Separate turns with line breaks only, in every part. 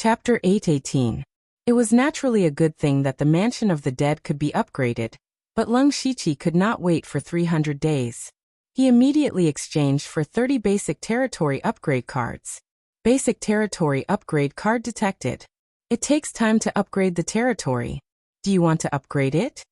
Chapter 8:18. It was naturally a good thing that the mansion of the dead could be upgraded, but Leng Shiqi could not wait for 300 days. He immediately exchanged for 30 basic territory upgrade cards. Basic territory upgrade card detected. It takes time to upgrade the territory. Do you want to upgrade it?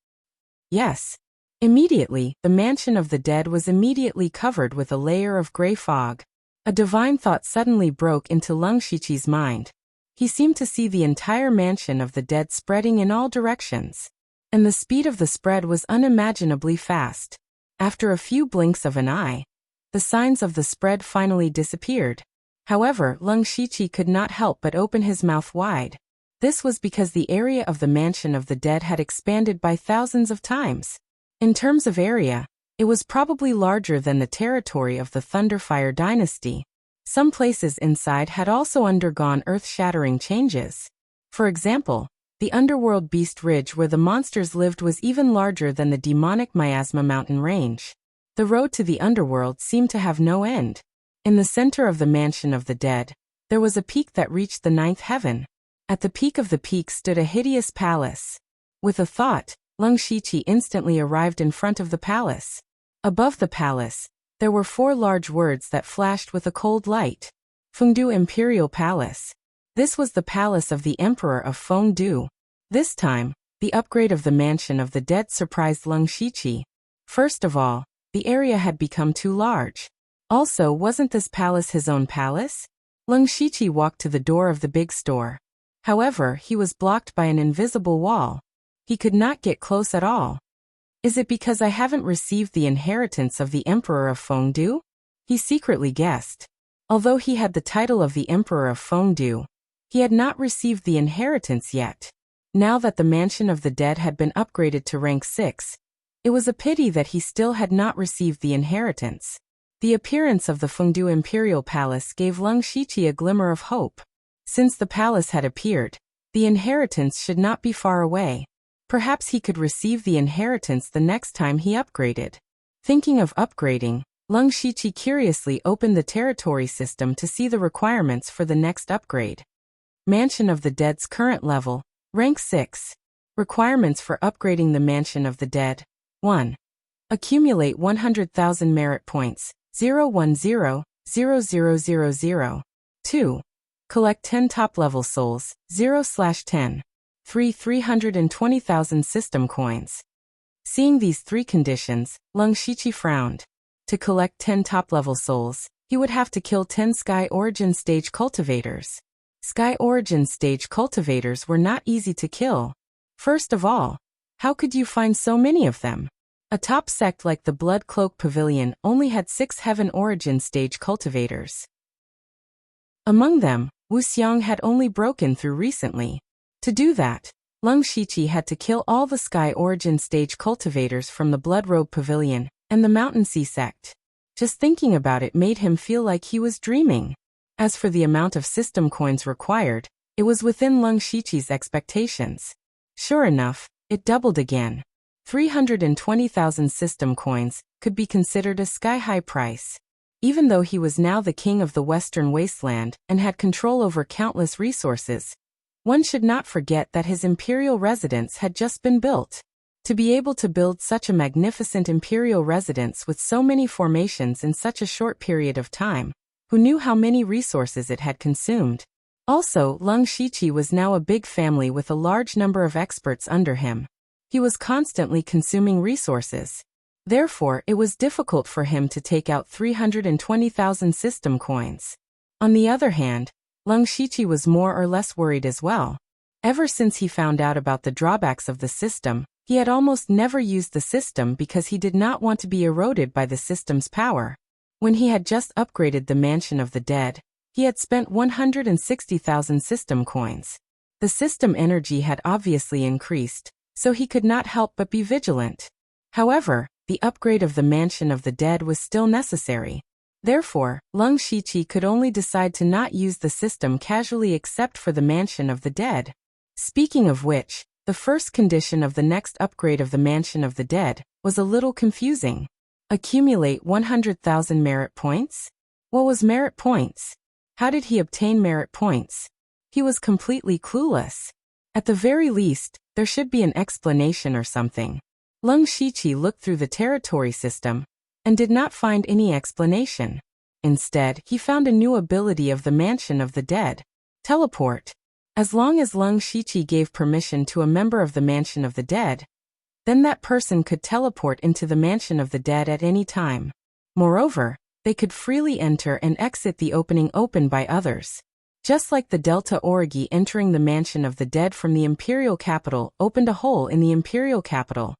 Yes. Immediately, the mansion of the dead was immediately covered with a layer of gray fog. A divine thought suddenly broke into Leng Shiqi's mind. He seemed to see the entire mansion of the dead spreading in all directions. And the speed of the spread was unimaginably fast. After a few blinks of an eye, the signs of the spread finally disappeared. However, Leng Shiqi could not help but open his mouth wide. This was because the area of the mansion of the dead had expanded by thousands of times. In terms of area, it was probably larger than the territory of the Thunderfire dynasty. Some places inside had also undergone earth-shattering changes. For example, the underworld Beast Ridge where the monsters lived was even larger than the demonic Miasma mountain range. The road to the underworld seemed to have no end. In the center of the mansion of the dead, there was a peak that reached the ninth heaven. At the peak of the peak stood a hideous palace. With a thought, Leng Shiqi instantly arrived in front of the palace. Above the palace, there were 4 large words that flashed with a cold light. Fengdu Imperial Palace. This was the palace of the Emperor of Fengdu. This time, the upgrade of the mansion of the dead surprised Leng Shiqi. First of all, the area had become too large. Also, wasn't this palace his own palace? Leng Shiqi walked to the door of the big store. However, he was blocked by an invisible wall. He could not get close at all. Is it because I haven't received the inheritance of the Emperor of Fengdu? He secretly guessed. Although he had the title of the Emperor of Fengdu, he had not received the inheritance yet. Now that the mansion of the dead had been upgraded to rank 6, it was a pity that he still had not received the inheritance. The appearance of the Fengdu Imperial Palace gave Leng Shiqi a glimmer of hope. Since the palace had appeared, the inheritance should not be far away. Perhaps he could receive the inheritance the next time he upgraded. Thinking of upgrading, Leng Shiqi curiously opened the territory system to see the requirements for the next upgrade. Mansion of the Dead's current level, rank 6. Requirements for upgrading the Mansion of the Dead. 1. Accumulate 100,000 merit points, 0100000. 2. Collect 10 top-level souls, 0/10. 320,000 system coins. Seeing these 3 conditions, Leng Shiqi frowned. To collect 10 top-level souls, he would have to kill 10 Sky Origin Stage cultivators. Sky Origin Stage cultivators were not easy to kill. First of all, how could you find so many of them? A top sect like the Blood Cloak Pavilion only had 6 Heaven Origin Stage cultivators. Among them, Wuxia had only broken through recently. To do that, Leng Shiqi had to kill all the Sky Origin Stage cultivators from the Blood Robe Pavilion and the Mountain Sea sect. Just thinking about it made him feel like he was dreaming. As for the amount of system coins required, it was within Leng Shiqi's expectations. Sure enough, it doubled again. 320,000 system coins could be considered a sky-high price. Even though he was now the king of the Western Wasteland and had control over countless resources, one should not forget that his imperial residence had just been built. To be able to build such a magnificent imperial residence with so many formations in such a short period of time, who knew how many resources it had consumed? Also, Leng Shiqi was now a big family with a large number of experts under him. He was constantly consuming resources. Therefore, it was difficult for him to take out 320,000 system coins. On the other hand, Leng Shiqi was more or less worried as well. Ever since he found out about the drawbacks of the system, he had almost never used the system because he did not want to be eroded by the system's power. When he had just upgraded the Mansion of the Dead, he had spent 160,000 system coins. The system energy had obviously increased, so he could not help but be vigilant. However, the upgrade of the Mansion of the Dead was still necessary. Therefore, Leng Shiqi could only decide to not use the system casually except for the Mansion of the Dead. Speaking of which, the first condition of the next upgrade of the Mansion of the Dead was a little confusing. Accumulate 100,000 merit points? What was merit points? How did he obtain merit points? He was completely clueless. At the very least, there should be an explanation or something. Leng Shiqi looked through the territory system and did not find any explanation. Instead, he found a new ability of the Mansion of the Dead: teleport. As long as Leng Shiqi gave permission to a member of the Mansion of the Dead, then that person could teleport into the Mansion of the Dead at any time. Moreover, they could freely enter and exit the opening opened by others. Just like the Delta Origi entering the Mansion of the Dead from the Imperial Capital opened a hole in the Imperial Capital,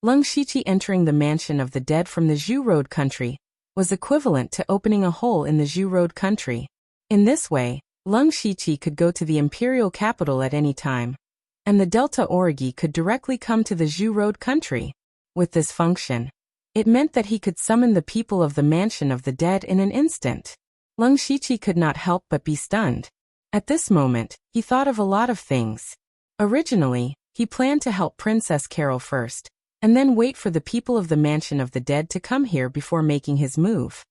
Leng Shiqi entering the Mansion of the Dead from the Zhu Road country was equivalent to opening a hole in the Zhu Road country. In this way, Leng Shiqi could go to the Imperial Capital at any time, and the Delta Origi could directly come to the Zhu Road country. With this function, it meant that he could summon the people of the Mansion of the Dead in an instant. Leng Shiqi could not help but be stunned. At this moment, he thought of a lot of things. Originally, he planned to help Princess Carol first, and then wait for the people of the Mansion of the Dead to come here before making his move.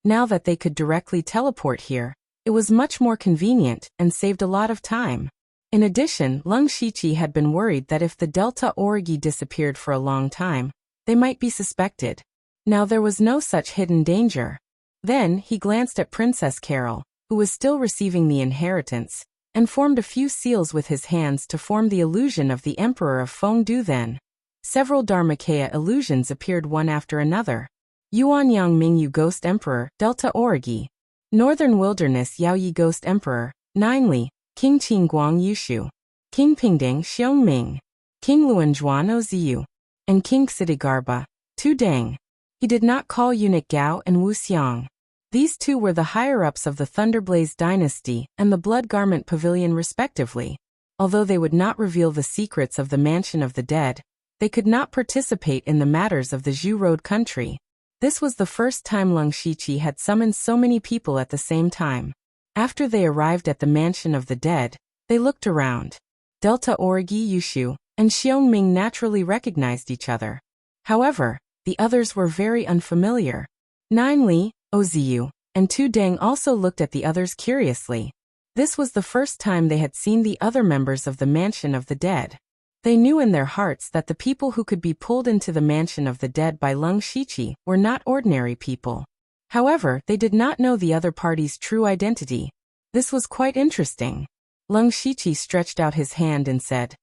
Now that they could directly teleport here, it was much more convenient and saved a lot of time. In addition, Leng Shiqi had been worried that if the Delta Origi disappeared for a long time, they might be suspected. Now there was no such hidden danger. Then he glanced at Princess Carol, who was still receiving the inheritance, and formed a few seals with his hands to form the illusion of the Emperor of Fengdu. Then several Dharmakaya illusions appeared one after another. Yuanyang Mingyu Ghost Emperor, Delta Origi. Northern Wilderness Yaoyi Ghost Emperor, Ninely, King Qingguang Yushu. King Pingding Xiongming. King Luanzhuan Oziyu. And King Xidigarba, Tu Deng. He did not call eunuch Gao and Wuxiang. These two were the higher-ups of the Thunderblaze dynasty and the Blood Garment Pavilion respectively. Although they would not reveal the secrets of the Mansion of the Dead, they could not participate in the matters of the Zhu Road country. This was the first time Leng Shiqi had summoned so many people at the same time. After they arrived at the Mansion of the Dead, they looked around. Delta Origi Yushu and Xiongming naturally recognized each other. However, the others were very unfamiliar. Ninely, Oziyu, and Tu Deng also looked at the others curiously. This was the first time they had seen the other members of the Mansion of the Dead. They knew in their hearts that the people who could be pulled into the Mansion of the Dead by Leng Shiqi were not ordinary people. However, they did not know the other party's true identity. This was quite interesting. Leng Shiqi stretched out his hand and said,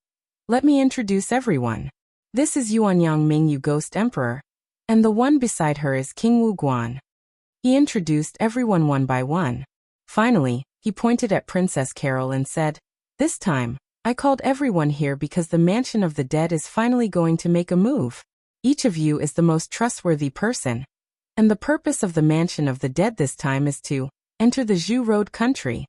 "Let me introduce everyone. This is Yuanyang Mingyu Ghost Emperor, and the one beside her is King Wu Guan." He introduced everyone one by one. Finally, he pointed at Princess Carol and said, "This time, I called everyone here because the Mansion of the Dead is finally going to make a move. Each of you is the most trustworthy person. And the purpose of the Mansion of the Dead this time is to enter the Zhu Road country."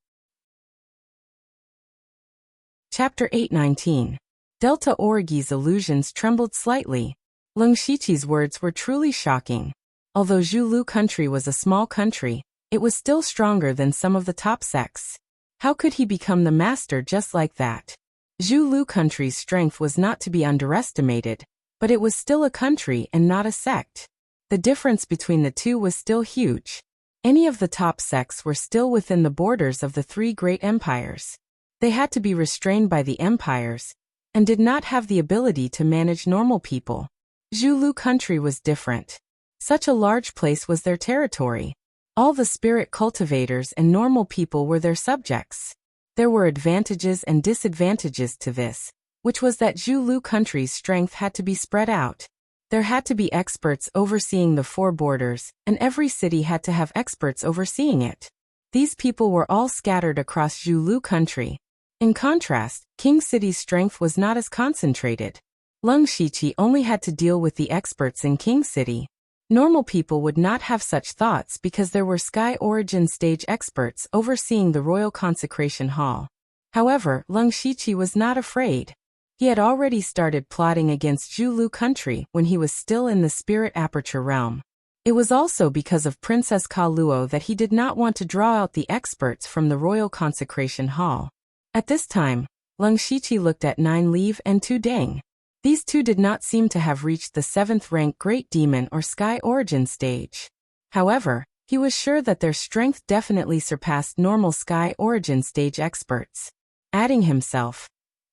Chapter 819. Delta Origi's illusions trembled slightly. Leng Shiqi's words were truly shocking. Although Zhu Lu country was a small country, it was still stronger than some of the top sects. How could he become the master just like that? Zhu Lu country's strength was not to be underestimated, but it was still a country and not a sect. The difference between the two was still huge. Any of the top sects were still within the borders of the three great empires. They had to be restrained by the empires, and did not have the ability to manage normal people. Zhu Lu country was different. Such a large place was their territory. All the spirit cultivators and normal people were their subjects. There were advantages and disadvantages to this, which was that Zhu Lu country's strength had to be spread out. There had to be experts overseeing the four borders, and every city had to have experts overseeing it. These people were all scattered across Zhu Lu country. In contrast, King City's strength was not as concentrated. Leng Shiqi only had to deal with the experts in King City. Normal people would not have such thoughts because there were Sky Origin stage experts overseeing the Royal Consecration Hall. However, Leng Shiqi was not afraid. He had already started plotting against Zhu Lu country when he was still in the Spirit Aperture realm. It was also because of Princess Ka Luo that he did not want to draw out the experts from the Royal Consecration Hall. At this time, Leng Shiqi looked at Ninely and Tu Deng. These two did not seem to have reached the 7th rank Great Demon or Sky Origin stage. However, He was sure that their strength definitely surpassed normal Sky Origin stage experts. Adding himself,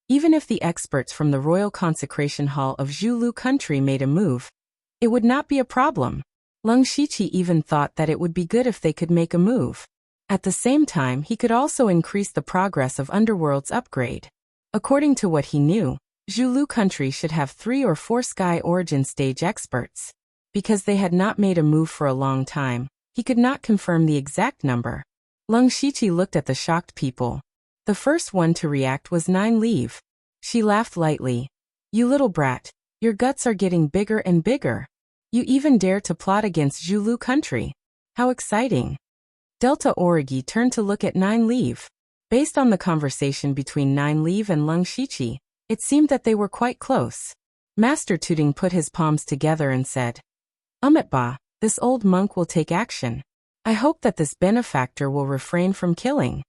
even if the experts from the Royal Consecration Hall of Zhulu country made a move, it would not be a problem. Leng Shiqi even thought that it would be good if they could make a move. At the same time, he could also increase the progress of Underworld's upgrade. According to what he knew, Zhulu country should have 3 or 4 Sky Origin stage experts. Because they had not made a move for a long time, he could not confirm the exact number. Leng Shiqi looked at the shocked people. The first one to react was 9 Leave. She laughed lightly. You little brat, your guts are getting bigger and bigger. You even dare to plot against Zhulu country. How exciting. Delta Origi turned to look at 9 Leave. Based on the conversation between 9 Leave and Leng Shiqi, it seemed that they were quite close. Master Tooting put his palms together and said, Umitba, this old monk will take action. I hope that this benefactor will refrain from killing.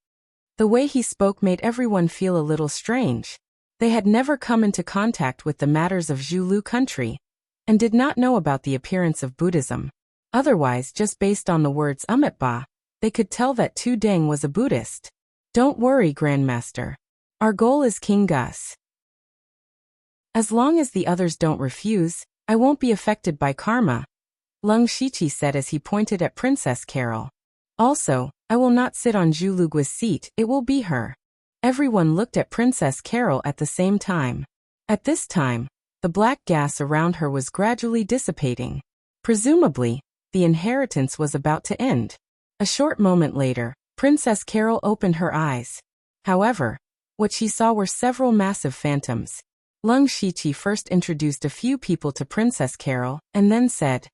The way he spoke made everyone feel a little strange. They had never come into contact with the matters of Zhulu country, and did not know about the appearance of Buddhism. Otherwise, just based on the words Umitba, they could tell that Tu Deng was a Buddhist. Don't worry, Grandmaster. Our goal is King Gus. As long as the others don't refuse, I won't be affected by karma, Leng Shiqi said as he pointed at Princess Carol. Also, I will not sit on Zhulugua's seat, it will be her. Everyone looked at Princess Carol at the same time. At this time, the black gas around her was gradually dissipating. Presumably, the inheritance was about to end. A short moment later, Princess Carol opened her eyes. However, what she saw were several massive phantoms. Leng Shiqi first introduced a few people to Princess Carol, and then said,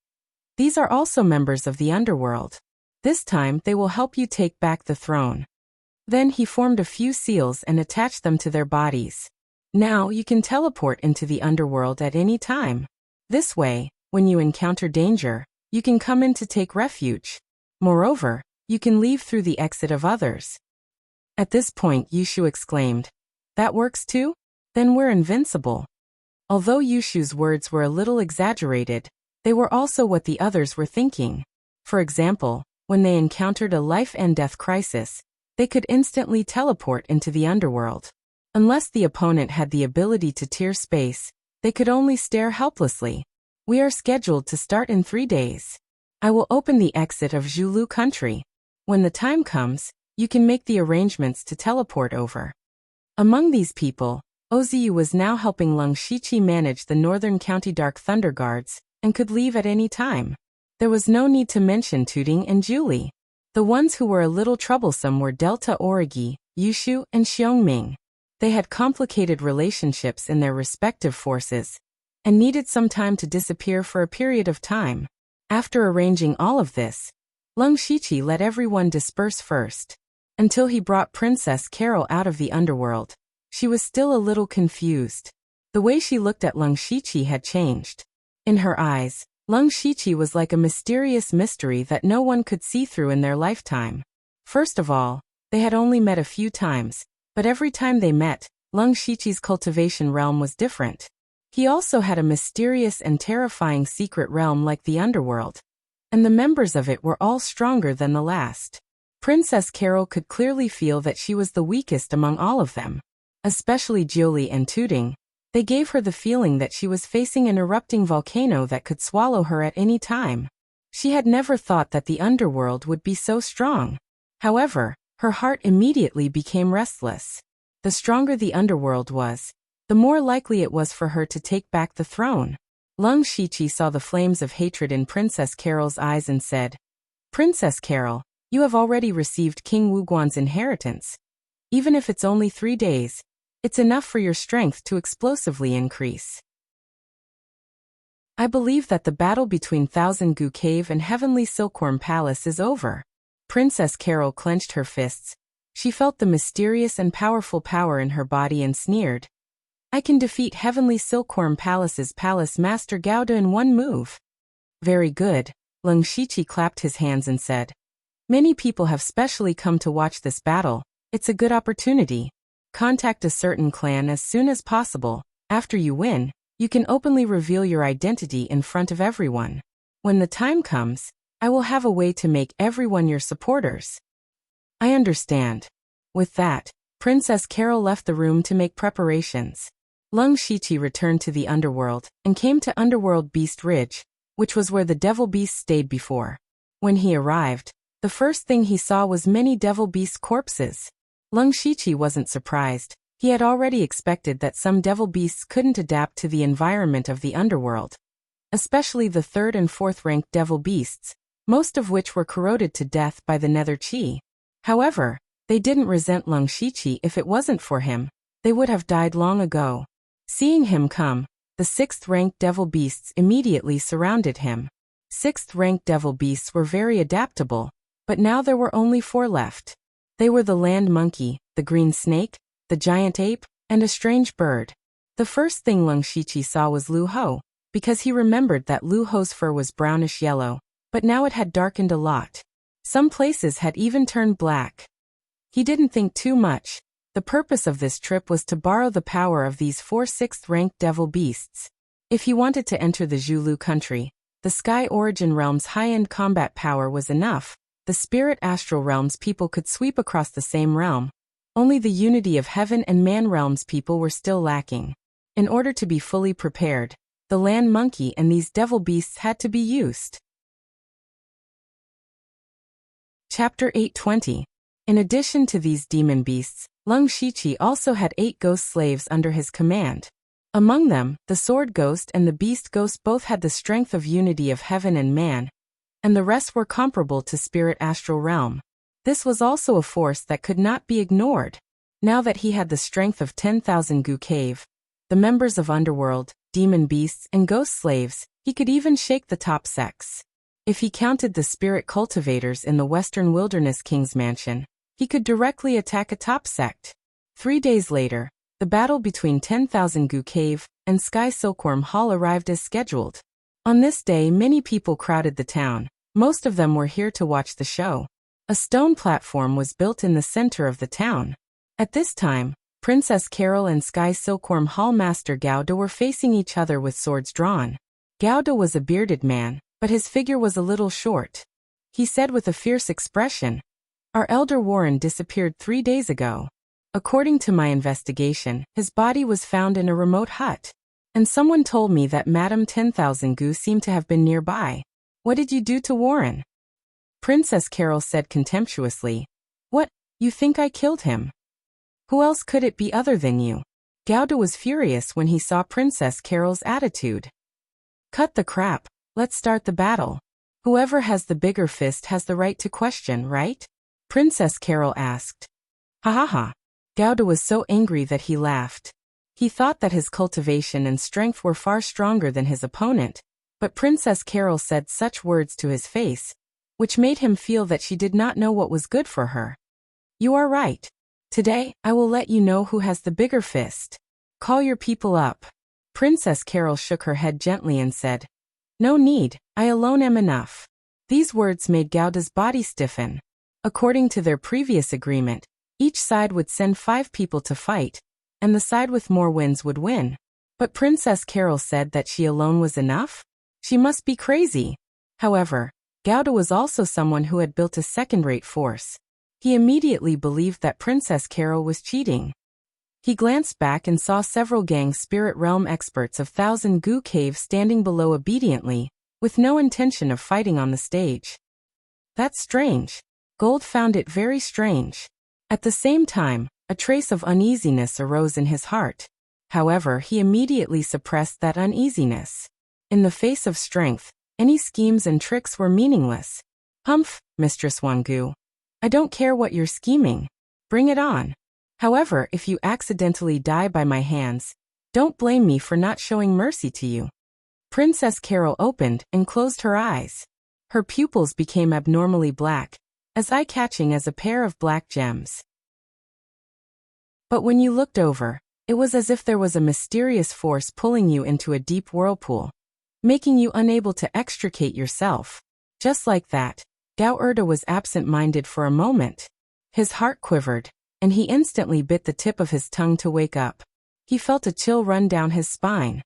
These are also members of the underworld. This time they will help you take back the throne. Then he formed a few seals and attached them to their bodies. Now you can teleport into the underworld at any time. This way, when you encounter danger, you can come in to take refuge. Moreover, you can leave through the exit of others. At this point, Yushu exclaimed, That works too? Then we're invincible. Although Yushu's words were a little exaggerated, they were also what the others were thinking. For example, when they encountered a life and death crisis, they could instantly teleport into the underworld. Unless the opponent had the ability to tear space, they could only stare helplessly. We are scheduled to start in 3 days. I will open the exit of Zhulu country. When the time comes, you can make the arrangements to teleport over. Among these people, Oziu was now helping Leng Shiqi manage the Northern County Dark Thunder Guards, and could leave at any time. There was no need to mention Tooting and Julie. The ones who were a little troublesome were Delta Origi, Yushu, and Xiongming. They had complicated relationships in their respective forces, and needed some time to disappear for a period of time. After arranging all of this, Leng Shiqi let everyone disperse first. Until he brought Princess Carol out of the underworld, she was still a little confused. The way she looked at Leng Shiqi had changed. In her eyes, Leng Shiqi was like a mysterious mystery that no one could see through in their lifetime. First of all, they had only met a few times, but every time they met, Leng Shiqi's cultivation realm was different. He also had a mysterious and terrifying secret realm like the underworld, and the members of it were all stronger than the last. Princess Carol could clearly feel that she was the weakest among all of them. Especially Julie and Tooting, they gave her the feeling that she was facing an erupting volcano that could swallow her at any time. She had never thought that the underworld would be so strong. However, her heart immediately became restless. The stronger the underworld was, the more likely it was for her to take back the throne. Leng Shiqi saw the flames of hatred in Princess Carol's eyes and said, Princess Carol, you have already received King Wuguan's inheritance. Even if it's only 3 days, it's enough for your strength to explosively increase. I believe that the battle between Thousand Gu Cave and Heavenly Silkworm Palace is over. Princess Carol clenched her fists. She felt the mysterious and powerful power in her body and sneered. I can defeat Heavenly Silkworm Palace's Palace Master Gouda in 1 move. Very good, Leng Shiqi clapped his hands and said. Many people have specially come to watch this battle. It's a good opportunity. Contact a certain clan as soon as possible. After you win, you can openly reveal your identity in front of everyone. When the time comes, I will have a way to make everyone your supporters. I understand. With that, Princess Carol left the room to make preparations. Lung Shiqi returned to the underworld and came to Underworld Beast Ridge, which was where the devil beasts stayed before. When he arrived, the first thing he saw was many devil beast corpses. Lung Shiqi wasn't surprised. He had already expected that some devil beasts couldn't adapt to the environment of the underworld, especially the 3rd and 4th ranked devil beasts, most of which were corroded to death by the nether chi. However, they didn't resent Lung Shiqi. If it wasn't for him, they would have died long ago. Seeing him come, the 6th ranked devil beasts immediately surrounded him. 6th ranked devil beasts were very adaptable, but now there were only 4 left. They were the land monkey, the green snake, the giant ape, and a strange bird. The first thing Lung Shiqi saw was Lu Ho, because he remembered that Lu Ho's fur was brownish yellow, but now it had darkened a lot. Some places had even turned black. He didn't think too much. The purpose of this trip was to borrow the power of these 4 6th-ranked devil beasts. If he wanted to enter the Zhulu country, the Sky Origin Realm's high-end combat power was enough. The Spirit Astral Realm's people could sweep across the same realm. Only the unity of Heaven and Man Realm's people were still lacking. In order to be fully prepared, the Land Monkey and these devil beasts had to be used. Chapter 820. In addition to these demon beasts, Lung Shiqi also had 8 ghost slaves under his command. Among them, the Sword Ghost and the Beast Ghost both had the strength of unity of Heaven and Man, and the rest were comparable to Spirit Astral Realm. This was also a force that could not be ignored. Now that he had the strength of 10,000 Gu Cave, the members of Underworld, demon beasts, and ghost slaves, he could even shake the top sects. If he counted the spirit cultivators in the Western Wilderness King's Mansion, he could directly attack a top sect. 3 days later, the battle between 10,000 Gu Cave and Sky Silkworm Hall arrived as scheduled. On this day, many people crowded the town. Most of them were here to watch the show. A stone platform was built in the center of the town. At this time, Princess Carol and Sky Silkworm Hall Master Gauda were facing each other with swords drawn. Gauda was a bearded man, but his figure was a little short. He said with a fierce expression, "Our elder Warren disappeared 3 days ago. According to my investigation, his body was found in a remote hut. And someone told me that Madame 10,000 Gu seemed to have been nearby. What did you do to Warren?" Princess Carol said contemptuously, "What, you think I killed him? Who else could it be other than you?" Gauda was furious when he saw Princess Carol's attitude. "Cut the crap, let's start the battle. Whoever has the bigger fist has the right to question, right?" Princess Carol asked. "Ha ha ha." Gauda was so angry that he laughed. He thought that his cultivation and strength were far stronger than his opponent, but Princess Carol said such words to his face, which made him feel that she did not know what was good for her. "You are right. Today, I will let you know who has the bigger fist. Call your people up." Princess Carol shook her head gently and said, "No need, I alone am enough." These words made Gauda's body stiffen. According to their previous agreement, each side would send 5 people to fight, and the side with more wins would win. But Princess Carol said that she alone was enough? She must be crazy. However, Gauda was also someone who had built a second-rate force. He immediately believed that Princess Carol was cheating. He glanced back and saw several gang spirit realm experts of 1,000 Gu Cave standing below obediently, with no intention of fighting on the stage. That's strange. Gold found it very strange. At the same time, a trace of uneasiness arose in his heart. However, he immediately suppressed that uneasiness. In the face of strength, any schemes and tricks were meaningless. "Humph, Mistress Wangu. I don't care what you're scheming. Bring it on. However, if you accidentally die by my hands, don't blame me for not showing mercy to you." Princess Carol opened and closed her eyes. Her pupils became abnormally black, as eye-catching as a pair of black gems. But when you looked over, it was as if there was a mysterious force pulling you into a deep whirlpool, making you unable to extricate yourself. Just like that, Gao Erda was absent-minded for a moment. His heart quivered, and he instantly bit the tip of his tongue to wake up. He felt a chill run down his spine.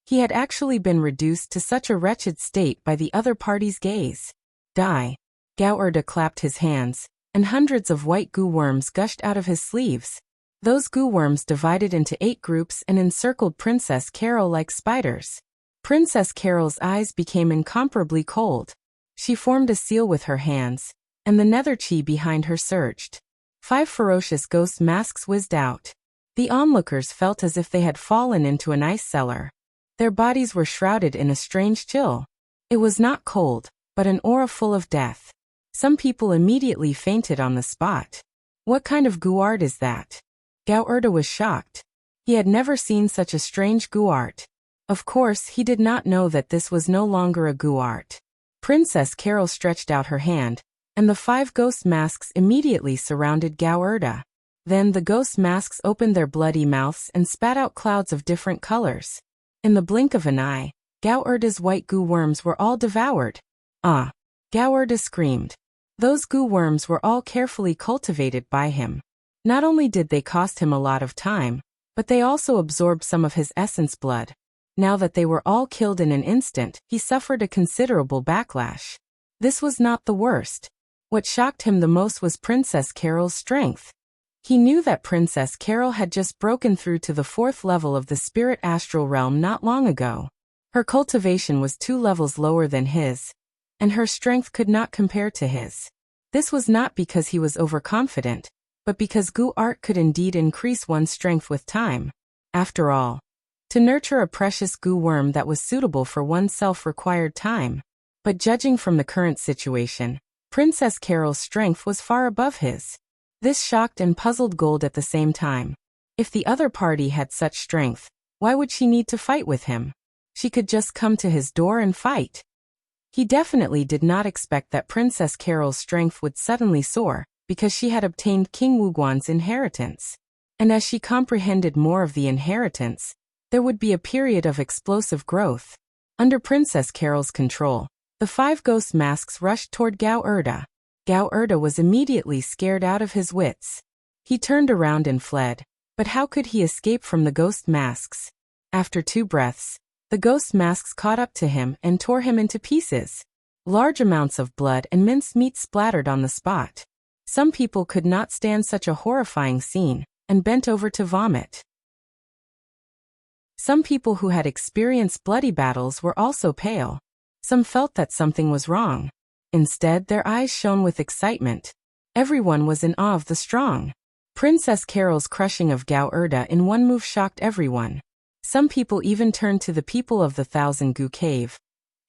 He had actually been reduced to such a wretched state by the other party's gaze. Die. Gao Erda clapped his hands, and hundreds of white goo worms gushed out of his sleeves. Those goo worms divided into 8 groups and encircled Princess Carol like spiders. Princess Carol's eyes became incomparably cold. She formed a seal with her hands, and the nether chi behind her surged. 5 ferocious ghost masks whizzed out. The onlookers felt as if they had fallen into an ice cellar. Their bodies were shrouded in a strange chill. It was not cold, but an aura full of death. Some people immediately fainted on the spot. What kind of goo art is that? Gao Erda was shocked. He had never seen such a strange goo art. Of course, he did not know that this was no longer a goo art. Princess Carol stretched out her hand, and the 5 ghost masks immediately surrounded Gao Erda. Then the ghost masks opened their bloody mouths and spat out clouds of different colors. In the blink of an eye, Gao Erda's white goo worms were all devoured. Ah! Gao Erda screamed. Those goo worms were all carefully cultivated by him. Not only did they cost him a lot of time, but they also absorbed some of his essence blood. Now that they were all killed in an instant, he suffered a considerable backlash. This was not the worst. What shocked him the most was Princess Carol's strength. He knew that Princess Carol had just broken through to the 4th level of the spirit astral realm not long ago. Her cultivation was 2 levels lower than his, and her strength could not compare to his. This was not because he was overconfident, but because goo art could indeed increase one's strength with time. After all, to nurture a precious goo worm that was suitable for oneself required time. But judging from the current situation, Princess Carol's strength was far above his. This shocked and puzzled Gold at the same time. If the other party had such strength, why would she need to fight with him? She could just come to his door and fight. He definitely did not expect that Princess Carol's strength would suddenly soar, because she had obtained King Wuguan's inheritance. And as she comprehended more of the inheritance, there would be a period of explosive growth. Under Princess Carol's control, the 5 ghost masks rushed toward Gao Erda. Gao Erda was immediately scared out of his wits. He turned around and fled, but how could he escape from the ghost masks? After 2 breaths, the ghost masks caught up to him and tore him into pieces. Large amounts of blood and minced meat splattered on the spot. Some people could not stand such a horrifying scene, and bent over to vomit. Some people who had experienced bloody battles were also pale. Some felt that something was wrong. Instead, their eyes shone with excitement. Everyone was in awe of the strong. Princess Carol's crushing of Gao Erda in one move shocked everyone. Some people even turned to the people of the Thousand Goo Cave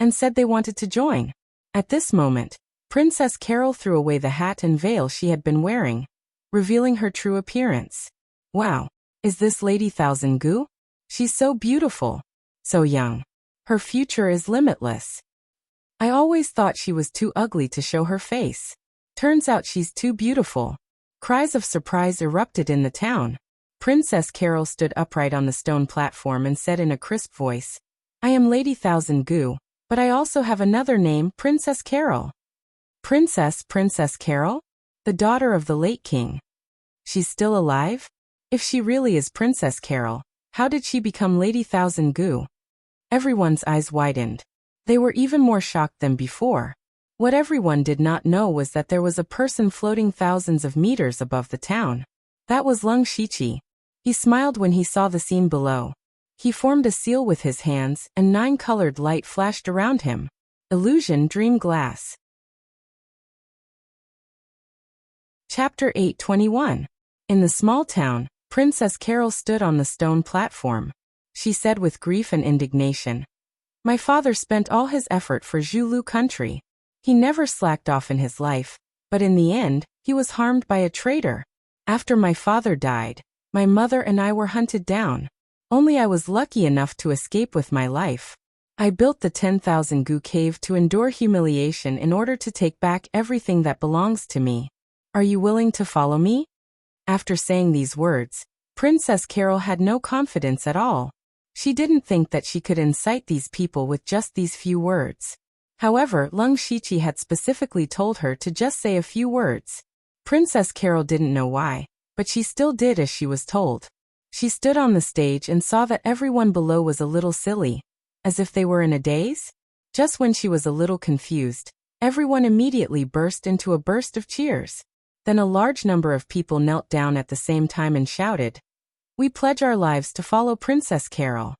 and said they wanted to join. At this moment, Princess Carol threw away the hat and veil she had been wearing, revealing her true appearance. Wow, is this Lady Thousand Goo? She's so beautiful, so young. Her future is limitless. I always thought she was too ugly to show her face. Turns out she's too beautiful. Cries of surprise erupted in the town. Princess Carol stood upright on the stone platform and said in a crisp voice, I am Lady Thousand Goo, but I also have another name, Princess Carol. Princess Carol? The daughter of the late king. She's still alive? If she really is Princess Carol, how did she become Lady Thousand Goo? Everyone's eyes widened. They were even more shocked than before. What everyone did not know was that there was a person floating thousands of meters above the town. That was Lung Shiqi. He smiled when he saw the scene below. He formed a seal with his hands, and 9-colored light flashed around him. Illusion Dream Glass. Chapter 8:21. In the small town, Princess Carol stood on the stone platform. She said with grief and indignation, My father spent all his effort for Zhulu country. He never slacked off in his life, but in the end, he was harmed by a traitor. After my father died, my mother and I were hunted down. Only I was lucky enough to escape with my life. I built the 10,000 Goo Cave to endure humiliation in order to take back everything that belongs to me. Are you willing to follow me? After saying these words, Princess Carol had no confidence at all. She didn't think that she could incite these people with just these few words. However, Lung Shiqi had specifically told her to just say a few words. Princess Carol didn't know why, but she still did as she was told. She stood on the stage and saw that everyone below was a little silly, as if they were in a daze. Just when she was a little confused, Everyone immediately burst into a burst of cheers. Then a large number of people knelt down at the same time and shouted, "We pledge our lives to follow Princess Carol."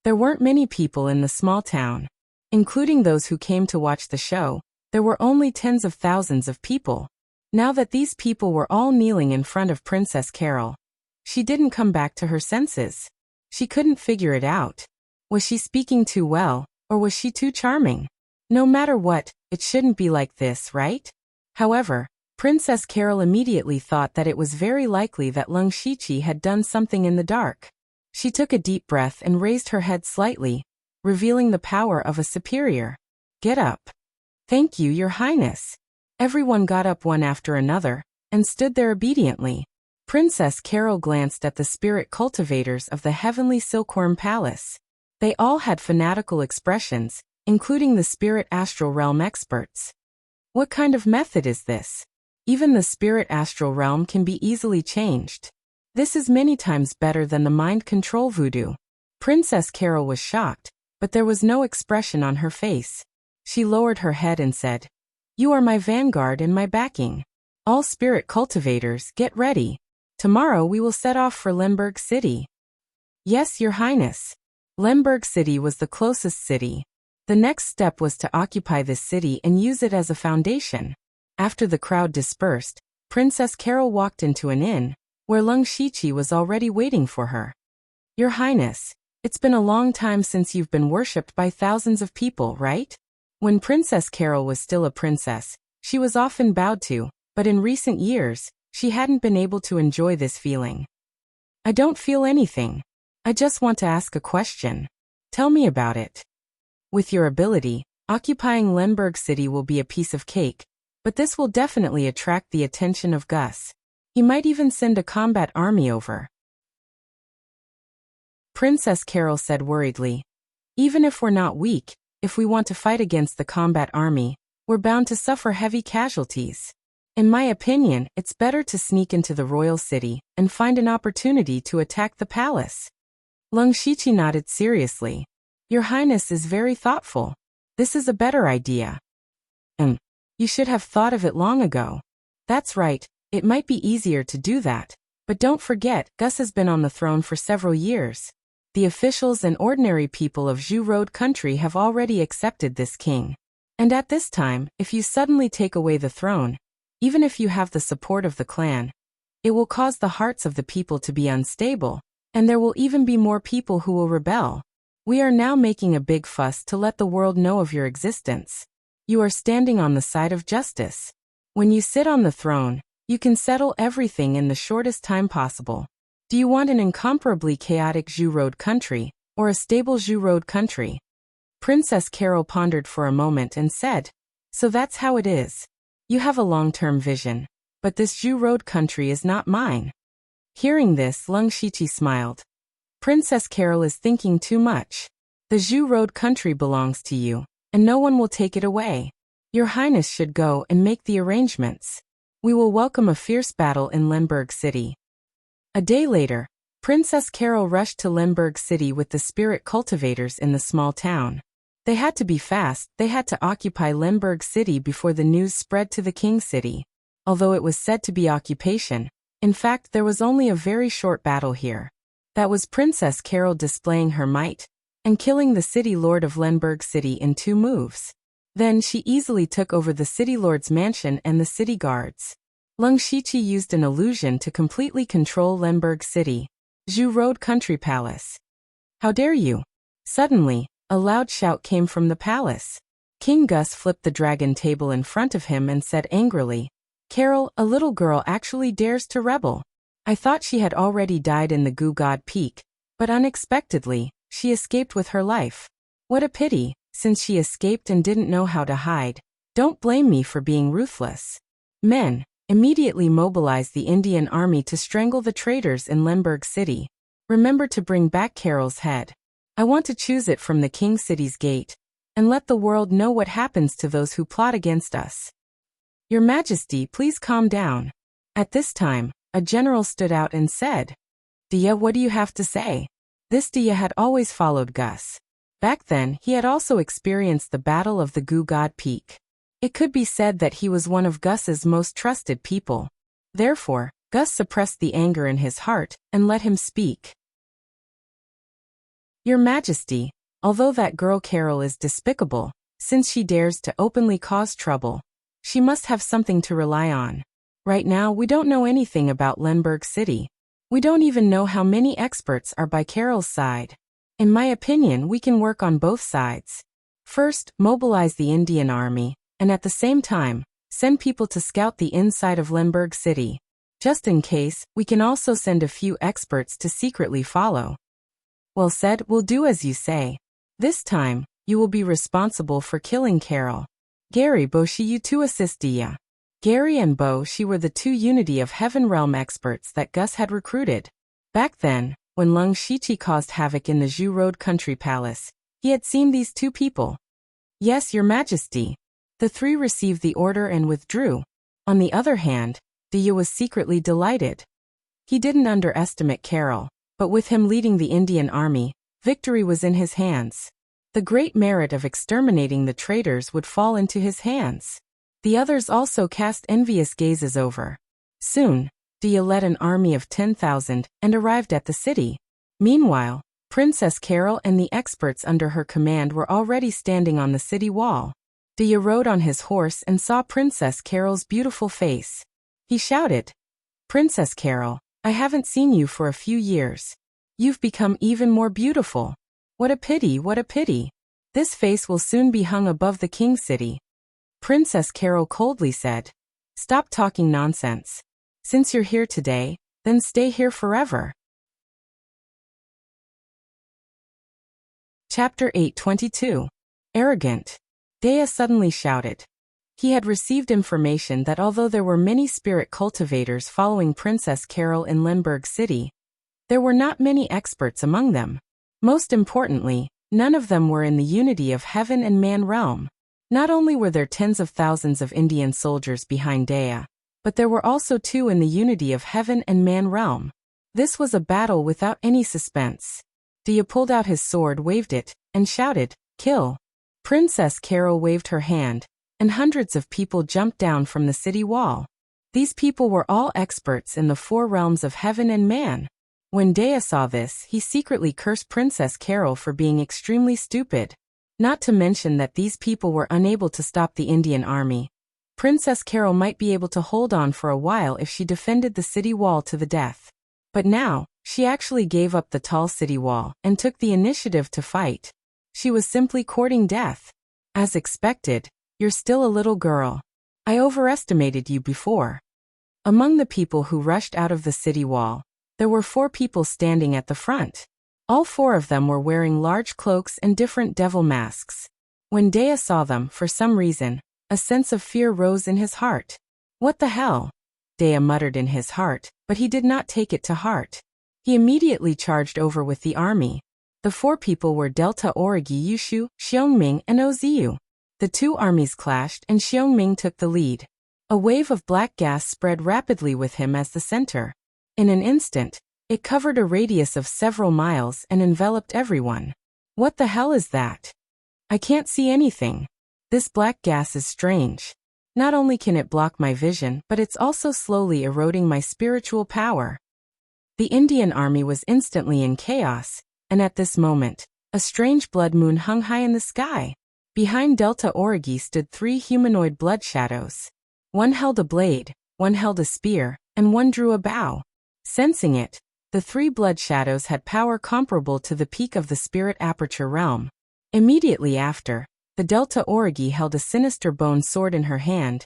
There weren't many people in the small town. Including those who came to watch the show, there were only tens of thousands of people. Now that these people were all kneeling in front of Princess Carol, she didn't come back to her senses. She couldn't figure it out. Was she speaking too well, or was she too charming? No matter what, it shouldn't be like this, right? However, Princess Carol immediately thought that it was very likely that Lung Shiqi had done something in the dark. She took a deep breath and raised her head slightly, revealing the power of a superior. "Get up." "Thank you, Your Highness." Everyone got up one after another, and stood there obediently. Princess Carol glanced at the spirit cultivators of the heavenly Silkworm Palace. They all had fanatical expressions, including the spirit astral realm experts. What kind of method is this? Even the spirit astral realm can be easily changed. This is many times better than the mind control voodoo. Princess Carol was shocked, but there was no expression on her face. She lowered her head and said, "You are my vanguard and my backing. All spirit cultivators, get ready. Tomorrow we will set off for Lemberg City." "Yes, Your Highness." Lemberg City was the closest city. The next step was to occupy this city and use it as a foundation. After the crowd dispersed, Princess Carol walked into an inn, where Lung Shiqi was already waiting for her. "Your Highness, it's been a long time since you've been worshipped by thousands of people, right?" When Princess Carol was still a princess, she was often bowed to, but in recent years, she hadn't been able to enjoy this feeling. "I don't feel anything. I just want to ask a question. Tell me about it." "With your ability, occupying Lemberg City will be a piece of cake, but this will definitely attract the attention of Gus. He might even send a combat army over." Princess Carol said worriedly, "Even if we're not weak, if we want to fight against the combat army, we're bound to suffer heavy casualties. In my opinion, it's better to sneak into the royal city and find an opportunity to attack the palace." Lung Shiqi nodded seriously. "Your Highness is very thoughtful. This is a better idea. You should have thought of it long ago." "That's right, it might be easier to do that. But don't forget, Gus has been on the throne for several years. The officials and ordinary people of Zhu Road country have already accepted this king. And at this time, if you suddenly take away the throne, even if you have the support of the clan, it will cause the hearts of the people to be unstable, and there will even be more people who will rebel. We are now making a big fuss to let the world know of your existence. You are standing on the side of justice. When you sit on the throne, you can settle everything in the shortest time possible. Do you want an incomparably chaotic Zhu Road country, or a stable Zhu Road country?" Princess Carol pondered for a moment and said, "So that's how it is. You have a long-term vision, but this Zhu Road country is not mine." Hearing this, Lung Shiqi smiled. "Princess Carol is thinking too much. The Zhu Road country belongs to you, and no one will take it away. Your Highness should go and make the arrangements. We will welcome a fierce battle in Lemberg City." A day later, Princess Carol rushed to Lemberg City with the spirit cultivators in the small town. They had to be fast, they had to occupy Lemberg City before the news spread to the King City. Although it was said to be occupation, in fact there was only a very short battle here. That was Princess Carol displaying her might, and killing the city lord of Lemberg City in 2 moves. Then she easily took over the city lord's mansion and the city guards. Lung Shiqi used an illusion to completely control Lemberg City, Zhu Road Country Palace. "How dare you!" Suddenly, a loud shout came from the palace. King Gus flipped the dragon table in front of him and said angrily, "Carol, a little girl actually dares to rebel. I thought she had already died in the Goo God Peak, but unexpectedly, she escaped with her life. What a pity, since she escaped and didn't know how to hide. Don't blame me for being ruthless. Men, immediately mobilize the Indian army to strangle the traitors in Lemberg City. Remember to bring back Carol's head. I want to choose it from the King City's gate, and let the world know what happens to those who plot against us." "Your Majesty, please calm down." At this time, a general stood out and said, "Dia, what do you have to say?" This Dia had always followed Gus. Back then, he had also experienced the Battle of the Goo God Peak. It could be said that he was one of Gus's most trusted people. Therefore, Gus suppressed the anger in his heart and let him speak. Your Majesty, although that girl Carol is despicable, since she dares to openly cause trouble, she must have something to rely on. Right now we don't know anything about Lemberg City. We don't even know how many experts are by Carol's side. In my opinion, we can work on both sides. First, mobilize the Indian army, and at the same time, send people to scout the inside of Lemberg City. Just in case, we can also send a few experts to secretly follow. Well said, we'll do as you say. This time, you will be responsible for killing Carol. Gary Boshi, you to assist Dia. Gary and Boshi were the two Unity of Heaven realm experts that Gus had recruited. Back then, when Lung Shichi caused havoc in the Zhu Road Country Palace, he had seen these two people. Yes, Your Majesty. The three received the order and withdrew. On the other hand, Dia was secretly delighted. He didn't underestimate Carol, but with him leading the Indian army, victory was in his hands. The great merit of exterminating the traitors would fall into his hands. The others also cast envious gazes over. Soon, Dia led an army of 10,000 and arrived at the city. Meanwhile, Princess Carol and the experts under her command were already standing on the city wall. Dia rode on his horse and saw Princess Carol's beautiful face. He shouted, "Princess Carol, I haven't seen you for a few years. You've become even more beautiful. What a pity, what a pity. This face will soon be hung above the King City." Princess Carol coldly said, "Stop talking nonsense. Since you're here today, then stay here forever." Chapter 822. Arrogant. Dea suddenly shouted. He had received information that although there were many spirit cultivators following Princess Carol in Lemberg City, there were not many experts among them. Most importantly, none of them were in the Unity of Heaven and Man realm. Not only were there tens of thousands of Indian soldiers behind Dea, but there were also two in the Unity of Heaven and Man realm. This was a battle without any suspense. Dea pulled out his sword, waved it, and shouted, "Kill." Princess Carol waved her hand, and hundreds of people jumped down from the city wall. These people were all experts in the four realms of heaven and man. When Dea saw this, he secretly cursed Princess Carol for being extremely stupid. Not to mention that these people were unable to stop the Indian army. Princess Carol might be able to hold on for a while if she defended the city wall to the death. But now, she actually gave up the tall city wall and took the initiative to fight. She was simply courting death. As expected, you're still a little girl. I overestimated you before. Among the people who rushed out of the city wall, there were 4 people standing at the front. All 4 of them were wearing large cloaks and different devil masks. When Dea saw them, for some reason, a sense of fear rose in his heart. What the hell? Dea muttered in his heart, but he did not take it to heart. He immediately charged over with the army. The 4 people were Delta Origi Yushu, Xiongming, and Oziu. The 2 armies clashed and Xiongming took the lead. A wave of black gas spread rapidly with him as the center. In an instant, it covered a radius of several miles and enveloped everyone. What the hell is that? I can't see anything. This black gas is strange. Not only can it block my vision, but it's also slowly eroding my spiritual power. The Indian army was instantly in chaos, and at this moment, a strange blood moon hung high in the sky. Behind Delta Origi stood 3 humanoid blood shadows. One held a blade, one held a spear, and one drew a bow. Sensing it, the 3 blood shadows had power comparable to the peak of the spirit aperture realm. Immediately after, the Delta Origi held a sinister bone sword in her hand,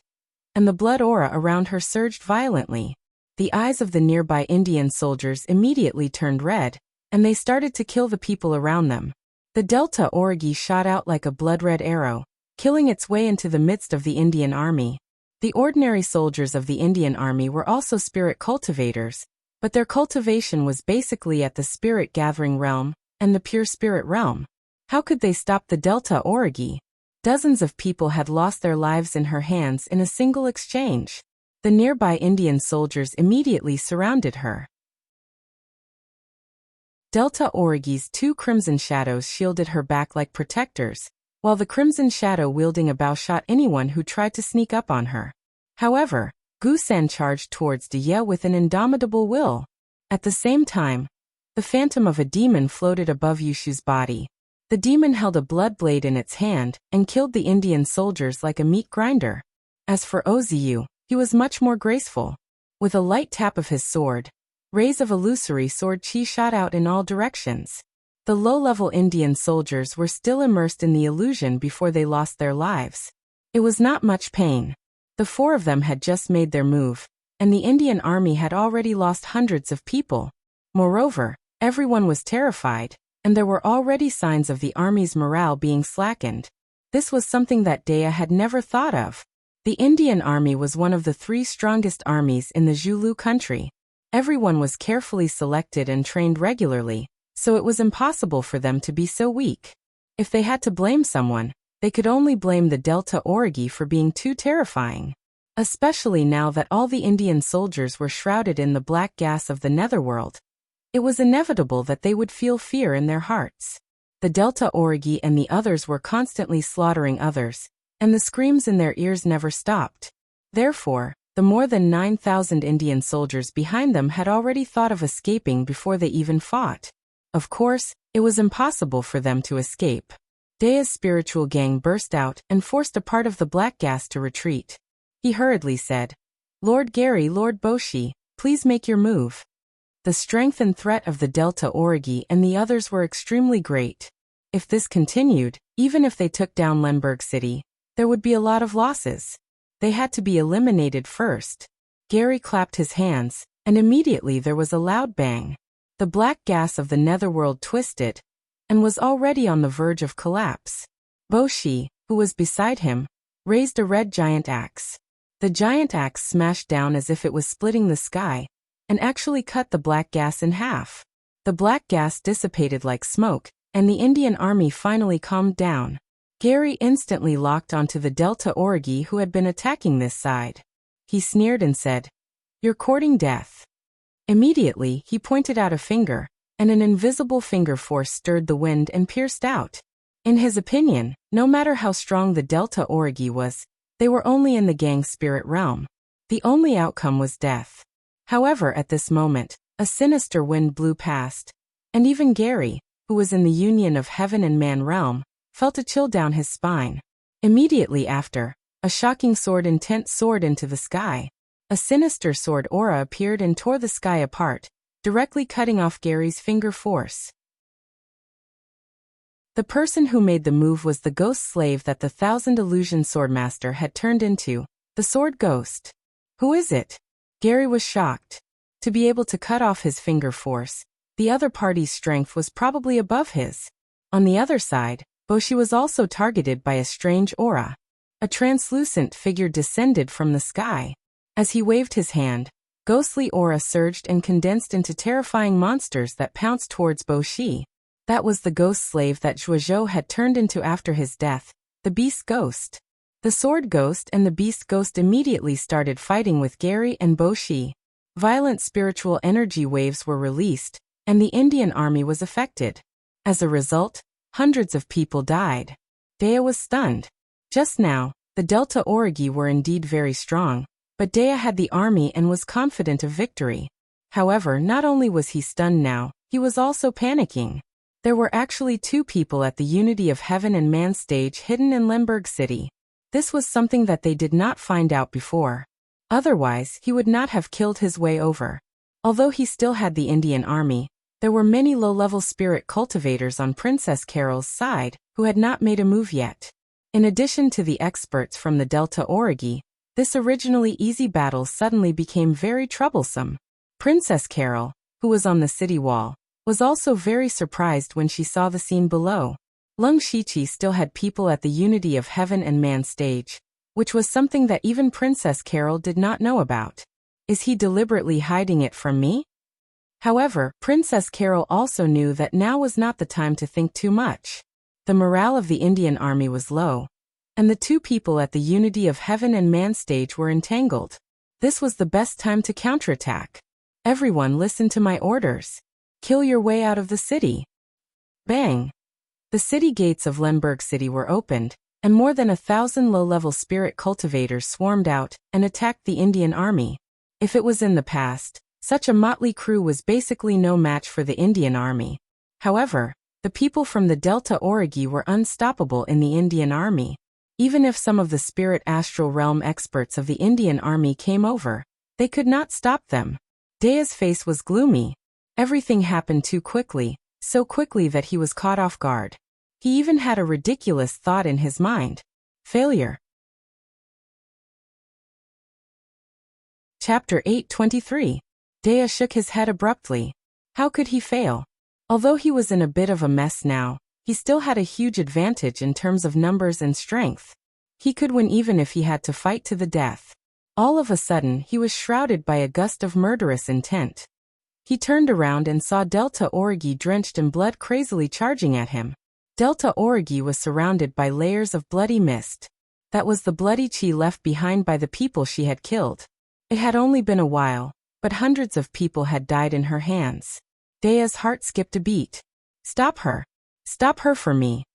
and the blood aura around her surged violently. The eyes of the nearby Indian soldiers immediately turned red, and they started to kill the people around them. The Delta Origi shot out like a blood-red arrow, killing its way into the midst of the Indian army. The ordinary soldiers of the Indian army were also spirit cultivators, but their cultivation was basically at the spirit gathering realm and the pure spirit realm. How could they stop the Delta Origi? Dozens of people had lost their lives in her hands in a single exchange. The nearby Indian soldiers immediately surrounded her. Delta Origi's 2 crimson shadows shielded her back like protectors, while the Crimson Shadow wielding a bow shot anyone who tried to sneak up on her. However, Gu San charged towards Deye with an indomitable will. At the same time, the phantom of a demon floated above Yushu's body. The demon held a blood blade in its hand and killed the Indian soldiers like a meat grinder. As for Oziu, he was much more graceful. With a light tap of his sword, rays of illusory sword chi shot out in all directions. The low-level Indian soldiers were still immersed in the illusion before they lost their lives. It was not much pain. The four of them had just made their move, and the Indian army had already lost hundreds of people. Moreover, everyone was terrified, and there were already signs of the army's morale being slackened. This was something that Deye had never thought of. The Indian army was one of the 3 strongest armies in the Zhulu country. Everyone was carefully selected and trained regularly, so it was impossible for them to be so weak. If they had to blame someone, they could only blame the Delta Origi for being too terrifying. Especially now that all the Indian soldiers were shrouded in the black gas of the netherworld. It was inevitable that they would feel fear in their hearts. The Delta Origi and the others were constantly slaughtering others, and the screams in their ears never stopped. Therefore, the more than 9,000 Indian soldiers behind them had already thought of escaping before they even fought. Of course, it was impossible for them to escape. Deye's spiritual gang burst out and forced a part of the black gas to retreat. He hurriedly said, "Lord Gary, Lord Boshi, please make your move." The strength and threat of the Delta Origi and the others were extremely great. If this continued, even if they took down Lemberg City, there would be a lot of losses. They had to be eliminated first. Gary clapped his hands, and immediately there was a loud bang. The black gas of the netherworld twisted, and was already on the verge of collapse. Boshi, who was beside him, raised a red giant axe. The giant axe smashed down as if it was splitting the sky, and actually cut the black gas in half. The black gas dissipated like smoke, and the Indian army finally calmed down. Gary instantly locked onto the Delta Origi who had been attacking this side. He sneered and said, "You're courting death." Immediately, he pointed out a finger, and an invisible finger force stirred the wind and pierced out. In his opinion, no matter how strong the Delta Origi was, they were only in the gang spirit realm. The only outcome was death. However, at this moment, a sinister wind blew past, and even Gary, who was in the union of heaven and man realm, felt a chill down his spine. Immediately after, a shocking sword intent soared into the sky. A sinister sword aura appeared and tore the sky apart, directly cutting off Gary's finger force. The person who made the move was the ghost slave that the Thousand Illusion Swordmaster had turned into, the Sword Ghost. "Who is it?" Gary was shocked. To be able to cut off his finger force, the other party's strength was probably above his. On the other side, Boshi was also targeted by a strange aura. A translucent figure descended from the sky. As he waved his hand, ghostly aura surged and condensed into terrifying monsters that pounced towards Boshi. That was the ghost slave that Zhuozhou had turned into after his death, the Beast Ghost. The Sword Ghost and the Beast Ghost immediately started fighting with Gary and Boshi. Violent spiritual energy waves were released, and the Indian army was affected. As a result, hundreds of people died. Deye was stunned. Just now, the Delta Origi were indeed very strong, but Deye had the army and was confident of victory. However, not only was he stunned now, he was also panicking. There were actually 2 people at the Unity of Heaven and Man stage hidden in Lemberg City. This was something that they did not find out before. Otherwise, he would not have killed his way over. Although he still had the Indian army, there were many low-level spirit cultivators on Princess Carol's side who had not made a move yet. In addition to the experts from the Delta Origi, this originally easy battle suddenly became very troublesome. Princess Carol, who was on the city wall, was also very surprised when she saw the scene below. Lung Shiqi still had people at the Unity of Heaven and Man stage, which was something that even Princess Carol did not know about. Is he deliberately hiding it from me? However, Princess Carol also knew that now was not the time to think too much. The morale of the Indian army was low, and the 2 people at the Unity of Heaven and Man stage were entangled. This was the best time to counterattack. Everyone listen to my orders. Kill your way out of the city. Bang! The city gates of Lemberg City were opened, and more than 1,000 low-level spirit cultivators swarmed out and attacked the Indian army. If it was in the past, such a motley crew was basically no match for the Indian army. However, the people from the Delta Origi were unstoppable in the Indian army. Even if some of the spirit astral realm experts of the Indian army came over, they could not stop them. Dea's face was gloomy. Everything happened too quickly, so quickly that he was caught off guard. He even had a ridiculous thought in his mind. Failure. Chapter 8:23. Dea shook his head abruptly. How could he fail? Although he was in a bit of a mess now, he still had a huge advantage in terms of numbers and strength. He could win even if he had to fight to the death. All of a sudden, he was shrouded by a gust of murderous intent. He turned around and saw Delta Origi drenched in blood crazily charging at him. Delta Origi was surrounded by layers of bloody mist. That was the bloody chi left behind by the people she had killed. It had only been a while, but hundreds of people had died in her hands. Dea's heart skipped a beat. Stop her. Stop her for me.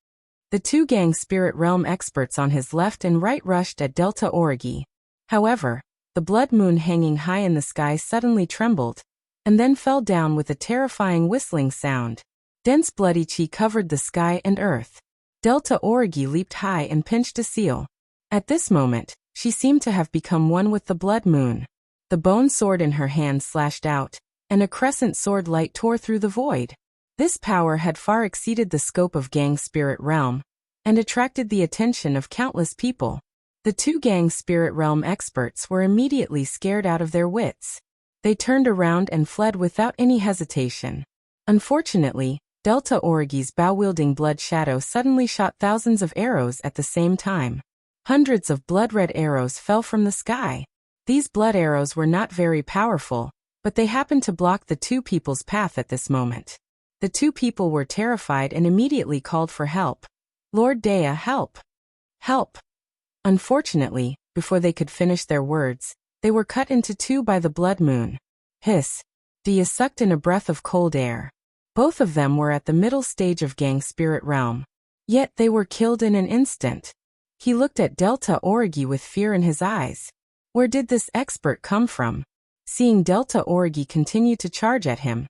The two gang spirit realm experts on his left and right rushed at Delta Origi. However, the blood moon hanging high in the sky suddenly trembled, and then fell down with a terrifying whistling sound. Dense bloody chi covered the sky and earth. Delta Origi leaped high and pinched a seal. At this moment, she seemed to have become one with the blood moon. The bone sword in her hand slashed out, and a crescent sword light tore through the void. This power had far exceeded the scope of gang spirit realm, and attracted the attention of countless people. The two gang spirit realm experts were immediately scared out of their wits. They turned around and fled without any hesitation. Unfortunately, Delta Origi's bow-wielding blood shadow suddenly shot thousands of arrows at the same time. Hundreds of blood-red arrows fell from the sky. These blood arrows were not very powerful, but they happened to block the two people's path at this moment. The two people were terrified and immediately called for help. Lord Dea, help! Help! Unfortunately, before they could finish their words, they were cut into two by the blood moon. Hiss! Dea sucked in a breath of cold air. Both of them were at the middle stage of gang spirit realm. Yet they were killed in an instant. He looked at Delta Origi with fear in his eyes. Where did this expert come from? Seeing Delta Origi continue to charge at him,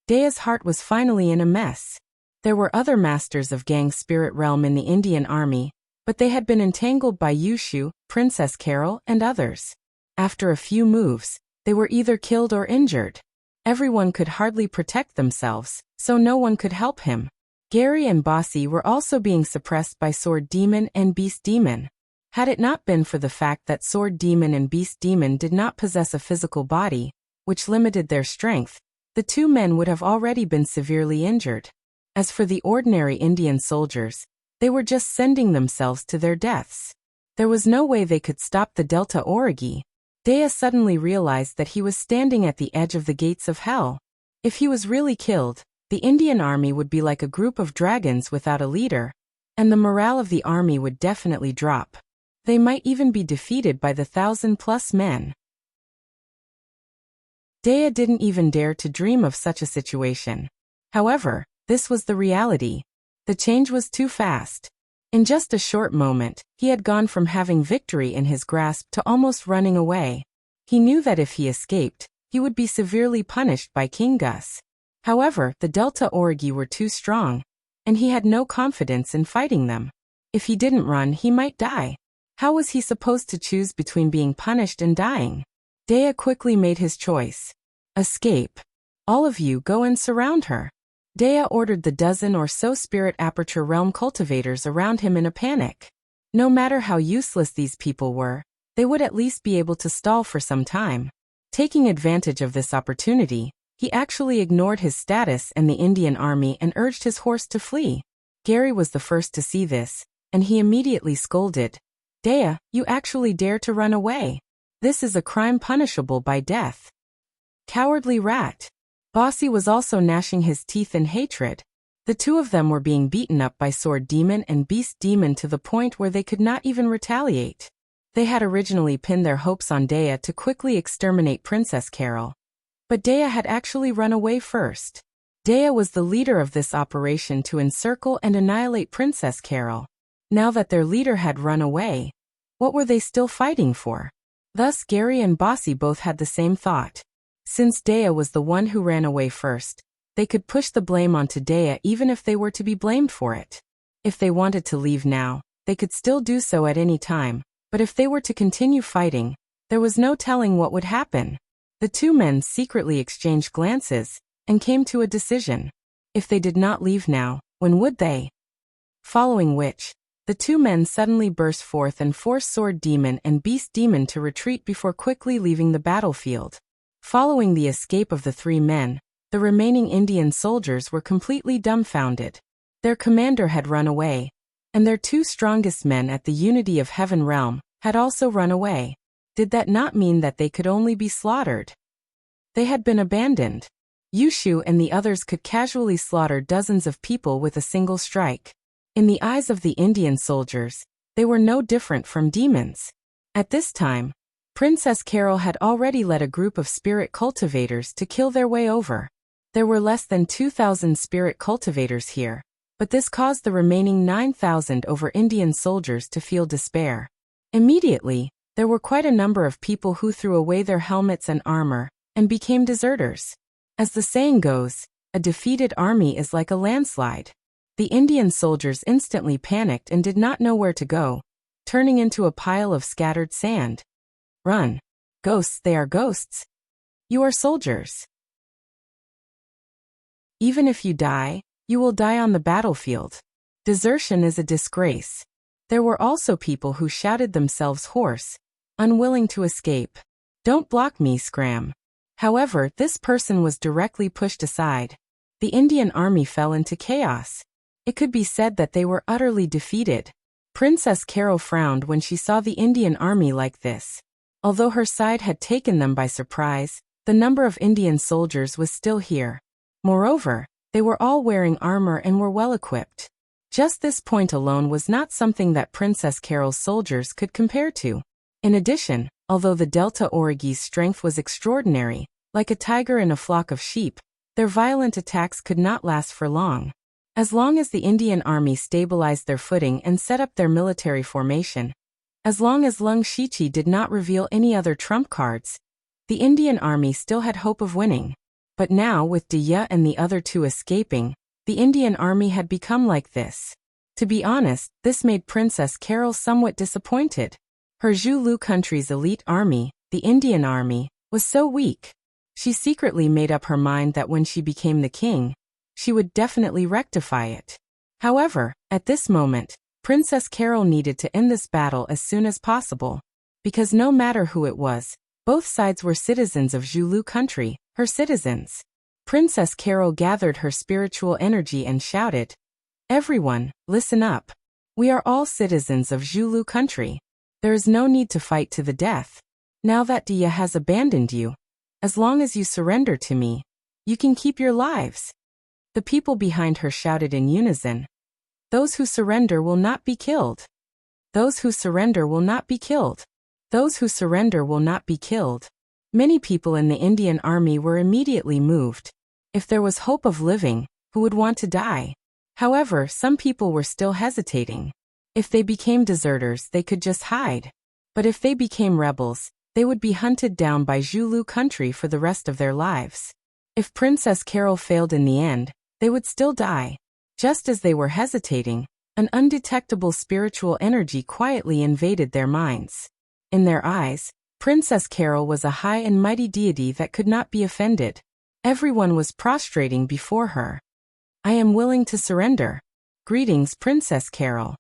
Dea's heart was finally in a mess. There were other masters of gang spirit realm in the Indian army, but they had been entangled by Yushu, Princess Carol, and others. After a few moves, they were either killed or injured. Everyone could hardly protect themselves, so no one could help him. Gary and Bossy were also being suppressed by Sword Demon and Beast Demon. Had it not been for the fact that Sword Demon and Beast Demon did not possess a physical body, which limited their strength, the two men would have already been severely injured. As for the ordinary Indian soldiers, they were just sending themselves to their deaths. There was no way they could stop the Delta Origi. Dea suddenly realized that he was standing at the edge of the gates of hell. If he was really killed, the Indian army would be like a group of dragons without a leader, and the morale of the army would definitely drop. They might even be defeated by the 1,000+ men. Dea didn't even dare to dream of such a situation. However, this was the reality. The change was too fast. In just a short moment, he had gone from having victory in his grasp to almost running away. He knew that if he escaped, he would be severely punished by King Gus. However, the Delta Origi were too strong, and he had no confidence in fighting them. If he didn't run, he might die. How was he supposed to choose between being punished and dying? Dea quickly made his choice. Escape. All of you go and surround her. Dea ordered the dozen or so spirit aperture realm cultivators around him in a panic. No matter how useless these people were, they would at least be able to stall for some time. Taking advantage of this opportunity, he actually ignored his status and the Indian army and urged his horse to flee. Gary was the first to see this, and he immediately scolded. Dea, you actually dare to run away. This is a crime punishable by death. Cowardly rat. Bossy was also gnashing his teeth in hatred. The two of them were being beaten up by Sword Demon and Beast Demon to the point where they could not even retaliate. They had originally pinned their hopes on Dea to quickly exterminate Princess Carol. But Dea had actually run away first. Dea was the leader of this operation to encircle and annihilate Princess Carol. Now that their leader had run away, what were they still fighting for? Thus Gary and Bossy both had the same thought. Since Dea was the one who ran away first, they could push the blame onto Dea even if they were to be blamed for it. If they wanted to leave now, they could still do so at any time, but if they were to continue fighting, there was no telling what would happen. The two men secretly exchanged glances and came to a decision. If they did not leave now, when would they? Following which, the two men suddenly burst forth and forced Sword Demon and Beast Demon to retreat before quickly leaving the battlefield. Following the escape of the three men, the remaining Indian soldiers were completely dumbfounded. Their commander had run away, and their two strongest men at the Unity of Heaven realm had also run away. Did that not mean that they could only be slaughtered? They had been abandoned. Yushu and the others could casually slaughter dozens of people with a single strike. In the eyes of the Indian soldiers, they were no different from demons. At this time, Princess Carol had already led a group of spirit cultivators to kill their way over. There were less than 2,000 spirit cultivators here, but this caused the remaining 9,000 over Indian soldiers to feel despair. Immediately, there were quite a number of people who threw away their helmets and armor and became deserters. As the saying goes, a defeated army is like a landslide. The Indian soldiers instantly panicked and did not know where to go, turning into a pile of scattered sand. Run. Ghosts, they are ghosts. You are soldiers. Even if you die, you will die on the battlefield. Desertion is a disgrace. There were also people who shouted themselves hoarse, unwilling to escape. Don't block me, Scram. However, this person was directly pushed aside. The Indian army fell into chaos. It could be said that they were utterly defeated. Princess Carol frowned when she saw the Indian army like this. Although her side had taken them by surprise, the number of Indian soldiers was still here. Moreover, they were all wearing armor and were well equipped. Just this point alone was not something that Princess Carol's soldiers could compare to. In addition, although the Delta Origi's strength was extraordinary, like a tiger in a flock of sheep, their violent attacks could not last for long. As long as the Indian army stabilized their footing and set up their military formation, as long as Lung Shichi did not reveal any other trump cards, the Indian army still had hope of winning. But now, with Dia and the other two escaping, the Indian army had become like this. To be honest, this made Princess Carol somewhat disappointed. Her Zhulu country's elite army, the Indian army, was so weak. She secretly made up her mind that when she became the king, she would definitely rectify it. However, at this moment, Princess Carol needed to end this battle as soon as possible. Because no matter who it was, both sides were citizens of Zhulu country, her citizens. Princess Carol gathered her spiritual energy and shouted, "Everyone, listen up. We are all citizens of Zhulu country. There is no need to fight to the death. Now that Dia has abandoned you, as long as you surrender to me, you can keep your lives." The people behind her shouted in unison, "Those who surrender will not be killed. Those who surrender will not be killed. Those who surrender will not be killed." Many people in the Indian army were immediately moved. If there was hope of living, who would want to die? However, some people were still hesitating. If they became deserters, they could just hide. But if they became rebels, they would be hunted down by Zhulu country for the rest of their lives. If Princess Carol failed in the end, they would still die. Just as they were hesitating, an undetectable spiritual energy quietly invaded their minds. In their eyes, Princess Carol was a high and mighty deity that could not be offended. Everyone was prostrating before her. "I am willing to surrender. Greetings, Princess Carol."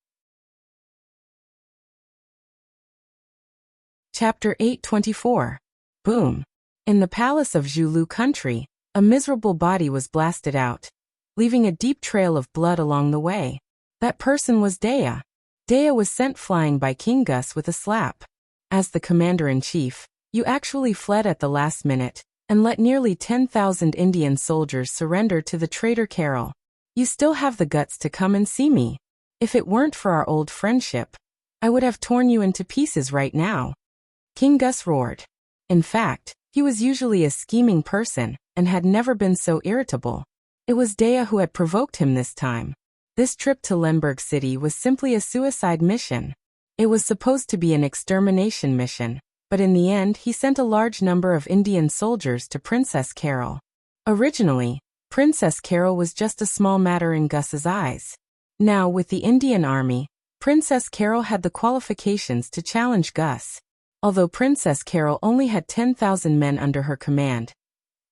Chapter 824. Boom. In the palace of Zhulu country, a miserable body was blasted out, leaving a deep trail of blood along the way. That person was Dea. Dea was sent flying by King Gus with a slap. As the commander-in-chief, you actually fled at the last minute, and let nearly 10,000 Indian soldiers surrender to the traitor Carol. You still have the guts to come and see me. If it weren't for our old friendship, I would have torn you into pieces right now. King Gus roared. In fact, he was usually a scheming person, and had never been so irritable. It was Dea who had provoked him this time. This trip to Lemberg City was simply a suicide mission. It was supposed to be an extermination mission, but in the end he sent a large number of Indian soldiers to Princess Carol. Originally, Princess Carol was just a small matter in Gus's eyes. Now, with the Indian army, Princess Carol had the qualifications to challenge Gus. Although Princess Carol only had 10,000 men under her command,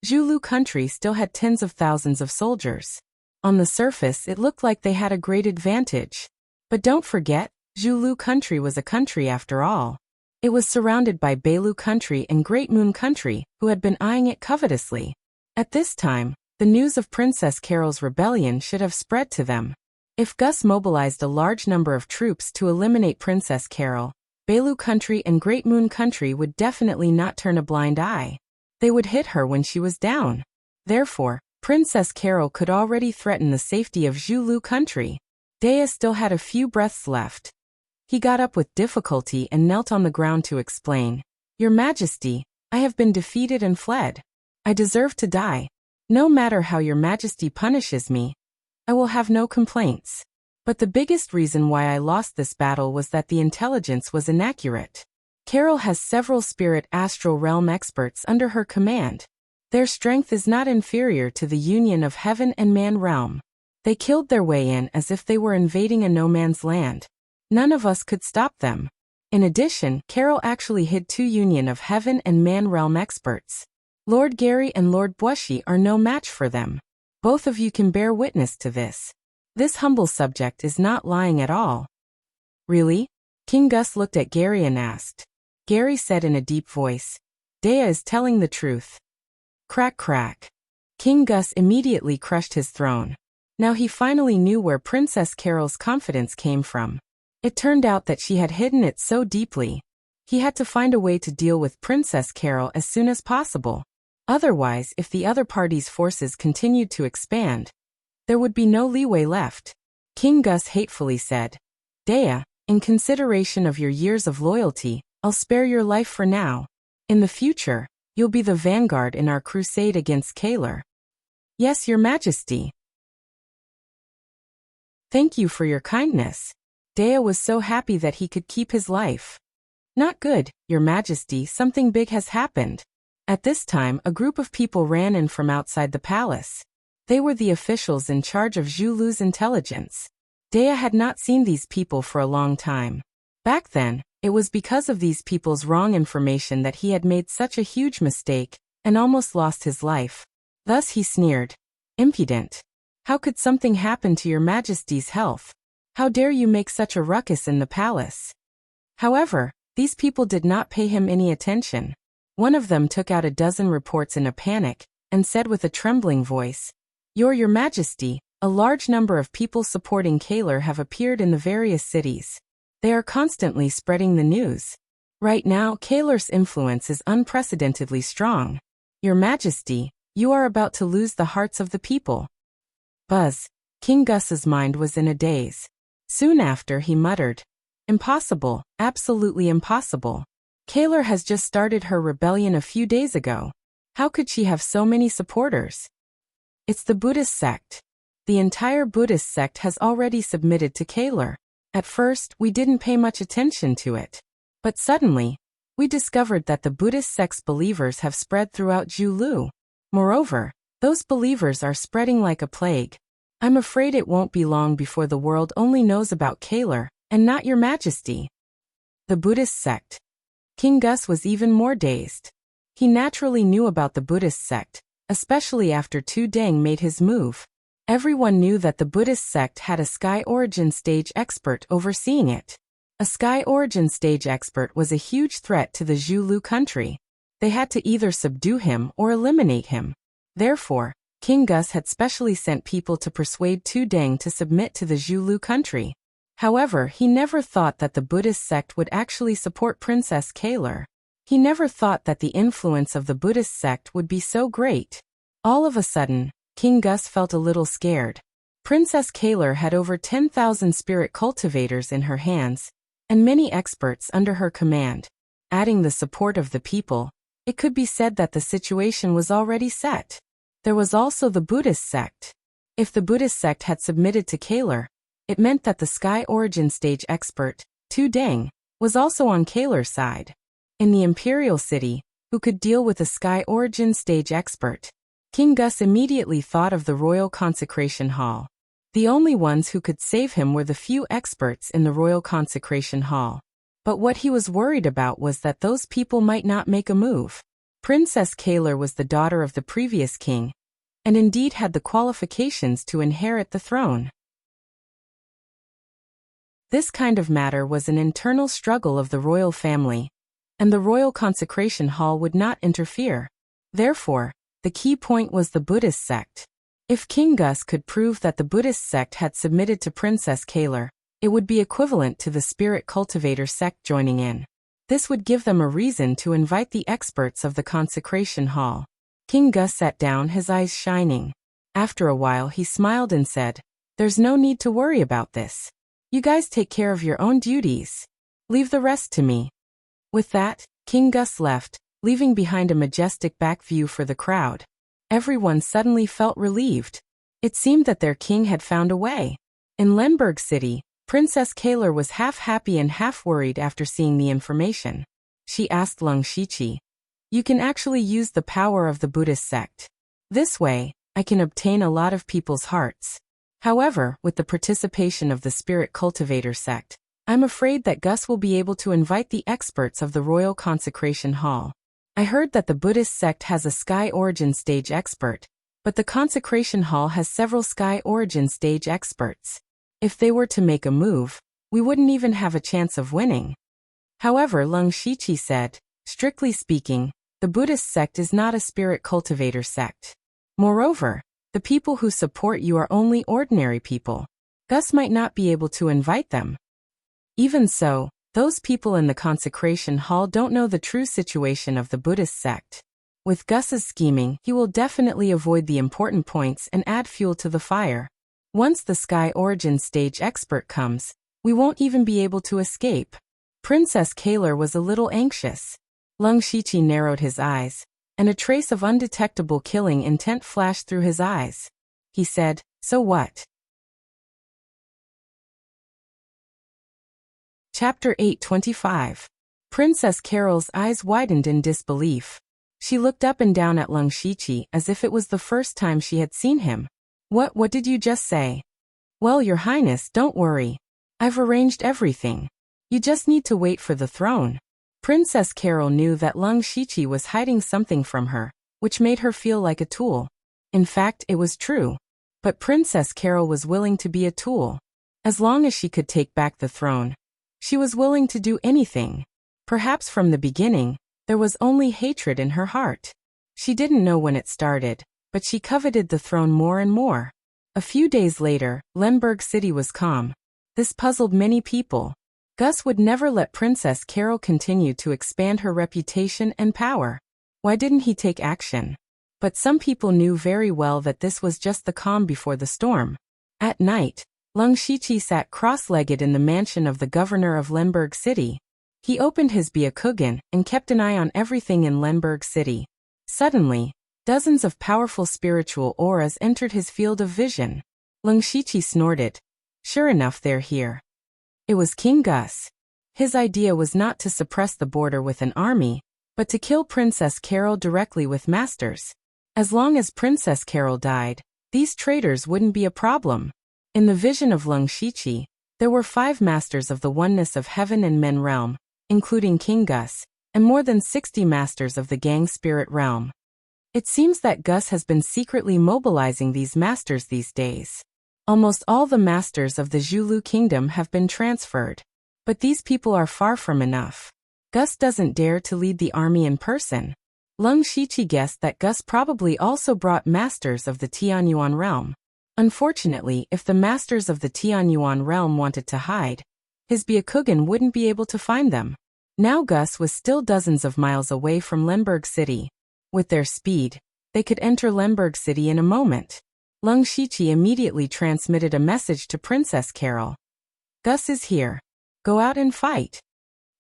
Zulu country still had tens of thousands of soldiers. On the surface it looked like they had a great advantage. But don't forget, Zulu country was a country after all. It was surrounded by Belu country and Great Moon country, who had been eyeing it covetously. At this time, the news of Princess Carol's rebellion should have spread to them. If Gus mobilized a large number of troops to eliminate Princess Carol, Belu country and Great Moon country would definitely not turn a blind eye. They would hit her when she was down. Therefore, Princess Carol could already threaten the safety of Zulu country. Dea still had a few breaths left. He got up with difficulty and knelt on the ground to explain. Your Majesty, I have been defeated and fled. I deserve to die. No matter how your Majesty punishes me, I will have no complaints. But the biggest reason why I lost this battle was that the intelligence was inaccurate. Carol has several spirit astral realm experts under her command. Their strength is not inferior to the union of heaven and man realm. They killed their way in as if they were invading a no-man's land. None of us could stop them. In addition, Carol actually hid 2 union of heaven and man realm experts. Lord Gary and Lord Bushi are no match for them. Both of you can bear witness to this. This humble subject is not lying at all. Really? King Gus looked at Gary and asked. Gary said in a deep voice, Dea is telling the truth. Crack crack. King Gus immediately crushed his throne. Now he finally knew where Princess Carol's confidence came from. It turned out that she had hidden it so deeply. He had to find a way to deal with Princess Carol as soon as possible. Otherwise, if the other party's forces continued to expand, there would be no leeway left. King Gus hatefully said, Dea, in consideration of your years of loyalty, I'll spare your life for now. In the future, you'll be the vanguard in our crusade against Kaler. Yes, your Majesty. Thank you for your kindness. Dea was so happy that he could keep his life. Not good, your Majesty, something big has happened. At this time, a group of people ran in from outside the palace. They were the officials in charge of Zulu's intelligence. Dea had not seen these people for a long time. Back then, it was because of these people's wrong information that he had made such a huge mistake and almost lost his life. Thus he sneered. Impudent. How could something happen to your Majesty's health? How dare you make such a ruckus in the palace? However, these people did not pay him any attention. One of them took out a dozen reports in a panic and said with a trembling voice, Your Majesty, a large number of people supporting Kaler have appeared in the various cities. They are constantly spreading the news. Right now, Kaler's influence is unprecedentedly strong. Your Majesty, you are about to lose the hearts of the people. Buzz. King Gus's mind was in a daze. Soon after, he muttered, Impossible, absolutely impossible. Kaler has just started her rebellion a few days ago. How could she have so many supporters? It's the Buddhist sect. The entire Buddhist sect has already submitted to Kaler. At first, we didn't pay much attention to it. But suddenly, we discovered that the Buddhist sect's believers have spread throughout Zulu. Moreover, those believers are spreading like a plague. I'm afraid it won't be long before the world only knows about Kaler, and not your Majesty. The Buddhist sect. King Gus was even more dazed. He naturally knew about the Buddhist sect, especially after Tu Deng made his move. Everyone knew that the Buddhist sect had a Sky Origin stage expert overseeing it. A Sky Origin stage expert was a huge threat to the Zulu country. They had to either subdue him or eliminate him. Therefore, King Gus had specially sent people to persuade Tu Deng to submit to the Zulu country. However, he never thought that the Buddhist sect would actually support Princess Kaler. He never thought that the influence of the Buddhist sect would be so great. All of a sudden, King Gus felt a little scared. Princess Kaler had over 10,000 spirit cultivators in her hands, and many experts under her command. Adding the support of the people, it could be said that the situation was already set. There was also the Buddhist sect. If the Buddhist sect had submitted to Kaler, it meant that the Sky Origin Stage expert, Tu Deng, was also on Kaler's side. In the imperial city, who could deal with a Sky Origin Stage expert? King Gus immediately thought of the Royal Consecration Hall. The only ones who could save him were the few experts in the Royal Consecration Hall. But what he was worried about was that those people might not make a move. Princess Kaler was the daughter of the previous king, and indeed had the qualifications to inherit the throne. This kind of matter was an internal struggle of the royal family, and the Royal Consecration Hall would not interfere. Therefore, the key point was the Buddhist sect. If King Gus could prove that the Buddhist sect had submitted to Princess Kaler, it would be equivalent to the spirit cultivator sect joining in. This would give them a reason to invite the experts of the Consecration Hall. King Gus sat down, his eyes shining. After a while he smiled and said, "There's no need to worry about this. You guys take care of your own duties. Leave the rest to me." With that, King Gus left, leaving behind a majestic back view for the crowd. Everyone suddenly felt relieved. It seemed that their king had found a way. In Lemberg City, Princess Kaler was half happy and half worried after seeing the information. She asked Lung Shiqi, "You can actually use the power of the Buddhist sect. This way, I can obtain a lot of people's hearts. However, with the participation of the spirit cultivator sect, I'm afraid that Gus will be able to invite the experts of the Royal Consecration Hall. I heard that the Buddhist sect has a Sky Origin Stage expert, but the Consecration Hall has several Sky Origin Stage experts. If they were to make a move, we wouldn't even have a chance of winning." However, Lung Shiqi said, "Strictly speaking, the Buddhist sect is not a spirit cultivator sect. Moreover, the people who support you are only ordinary people. Gus might not be able to invite them. Even so, those people in the Consecration Hall don't know the true situation of the Buddhist sect. With Gus's scheming, he will definitely avoid the important points and add fuel to the fire. Once the Sky Origin Stage expert comes, we won't even be able to escape." Princess Kaler was a little anxious. Lung Shiqi narrowed his eyes, and a trace of undetectable killing intent flashed through his eyes. He said, "So what?" Chapter 825. Princess Carol's eyes widened in disbelief. She looked up and down at Lung Shiqi as if it was the first time she had seen him. What did you just say?" "Well, Your Highness, don't worry. I've arranged everything. You just need to wait for the throne." Princess Carol knew that Lung Shiqi was hiding something from her, which made her feel like a tool. In fact, it was true. But Princess Carol was willing to be a tool. As long as she could take back the throne, she was willing to do anything. Perhaps from the beginning, there was only hatred in her heart. She didn't know when it started, but she coveted the throne more and more. A few days later, Lemberg City was calm. This puzzled many people. Gus would never let Princess Carol continue to expand her reputation and power. Why didn't he take action? But some people knew very well that this was just the calm before the storm. At night, Lung Shiqi sat cross-legged in the mansion of the governor of Lemberg City. He opened his Byakugan and kept an eye on everything in Lemberg City. Suddenly, dozens of powerful spiritual auras entered his field of vision. Lung Shiqi snorted. Sure enough, they're here. It was King Gus. His idea was not to suppress the border with an army, but to kill Princess Carol directly with masters. As long as Princess Carol died, these traitors wouldn't be a problem. In the vision of Lung Shiqi, there were 5 masters of the oneness of heaven and men realm, including King Gus, and more than 60 masters of the gang spirit realm. It seems that Gus has been secretly mobilizing these masters these days. Almost all the masters of the Zhulu kingdom have been transferred. But these people are far from enough. Gus doesn't dare to lead the army in person. Lung Shiqi guessed that Gus probably also brought masters of the Tianyuan realm. Unfortunately, if the masters of the Tianyuan realm wanted to hide, his Byakugan wouldn't be able to find them. Now Gus was still dozens of miles away from Lemberg City. With their speed, they could enter Lemberg City in a moment. Lung Shiqi immediately transmitted a message to Princess Carol. Gus is here. Go out and fight.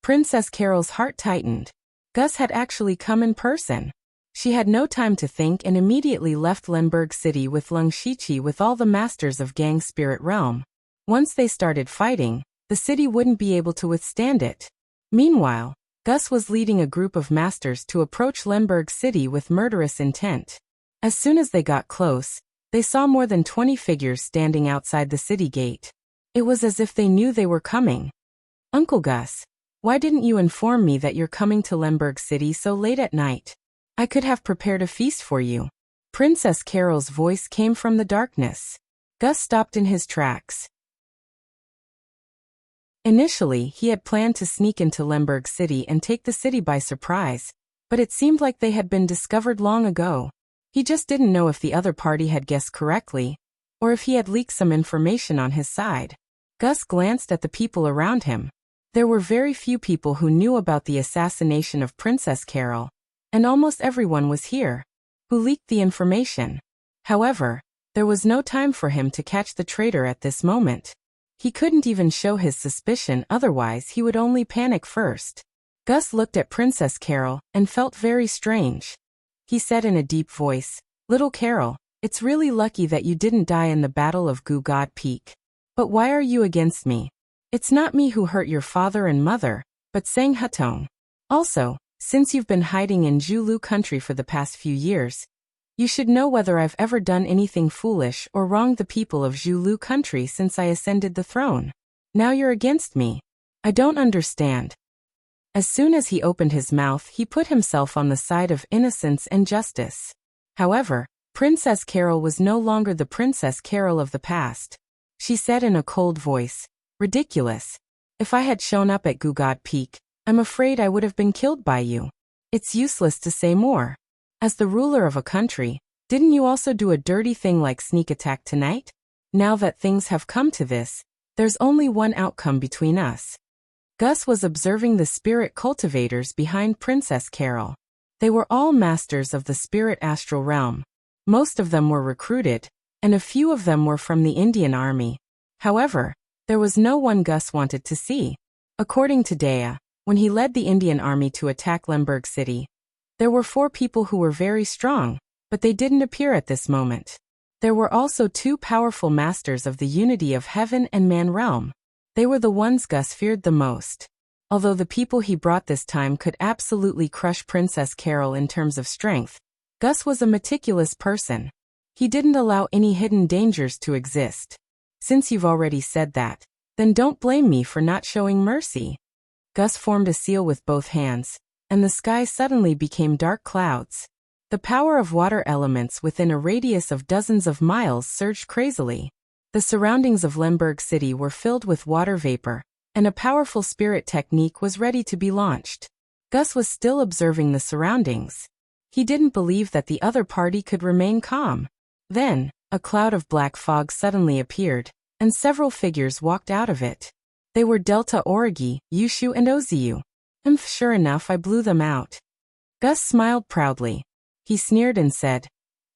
Princess Carol's heart tightened. Gus had actually come in person. She had no time to think and immediately left Lemberg City with Lung Shiqi with all the masters of Gang Spirit Realm. Once they started fighting, the city wouldn't be able to withstand it. Meanwhile, Gus was leading a group of masters to approach Lemberg City with murderous intent. As soon as they got close, they saw more than 20 figures standing outside the city gate. It was as if they knew they were coming. "Uncle Gus, why didn't you inform me that you're coming to Lemberg City so late at night? I could have prepared a feast for you." Princess Carol's voice came from the darkness. Gus stopped in his tracks. Initially, he had planned to sneak into Lemberg City and take the city by surprise, but it seemed like they had been discovered long ago. He just didn't know if the other party had guessed correctly, or if he had leaked some information on his side. Gus glanced at the people around him. There were very few people who knew about the assassination of Princess Carol, and almost everyone was here, who leaked the information. However, there was no time for him to catch the traitor at this moment. He couldn't even show his suspicion, otherwise he would only panic first. Gus looked at Princess Carol and felt very strange. He said in a deep voice, "Little Carol, it's really lucky that you didn't die in the Battle of Gugad Peak. But why are you against me? It's not me who hurt your father and mother, but Sang Hutong. Also, since you've been hiding in Zhulu country for the past few years, you should know whether I've ever done anything foolish or wronged the people of Zhulu country since I ascended the throne. Now you're against me. I don't understand." As soon as he opened his mouth, he put himself on the side of innocence and justice. However, Princess Carol was no longer the Princess Carol of the past. She said in a cold voice, "Ridiculous. If I had shown up at Gugad Peak, I'm afraid I would have been killed by you. It's useless to say more. As the ruler of a country, didn't you also do a dirty thing like sneak attack tonight? Now that things have come to this, there's only one outcome between us." Gus was observing the spirit cultivators behind Princess Carol. They were all masters of the spirit astral realm. Most of them were recruited, and a few of them were from the Indian army. However, there was no one Gus wanted to see. According to Dea, when he led the Indian army to attack Lemberg City, there were 4 people who were very strong, but they didn't appear at this moment. There were also 2 powerful masters of the unity of heaven and man realm. They were the ones Gus feared the most. Although the people he brought this time could absolutely crush Princess Carol in terms of strength, Gus was a meticulous person. He didn't allow any hidden dangers to exist. Since you've already said that, then don't blame me for not showing mercy. Gus formed a seal with both hands, and the sky suddenly became dark clouds. The power of water elements within a radius of dozens of miles surged crazily. The surroundings of Lemberg City were filled with water vapor, and a powerful spirit technique was ready to be launched. Gus was still observing the surroundings. He didn't believe that the other party could remain calm. Then, a cloud of black fog suddenly appeared, and several figures walked out of it. They were Delta Origi, Yushu and Oziu. Sure enough, I blew them out." Gus smiled proudly. He sneered and said,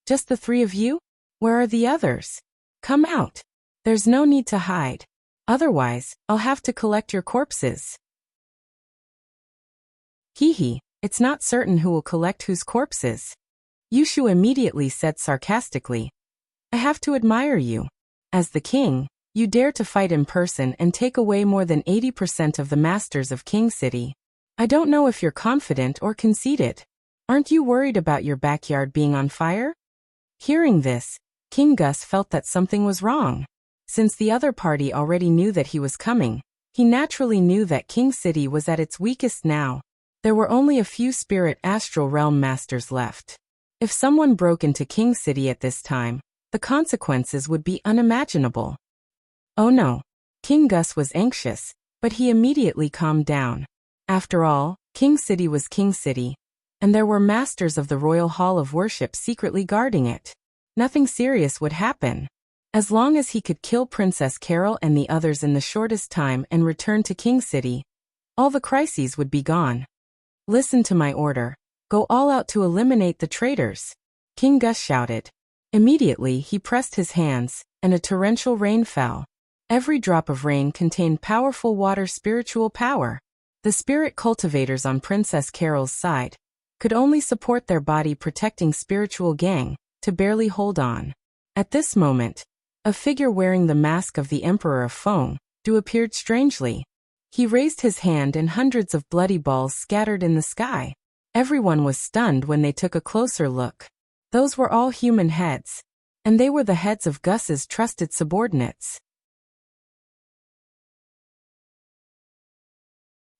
"Just the 3 of you? Where are the others? Come out. There's no need to hide. Otherwise, I'll have to collect your corpses." "Hee, it's not certain who will collect whose corpses." Yushu immediately said sarcastically, "I have to admire you. As the king, you dare to fight in person and take away more than 80% of the masters of King City. I don't know if you're confident or conceited. Aren't you worried about your backyard being on fire?" Hearing this, King Gus felt that something was wrong. Since the other party already knew that he was coming, he naturally knew that King City was at its weakest now. There were only a few spirit astral realm masters left. If someone broke into King City at this time, the consequences would be unimaginable. Oh no. King Gus was anxious, but he immediately calmed down. After all, King City was King City, and there were masters of the Royal Hall of Worship secretly guarding it. Nothing serious would happen. As long as he could kill Princess Carol and the others in the shortest time and return to King City, all the crises would be gone. "Listen to my order. Go all out to eliminate the traitors," King Gus shouted. Immediately he pressed his hands, and a torrential rain fell. Every drop of rain contained powerful water spiritual power. The spirit cultivators on Princess Carol's side, could only support their body protecting spiritual gang, to barely hold on. At this moment, a figure wearing the mask of the Emperor of Feng appeared strangely. He raised his hand and hundreds of bloody balls scattered in the sky. Everyone was stunned when they took a closer look. Those were all human heads, and they were the heads of Gus's trusted subordinates.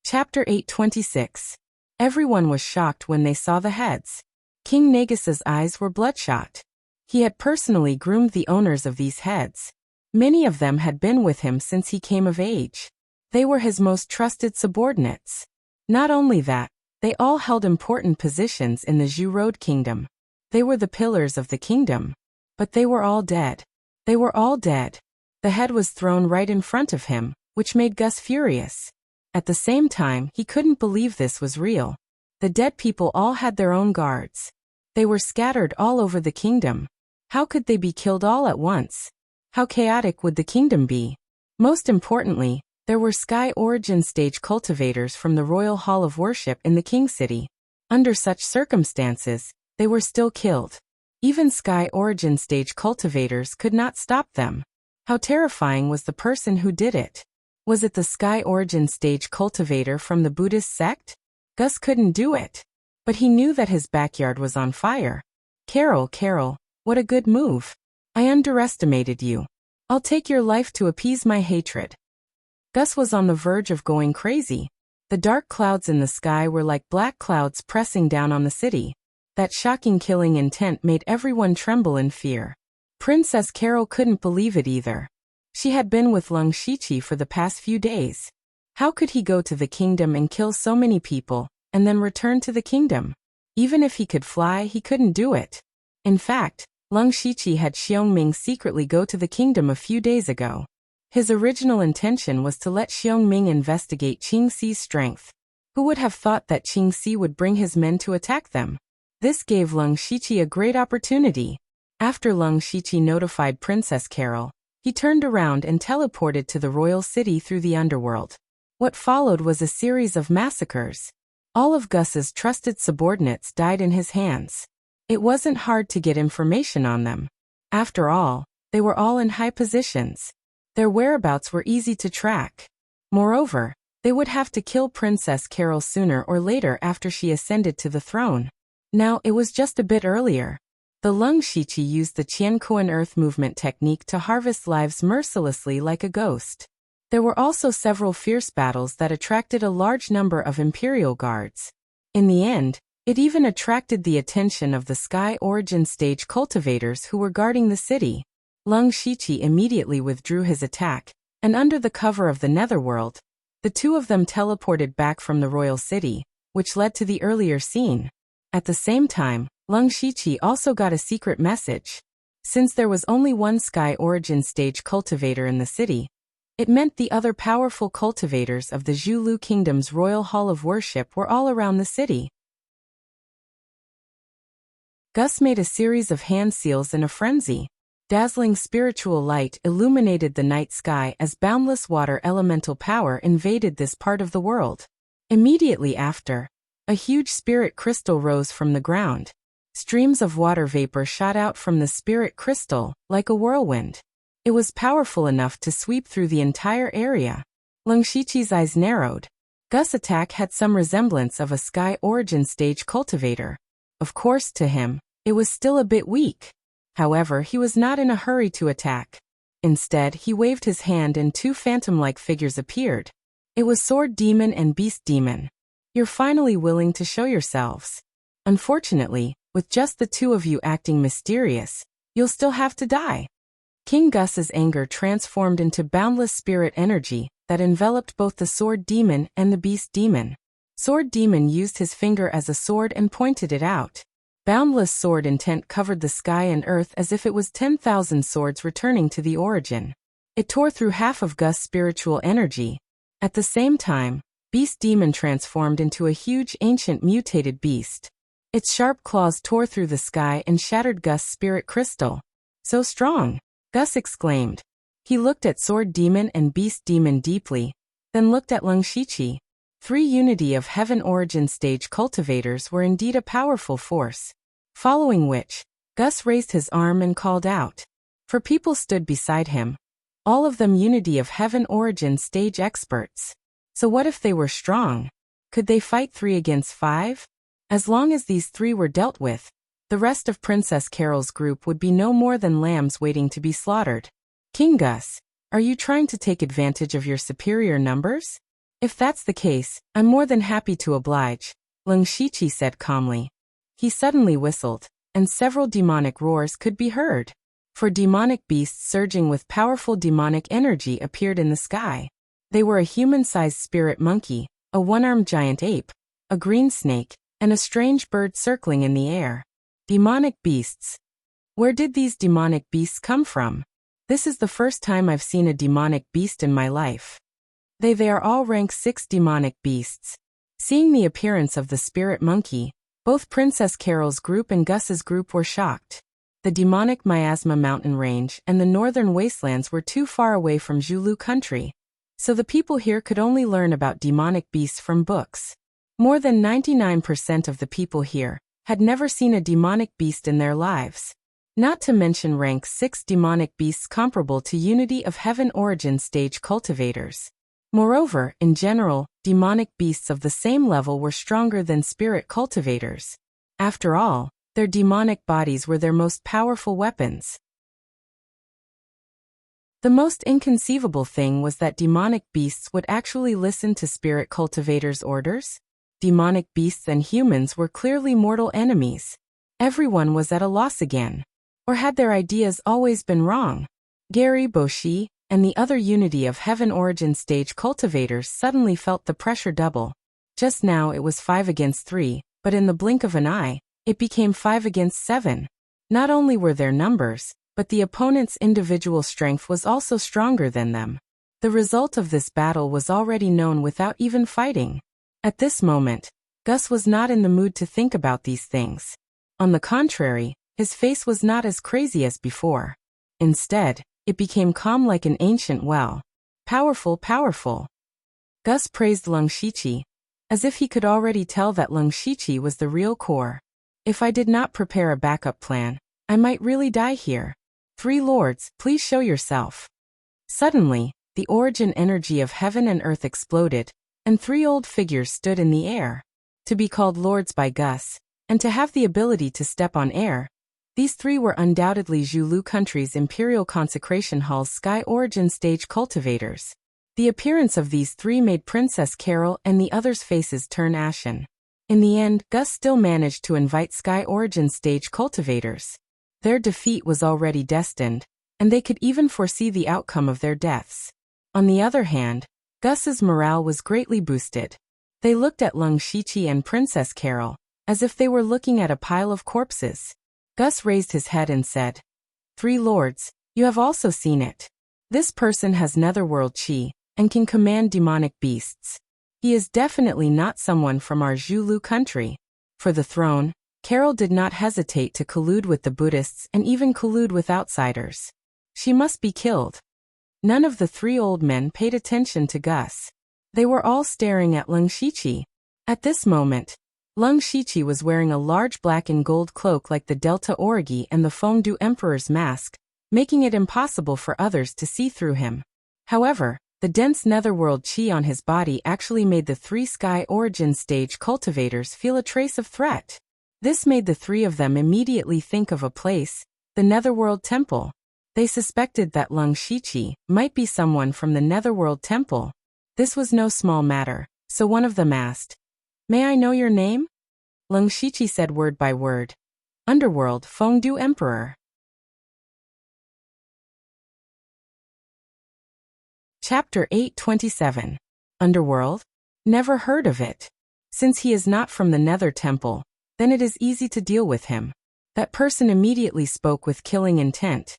Chapter 826. Everyone was shocked when they saw the heads. King Negus's eyes were bloodshot. He had personally groomed the owners of these heads. Many of them had been with him since he came of age. They were his most trusted subordinates. Not only that, they all held important positions in the Zhu Road Kingdom. They were the pillars of the kingdom. But they were all dead. They were all dead. The head was thrown right in front of him, which made Gus furious. At the same time, he couldn't believe this was real. The dead people all had their own guards. They were scattered all over the kingdom. How could they be killed all at once? How chaotic would the kingdom be? Most importantly, there were Sky Origin stage cultivators from the Royal Hall of Worship in the King City. Under such circumstances, they were still killed. Even Sky Origin stage cultivators could not stop them. How terrifying was the person who did it? Was it the Sky Origin stage cultivator from the Buddhist sect? Gus couldn't do it. But he knew that his backyard was on fire. Carol, what a good move. I underestimated you. I'll take your life to appease my hatred. Gus was on the verge of going crazy. The dark clouds in the sky were like black clouds pressing down on the city. That shocking killing intent made everyone tremble in fear. Princess Carol couldn't believe it either. She had been with Lung Shiqi for the past few days. How could he go to the kingdom and kill so many people, and then return to the kingdom? Even if he could fly, he couldn't do it. In fact, Lung Shiqi had Xiongming secretly go to the kingdom a few days ago. His original intention was to let Xiongming investigate Qingxi's strength. Who would have thought that Qingxi would bring his men to attack them? This gave Lung Shiqi a great opportunity. After Lung Shiqi notified Princess Carol, he turned around and teleported to the royal city through the underworld. What followed was a series of massacres. All of Gus's trusted subordinates died in his hands. It wasn't hard to get information on them. After all, they were all in high positions. Their whereabouts were easy to track. Moreover, they would have to kill Princess Carol sooner or later after she ascended to the throne. Now, it was just a bit earlier. The Lung Shiqi used the Qiankuan Earth movement technique to harvest lives mercilessly like a ghost. There were also several fierce battles that attracted a large number of Imperial guards. In the end, it even attracted the attention of the Sky Origin stage cultivators who were guarding the city. Lung Shiqi immediately withdrew his attack, and under the cover of the Netherworld, the two of them teleported back from the royal city, which led to the earlier scene. At the same time, Lung Shiqi also got a secret message. Since there was only one Sky Origin stage cultivator in the city, it meant the other powerful cultivators of the Zhulu Kingdom's Royal Hall of Worship were all around the city. Gus made a series of hand seals in a frenzy. Dazzling spiritual light illuminated the night sky as boundless water elemental power invaded this part of the world. Immediately after, a huge spirit crystal rose from the ground. Streams of water vapor shot out from the spirit crystal, like a whirlwind. It was powerful enough to sweep through the entire area. Lung Shiqi's eyes narrowed. Gus' attack had some resemblance of a Sky Origin stage cultivator. Of course, to him, it was still a bit weak. However, he was not in a hurry to attack. Instead, he waved his hand and two phantom-like figures appeared. It was Sword Demon and Beast Demon. You're finally willing to show yourselves. Unfortunately, with just the two of you acting mysterious, you'll still have to die. King Gus's anger transformed into boundless spirit energy that enveloped both the Sword Demon and the Beast Demon. Sword Demon used his finger as a sword and pointed it out. Boundless sword intent covered the sky and earth as if it was 10,000 swords returning to the origin. It tore through half of Gus' spiritual energy. At the same time, Beast Demon transformed into a huge ancient mutated beast. Its sharp claws tore through the sky and shattered Gus' spirit crystal. So strong! Gus exclaimed. He looked at Sword Demon and Beast Demon deeply, then looked at Lung Shiqi. 3 Unity of Heaven origin stage cultivators were indeed a powerful force. Following which, Gus raised his arm and called out. 4 people stood beside him, all of them Unity of Heaven origin stage experts. So what if they were strong? Could they fight 3 against 5? As long as these 3 were dealt with, the rest of Princess Carol's group would be no more than lambs waiting to be slaughtered. King Gus, are you trying to take advantage of your superior numbers? If that's the case, I'm more than happy to oblige, Leng Shiqi said calmly. He suddenly whistled, and several demonic roars could be heard. 4 demonic beasts surging with powerful demonic energy appeared in the sky. They were a human-sized spirit monkey, a one-armed giant ape, a green snake, and a strange bird circling in the air. Demonic beasts. Where did these demonic beasts come from? This is the first time I've seen a demonic beast in my life. They are all rank 6 demonic beasts. Seeing the appearance of the spirit monkey, both Princess Carol's group and Gus's group were shocked. The demonic Miasma mountain range and the northern wastelands were too far away from Zhulu country, so the people here could only learn about demonic beasts from books. More than 99% of the people here had never seen a demonic beast in their lives. Not to mention rank 6 demonic beasts comparable to Unity of Heaven origin stage cultivators. Moreover, in general, demonic beasts of the same level were stronger than spirit cultivators. After all, their demonic bodies were their most powerful weapons. The most inconceivable thing was that demonic beasts would actually listen to spirit cultivators' orders. Demonic beasts and humans were clearly mortal enemies. Everyone was at a loss again. Or had their ideas always been wrong? Gary Boshi and the other Unity of Heaven origin stage cultivators suddenly felt the pressure double. Just now it was 5 against 3, but in the blink of an eye, it became 5 against 7. Not only were their numbers, but the opponent's individual strength was also stronger than them. The result of this battle was already known without even fighting. At this moment, Gus was not in the mood to think about these things. On the contrary, his face was not as crazy as before. Instead, it became calm like an ancient well. Powerful, powerful. Gus praised Leng Shiqi, as if he could already tell that Leng Shiqi was the real core. If I did not prepare a backup plan, I might really die here. 3 lords, please show yourself. Suddenly, the origin energy of heaven and earth exploded, and 3 old figures stood in the air. To be called lords by Gus, and to have the ability to step on air, these 3 were undoubtedly Zhulu country's Imperial Consecration Hall's Sky Origin stage cultivators. The appearance of these 3 made Princess Carol and the others' faces turn ashen. In the end, Gus still managed to invite Sky Origin stage cultivators. Their defeat was already destined, and they could even foresee the outcome of their deaths. On the other hand, Gus's morale was greatly boosted. They looked at Leng Shiqi and Princess Carol, as if they were looking at a pile of corpses. Gus raised his head and said, 3 lords, you have also seen it. This person has netherworld chi, and can command demonic beasts. He is definitely not someone from our Zhulu country. For the throne, Carol did not hesitate to collude with the Buddhists and even collude with outsiders. She must be killed. None of the 3 old men paid attention to Gus. They were all staring at Leng Shiqi. At this moment, Leng Shiqi was wearing a large black and gold cloak like the Delta Origi and the Fengdu Emperor's mask, making it impossible for others to see through him. However, the dense netherworld chi on his body actually made the 3 Sky Origin stage cultivators feel a trace of threat. This made the 3 of them immediately think of a place, the Netherworld Temple. They suspected that Leng Shiqi might be someone from the Netherworld Temple. This was no small matter, so one of them asked, "May I know your name?" Leng Shiqi said word by word, "Underworld Fengdu Emperor." Chapter 827. Underworld? Never heard of it. Since he is not from the Nether Temple, then it is easy to deal with him. That person immediately spoke with killing intent.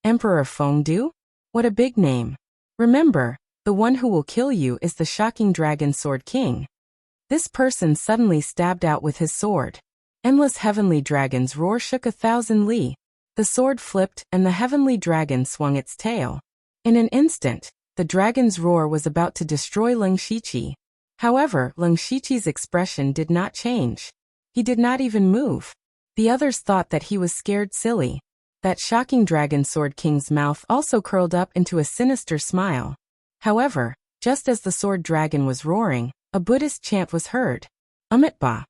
Emperor Fengdu? What a big name. Remember, the one who will kill you is the shocking Dragon Sword King. This person suddenly stabbed out with his sword. Endless heavenly dragon's roar shook 1,000 li. The sword flipped and the heavenly dragon swung its tail. In an instant, the dragon's roar was about to destroy Leng Shiqi. However, Leng Shiqi's expression did not change. He did not even move. The others thought that he was scared silly. That shocking Dragon Sword King's mouth also curled up into a sinister smile. However, just as the sword dragon was roaring, a Buddhist chant was heard. Amitba.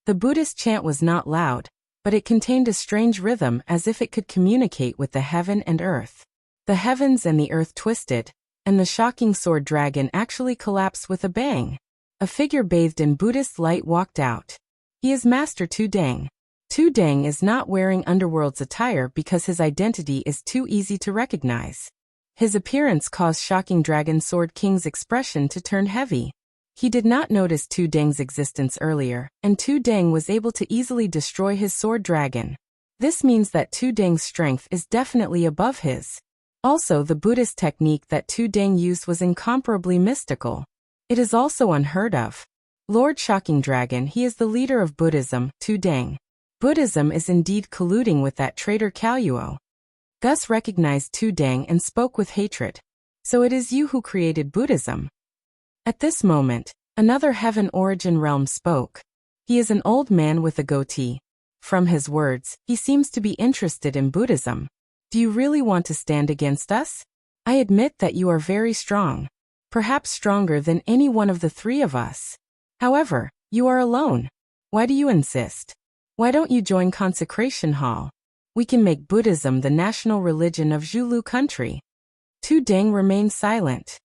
The Buddhist chant was not loud, but it contained a strange rhythm as if it could communicate with the heaven and earth. The heavens and the earth twisted, and the shocking sword dragon actually collapsed with a bang. A figure bathed in Buddhist light walked out. He is Master Tu Deng. Tu Deng is not wearing Underworld's attire because his identity is too easy to recognize. His appearance caused shocking Dragon Sword King's expression to turn heavy. He did not notice Tu Deng's existence earlier, and Tu Deng was able to easily destroy his sword dragon. This means that Tu Deng's strength is definitely above his. Also, the Buddhist technique that Tu Deng used was incomparably mystical. It is also unheard of. Lord Shocking Dragon, he is the leader of Buddhism, Tu Deng. Buddhism is indeed colluding with that traitor Kaluo. Gus recognized Tu Deng and spoke with hatred. So it is you who created Buddhism. At this moment, another Heaven Origin realm spoke. He is an old man with a goatee. From his words, he seems to be interested in Buddhism. Do you really want to stand against us? I admit that you are very strong. Perhaps stronger than any one of the three of us. However, you are alone. Why do you insist? Why don't you join Consecration Hall? We can make Buddhism the national religion of Zhulu country. Tu Deng remained silent.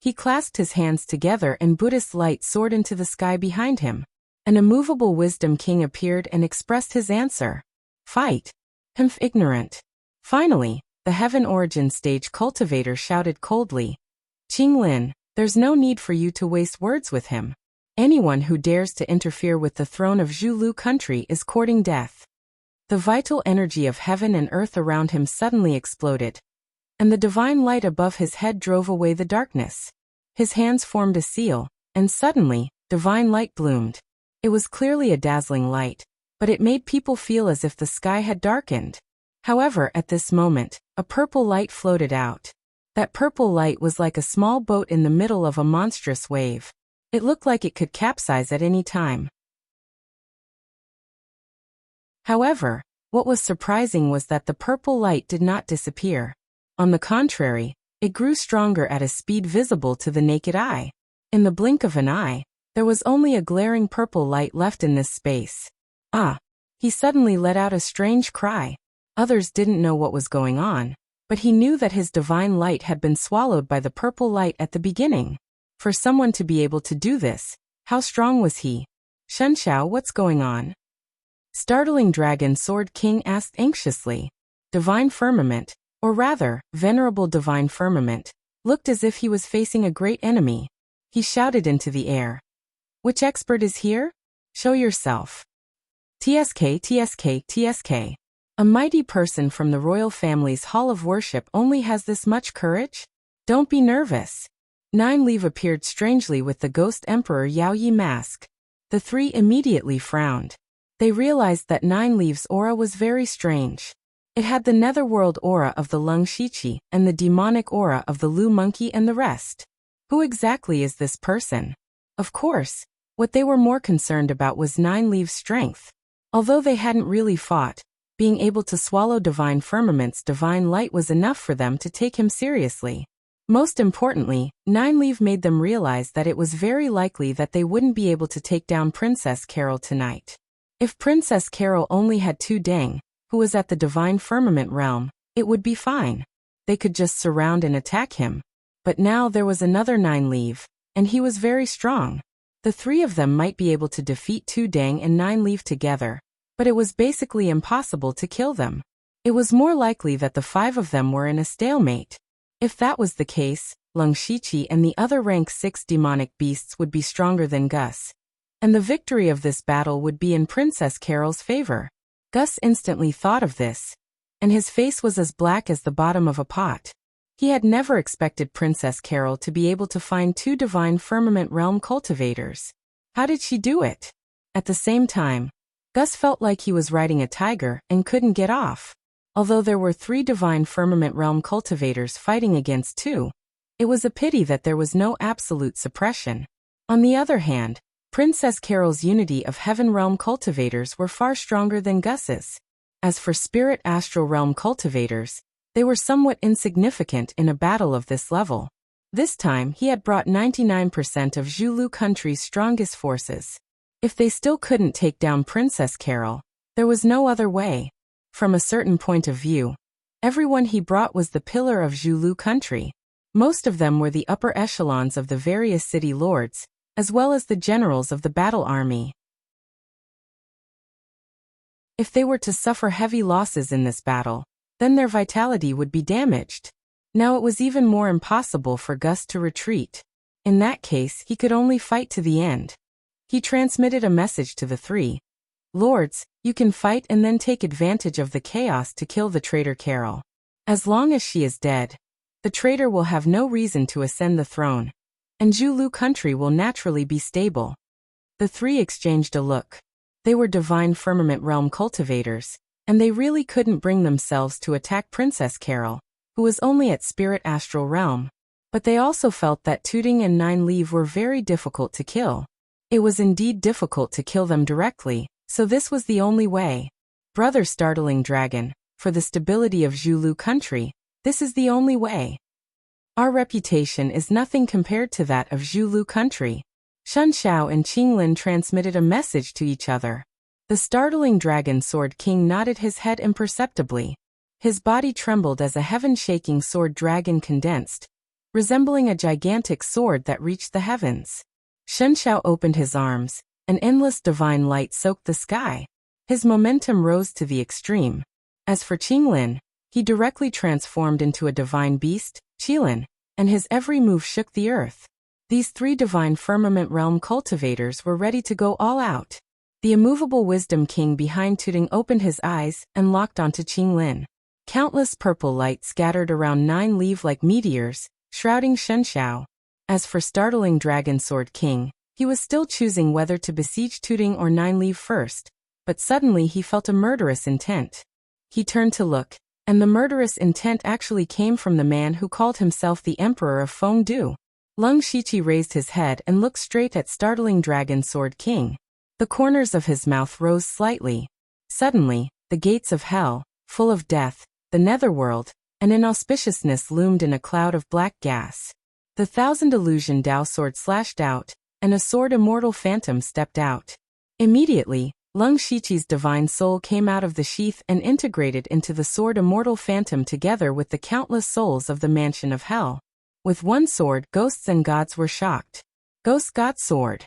He clasped his hands together and Buddhist light soared into the sky behind him. An immovable wisdom king appeared and expressed his answer. Fight. Humph, ignorant. Finally, the Heaven Origin stage cultivator shouted coldly. Qinglin, there's no need for you to waste words with him. Anyone who dares to interfere with the throne of Zhulu country is courting death. The vital energy of heaven and earth around him suddenly exploded, and the divine light above his head drove away the darkness. His hands formed a seal, and suddenly, divine light bloomed. It was clearly a dazzling light, but it made people feel as if the sky had darkened. However, at this moment, a purple light floated out. That purple light was like a small boat in the middle of a monstrous wave. It looked like it could capsize at any time. However, what was surprising was that the purple light did not disappear. On the contrary, it grew stronger at a speed visible to the naked eye. In the blink of an eye, there was only a glaring purple light left in this space. Ah! He suddenly let out a strange cry. Others didn't know what was going on, but he knew that his divine light had been swallowed by the purple light at the beginning. For someone to be able to do this, how strong was he? Shunxiao, what's going on? Startling Dragon Sword King asked anxiously. Divine Firmament, or rather, Venerable Divine Firmament, looked as if he was facing a great enemy. He shouted into the air. Which expert is here? Show yourself. TSK, TSK, TSK. A mighty person from the royal family's hall of worship only has this much courage? Don't be nervous. Nine Leaf appeared strangely with the Ghost Emperor Yao Yi mask. The three immediately frowned. They realized that Nine Leaf's aura was very strange. It had the netherworld aura of the Leng Shiqi and the demonic aura of the Lu Monkey and the rest. Who exactly is this person? Of course, what they were more concerned about was Nine Leaf's strength. Although they hadn't really fought, being able to swallow Divine Firmament's divine light was enough for them to take him seriously. Most importantly, Nine Leaf made them realize that it was very likely that they wouldn't be able to take down Princess Carol tonight. If Princess Carol only had Tu Deng, who was at the Divine Firmament realm, it would be fine. They could just surround and attack him. But now there was another Nine Leaf, and he was very strong. The three of them might be able to defeat Tu Deng and Nine Leaf together, but it was basically impossible to kill them. It was more likely that the five of them were in a stalemate. If that was the case, Leng Shiqi and the other rank 6 demonic beasts would be stronger than Gus. And the victory of this battle would be in Princess Carol's favor. Gus instantly thought of this, and his face was as black as the bottom of a pot. He had never expected Princess Carol to be able to find 2 Divine Firmament Realm cultivators. How did she do it? At the same time, Gus felt like he was riding a tiger and couldn't get off. Although there were 3 Divine Firmament Realm cultivators fighting against 2, it was a pity that there was no absolute suppression. On the other hand, Princess Carol's unity of Heaven Realm cultivators were far stronger than Gus's. As for Spirit Astral Realm cultivators, they were somewhat insignificant in a battle of this level. This time he had brought 99% of Zhulu country's strongest forces. If they still couldn't take down Princess Carol, there was no other way. From a certain point of view, everyone he brought was the pillar of Zhulu country. Most of them were the upper echelons of the various city lords, as well as the generals of the battle army. If they were to suffer heavy losses in this battle, then their vitality would be damaged. Now it was even more impossible for Gus to retreat. In that case, he could only fight to the end. He transmitted a message to the three lords: you can fight and then take advantage of the chaos to kill the traitor Carol. As long as she is dead, the traitor will have no reason to ascend the throne, and Zhulu country will naturally be stable. The three exchanged a look. They were Divine Firmament Realm cultivators, and they really couldn't bring themselves to attack Princess Carol, who was only at Spirit Astral Realm. But they also felt that Tooting and Nine Leave were very difficult to kill. It was indeed difficult to kill them directly, so this was the only way. Brother Startling Dragon, for the stability of Zhulu country, this is the only way. Our reputation is nothing compared to that of Zhulu country. Shun Xiao and Qinglin transmitted a message to each other. The Startling Dragon Sword King nodded his head imperceptibly. His body trembled as a heaven-shaking sword dragon condensed, resembling a gigantic sword that reached the heavens. Shun Xiao opened his arms. An endless divine light soaked the sky. His momentum rose to the extreme. As for Qinglin, he directly transformed into a divine beast, Qilin, and his every move shook the earth. These three Divine Firmament Realm cultivators were ready to go all out. The immovable Wisdom King behind Tooting opened his eyes and locked onto Qinglin. Countless purple light scattered around Nine Leave like meteors, shrouding Shun Xiao. As for Startling Dragon Sword King, he was still choosing whether to besiege Tooting or Nine Leave first, but suddenly he felt a murderous intent. He turned to look, and the murderous intent actually came from the man who called himself the Emperor of Fengdu. Lung Shiqi raised his head and looked straight at Startling Dragon Sword King. The corners of his mouth rose slightly. Suddenly, the gates of hell, full of death, the netherworld, and inauspiciousness loomed in a cloud of black gas. The thousand illusion Dao sword slashed out, and a sword immortal phantom stepped out. Immediately, Lung Shiqi's divine soul came out of the sheath and integrated into the sword immortal phantom together with the countless souls of the mansion of hell. With one sword, ghosts and gods were shocked. Ghost God Sword.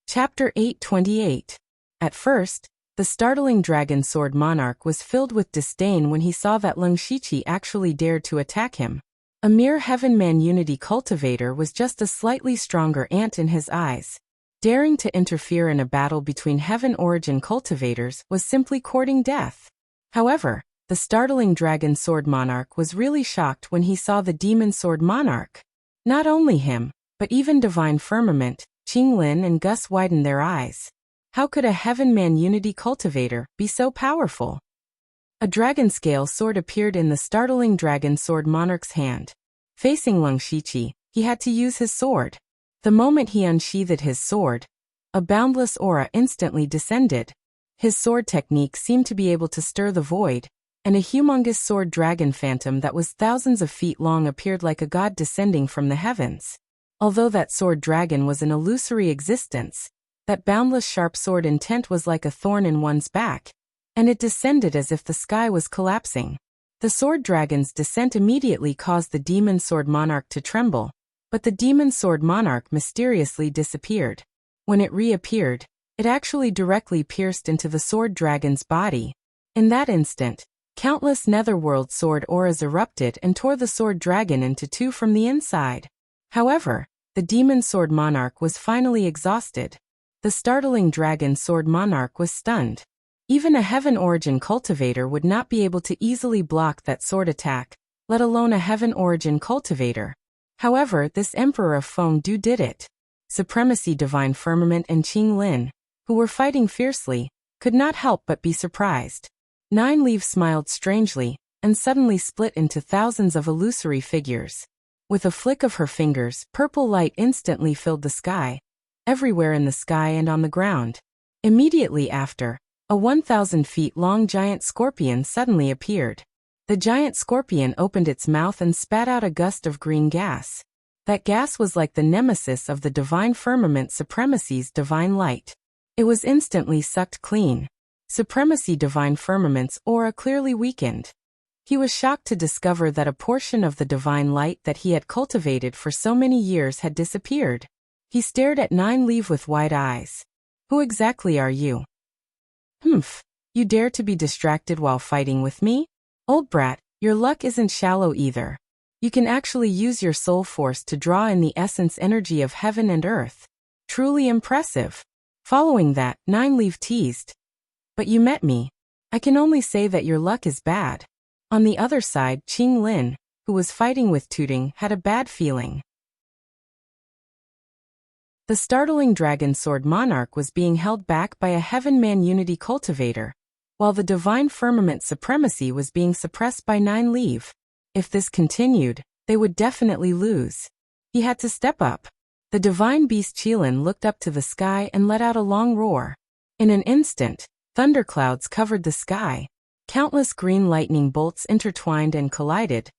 Chapter 828. At first, the Startling Dragon Sword Monarch was filled with disdain when he saw that Lung Shiqi actually dared to attack him. A mere Heaven Man Unity cultivator was just a slightly stronger ant in his eyes. Daring to interfere in a battle between Heaven Origin cultivators was simply courting death. However, the Startling Dragon Sword Monarch was really shocked when he saw the Demon Sword Monarch. Not only him, but even Divine Firmament, Qinglin and Gus widened their eyes. How could a Heaven Man Unity cultivator be so powerful? A dragon scale sword appeared in the Startling Dragon Sword Monarch's hand. Facing Lung Shiqi, he had to use his sword. The moment he unsheathed his sword, a boundless aura instantly descended. His sword technique seemed to be able to stir the void, and a humongous sword dragon phantom that was thousands of feet long appeared like a god descending from the heavens. Although that sword dragon was an illusory existence, that boundless sharp sword intent was like a thorn in one's back, and it descended as if the sky was collapsing. The sword dragon's descent immediately caused the Demon Sword Monarch to tremble, but the Demon Sword Monarch mysteriously disappeared. When it reappeared, it actually directly pierced into the sword dragon's body. In that instant, countless netherworld sword auras erupted and tore the sword dragon into two from the inside. However, the Demon Sword Monarch was finally exhausted. The Startling Dragon Sword Monarch was stunned. Even a Heaven Origin cultivator would not be able to easily block that sword attack, let alone a Heaven Origin cultivator. However, this Emperor of Fengdu did it. Supremacy Divine Firmament and Qinglin, who were fighting fiercely, could not help but be surprised. Nine Leaves smiled strangely, and suddenly split into thousands of illusory figures. With a flick of her fingers, purple light instantly filled the sky, everywhere in the sky and on the ground. Immediately after, a 1,000 feet long giant scorpion suddenly appeared. The giant scorpion opened its mouth and spat out a gust of green gas. That gas was like the nemesis of the divine firmament Supremacy's divine light. It was instantly sucked clean. Supremacy divine firmament's aura clearly weakened. He was shocked to discover that a portion of the divine light that he had cultivated for so many years had disappeared. He stared at Nine Leaf with wide eyes. Who exactly are you? Humph, you dare to be distracted while fighting with me? Old brat, your luck isn't shallow either. You can actually use your soul force to draw in the essence energy of heaven and earth. Truly impressive. Following that, Nine Leaf teased. But you met me. I can only say that your luck is bad. On the other side, Qing Lin, who was fighting with Tuding, had a bad feeling. The startling dragon sword monarch was being held back by a Heaven-Man unity cultivator, while the divine firmament supremacy was being suppressed by Nine Leaf. If this continued, they would definitely lose. He had to step up. The divine beast Qilin looked up to the sky and let out a long roar. In an instant, thunderclouds covered the sky. Countless green lightning bolts intertwined and collided,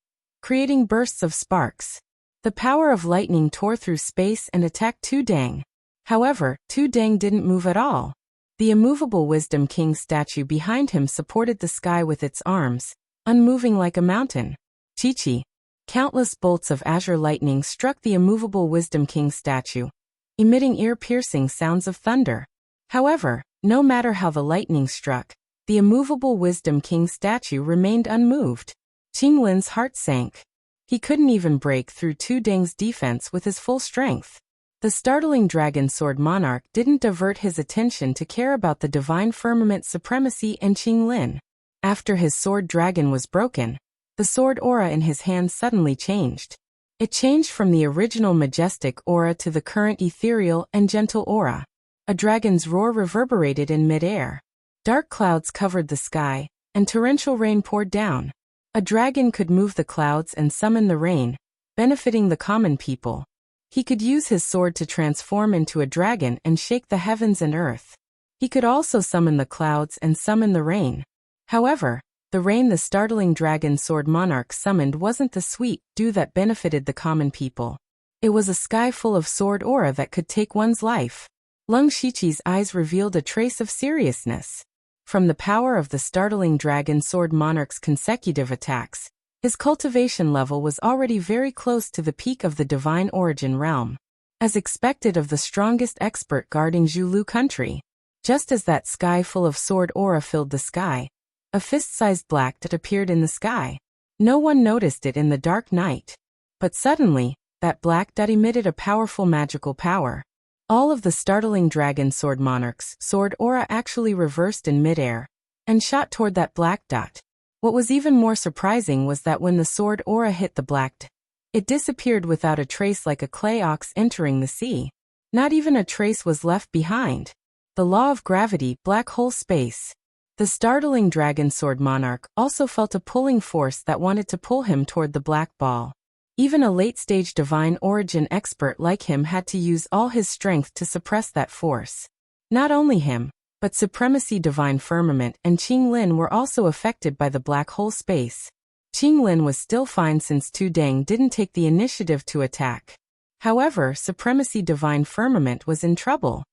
creating bursts of sparks. The power of lightning tore through space and attacked Tudang. However, Tudang didn't move at all. The immovable Wisdom King statue behind him supported the sky with its arms, unmoving like a mountain. Chi-Chi. Countless bolts of azure lightning struck the immovable Wisdom King statue, emitting ear-piercing sounds of thunder. However, no matter how the lightning struck, the immovable Wisdom King statue remained unmoved. Qinglin's heart sank. He couldn't even break through Tudang's defense with his full strength. The startling dragon sword monarch didn't divert his attention to care about the divine firmament supremacy and Qinglin. After his sword dragon was broken, the sword aura in his hand suddenly changed. It changed from the original majestic aura to the current ethereal and gentle aura. A dragon's roar reverberated in midair. Dark clouds covered the sky, and torrential rain poured down. A dragon could move the clouds and summon the rain, benefiting the common people. He could use his sword to transform into a dragon and shake the heavens and earth. He could also summon the clouds and summon the rain. However, the rain the startling dragon sword monarch summoned wasn't the sweet dew that benefited the common people. It was a sky full of sword aura that could take one's life. Lung Shichi's eyes revealed a trace of seriousness. From the power of the startling dragon sword monarch's consecutive attacks, his cultivation level was already very close to the peak of the divine origin realm. As expected of the strongest expert guarding Zhulu country. Just as that sky full of sword aura filled the sky, a fist-sized black dot appeared in the sky. No one noticed it in the dark night. But suddenly, that black dot emitted a powerful magical power. All of the startling dragon sword monarch's sword aura actually reversed in midair and shot toward that black dot. What was even more surprising was that when the sword aura hit the black dot, it disappeared without a trace like a clay ox entering the sea. Not even a trace was left behind. The law of gravity, black hole space. The startling dragon sword monarch also felt a pulling force that wanted to pull him toward the black ball. Even a late-stage divine origin expert like him had to use all his strength to suppress that force. Not only him, but Supremacy Divine Firmament and Qinglin were also affected by the black hole space. Qinglin was still fine since Tudang didn't take the initiative to attack. However, Supremacy Divine Firmament was in trouble.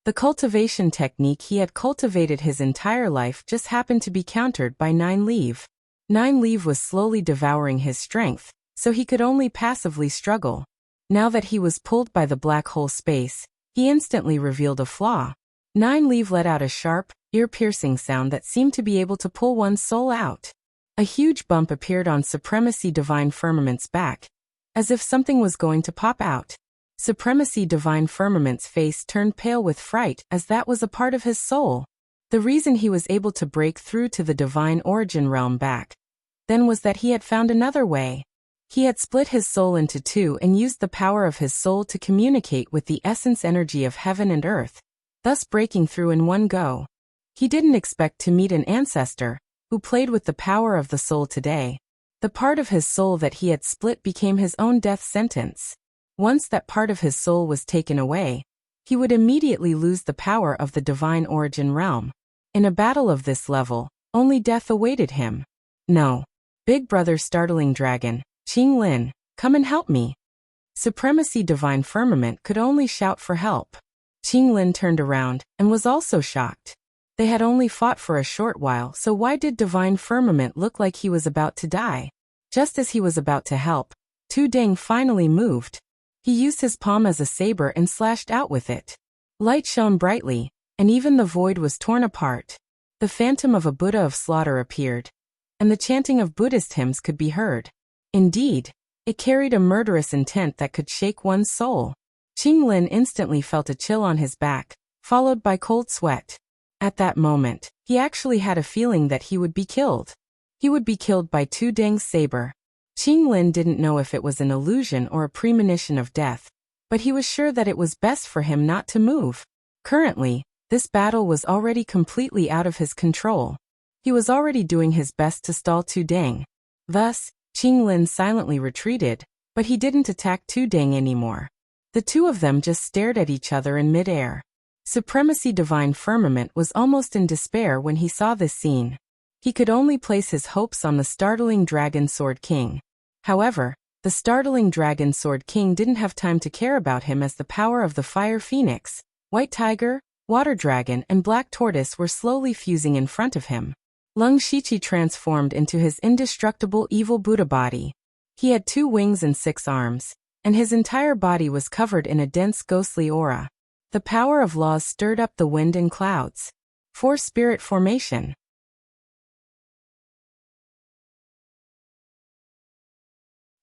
The cultivation technique he had cultivated his entire life just happened to be countered by Nine Leaf. Nine Leaf was slowly devouring his strength, so he could only passively struggle. Now that he was pulled by the black hole space, he instantly revealed a flaw. Nine Leaf let out a sharp, ear-piercing sound that seemed to be able to pull one's soul out. A huge bump appeared on Supremacy Divine Firmament's back, as if something was going to pop out. Supremacy Divine Firmament's face turned pale with fright as that was a part of his soul. The reason he was able to break through to the divine origin realm back then was that he had found another way. He had split his soul into two and used the power of his soul to communicate with the essence energy of heaven and earth, thus breaking through in one go. He didn't expect to meet an ancestor who played with the power of the soul today. The part of his soul that he had split became his own death sentence. Once that part of his soul was taken away, he would immediately lose the power of the divine origin realm. In a battle of this level, only death awaited him. No. Big brother startling dragon, Qing Lin, come and help me. Supremacy divine firmament could only shout for help. Qing Lin turned around and was also shocked. They had only fought for a short while, so why did divine firmament look like he was about to die? Just as he was about to help, Tu Deng finally moved. He used his palm as a saber and slashed out with it. Light shone brightly, and even the void was torn apart. The phantom of a Buddha of slaughter appeared, and the chanting of Buddhist hymns could be heard. Indeed, it carried a murderous intent that could shake one's soul. Qing Lin instantly felt a chill on his back, followed by cold sweat. At that moment, he actually had a feeling that he would be killed. He would be killed by Tu Deng's saber. Qing Lin didn't know if it was an illusion or a premonition of death, but he was sure that it was best for him not to move. Currently, this battle was already completely out of his control. He was already doing his best to stall Tu Deng. Thus, Qing Lin silently retreated, but he didn't attack Tu Deng anymore. The two of them just stared at each other in midair. Supremacy Divine Firmament was almost in despair when he saw this scene. He could only place his hopes on the startling Dragon Sword King. However, the startling Dragon Sword King didn't have time to care about him as the power of the Fire Phoenix, White Tiger, Water Dragon and Black Tortoise were slowly fusing in front of him. Lung Shiqi transformed into his indestructible evil Buddha body. He had 2 wings and 6 arms, and his entire body was covered in a dense ghostly aura. The power of laws stirred up the wind and clouds. 4 Spirit Formation.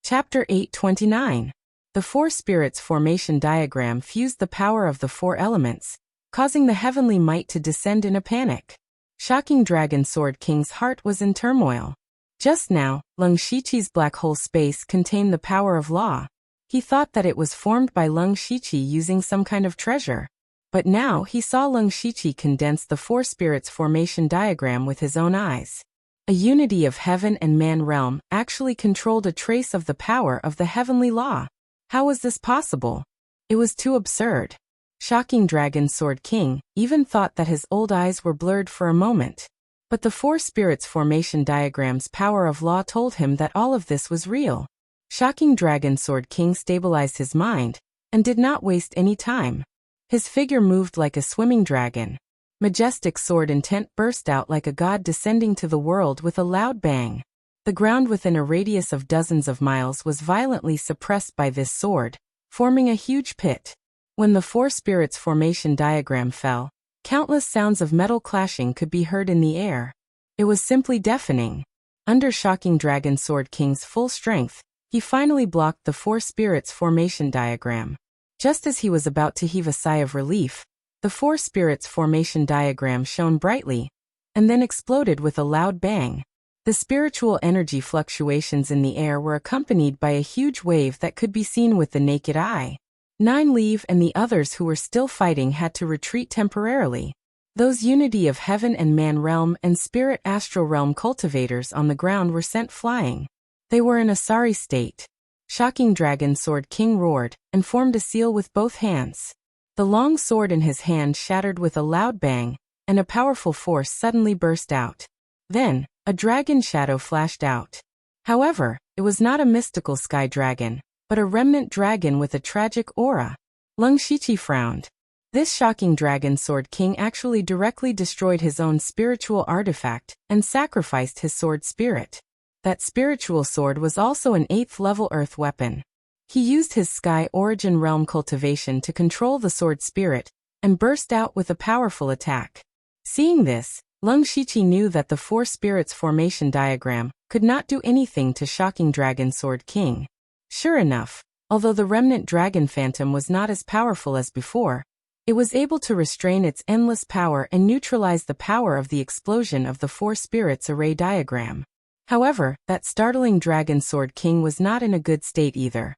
Chapter 829. The 4 Spirits Formation diagram fused the power of the 4 elements, causing the heavenly might to descend in a panic. Shocking Dragon Sword King's heart was in turmoil. Just now, Lung Shiqi's black hole space contained the power of law. He thought that it was formed by Lung Shiqi using some kind of treasure. But now he saw Lung Shiqi condense the 4 Spirits Formation diagram with his own eyes. A unity of heaven and man realm actually controlled a trace of the power of the heavenly law. How was this possible? It was too absurd. Shocking Dragon Sword King even thought that his old eyes were blurred for a moment. But the 4 Spirits Formation diagram's power of law told him that all of this was real. Shocking Dragon Sword King stabilized his mind and did not waste any time. His figure moved like a swimming dragon. Majestic sword intent burst out like a god descending to the world with a loud bang. The ground within a radius of dozens of miles was violently suppressed by this sword, forming a huge pit. When the 4 Spirits Formation diagram fell, countless sounds of metal clashing could be heard in the air. It was simply deafening. Under Shocking Dragon Sword King's full strength, he finally blocked the 4 Spirits Formation diagram. Just as he was about to heave a sigh of relief, the 4 Spirits Formation diagram shone brightly, and then exploded with a loud bang. The spiritual energy fluctuations in the air were accompanied by a huge wave that could be seen with the naked eye. 9 Leave and the others who were still fighting had to retreat temporarily. Those unity of heaven and man realm and spirit astral realm cultivators on the ground were sent flying. They were in a sorry state. Shocking Dragon Sword King roared and formed a seal with both hands. The long sword in his hand shattered with a loud bang, and a powerful force suddenly burst out. Then, a dragon shadow flashed out. However, it was not a mystical sky dragon, but a remnant dragon with a tragic aura. Lung Shiqi frowned. This Shocking Dragon Sword King actually directly destroyed his own spiritual artifact and sacrificed his sword spirit. That spiritual sword was also an 8th level earth weapon. He used his sky origin realm cultivation to control the sword spirit and burst out with a powerful attack. Seeing this, Lung Shiqi knew that the 4 Spirits Formation diagram could not do anything to Shocking Dragon Sword King. Sure enough, although the remnant dragon phantom was not as powerful as before, it was able to restrain its endless power and neutralize the power of the explosion of the 4 Spirits Array diagram. However, that startling Dragon Sword King was not in a good state either.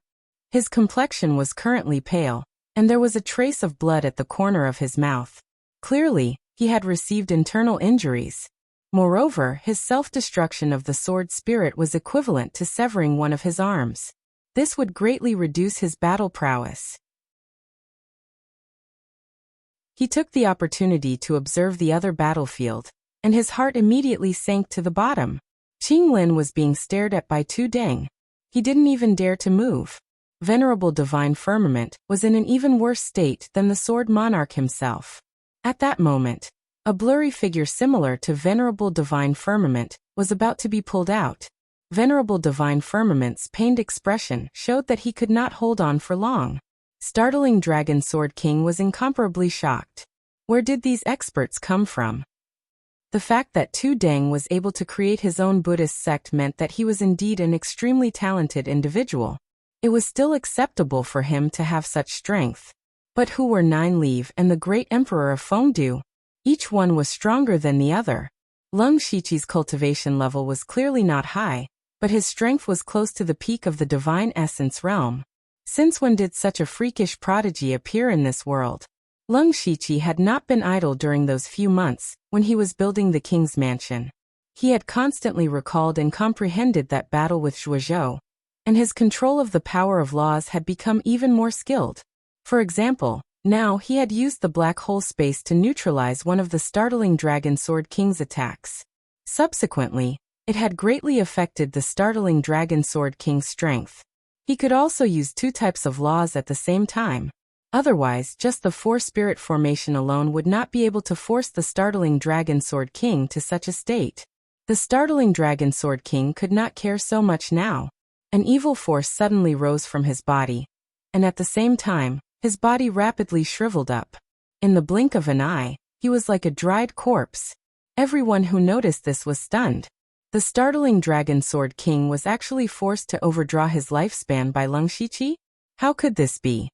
His complexion was currently pale, and there was a trace of blood at the corner of his mouth. Clearly, he had received internal injuries. Moreover, his self-destruction of the sword spirit was equivalent to severing one of his arms. This would greatly reduce his battle prowess. He took the opportunity to observe the other battlefield, and his heart immediately sank to the bottom. Qing Lin was being stared at by Tu Deng. He didn't even dare to move. Venerable Divine Firmament was in an even worse state than the Sword Monarch himself. At that moment, a blurry figure similar to Venerable Divine Firmament was about to be pulled out. Venerable Divine Firmament's pained expression showed that he could not hold on for long. Startling Dragon Sword King was incomparably shocked. Where did these experts come from? The fact that Tu Deng was able to create his own Buddhist sect meant that he was indeed an extremely talented individual. It was still acceptable for him to have such strength. But who were Nine Leave and the great emperor of Fengdu? Each one was stronger than the other. Leng Shiqi's cultivation level was clearly not high, but his strength was close to the peak of the divine essence realm. Since when did such a freakish prodigy appear in this world? Leng Shiqi had not been idle during those few months when he was building the king's mansion. He had constantly recalled and comprehended that battle with Zhuozhou, and his control of the power of laws had become even more skilled. For example, now he had used the black hole space to neutralize one of the startling Dragon Sword King's attacks. Subsequently, it had greatly affected the startling Dragon Sword King's strength. He could also use two types of laws at the same time. Otherwise, just the four-spirit formation alone would not be able to force the startling Dragon Sword King to such a state. The startling Dragon Sword King could not care so much now. An evil force suddenly rose from his body, and at the same time, his body rapidly shriveled up. In the blink of an eye, he was like a dried corpse. Everyone who noticed this was stunned. The startling Dragon Sword King was actually forced to overdraw his lifespan by Leng Shiqi? How could this be?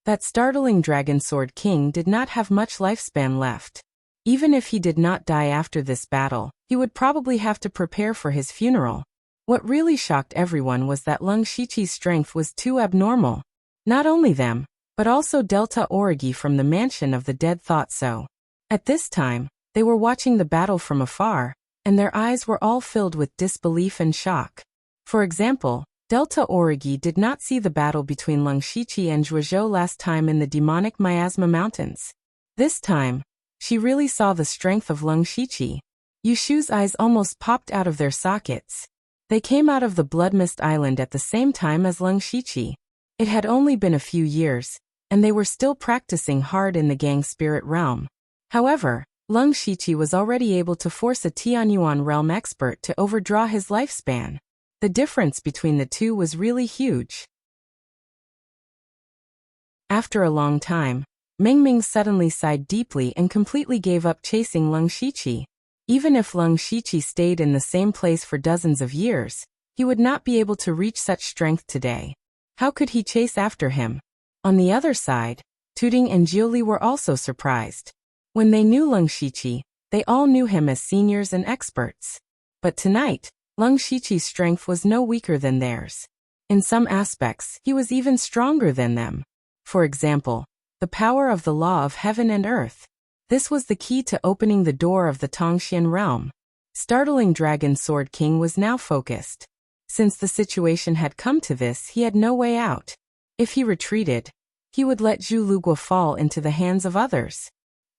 That startling Dragon Sword King did not have much lifespan left. Even if he did not die after this battle, he would probably have to prepare for his funeral. What really shocked everyone was that Leng Shiqi's strength was too abnormal. Not only them, but also Delta Origi from the Mansion of the Dead thought so. At this time, they were watching the battle from afar, and their eyes were all filled with disbelief and shock. For example, Delta Origi did not see the battle between Leng Shiqi and Zhuozhou last time in the demonic Miasma Mountains. This time, she really saw the strength of Leng Shiqi. Yushu's eyes almost popped out of their sockets. They came out of the Blood Mist Island at the same time as Leng Shiqi. It had only been a few years, and they were still practicing hard in the Gang Spirit realm. However, Leng Shiqi was already able to force a Tianyuan realm expert to overdraw his lifespan. The difference between the two was really huge. After a long time, Mingming suddenly sighed deeply and completely gave up chasing Leng Shiqi. Even if Leng Shiqi stayed in the same place for dozens of years, he would not be able to reach such strength today. How could he chase after him? On the other side, Tuding and Jiuli were also surprised. When they knew Leng Shiqi, they all knew him as seniors and experts. But tonight, Leng Shiqi's strength was no weaker than theirs. In some aspects, he was even stronger than them. For example, the power of the law of heaven and earth. This was the key to opening the door of the Tongxian realm. Startling Dragon Sword King was now focused. Since the situation had come to this, he had no way out. If he retreated, he would let Zhu Lugua fall into the hands of others.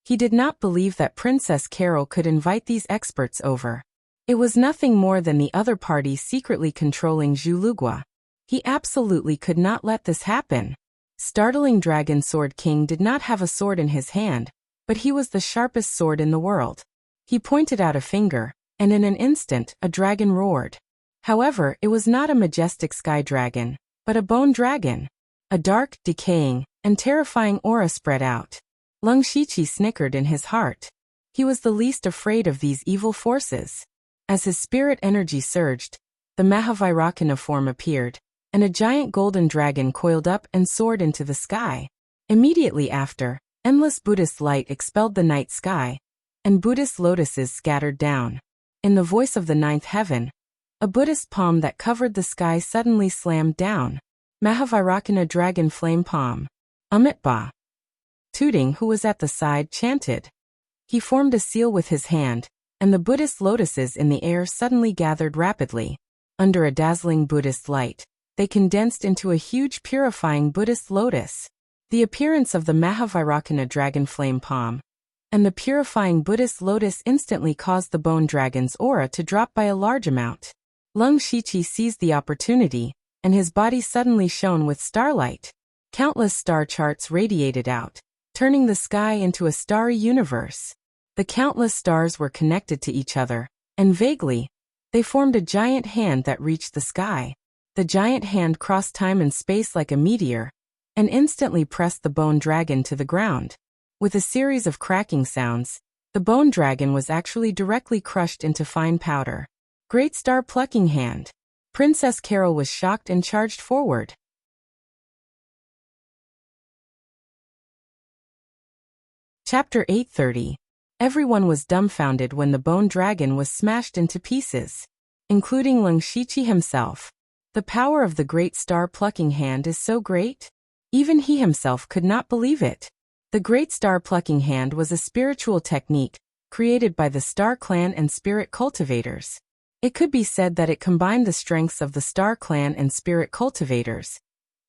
He did not believe that Princess Carol could invite these experts over. It was nothing more than the other party secretly controlling Zhu Lugua. He absolutely could not let this happen. Startling Dragon Sword King did not have a sword in his hand, but he was the sharpest sword in the world. He pointed out a finger, and in an instant, a dragon roared. However, it was not a majestic sky dragon, but a bone dragon. A dark, decaying, and terrifying aura spread out. Leng Shiqi snickered in his heart. He was the least afraid of these evil forces. As his spirit energy surged, the Mahavairakana form appeared, and a giant golden dragon coiled up and soared into the sky. Immediately after, endless Buddhist light expelled the night sky, and Buddhist lotuses scattered down. In the voice of the ninth heaven, a Buddhist palm that covered the sky suddenly slammed down. Mahavairakana Dragon Flame Palm. Amitba. Tuding, who was at the side, chanted. He formed a seal with his hand, and the Buddhist lotuses in the air suddenly gathered rapidly. Under a dazzling Buddhist light, they condensed into a huge purifying Buddhist lotus. The appearance of the Mahavairakana dragon flame palm and the purifying Buddhist lotus instantly caused the bone dragon's aura to drop by a large amount. Lung Shiqi seized the opportunity, and his body suddenly shone with starlight. Countless star charts radiated out, turning the sky into a starry universe. The countless stars were connected to each other, and vaguely, they formed a giant hand that reached the sky. The giant hand crossed time and space like a meteor, and instantly pressed the bone dragon to the ground. With a series of cracking sounds, the bone dragon was actually directly crushed into fine powder. Great star plucking hand. Princess Carol was shocked and charged forward. Chapter 830. Everyone was dumbfounded when the bone dragon was smashed into pieces, including Lung Shiqi himself. The power of the great star plucking hand is so great? Even he himself could not believe it. The Great Star Plucking Hand was a spiritual technique created by the Star Clan and Spirit Cultivators. It could be said that it combined the strengths of the Star Clan and Spirit Cultivators,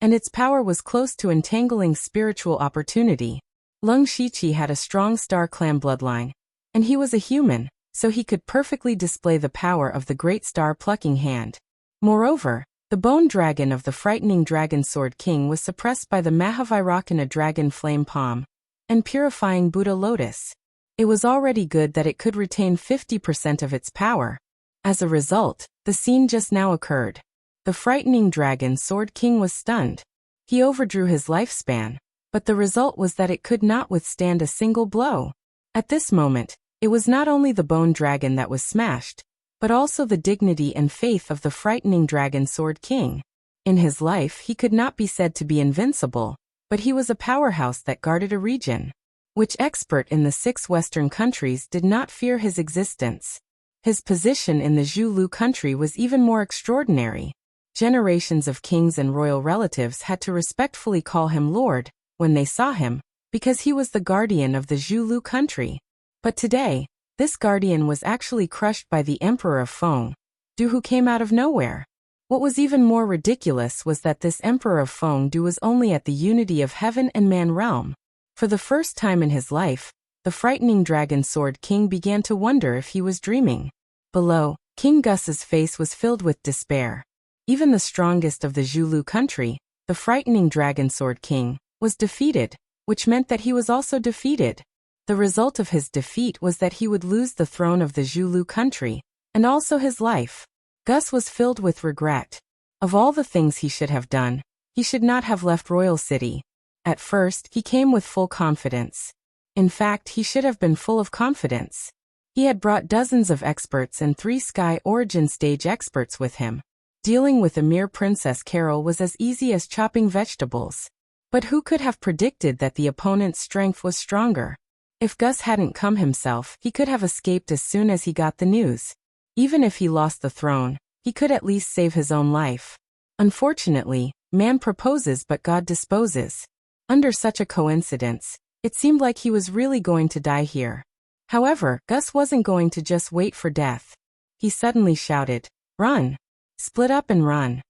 and its power was close to entangling spiritual opportunity. Lung Shiqi had a strong Star Clan bloodline, and he was a human, so he could perfectly display the power of the Great Star Plucking Hand. Moreover, the bone dragon of the frightening Dragon Sword King was suppressed by the Mahavairakana dragon flame palm and purifying Buddha lotus. It was already good that it could retain 50% of its power. As a result, the scene just now occurred. The frightening Dragon Sword King was stunned. He overdrew his lifespan, but the result was that it could not withstand a single blow. At this moment, it was not only the bone dragon that was smashed, but also the dignity and faith of the frightening Dragon Sword King. In his life he could not be said to be invincible, but he was a powerhouse that guarded a region. Which expert in the 6 Western countries did not fear his existence? His position in the Zhulu country was even more extraordinary. Generations of kings and royal relatives had to respectfully call him Lord when they saw him, because he was the guardian of the Zhulu country. But today, this guardian was actually crushed by the Emperor of Feng, who came out of nowhere. What was even more ridiculous was that this Emperor of Feng was only at the unity of heaven and man realm. For the first time in his life, the frightening Dragon Sword King began to wonder if he was dreaming. Below, King Gus's face was filled with despair. Even the strongest of the Zhulu country, the frightening Dragon Sword King, was defeated, which meant that he was also defeated. The result of his defeat was that he would lose the throne of the Zhulu country, and also his life. Gus was filled with regret. Of all the things he should have done, he should not have left Royal City. At first, he came with full confidence. In fact, he should have been full of confidence. He had brought dozens of experts and 3 Sky Origin stage experts with him. Dealing with a mere Princess Carol was as easy as chopping vegetables. But who could have predicted that the opponent's strength was stronger? If Gus hadn't come himself, he could have escaped as soon as he got the news. Even if he lost the throne, he could at least save his own life. Unfortunately, man proposes but God disposes. Under such a coincidence, it seemed like he was really going to die here. However, Gus wasn't going to just wait for death. He suddenly shouted, "Run! Split up and run!"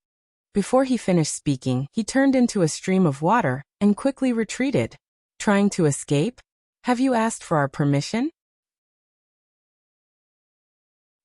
Before he finished speaking, he turned into a stream of water and quickly retreated. Trying to escape? Have you asked for our permission?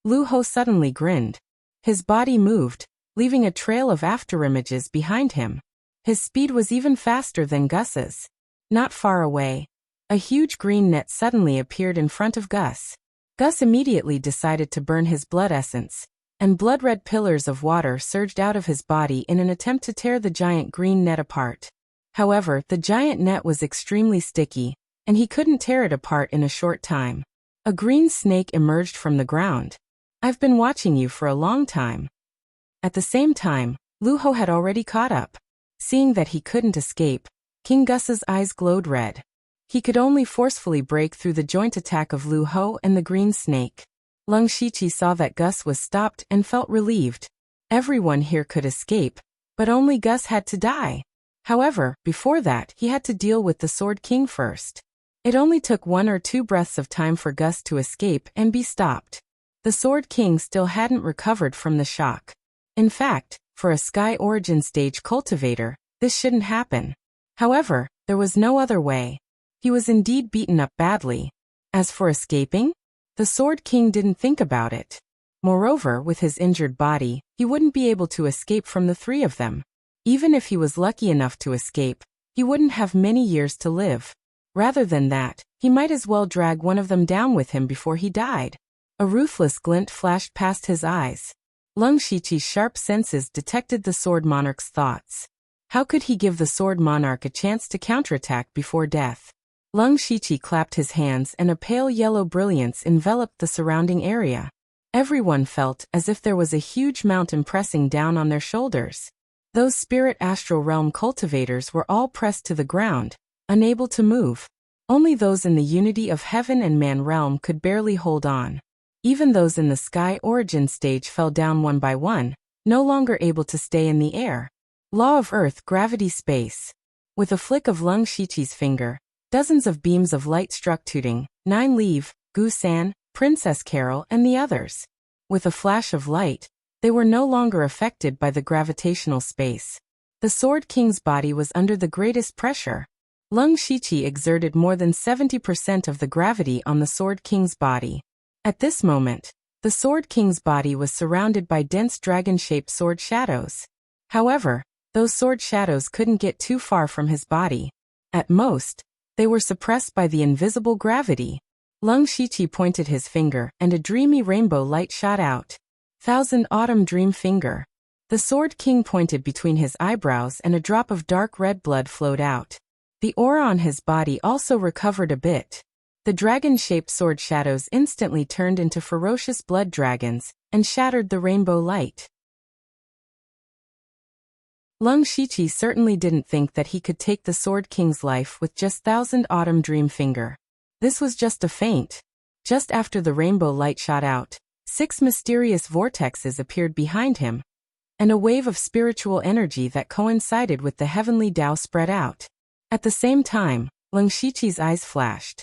Lu Ho suddenly grinned. His body moved, leaving a trail of afterimages behind him. His speed was even faster than Gus's. Not far away, a huge green net suddenly appeared in front of Gus. Gus immediately decided to burn his blood essence, and blood-red pillars of water surged out of his body in an attempt to tear the giant green net apart. However, the giant net was extremely sticky, and he couldn't tear it apart in a short time. A green snake emerged from the ground. "I've been watching you for a long time." At the same time, Lu Ho had already caught up. Seeing that he couldn't escape, King Gus's eyes glowed red. He could only forcefully break through the joint attack of Lu Ho and the green snake. Lung Shiqi saw that Gus was stopped and felt relieved. Everyone here could escape, but only Gus had to die. However, before that, he had to deal with the Sword King first. It only took 1 or 2 breaths of time for Gus to escape and be stopped. The Sword King still hadn't recovered from the shock. In fact, for a Sky Origin Stage cultivator, this shouldn't happen. However, there was no other way. He was indeed beaten up badly. As for escaping, the Sword King didn't think about it. Moreover, with his injured body, he wouldn't be able to escape from the 3 of them. Even if he was lucky enough to escape, he wouldn't have many years to live. Rather than that, he might as well drag one of them down with him before he died. A ruthless glint flashed past his eyes. Lung Shiqi's sharp senses detected the Sword Monarch's thoughts. How could he give the Sword Monarch a chance to counterattack before death? Lung Shiqi clapped his hands and a pale yellow brilliance enveloped the surrounding area. Everyone felt as if there was a huge mountain pressing down on their shoulders. Those spirit astral realm cultivators were all pressed to the ground, unable to move. Only those in the unity of heaven and man realm could barely hold on. Even those in the Sky Origin Stage fell down one by one, no longer able to stay in the air. Law of Earth, gravity, space. With a flick of Lung Shiqi's finger, dozens of beams of light struck Tooting, 9 Leaf, Gu San, Princess Carol, and the others. With a flash of light, they were no longer affected by the gravitational space. The Sword King's body was under the greatest pressure. Lung Shiqi exerted more than 70% of the gravity on the Sword King's body. At this moment, the Sword King's body was surrounded by dense dragon-shaped sword shadows. However, those sword shadows couldn't get too far from his body. At most, they were suppressed by the invisible gravity. Lung Shiqi pointed his finger and a dreamy rainbow light shot out. Thousand Autumn Dream Finger. The Sword King pointed between his eyebrows and a drop of dark red blood flowed out. The aura on his body also recovered a bit. The dragon-shaped sword shadows instantly turned into ferocious blood dragons and shattered the rainbow light. Lung Shiqi certainly didn't think that he could take the Sword King's life with just Thousand Autumn Dream Finger. This was just a feint. Just after the rainbow light shot out, 6 mysterious vortexes appeared behind him, and a wave of spiritual energy that coincided with the heavenly Tao spread out. At the same time, Lung Shiqi's eyes flashed.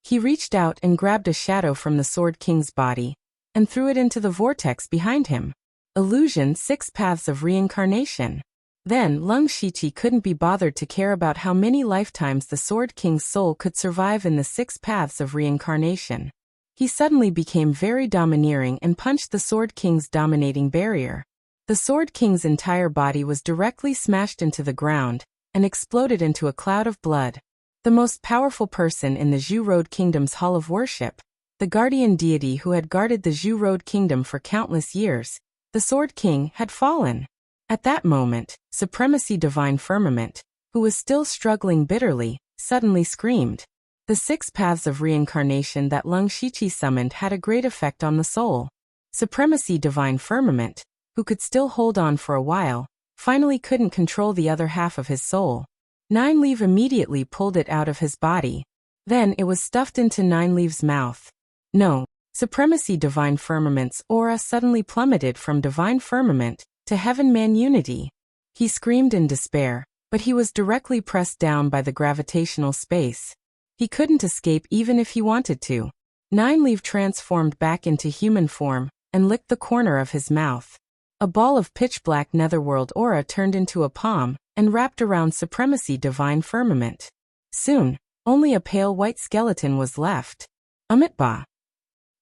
He reached out and grabbed a shadow from the Sword King's body, and threw it into the vortex behind him. Illusion 6 Paths of Reincarnation. Then Lung Shiqi couldn't be bothered to care about how many lifetimes the Sword King's soul could survive in the 6 Paths of Reincarnation. He suddenly became very domineering and punched the Sword King's dominating barrier. The Sword King's entire body was directly smashed into the ground, and exploded into a cloud of blood. The most powerful person in the Zhu Road Kingdom's Hall of Worship, the guardian deity who had guarded the Zhu Road Kingdom for countless years, the Sword King, had fallen. At that moment, Supremacy Divine Firmament, who was still struggling bitterly, suddenly screamed. The 6 Paths of Reincarnation that Lung Shiqi summoned had a great effect on the soul. Supremacy Divine Firmament, who could still hold on for a while, finally couldn't control the other half of his soul. 9 Leaf immediately pulled it out of his body. Then it was stuffed into 9 Leaf's mouth. No, Supremacy Divine Firmament's aura suddenly plummeted from Divine Firmament to Heaven-Man Unity. He screamed in despair, but he was directly pressed down by the gravitational space. He couldn't escape even if he wanted to. 9 Leaf transformed back into human form and licked the corner of his mouth. A ball of pitch-black netherworld aura turned into a palm and wrapped around Supremacy Divine Firmament. Soon, only a pale white skeleton was left. Amitba.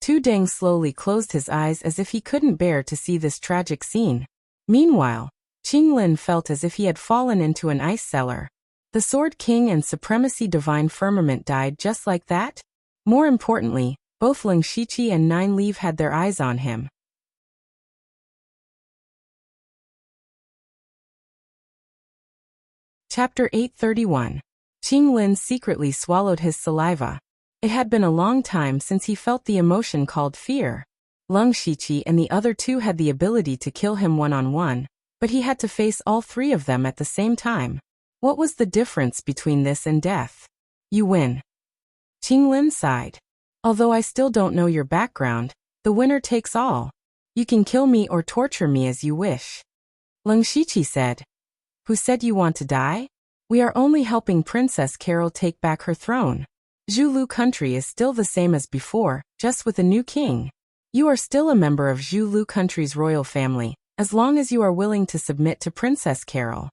Tu Deng slowly closed his eyes as if he couldn't bear to see this tragic scene. Meanwhile, Qinglin felt as if he had fallen into an ice cellar. The Sword King and Supremacy Divine Firmament died just like that? More importantly, both Lung Shiqi and 9 Leaf had their eyes on him. Chapter 831. Qinglin secretly swallowed his saliva. It had been a long time since he felt the emotion called fear. Lung Shiqi and the other 2 had the ability to kill him one-on-one, but he had to face all 3 of them at the same time. What was the difference between this and death? You win. Qinglin sighed. Although I still don't know your background, the winner takes all. You can kill me or torture me as you wish. Lung Shiqi said. Who said you want to die? We are only helping Princess Carol take back her throne. Zhulu country is still the same as before, just with a new king. You are still a member of Zhulu country's royal family, as long as you are willing to submit to Princess Carol.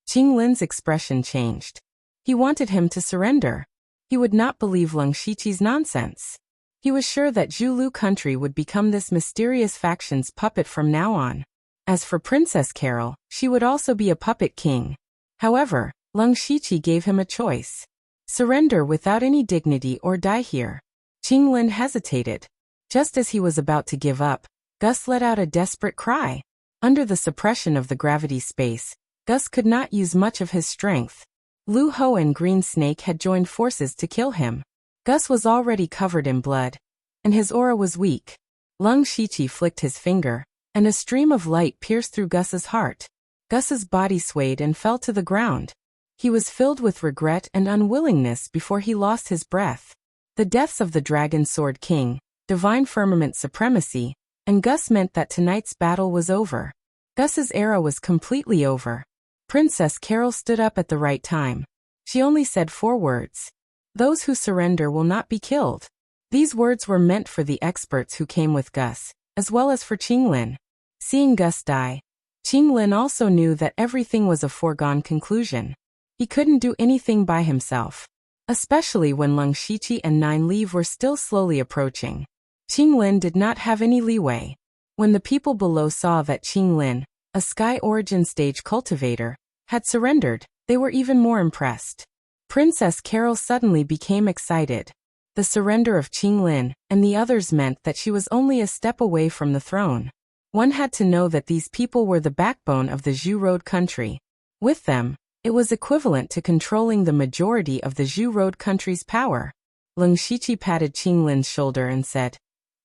Qinglin's expression changed. He wanted him to surrender. He would not believe Leng Shiqi's nonsense. He was sure that Zhulu country would become this mysterious faction's puppet from now on. As for Princess Carol, she would also be a puppet king. However, Leng Shiqi gave him a choice. Surrender without any dignity or die here. Qinglin hesitated. Just as he was about to give up, Gus let out a desperate cry. Under the suppression of the gravity space, Gus could not use much of his strength. Lu Ho and Green Snake had joined forces to kill him. Gus was already covered in blood, and his aura was weak. Leng Shiqi flicked his finger, and a stream of light pierced through Gus's heart. Gus's body swayed and fell to the ground. He was filled with regret and unwillingness before he lost his breath. The deaths of the Dragon Sword King, Divine Firmament Supremacy, and Gus meant that tonight's battle was over. Gus's era was completely over. Princess Carol stood up at the right time. She only said 4 words. Those who surrender will not be killed. These words were meant for the experts who came with Gus, as well as for Qinglin. Seeing Gus die, Qinglin also knew that everything was a foregone conclusion. He couldn't do anything by himself, especially when Leng Shiqi and Nine Leave were still slowly approaching. Qinglin did not have any leeway. When the people below saw that Qinglin, a Sky Origin Stage cultivator, had surrendered, they were even more impressed. Princess Carol suddenly became excited. The surrender of Qinglin and the others meant that she was only a step away from the throne. One had to know that these people were the backbone of the Zhu Road country. With them, it was equivalent to controlling the majority of the Zhu Road country's power. Leng Shiqi patted Qinglin's shoulder and said,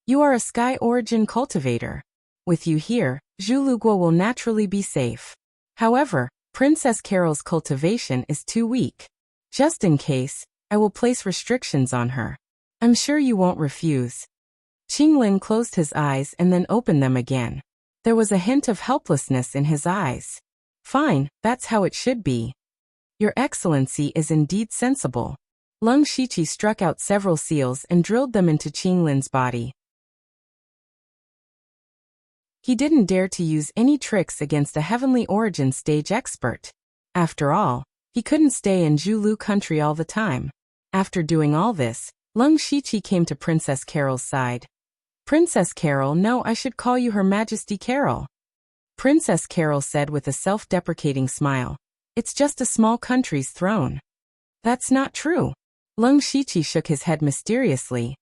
"You are a Sky Origin cultivator. With you here, Zhulugua will naturally be safe. However, Princess Carol's cultivation is too weak. Just in case, I will place restrictions on her. I'm sure you won't refuse." Qinglin closed his eyes and then opened them again. There was a hint of helplessness in his eyes. "Fine, that's how it should be. Your Excellency is indeed sensible." Leng Shiqi struck out several seals and drilled them into Qinglin's body. He didn't dare to use any tricks against a Heavenly Origin Stage expert. After all, he couldn't stay in Zhulu country all the time. After doing all this, Leng Shiqi came to Princess Carol's side. "Princess Carol, no, I should call you Her Majesty Carol." Princess Carol said with a self-deprecating smile, "It's just a small country's throne." "That's not true." Leng Shiqi shook his head mysteriously.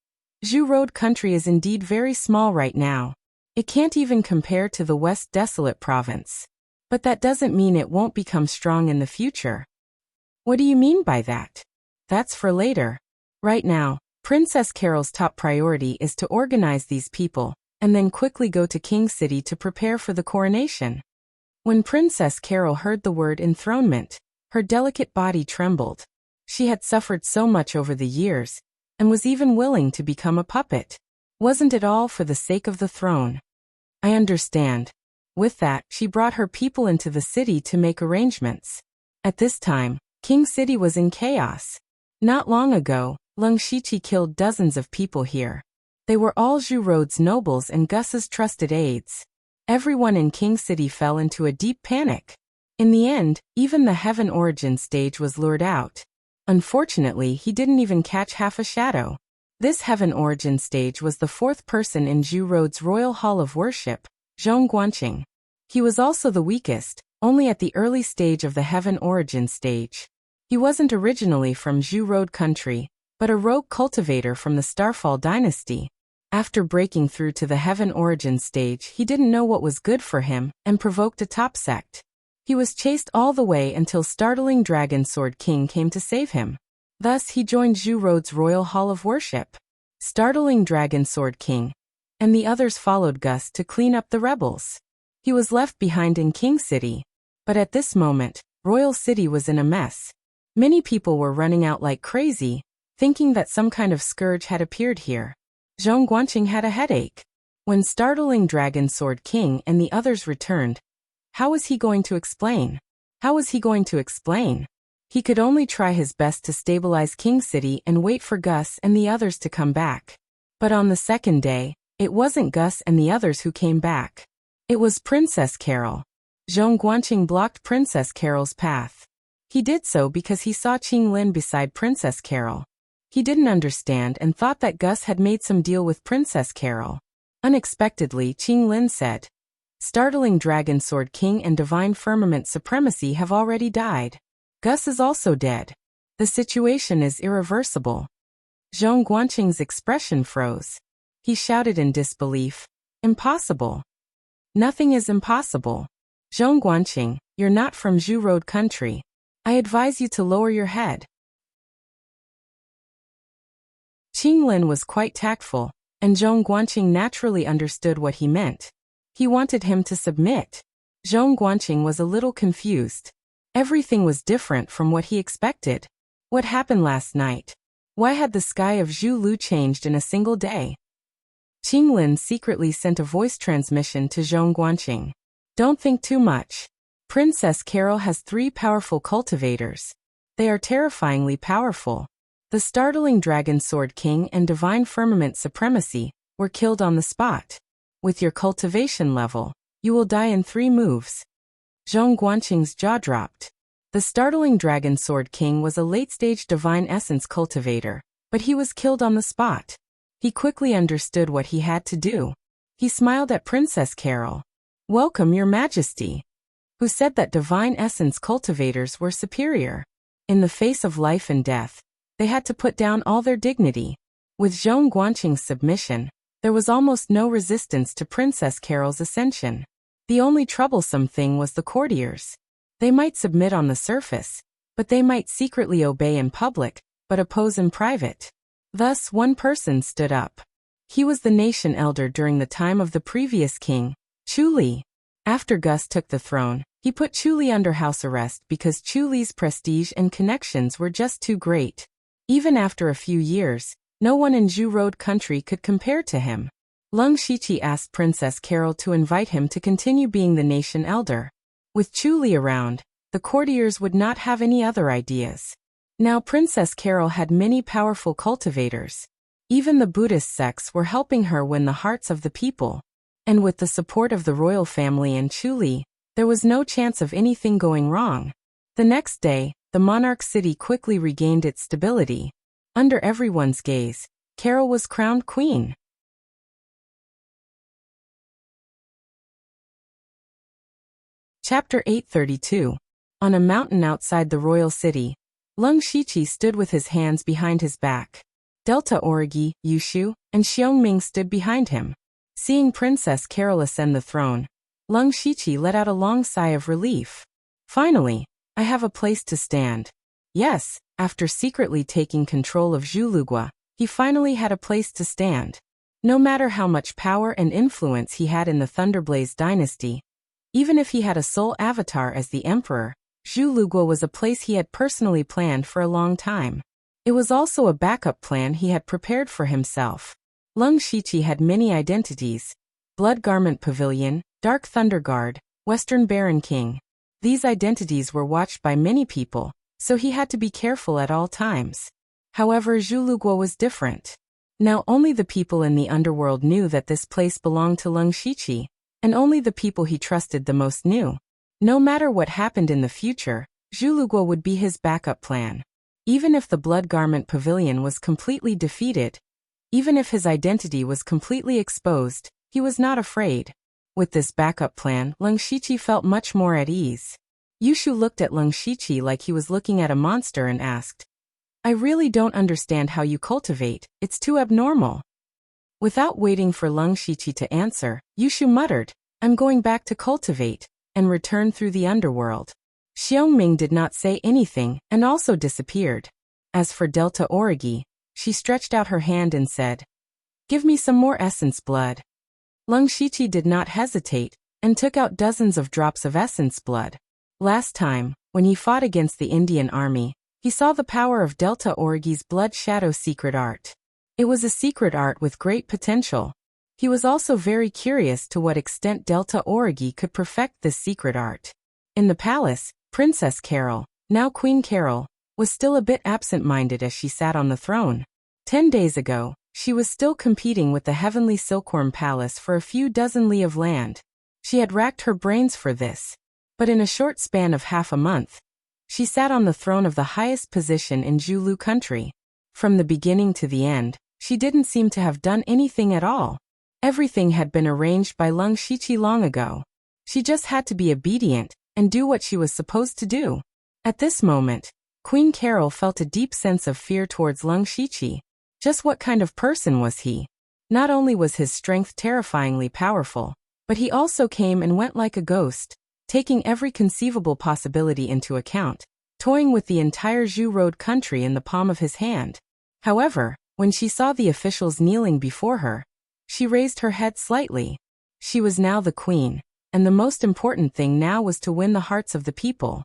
"Zhu Road country is indeed very small right now. It can't even compare to the West Desolate province. But that doesn't mean it won't become strong in the future." "What do you mean by that?" "That's for later. Right now, Princess Carol's top priority is to organize these people, and then quickly go to King City to prepare for the coronation." When Princess Carol heard the word enthronement, her delicate body trembled. She had suffered so much over the years, and was even willing to become a puppet. Wasn't it all for the sake of the throne? "I understand." With that, she brought her people into the city to make arrangements. At this time, King City was in chaos. Not long ago, Leng Shiqi killed dozens of people here. They were all Zhu Road's nobles and Gus's trusted aides. Everyone in King City fell into a deep panic. In the end, even the Heaven Origin Stage was lured out. Unfortunately, he didn't even catch half a shadow. This Heaven Origin Stage was the 4th person in Zhu Road's Royal Hall of Worship, Zhong Guanqing. He was also the weakest, only at the early stage of the Heaven Origin Stage. He wasn't originally from Zhu Road country, but a rogue cultivator from the Starfall dynasty. After breaking through to the Heaven Origin Stage, he didn't know what was good for him and provoked a top sect. He was chased all the way until Startling Dragon Sword King came to save him. Thus he joined Zhu Road's Royal Hall of Worship. Startling Dragon Sword King and the others followed Gus to clean up the rebels. He was left behind in King City. But at this moment, Royal City was in a mess. Many people were running out like crazy, thinking that some kind of scourge had appeared here. Zhong Guanqing had a headache. When Startling Dragon Sword King and the others returned, how was he going to explain? How was he going to explain? He could only try his best to stabilize King City and wait for Gus and the others to come back. But on the second day, it wasn't Gus and the others who came back. It was Princess Carol. Zhong Guanqing blocked Princess Carol's path. He did so because he saw Qing Lin beside Princess Carol. He didn't understand and thought that Gus had made some deal with Princess Carol. Unexpectedly, Qing Lin said, "Startling Dragon Sword King and Divine Firmament Supremacy have already died. Gus is also dead. The situation is irreversible." Zhong Guanqing's expression froze. He shouted in disbelief, "Impossible. Nothing is impossible. Zhong Guanqing, you're not from Zhu Road country. I advise you to lower your head." Qing Lin was quite tactful, and Zhong Guanqing naturally understood what he meant. He wanted him to submit. Zhong Guanqing was a little confused. Everything was different from what he expected. What happened last night? Why had the sky of Zhu Lu changed in a single day? Qing Lin secretly sent a voice transmission to Zhong Guanqing. "Don't think too much. Princess Carol has 3 powerful cultivators. They are terrifyingly powerful. The startling Dragon Sword King and Divine Firmament Supremacy were killed on the spot. With your cultivation level, you will die in 3 moves." Zhong Guanqing's jaw dropped. The startling Dragon Sword King was a late-stage Divine Essence cultivator, but he was killed on the spot. He quickly understood what he had to do. He smiled at Princess Carol. "Welcome, Your Majesty," who said that Divine Essence cultivators were superior. In the face of life and death, they had to put down all their dignity. With Zhong Guanqing's submission, there was almost no resistance to Princess Carol's ascension. The only troublesome thing was the courtiers. They might submit on the surface, but they might secretly obey in public, but oppose in private. Thus, one person stood up. He was the nation elder during the time of the previous king, Chu Li. After Gus took the throne, he put Chu Li under house arrest because Chu Li's prestige and connections were just too great. Even after a few years, no one in Zhu Road country could compare to him. Lung Shiqi asked Princess Carol to invite him to continue being the nation elder. With Chu Li around, the courtiers would not have any other ideas. Now Princess Carol had many powerful cultivators. Even the Buddhist sects were helping her win the hearts of the people. And with the support of the royal family and Chu Li, there was no chance of anything going wrong. The next day, the monarch city quickly regained its stability. Under everyone's gaze, Carol was crowned queen. Chapter 832. On a mountain outside the royal city, Lung Shiqi stood with his hands behind his back. Delta Origi, Yushu, and Xiongming stood behind him. Seeing Princess Carol ascend the throne, Lung Shiqi let out a long sigh of relief. "Finally, I have a place to stand." Yes, after secretly taking control of Zhulugua, he finally had a place to stand. No matter how much power and influence he had in the Thunderblaze dynasty, even if he had a sole avatar as the emperor, Zhulugua was a place he had personally planned for a long time. It was also a backup plan he had prepared for himself. Lung Shiqi had many identities: Blood Garment Pavilion, Dark Thunder Guard, Western Baron King. These identities were watched by many people, so he had to be careful at all times. However, Zhulugua was different. Now only the people in the underworld knew that this place belonged to Lung Shiqi, and only the people he trusted the most knew. No matter what happened in the future, Zhulugua would be his backup plan. Even if the Blood Garment Pavilion was completely defeated, even if his identity was completely exposed, he was not afraid. With this backup plan, Lung Shiqi felt much more at ease. Yushu looked at Lung Shiqi like he was looking at a monster and asked, "I really don't understand how you cultivate, it's too abnormal." Without waiting for Lung Shiqi to answer, Yushu muttered, "I'm going back to cultivate," and returned through the underworld. Xiongming did not say anything and also disappeared. As for Delta Origi, she stretched out her hand and said, "Give me some more essence blood." Lung Shiqi did not hesitate and took out dozens of drops of essence blood. Last time, when he fought against the Indian army, he saw the power of Delta Origi's Blood Shadow secret art. It was a secret art with great potential. He was also very curious to what extent Delta Origi could perfect this secret art. In the palace, Princess Carol, Now Queen Carol was still a bit absent-minded as she sat on the throne. 10 days ago, she was still competing with the heavenly silkworm palace for a few dozen li of land. She had racked her brains for this. But in a short span of half a month, she sat on the throne of the highest position in Zhulu country. From the beginning to the end, she didn't seem to have done anything at all. Everything had been arranged by Lung Shiqi long ago. She just had to be obedient and do what she was supposed to do. At this moment, Queen Carol felt a deep sense of fear towards Lung Shiqi. Just what kind of person was he? Not only was his strength terrifyingly powerful, but he also came and went like a ghost, taking every conceivable possibility into account, toying with the entire Zhu Road country in the palm of his hand. However, when she saw the officials kneeling before her, she raised her head slightly. She was now the queen, and the most important thing now was to win the hearts of the people.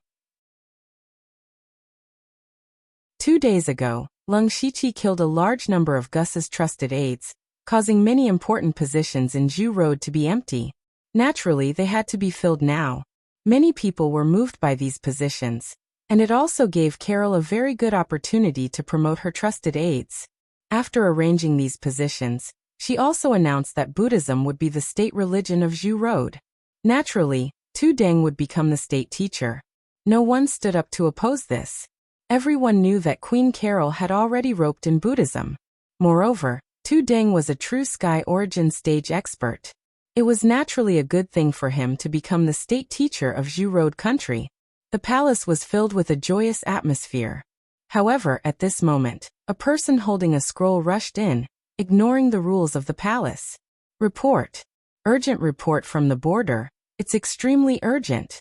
2 days ago, Lung Shiqi killed a large number of Gus's trusted aides, causing many important positions in Zhu Road to be empty. Naturally, they had to be filled now. Many people were moved by these positions, and it also gave Carol a very good opportunity to promote her trusted aides. After arranging these positions, she also announced that Buddhism would be the state religion of Zhu Road. Naturally, Tu Deng would become the state teacher. No one stood up to oppose this. Everyone knew that Queen Carol had already roped in Buddhism. Moreover, Tu Deng was a true sky origin stage expert. It was naturally a good thing for him to become the state teacher of Zhu Road country. The palace was filled with a joyous atmosphere. However, at this moment, a person holding a scroll rushed in, ignoring the rules of the palace. Report. Urgent report from the border. It's extremely urgent.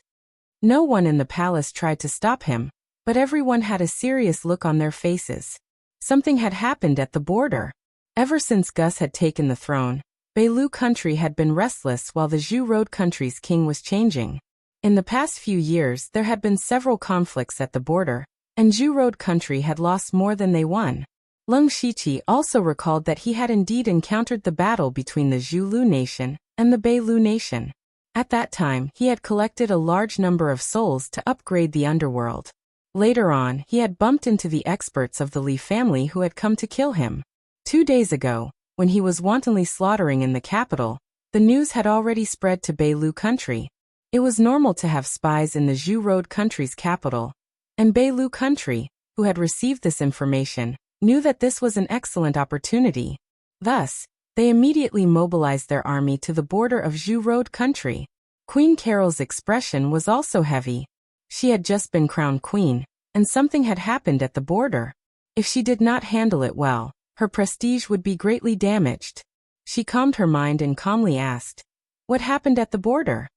No one in the palace tried to stop him, but everyone had a serious look on their faces. Something had happened at the border. Ever since Gus had taken the throne, Beilu country had been restless while the Zhu Road country's king was changing. In the past few years there had been several conflicts at the border, and Zhu Road country had lost more than they won. Lung Shiqi also recalled that he had indeed encountered the battle between the Zhulu nation and the Beilu nation. At that time, he had collected a large number of souls to upgrade the underworld. Later on, he had bumped into the experts of the Li family who had come to kill him. 2 days ago, when he was wantonly slaughtering in the capital, the news had already spread to Beilu country. It was normal to have spies in the Zhu Road country's capital, and Beilu country, who had received this information, knew that this was an excellent opportunity. Thus, they immediately mobilized their army to the border of Zhu Road country. Queen Carol's expression was also heavy. She had just been crowned queen, and something had happened at the border. If she did not handle it well, her prestige would be greatly damaged. She calmed her mind and calmly asked, "What happened at the border?"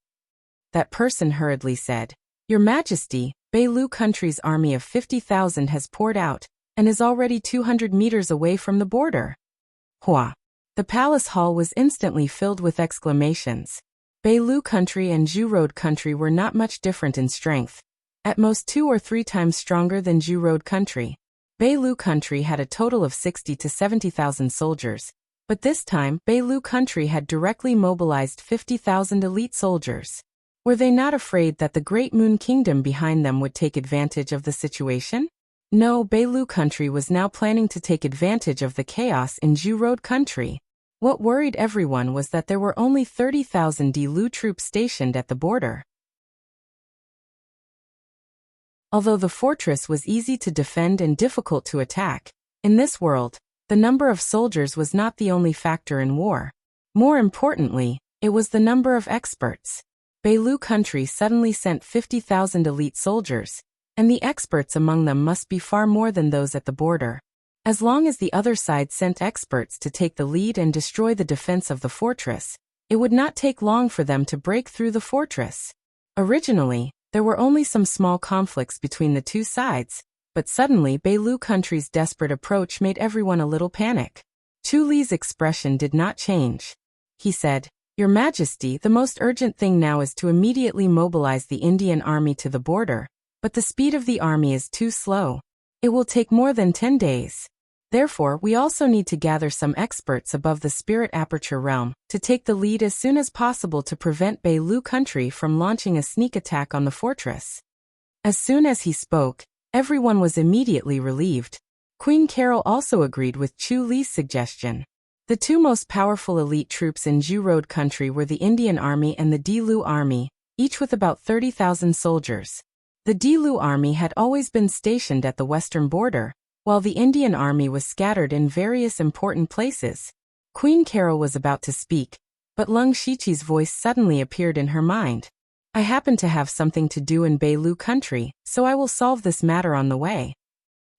That person hurriedly said, "Your Majesty, Beilu country's army of 50,000 has poured out, and is already 200 meters away from the border." Hua! The palace hall was instantly filled with exclamations. Beilu country and Zhu Road country were not much different in strength. At most 2 or 3 times stronger than Zhu Road country. Beilu country had a total of 60 to 70,000 soldiers, but this time Beilu country had directly mobilized 50,000 elite soldiers. Were they not afraid that the Great Moon Kingdom behind them would take advantage of the situation? No, Beilu country was now planning to take advantage of the chaos in Zhu Road country. What worried everyone was that there were only 30,000 Lu troops stationed at the border. Although the fortress was easy to defend and difficult to attack, in this world, the number of soldiers was not the only factor in war. More importantly, it was the number of experts. Beilu country suddenly sent 50,000 elite soldiers, and the experts among them must be far more than those at the border. As long as the other side sent experts to take the lead and destroy the defense of the fortress, it would not take long for them to break through the fortress. Originally, there were only some small conflicts between the two sides, but suddenly Beilu country's desperate approach made everyone a little panic. Chu Li's expression did not change. He said, "Your Majesty, the most urgent thing now is to immediately mobilize the Indian army to the border, but the speed of the army is too slow. It will take more than 10 days. Therefore, we also need to gather some experts above the Spirit Aperture realm to take the lead as soon as possible to prevent Beilu country from launching a sneak attack on the fortress." As soon as he spoke, everyone was immediately relieved. Queen Carol also agreed with Chu Li's suggestion. The two most powerful elite troops in Zhu Road country were the Indian Army and the Dilu Army, each with about 30,000 soldiers. The Dilu Army had always been stationed at the western border, while the Indian Army was scattered in various important places. Queen Carol was about to speak, but Lung Shiqi's voice suddenly appeared in her mind. I happen to have something to do in Beilu country, so I will solve this matter on the way.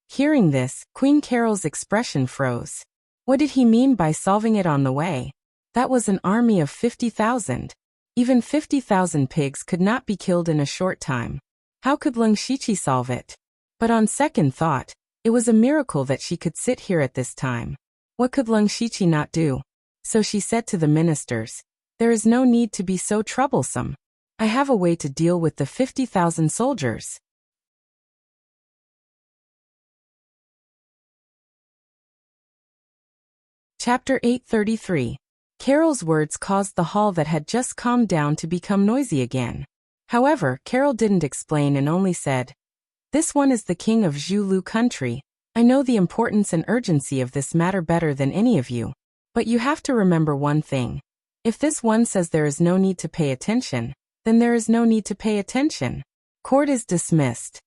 Hearing this, Queen Carol's expression froze. What did he mean by solving it on the way? That was an army of 50,000. Even 50,000 pigs could not be killed in a short time. How could Lung Shiqi solve it? But on second thought, it was a miracle that she could sit here at this time. What could Lung Shiqi not do? So she said to the ministers, there is no need to be so troublesome. I have a way to deal with the 50,000 soldiers. Chapter 833. Carol's words caused the hall that had just calmed down to become noisy again. However, Carol didn't explain and only said, this one is the king of Zhu Lu country. I know the importance and urgency of this matter better than any of you. But you have to remember one thing. If this one says there is no need to pay attention, then there is no need to pay attention. Court is dismissed.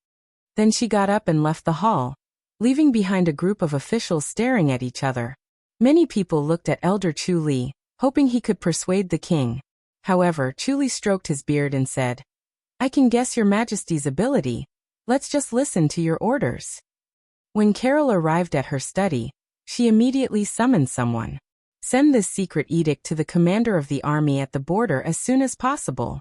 Then she got up and left the hall, leaving behind a group of officials staring at each other. Many people looked at Elder Chu Li, hoping he could persuade the king. However, Chu Li stroked his beard and said, I can guess your majesty's ability. Let's just listen to your orders. When Carol arrived at her study, she immediately summoned someone. Send this secret edict to the commander of the army at the border as soon as possible.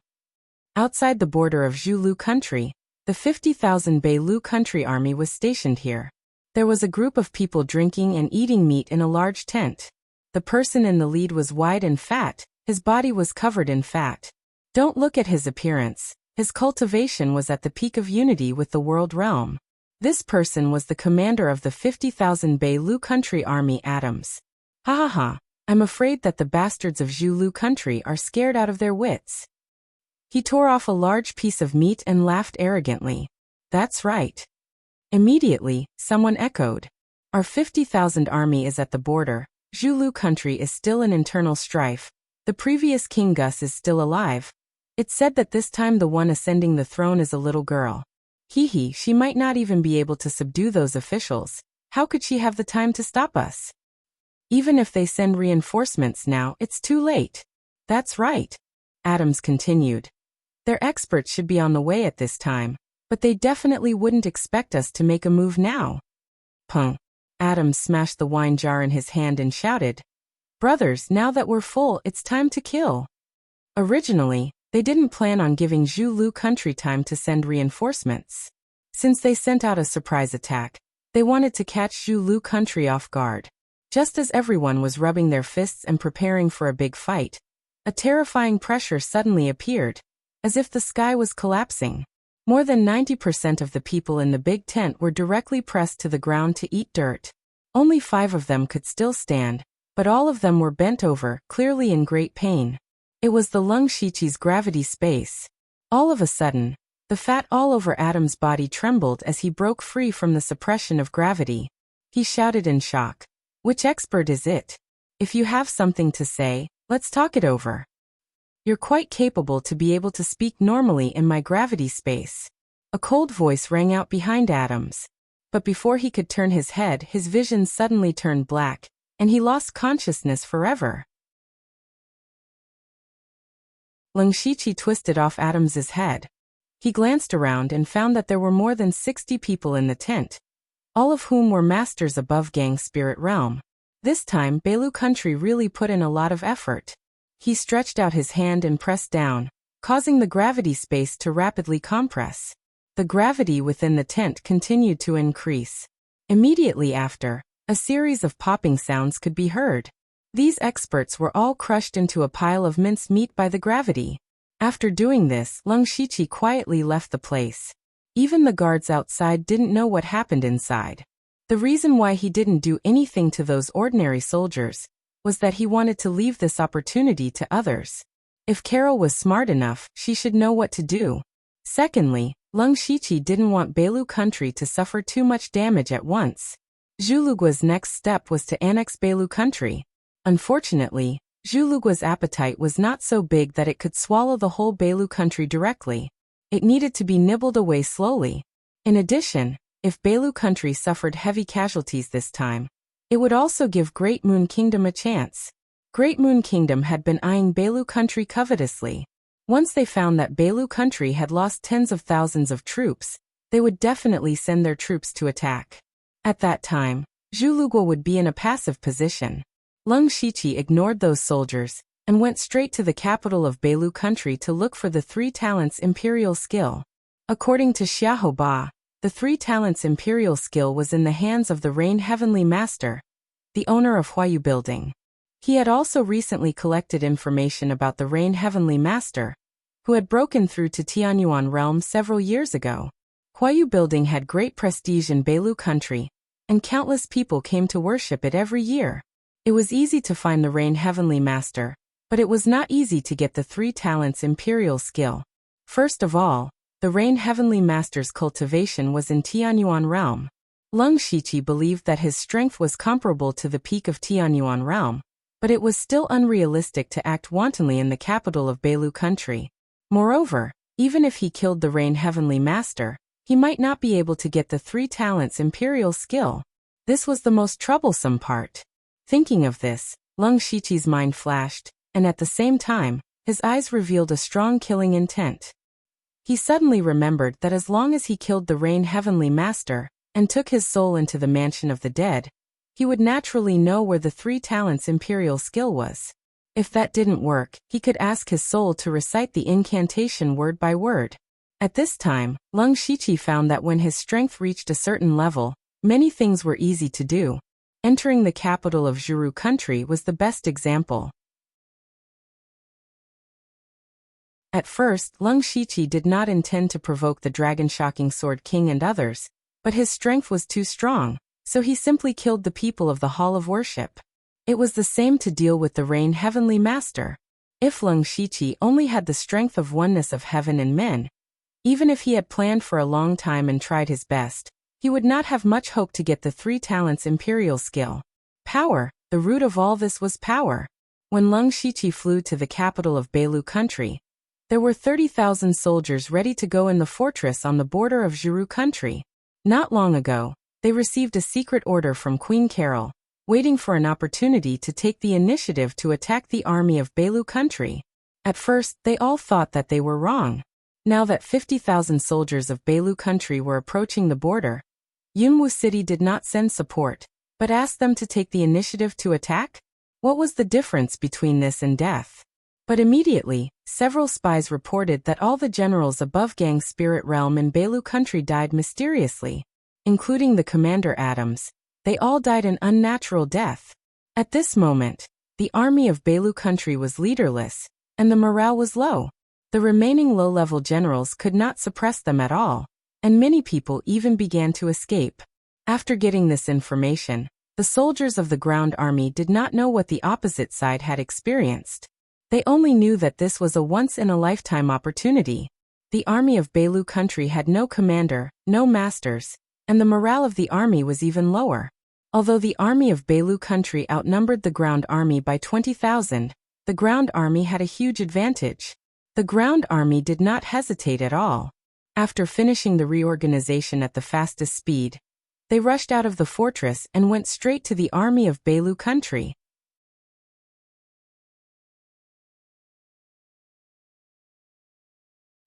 Outside the border of Zhu Lu country, the 50,000 Beilu country army was stationed here. There was a group of people drinking and eating meat in a large tent. The person in the lead was wide and fat, his body was covered in fat. Don't look at his appearance, his cultivation was at the peak of unity with the world realm. This person was the commander of the 50,000 Beilu country army Adams. Ha ha ha, I'm afraid that the bastards of Zhu Lu country are scared out of their wits. He tore off a large piece of meat and laughed arrogantly. That's right. Immediately, someone echoed. Our 50,000 army is at the border. Zhu Lu country is still in internal strife. The previous King Gus is still alive. It's said that this time the one ascending the throne is a little girl. Hee, she might not even be able to subdue those officials. How could she have the time to stop us? Even if they send reinforcements now, it's too late. That's right. Adams continued. Their experts should be on the way at this time, but they definitely wouldn't expect us to make a move now. Pung. Adams smashed the wine jar in his hand and shouted, Brothers, now that we're full, it's time to kill. Originally, they didn't plan on giving Zhu Lu country time to send reinforcements. Since they sent out a surprise attack, they wanted to catch Zhu Lu country off guard. Just as everyone was rubbing their fists and preparing for a big fight, a terrifying pressure suddenly appeared, as if the sky was collapsing. More than 90% of the people in the big tent were directly pressed to the ground to eat dirt. Only 5 of them could still stand, but all of them were bent over, clearly in great pain. It was the Lung Shiqi's gravity space. All of a sudden, the fat all over Adam's body trembled as he broke free from the suppression of gravity. He shouted in shock. Which expert is it? If you have something to say, let's talk it over. You're quite capable to be able to speak normally in my gravity space. A cold voice rang out behind Adams. But before he could turn his head, his vision suddenly turned black, and he lost consciousness forever. Lung Shiqi twisted off Adams's head. He glanced around and found that there were more than 60 people in the tent, all of whom were masters above Gang Spirit Realm. This time, Beilu country really put in a lot of effort. He stretched out his hand and pressed down, causing the gravity space to rapidly compress. The gravity within the tent continued to increase. Immediately after, a series of popping sounds could be heard. These experts were all crushed into a pile of minced meat by the gravity. After doing this, Lung Shiqi quietly left the place. Even the guards outside didn't know what happened inside. The reason why he didn't do anything to those ordinary soldiers was that he wanted to leave this opportunity to others. If Carol was smart enough, she should know what to do. Secondly, Lung Shiqi didn't want Beilu country to suffer too much damage at once. Zhulugua's next step was to annex Beilu country. Unfortunately, Zhulugua's appetite was not so big that it could swallow the whole Beilu country directly. It needed to be nibbled away slowly. In addition, if Beilu country suffered heavy casualties this time, it would also give Great Moon Kingdom a chance. Great Moon Kingdom had been eyeing Beilu country covetously. Once they found that Beilu country had lost tens of thousands of troops, they would definitely send their troops to attack. At that time, Zhulugua would be in a passive position. Lung Shiqi ignored those soldiers and went straight to the capital of Beilu country to look for the 3 talents imperial skill. According to Xiaoba, the 3 talents imperial skill was in the hands of the Rain Heavenly Master, the owner of Huayu Building. He had also recently collected information about the Rain Heavenly Master, who had broken through to Tianyuan realm several years ago. Huayu Building had great prestige in Beilu country, and countless people came to worship it every year. It was easy to find the Rain Heavenly Master, but it was not easy to get the 3 talents imperial skill. First of all, the Rain Heavenly Master's cultivation was in Tianyuan realm. Lung Shiqi believed that his strength was comparable to the peak of Tianyuan realm, but it was still unrealistic to act wantonly in the capital of Beilu country. Moreover, even if he killed the Rain Heavenly Master, he might not be able to get the 3 talents imperial skill. This was the most troublesome part. Thinking of this, Lung Shiqi's mind flashed, and at the same time, his eyes revealed a strong killing intent. He suddenly remembered that as long as he killed the Rain Heavenly Master and took his soul into the mansion of the dead, he would naturally know where the 3 talents imperial skill was. If that didn't work, he could ask his soul to recite the incantation word by word. At this time, Lung Shiqi found that when his strength reached a certain level, many things were easy to do. Entering the capital of Zhuru country was the best example. At first, Lung Shiqi did not intend to provoke the dragon-shocking Sword King and others, but his strength was too strong, so he simply killed the people of the Hall of Worship. It was the same to deal with the Rain Heavenly Master. If Lung Shiqi only had the strength of oneness of heaven and men, even if he had planned for a long time and tried his best, he would not have much hope to get the 3 talents imperial skill. Power, the root of all this was power. When Lung Shiqi flew to the capital of Beilu country, there were 30,000 soldiers ready to go in the fortress on the border of Zhuru country. Not long ago, they received a secret order from Queen Carol, waiting for an opportunity to take the initiative to attack the army of Beilu country. At first, they all thought that they were wrong. Now that 50,000 soldiers of Beilu country were approaching the border, Yunwu City did not send support, but asked them to take the initiative to attack? What was the difference between this and death? But immediately, several spies reported that all the generals above Gang Spirit Realm in Beilu country died mysteriously, including the commander Adams. They all died an unnatural death. At this moment, the army of Beilu country was leaderless, and the morale was low. The remaining low-level generals could not suppress them at all, and many people even began to escape. After getting this information, the soldiers of the ground army did not know what the opposite side had experienced. They only knew that this was a once-in-a-lifetime opportunity. The army of Beilu country had no commander, no masters, and the morale of the army was even lower. Although the army of Beilu country outnumbered the ground army by 20,000, the ground army had a huge advantage. The ground army did not hesitate at all. After finishing the reorganization at the fastest speed, they rushed out of the fortress and went straight to the army of Beilu country.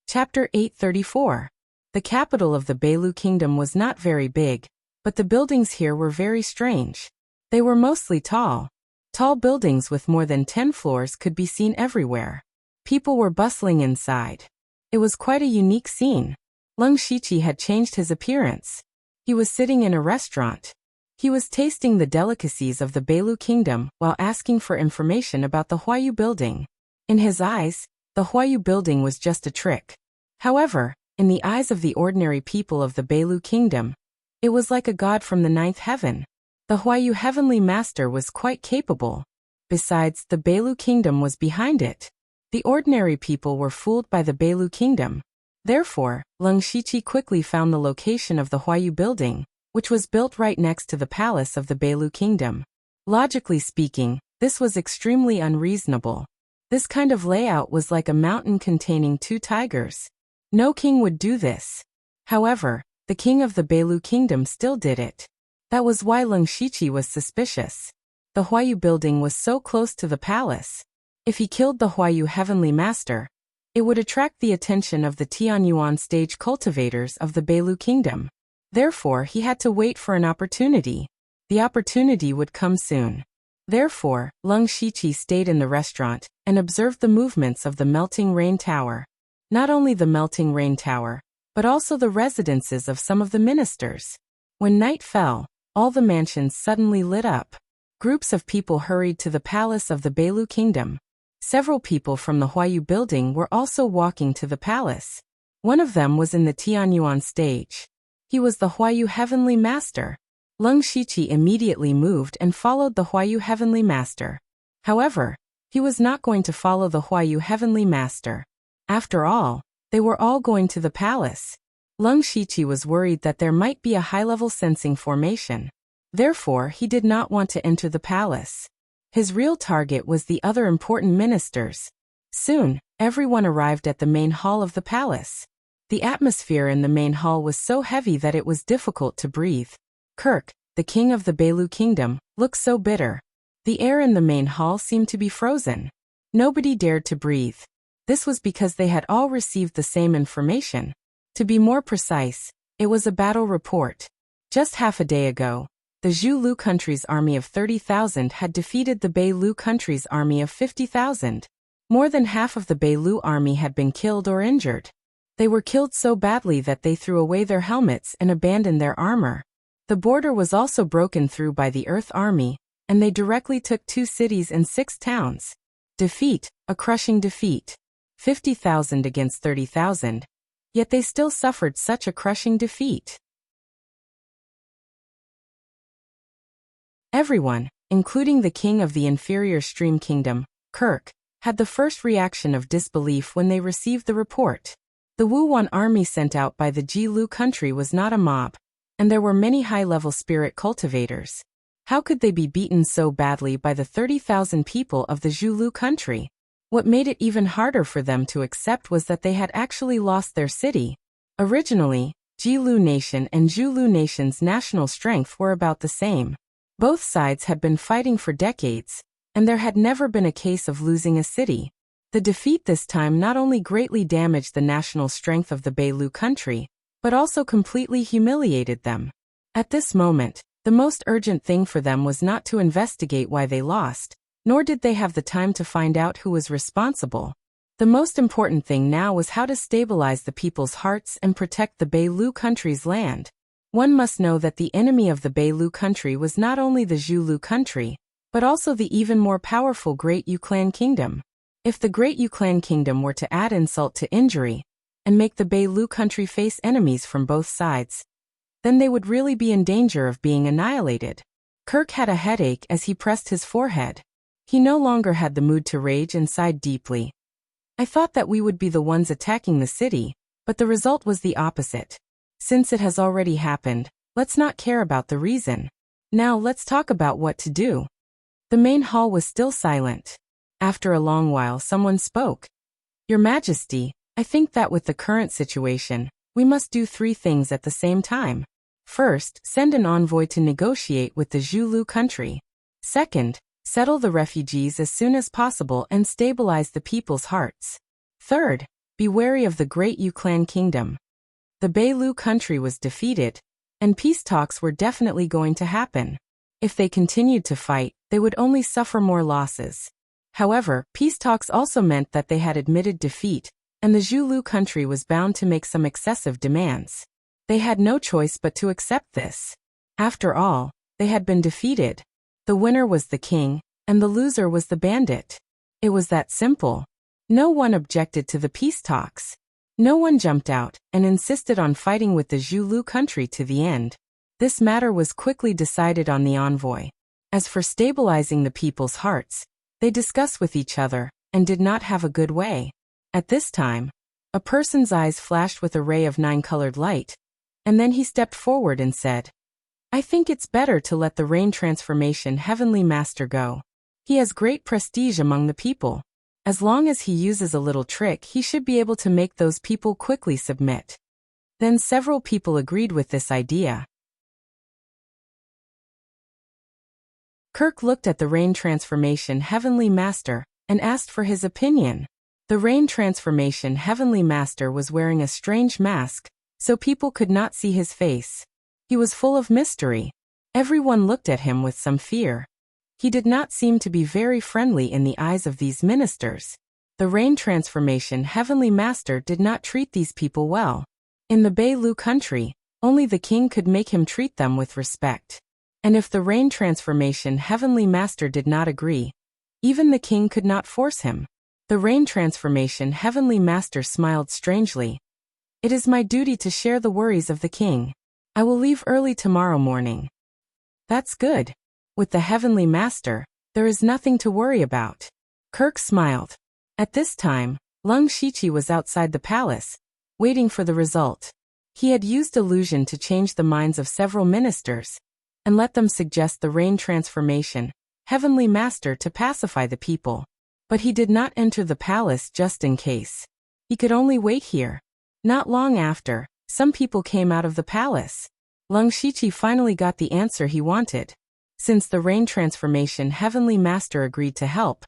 Chapter 834. The capital of the Beilu kingdom was not very big, but the buildings here were very strange. They were mostly tall. Tall buildings with more than 10 floors could be seen everywhere. People were bustling inside. It was quite a unique scene. Lung Shiqi had changed his appearance. He was sitting in a restaurant. He was tasting the delicacies of the Beilu kingdom while asking for information about the Huayu building. In his eyes, the Huayu building was just a trick. However, in the eyes of the ordinary people of the Beilu kingdom, it was like a god from the 9th heaven. The Huayu heavenly master was quite capable. Besides, the Beilu kingdom was behind it. The ordinary people were fooled by the Beilu kingdom. Therefore, Leng Shiqi quickly found the location of the Huayu building, which was built right next to the palace of the Beilu kingdom. Logically speaking, this was extremely unreasonable. This kind of layout was like a mountain containing two tigers. No king would do this. However, the king of the Beilu kingdom still did it. That was why Leng Shiqi was suspicious. The Huayu building was so close to the palace. If he killed the Huayu heavenly master, it would attract the attention of the Tianyuan stage cultivators of the Beilu kingdom. Therefore, he had to wait for an opportunity. The opportunity would come soon. Therefore, Leng Shiqi stayed in the restaurant and observed the movements of the melting rain tower. Not only the melting rain tower, but also the residences of some of the ministers. When night fell, all the mansions suddenly lit up. Groups of people hurried to the palace of the Beilu kingdom. Several people from the Huayu building were also walking to the palace. One of them was in the Tianyuan stage. He was the Huayu heavenly master. Leng Shiqi immediately moved and followed the Huayu heavenly master. However, he was not going to follow the Huayu heavenly master. After all, they were all going to the palace. Leng Shiqi was worried that there might be a high-level sensing formation. Therefore, he did not want to enter the palace. His real target was the other important ministers. Soon, everyone arrived at the main hall of the palace. The atmosphere in the main hall was so heavy that it was difficult to breathe. Kirk, the king of the Beilu kingdom, looked so bitter. The air in the main hall seemed to be frozen. Nobody dared to breathe. This was because they had all received the same information. To be more precise, it was a battle report. Just half a day ago, the Zhu Lu country's army of 30,000 had defeated the Beilu country's army of 50,000. More than half of the Beilu army had been killed or injured. They were killed so badly that they threw away their helmets and abandoned their armor. The border was also broken through by the Earth Army, and they directly took 2 cities and 6 towns. Defeat, a crushing defeat. 50,000 against 30,000. Yet they still suffered such a crushing defeat. Everyone, including the king of the inferior stream kingdom, Kirk, had the first reaction of disbelief when they received the report. The Wuwan army sent out by the Jilu country was not a mob, and there were many high-level spirit cultivators. How could they be beaten so badly by the 30,000 people of the Zhulu country? What made it even harder for them to accept was that they had actually lost their city. Originally, Jilu Nation and Zhulu Nation's national strength were about the same. Both sides had been fighting for decades, and there had never been a case of losing a city. The defeat this time not only greatly damaged the national strength of the Beilu country, but also completely humiliated them. At this moment, the most urgent thing for them was not to investigate why they lost, nor did they have the time to find out who was responsible. The most important thing now was how to stabilize the people's hearts and protect the Beilu country's land. One must know that the enemy of the Beilu country was not only the Zhulu country, but also the even more powerful Great Yuklan Kingdom. If the Great Yuklan Kingdom were to add insult to injury, and make the Beilu country face enemies from both sides, then they would really be in danger of being annihilated. Kirk had a headache as he pressed his forehead. He no longer had the mood to rage and sighed deeply. I thought that we would be the ones attacking the city, but the result was the opposite. Since it has already happened, let's not care about the reason. Now let's talk about what to do. The main hall was still silent. After a long while someone spoke. Your Majesty, I think that with the current situation, we must do 3 things at the same time. First, send an envoy to negotiate with the Zhulu country. Second, settle the refugees as soon as possible and stabilize the people's hearts. Third, be wary of the Great Yuklan Kingdom. The Beilu country was defeated, and peace talks were definitely going to happen. If they continued to fight, they would only suffer more losses. However, peace talks also meant that they had admitted defeat, and the Zhulu country was bound to make some excessive demands. They had no choice but to accept this. After all, they had been defeated. The winner was the king, and the loser was the bandit. It was that simple. No one objected to the peace talks. No one jumped out and insisted on fighting with the Zhulu country to the end. This matter was quickly decided on the envoy. As for stabilizing the people's hearts, they discussed with each other and did not have a good way. At this time, A person's eyes flashed with a ray of 9-colored light, and then he stepped forward and said, "I think it's better to let the rain transformation heavenly master go. He has great prestige among the people. As long as he uses a little trick, he should be able to make those people quickly submit." Then several people agreed with this idea. Kirk looked at the rain transformation heavenly master and asked for his opinion. The rain transformation heavenly master was wearing a strange mask, so people could not see his face. He was full of mystery. Everyone looked at him with some fear. He did not seem to be very friendly in the eyes of these ministers. The rain transformation heavenly master did not treat these people well. In the Beilu country, only the king could make him treat them with respect. And if the rain transformation heavenly master did not agree, even the king could not force him. The rain transformation heavenly master smiled strangely. "It is my duty to share the worries of the king. I will leave early tomorrow morning." "That's good. With the heavenly master, there is nothing to worry about." Kirk smiled. At this time, Lung Shiqi was outside the palace, waiting for the result. He had used illusion to change the minds of several ministers, and let them suggest the rain transformation heavenly master to pacify the people. But he did not enter the palace just in case. He could only wait here. Not long after, some people came out of the palace. Lung Shiqi finally got the answer he wanted. Since the rain transformation heavenly master agreed to help,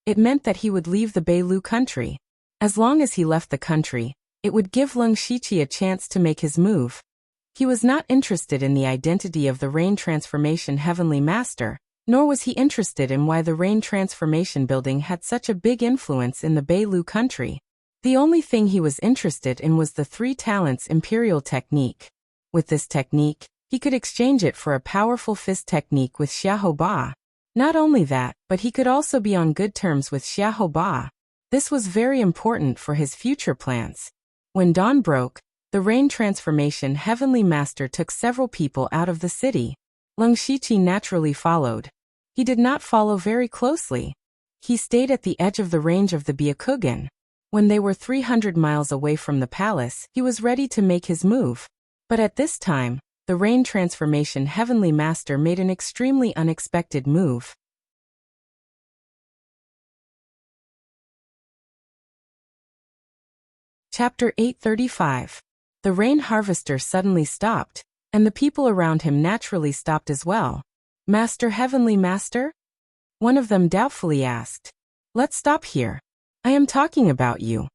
it meant that he would leave the Beilu country. As long as he left the country, it would give Lung Shiqi a chance to make his move. He was not interested in the identity of the rain transformation heavenly master, nor was he interested in why the rain transformation building had such a big influence in the Beilu country. The only thing he was interested in was the 3 talents imperial technique. With this technique, he could exchange it for a powerful fist technique with Xiahou Ba. Not only that, but he could also be on good terms with Xiahou Ba. This was very important for his future plans. When dawn broke, the rain transformation heavenly master took several people out of the city. Lung Shiqi naturally followed. He did not follow very closely. He stayed at the edge of the range of the Byakugan. When they were 300 miles away from the palace, he was ready to make his move. But at this time, the rain transformation heavenly master made an extremely unexpected move. Chapter 835. The rain harvester suddenly stopped, and the people around him naturally stopped as well. "Master, heavenly master?" One of them doubtfully asked. "Let's stop here. I am talking about you."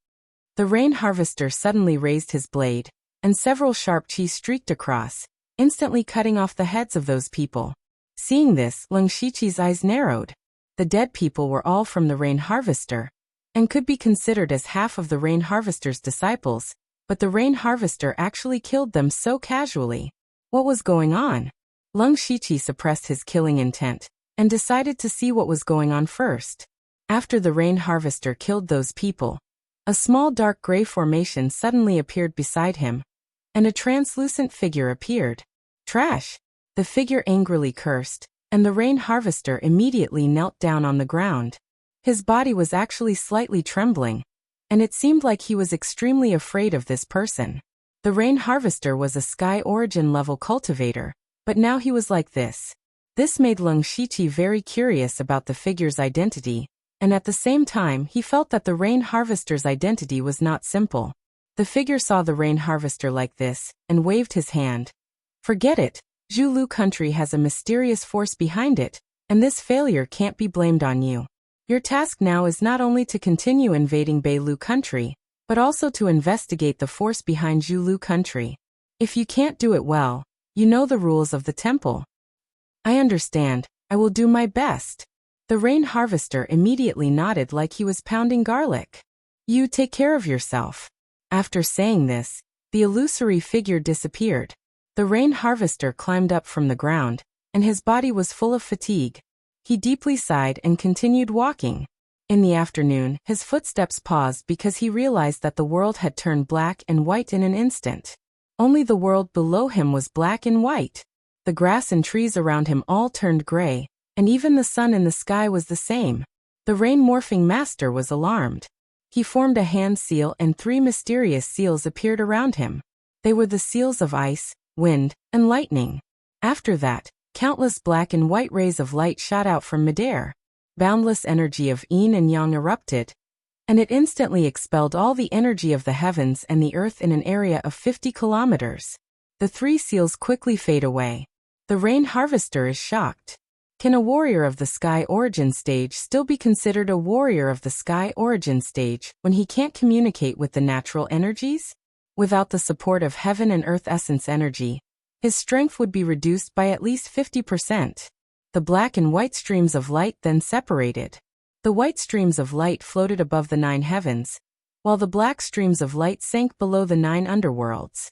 The rain harvester suddenly raised his blade, and several sharp chi streaked across, instantly cutting off the heads of those people. Seeing this, Lung Shiqi's eyes narrowed. The dead people were all from the rain harvester, and could be considered as half of the rain harvester's disciples, but the rain harvester actually killed them so casually. What was going on? Lung Shiqi suppressed his killing intent, and decided to see what was going on first. After the rain harvester killed those people, a small dark gray formation suddenly appeared beside him, and a translucent figure appeared. "Trash!" The figure angrily cursed, and the rain harvester immediately knelt down on the ground. His body was actually slightly trembling, and it seemed like he was extremely afraid of this person. The rain harvester was a sky origin level cultivator, but now he was like this. This made Lung Shiqi very curious about the figure's identity, and at the same time he felt that the rain harvester's identity was not simple. The figure saw the rain harvester like this, and waved his hand. "Forget it. Zhulu country has a mysterious force behind it, and this failure can't be blamed on you. Your task now is not only to continue invading Beilu country, but also to investigate the force behind Zhulu country. If you can't do it well, you know the rules of the temple." "I understand. I will do my best." The rain harvester immediately nodded like he was pounding garlic. "You take care of yourself." After saying this, the illusory figure disappeared. The rain harvester climbed up from the ground, and his body was full of fatigue. He deeply sighed and continued walking. In the afternoon, his footsteps paused because he realized that the world had turned black and white in an instant. Only the world below him was black and white. The grass and trees around him all turned gray, and even the sun in the sky was the same. The rain morphing master was alarmed. He formed a hand seal and 3 mysterious seals appeared around him. They were the seals of ice, wind, and lightning. After that, countless black and white rays of light shot out from midair. Boundless energy of yin and yang erupted, and it instantly expelled all the energy of the heavens and the earth in an area of 50 kilometers. The 3 seals quickly fade away. The rain harvester is shocked. Can a warrior of the sky origin stage still be considered a warrior of the sky origin stage when he can't communicate with the natural energies? Without the support of heaven and earth essence energy, his strength would be reduced by at least 50%. The black and white streams of light then separated. The white streams of light floated above the 9 heavens, while the black streams of light sank below the 9 underworlds.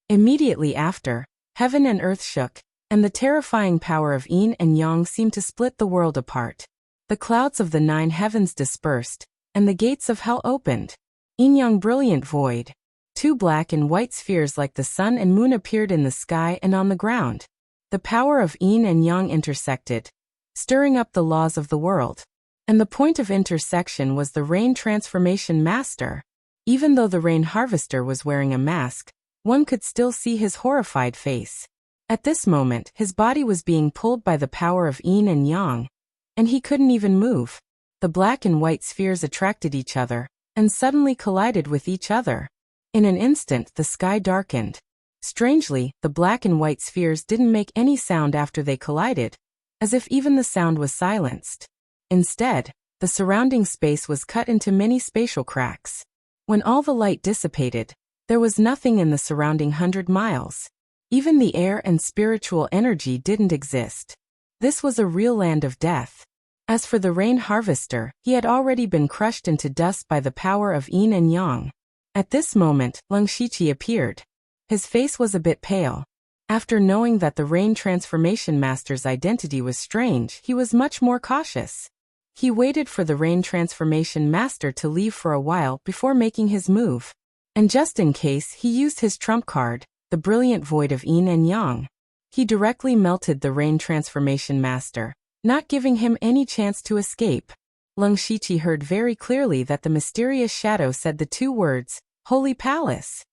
Immediately after, heaven and earth shook, and the terrifying power of yin and yang seemed to split the world apart. The clouds of the 9 heavens dispersed, and the gates of hell opened. Yin-yang brilliant void. 2 black and white spheres like the sun and moon appeared in the sky and on the ground. The power of yin and yang intersected, stirring up the laws of the world. And the point of intersection was the rain transformation master. Even though the rain harvester was wearing a mask, one could still see his horrified face. At this moment, his body was being pulled by the power of yin and yang, and he couldn't even move. The black and white spheres attracted each other, and suddenly collided with each other. In an instant, the sky darkened. Strangely, the black and white spheres didn't make any sound after they collided, as if even the sound was silenced. Instead, the surrounding space was cut into many spatial cracks. When all the light dissipated, there was nothing in the surrounding 100 miles. Even the air and spiritual energy didn't exist. This was a real land of death. As for the rain harvester, he had already been crushed into dust by the power of yin and yang. At this moment, Lung Shiqi appeared. His face was a bit pale. After knowing that the rain transformation master's identity was strange, he was much more cautious. He waited for the rain transformation master to leave for a while before making his move. And just in case, he used his trump card, the brilliant void of yin and yang. He directly melted the rain transformation master, not giving him any chance to escape. Lung Shiqi heard very clearly that the mysterious shadow said the 2 words, Holy Palace.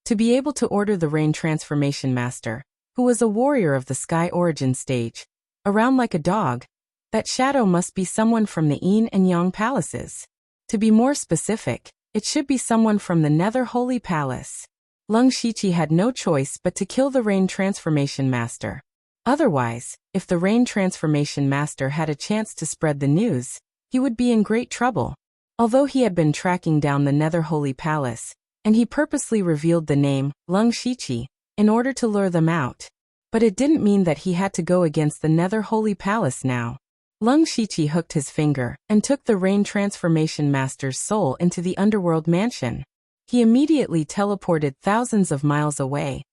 To be able to order the rain transformation master, who was a warrior of the sky origin stage, around like a dog, that shadow must be someone from the yin and yang palaces. To be more specific, it should be someone from the Nether Holy Palace. Lung Shiqi had no choice but to kill the rain transformation master. Otherwise, if the rain transformation master had a chance to spread the news, he would be in great trouble. Although he had been tracking down the Nether Holy Palace, and he purposely revealed the name, Lung Shiqi, in order to lure them out. But it didn't mean that he had to go against the Nether Holy Palace now. Lung Shiqi hooked his finger and took the rain transformation master's soul into the underworld mansion. He immediately teleported thousands of miles away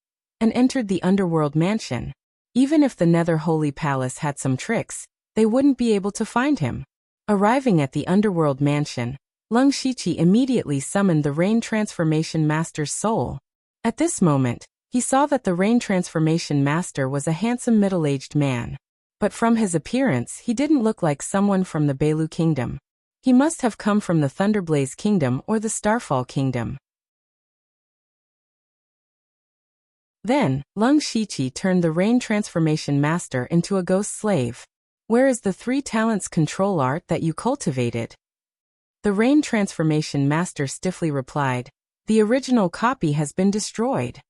and entered the underworld mansion. Even if the Nether Holy Palace had some tricks, they wouldn't be able to find him. Arriving at the underworld mansion, Lung Shiqi immediately summoned the rain transformation master's soul. At this moment, he saw that the rain transformation master was a handsome middle-aged man. But from his appearance, he didn't look like someone from the Belu Kingdom. He must have come from the Thunderblaze Kingdom or the Starfall Kingdom. Then, Lung Shiqi turned the rain transformation master into a ghost slave. Where is the 3 talents control art that you cultivated? The rain transformation master stiffly replied, the original copy has been destroyed.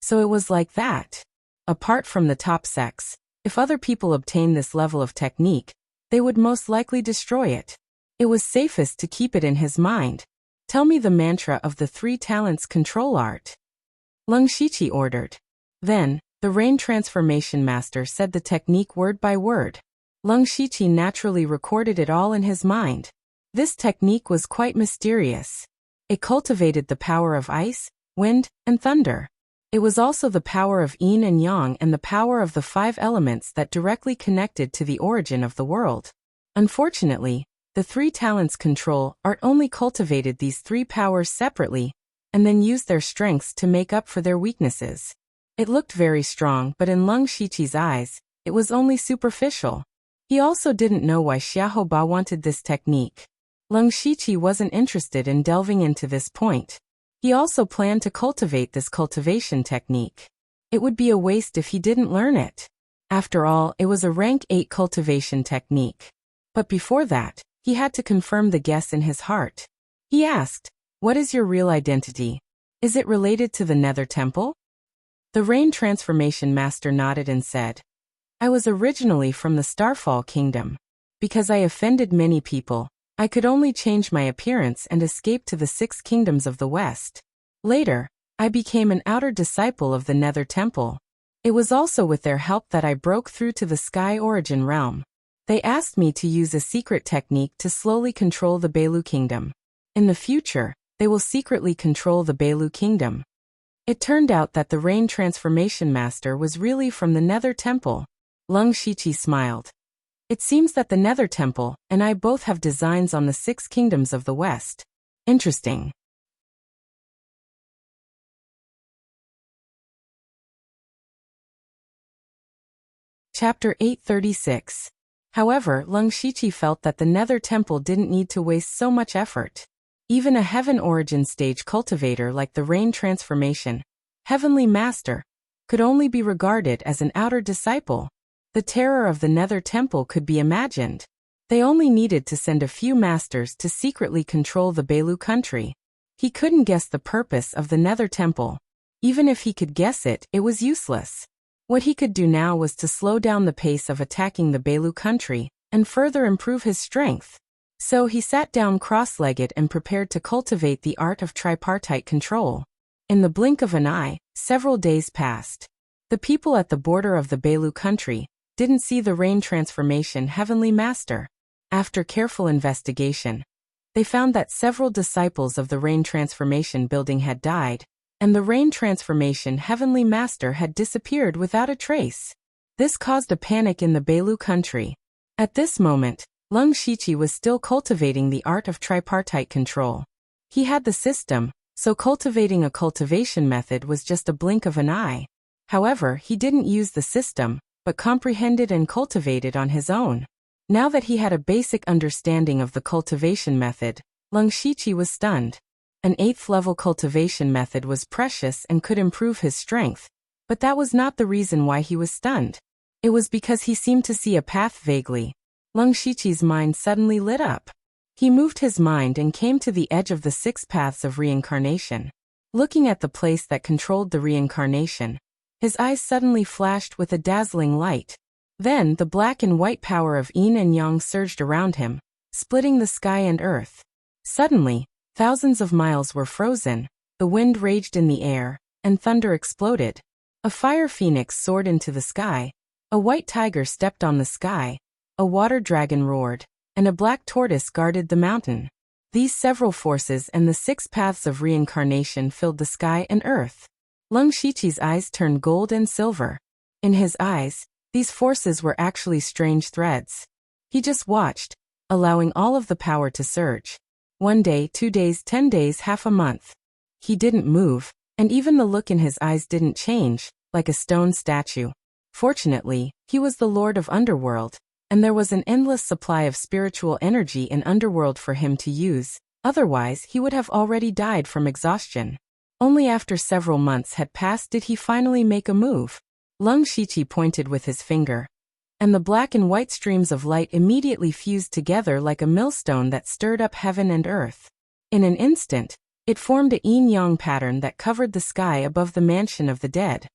So it was like that. Apart from the top sex, if other people obtain this level of technique, they would most likely destroy it. It was safest to keep it in his mind. Tell me the mantra of the 3 talents control art. Lung Shiqi ordered. Then, the rain transformation master said the technique word by word. Lung Shiqi naturally recorded it all in his mind. This technique was quite mysterious. It cultivated the power of ice, wind, and thunder. It was also the power of yin and yang and the power of the 5 elements that directly connected to the origin of the world. Unfortunately, the 3 talents control art only cultivated these 3 powers separately, and then used their strengths to make up for their weaknesses. It looked very strong, but in Lung Shiqi's eyes, it was only superficial. He also didn't know why Xiaohou wanted this technique. Leng Shiqi wasn't interested in delving into this point. He also planned to cultivate this cultivation technique. It would be a waste if he didn't learn it. After all, it was a rank 8 cultivation technique. But before that, he had to confirm the guess in his heart. He asked, "What is your real identity? Is it related to the Nether Temple?" The Rain Transformation Master nodded and said, "I was originally from the Starfall Kingdom. Because I offended many people, I could only change my appearance and escape to the 6 kingdoms of the West. Later, I became an outer disciple of the Nether Temple. It was also with their help that I broke through to the Sky Origin realm. They asked me to use a secret technique to slowly control the Beilu Kingdom. In the future, they will secretly control the Beilu Kingdom." It turned out that the Rain Transformation Master was really from the Nether Temple. Leng Shiqi smiled. "It seems that the Nether Temple and I both have designs on the 6 kingdoms of the West. Interesting." Chapter 836. However, Leng Shiqi felt that the Nether Temple didn't need to waste so much effort. Even a Heaven Origin stage cultivator like the Rain Transformation Heavenly Master could only be regarded as an outer disciple. The terror of the Nether Temple could be imagined. They only needed to send a few masters to secretly control the Beilu country. He couldn't guess the purpose of the Nether Temple. Even if he could guess it, it was useless. What he could do now was to slow down the pace of attacking the Beilu country and further improve his strength. So he sat down cross-legged and prepared to cultivate the art of tripartite control. In the blink of an eye, several days passed. The people at the border of the Beilu country didn't see the Rain Transformation Heavenly Master. After careful investigation, they found that several disciples of the Rain Transformation building had died, and the Rain Transformation Heavenly Master had disappeared without a trace. This caused a panic in the Beilu country. At this moment, Leng Shiqi was still cultivating the art of tripartite control. He had the system, so cultivating a cultivation method was just a blink of an eye. However, he didn't use the system, but comprehended and cultivated on his own. Now that he had a basic understanding of the cultivation method, Leng Shiqi was stunned. An 8th level cultivation method was precious and could improve his strength, but that was not the reason why he was stunned. It was because he seemed to see a path vaguely. Leng Shiqi's mind suddenly lit up. He moved his mind and came to the edge of the 6 paths of reincarnation. Looking at the place that controlled the reincarnation, his eyes suddenly flashed with a dazzling light. Then the black and white power of yin and yang surged around him, splitting the sky and earth. Suddenly, thousands of miles were frozen, the wind raged in the air, and thunder exploded. A fire phoenix soared into the sky, a white tiger stepped on the sky, a water dragon roared, and a black tortoise guarded the mountain. These several forces and the 6 paths of reincarnation filled the sky and earth. Leng Shiqi's eyes turned gold and silver. In his eyes, these forces were actually strange threads. He just watched, allowing all of the power to surge. 1 day, 2 days, 10 days, half a month. He didn't move, and even the look in his eyes didn't change, like a stone statue. Fortunately, he was the Lord of Underworld, and there was an endless supply of spiritual energy in Underworld for him to use, otherwise he would have already died from exhaustion. Only after several months had passed did he finally make a move. Leng Shiqi pointed with his finger, and the black and white streams of light immediately fused together like a millstone that stirred up heaven and earth. In an instant, it formed a yin-yang pattern that covered the sky above the mansion of the dead.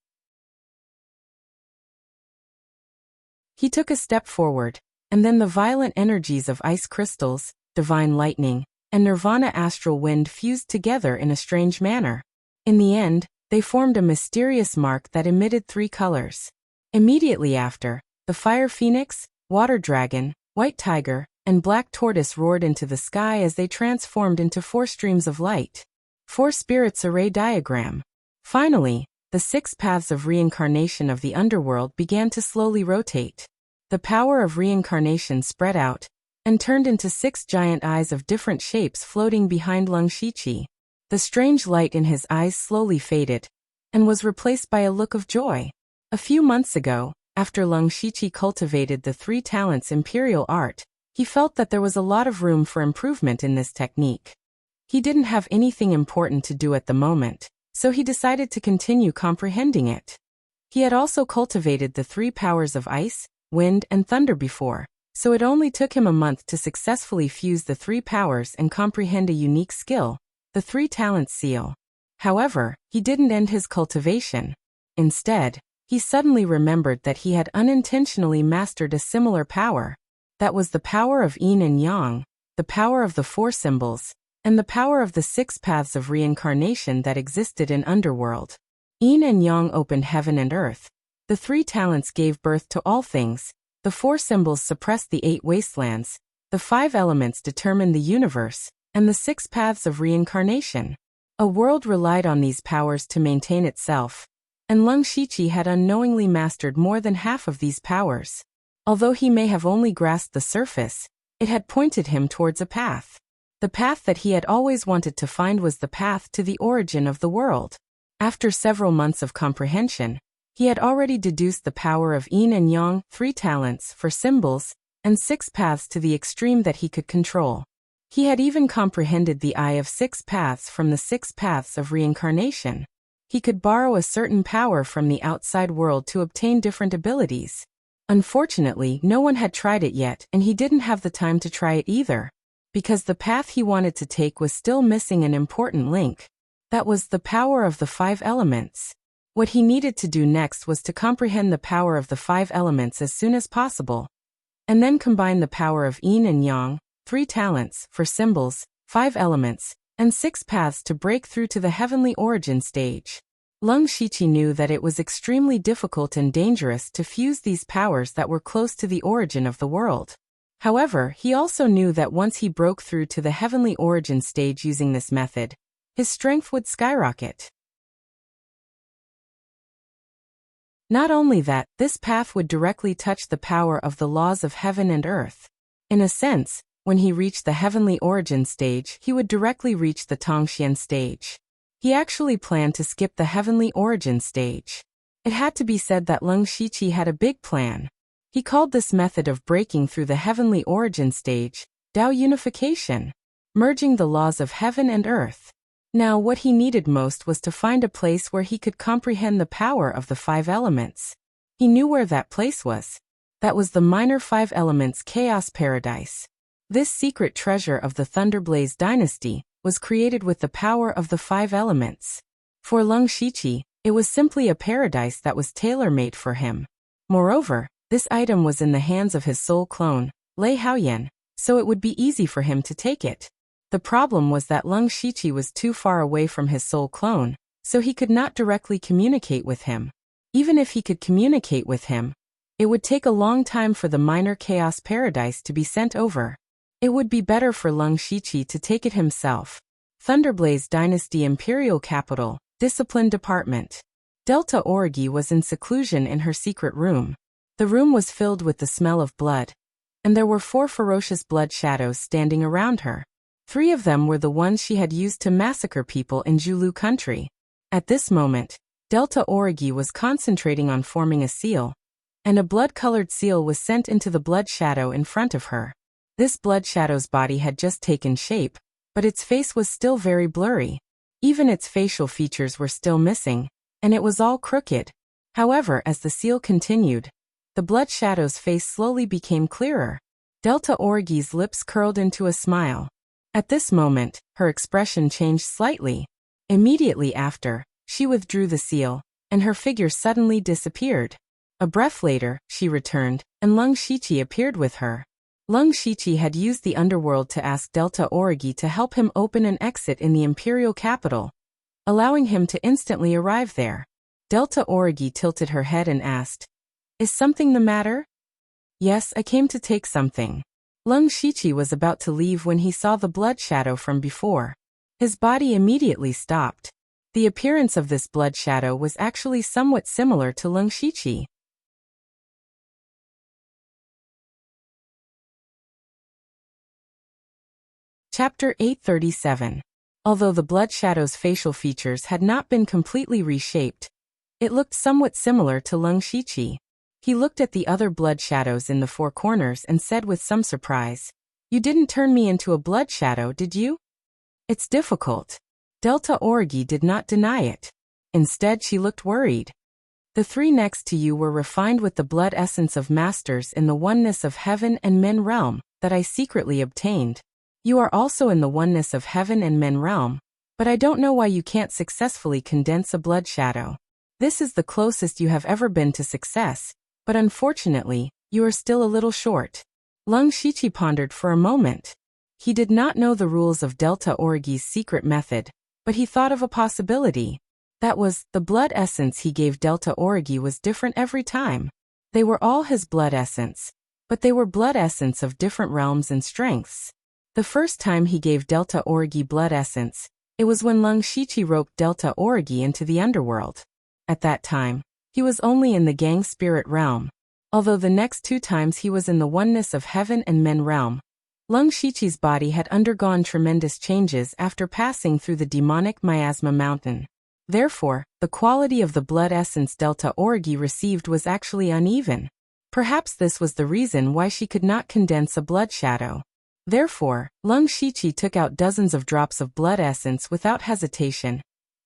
He took a step forward, and then the violent energies of ice crystals, divine lightning, and nirvana astral wind fused together in a strange manner. In the end, they formed a mysterious mark that emitted 3 colors. Immediately after, the fire phoenix, water dragon, white tiger, and black tortoise roared into the sky as they transformed into 4 streams of light. 4 spirits array diagram. Finally, the 6 paths of reincarnation of the underworld began to slowly rotate. The power of reincarnation spread out, and turned into 6 giant eyes of different shapes floating behind Leng Shiqi. The strange light in his eyes slowly faded, and was replaced by a look of joy. A few months ago, After Lung Shiqi cultivated the 3 talents imperial art, he felt that there was a lot of room for improvement in this technique. He didn't have anything important to do at the moment, so he decided to continue comprehending it. He had also cultivated the 3 powers of ice, wind, and thunder before, so it only took him a month to successfully fuse the 3 powers and comprehend a unique skill, the 3 talents seal. However, he didn't end his cultivation. Instead, he suddenly remembered that he had unintentionally mastered a similar power. That was the power of yin and yang, the power of the 4 symbols, and the power of the 6 paths of reincarnation that existed in Underworld. Yin and yang opened heaven and earth. The 3 talents gave birth to all things. The 4 symbols suppressed the 8 wastelands. The 5 elements determined the universe, and the 6 paths of reincarnation. A world relied on these powers to maintain itself, and Lung Shiqi had unknowingly mastered more than half of these powers. Although he may have only grasped the surface, it had pointed him towards a path. The path that he had always wanted to find was the path to the origin of the world. After several months of comprehension, he had already deduced the power of yin and yang, 3 talents for symbols, and 6 paths to the extreme that he could control. He had even comprehended the eye of 6 paths from the 6 paths of reincarnation. He could borrow a certain power from the outside world to obtain different abilities. Unfortunately, no one had tried it yet, and he didn't have the time to try it either, because the path he wanted to take was still missing an important link. That was the power of the 5 elements. What he needed to do next was to comprehend the power of the 5 elements as soon as possible, and then combine the power of yin and yang, 3 talents for symbols, 5 elements, and 6 paths to break through to the heavenly origin stage. Lung Shiqi knew that it was extremely difficult and dangerous to fuse these powers that were close to the origin of the world. However, he also knew that once he broke through to the heavenly origin stage using this method, his strength would skyrocket. Not only that, this path would directly touch the power of the laws of heaven and earth. In a sense, when he reached the heavenly origin stage, he would directly reach the Tongxian stage. He actually planned to skip the heavenly origin stage. It had to be said that Lung Shiqi had a big plan. He called this method of breaking through the heavenly origin stage, Dao unification, merging the laws of heaven and earth. Now what he needed most was to find a place where he could comprehend the power of the 5 elements. He knew where that place was. That was the minor 5 elements chaos paradise. This secret treasure of the Thunderblaze dynasty was created with the power of the 5 elements. For Lung Shiqi, it was simply a paradise that was tailor-made for him. Moreover, this item was in the hands of his soul clone, Lei Haoyan, so it would be easy for him to take it. The problem was that Lung Shiqi was too far away from his soul clone, so he could not directly communicate with him. Even if he could communicate with him, it would take a long time for the minor chaos paradise to be sent over. It would be better for Lung Shiqi to take it himself. Thunderblaze Dynasty Imperial Capital, Discipline Department. Delta Orgi was in seclusion in her secret room. The room was filled with the smell of blood, and there were 4 ferocious blood shadows standing around her. 3 of them were the ones she had used to massacre people in Julu country. At this moment, Delta Orgi was concentrating on forming a seal, and a blood-colored seal was sent into the blood shadow in front of her. This blood shadow's body had just taken shape, but its face was still very blurry. Even its facial features were still missing, and it was all crooked. However, as the seal continued, the blood shadow's face slowly became clearer. Delta Orgi's lips curled into a smile. At this moment, her expression changed slightly. Immediately after, she withdrew the seal, and her figure suddenly disappeared. A breath later, she returned, and Lung Shiqi appeared with her. Lung Shiqi had used the underworld to ask Delta Orgi to help him open an exit in the imperial capital, allowing him to instantly arrive there. Delta Orgi tilted her head and asked, "Is something the matter?" "Yes, I came to take something." Lung Shiqi was about to leave when he saw the blood shadow from before. His body immediately stopped. The appearance of this blood shadow was actually somewhat similar to Lung Shiqi. Chapter 837. Although the blood shadow's facial features had not been completely reshaped, it looked somewhat similar to Lung Shiqi. He looked at the other blood shadows in the four corners and said with some surprise, "You didn't turn me into a blood shadow, did you?" "It's difficult." Delta Orgi did not deny it. Instead, she looked worried. "The three next to you were refined with the blood essence of masters in the oneness of heaven and men realm that I secretly obtained. You are also in the oneness of heaven and men realm, but I don't know why you can't successfully condense a blood shadow. This is the closest you have ever been to success, but unfortunately, you are still a little short." Lung Shiqi pondered for a moment. He did not know the rules of Delta Orgi's secret method, but he thought of a possibility. That was, the blood essence he gave Delta Orgi was different every time. They were all his blood essence, but they were blood essence of different realms and strengths. The first time he gave Delta Orgi blood essence, it was when Lung Shiqi roped Delta Orgi into the underworld. At that time, he was only in the gang spirit realm, although the next two times he was in the oneness of heaven and men realm. Lung Shiqi's body had undergone tremendous changes after passing through the demonic miasma mountain. Therefore, the quality of the blood essence Delta Orgi received was actually uneven. Perhaps this was the reason why she could not condense a blood shadow. Therefore, Lung Shiqi took out dozens of drops of blood essence without hesitation,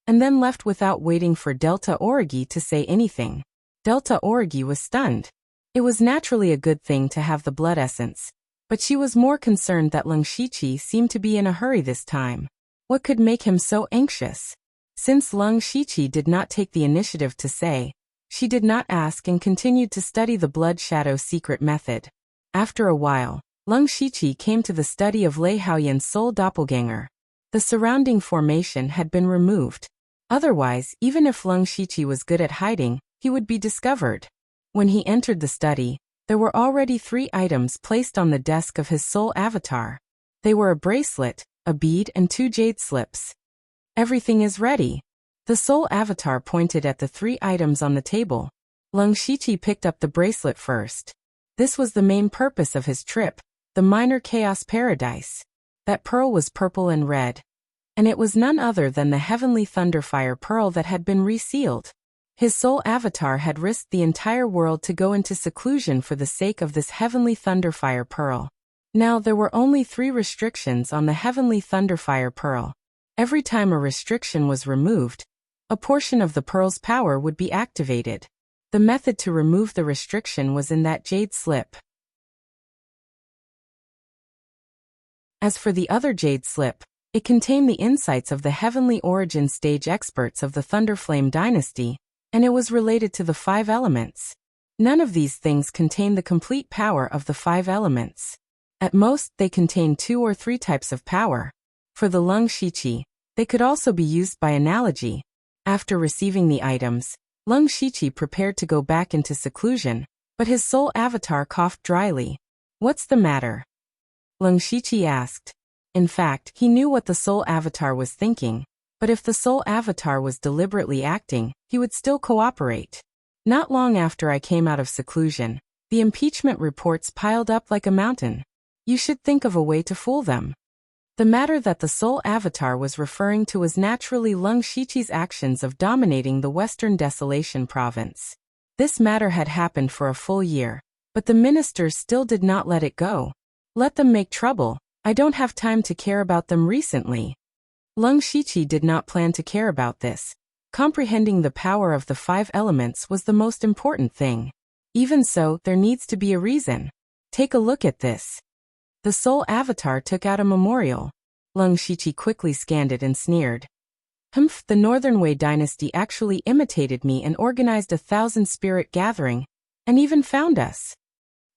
and then left without waiting for Delta Orgi to say anything. Delta Orgi was stunned. It was naturally a good thing to have the blood essence, but she was more concerned that Lung Shiqi seemed to be in a hurry this time. What could make him so anxious? Since Lung Shiqi did not take the initiative to say, she did not ask and continued to study the blood shadow secret method. After a while, Lung Shiqi came to the study of Lei Haoyan's soul doppelganger. The surrounding formation had been removed. Otherwise, even if Lung Shiqi was good at hiding, he would be discovered. When he entered the study, there were already 3 items placed on the desk of his soul avatar. They were a bracelet, a bead, and 2 jade slips. "Everything is ready." The soul avatar pointed at the 3 items on the table. Lung Shiqi picked up the bracelet first. This was the main purpose of his trip, the minor chaos paradise. That pearl was purple and red, and it was none other than the heavenly thunderfire pearl that had been resealed. His soul avatar had risked the entire world to go into seclusion for the sake of this heavenly thunderfire pearl. Now there were only 3 restrictions on the heavenly thunderfire pearl. Every time a restriction was removed, a portion of the pearl's power would be activated. The method to remove the restriction was in that jade slip. As for the other jade slip, it contained the insights of the heavenly origin stage experts of the Thunderflame dynasty, and it was related to the 5 elements. None of these things contained the complete power of the 5 elements. At most, they contained 2 or 3 types of power. For the Lung Shiqi, they could also be used by analogy. After receiving the items, Lung Shiqi prepared to go back into seclusion, but his soul avatar coughed dryly. "What's the matter?" Lung Shiqi asked. In fact, he knew what the soul avatar was thinking, but if the soul avatar was deliberately acting, he would still cooperate. "Not long after I came out of seclusion, the impeachment reports piled up like a mountain. You should think of a way to fool them." The matter that the soul avatar was referring to was naturally Lung Shiqi's actions of dominating the Western Desolation province. This matter had happened for a full year, but the ministers still did not let it go. "Let them make trouble, I don't have time to care about them recently." Lung Shiqi did not plan to care about this. Comprehending the power of the 5 elements was the most important thing. Even so, there needs to be a reason. Take a look at this. The soul avatar took out a memorial. Lung Shiqi quickly scanned it and sneered. "Humph, the Northern Wei dynasty actually imitated me and organized a 1,000-spirit gathering, and even found us."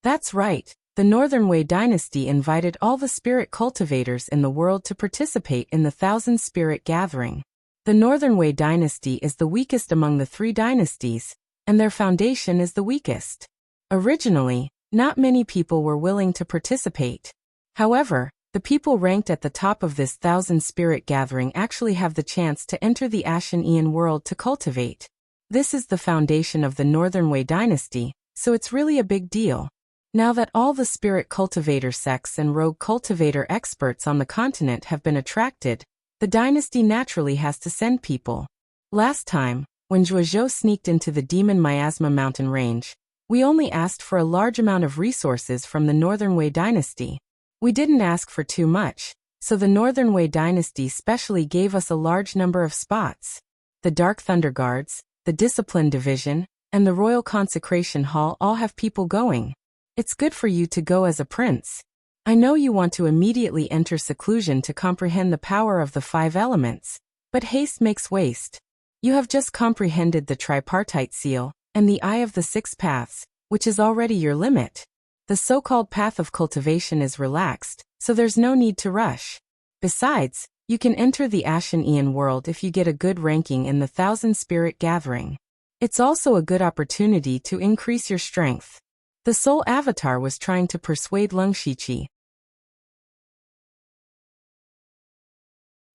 That's right, the Northern Wei dynasty invited all the spirit cultivators in the world to participate in the 1,000-spirit gathering. The Northern Wei dynasty is the weakest among the 3 dynasties, and their foundation is the weakest. Originally, not many people were willing to participate. However, the people ranked at the top of this 1,000-spirit gathering actually have the chance to enter the Ashen Aeon world to cultivate. This is the foundation of the Northern Wei dynasty, so it's really a big deal. Now that all the spirit cultivator sects and rogue cultivator experts on the continent have been attracted, the dynasty naturally has to send people. Last time, when Zhuozhou sneaked into the demon miasma mountain range, We only asked for a large amount of resources from the Northern Wei dynasty. We didn't ask for too much, so the Northern Wei dynasty specially gave us a large number of spots. The Dark Thunder Guards, the Discipline Division, and the Royal Consecration Hall all have people going. It's good for you to go as a prince. I know you want to immediately enter seclusion to comprehend the power of the 5 elements, but haste makes waste. You have just comprehended the tripartite seal, and the Eye of the 6 paths, which is already your limit. The so-called path of cultivation is relaxed, so there's no need to rush. Besides, you can enter the Ashen Aeon world if you get a good ranking in the 1000 Spirit Gathering. It's also a good opportunity to increase your strength. The Soul Avatar was trying to persuade Lung Shiqi.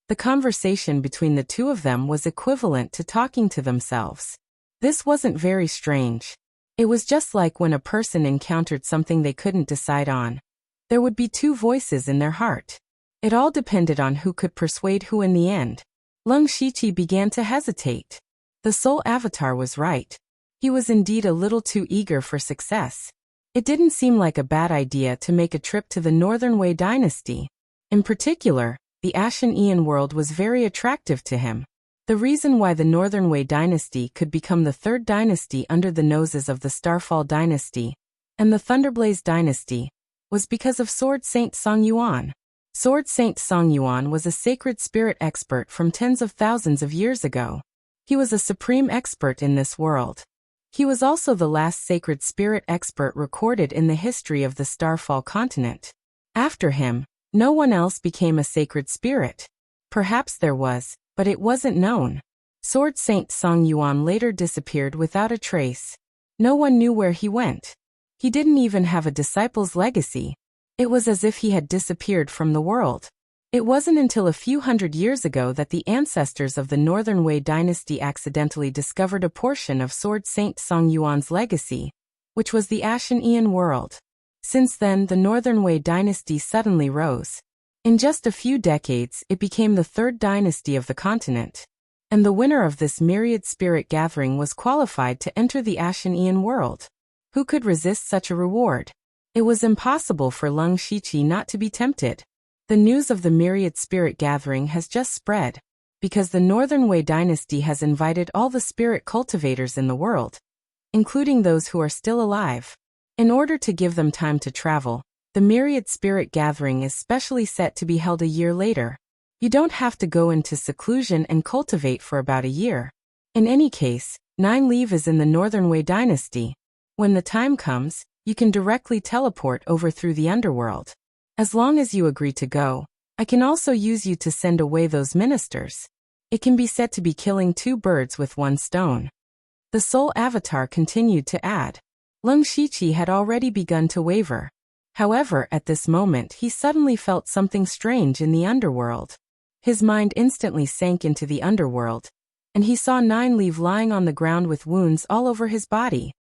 The conversation between the two of them was equivalent to talking to themselves. This wasn't very strange. It was just like when a person encountered something they couldn't decide on. There would be 2 voices in their heart. It all depended on who could persuade who in the end. Lung Shiqi began to hesitate. The Soul Avatar was right. He was indeed a little too eager for success. It didn't seem like a bad idea to make a trip to the Northern Wei dynasty. In particular, the Ashen Aeon world was very attractive to him. The reason why the Northern Wei dynasty could become the 3rd dynasty under the noses of the Starfall dynasty and the Thunderblaze dynasty was because of Sword Saint Song Yuan. Sword Saint Song Yuan was a sacred spirit expert from tens of thousands of years ago. He was a supreme expert in this world. He was also the last sacred spirit expert recorded in the history of the Starfall continent. After him, no one else became a sacred spirit. Perhaps there was, but it wasn't known. Sword Saint Song Yuan later disappeared without a trace. No one knew where he went. He didn't even have a disciple's legacy. It was as if he had disappeared from the world. It wasn't until a few hundred years ago that the ancestors of the Northern Wei dynasty accidentally discovered a portion of Sword Saint Song Yuan's legacy, which was the Ashen Aeon world. Since then, the Northern Wei dynasty suddenly rose. In just a few decades, it became the 3rd dynasty of the continent. And the winner of this myriad spirit gathering was qualified to enter the Ashen Aeon world. Who could resist such a reward? It was impossible for Lung Shiqi not to be tempted. The news of the myriad spirit gathering has just spread, because the Northern Wei dynasty has invited all the spirit cultivators in the world, including those who are still alive. In order to give them time to travel, the myriad spirit gathering is specially set to be held a year later. You don't have to go into seclusion and cultivate for about a year. In any case, 9 Leave is in the Northern Wei dynasty. When the time comes, you can directly teleport over through the underworld. As long as you agree to go, I can also use you to send away those ministers. It can be said to be killing 2 birds with 1 stone. The Soul Avatar continued to add. Lung Shiqi had already begun to waver. However, at this moment he suddenly felt something strange in the underworld. His mind instantly sank into the underworld, and he saw 9 Leave lying on the ground with wounds all over his body.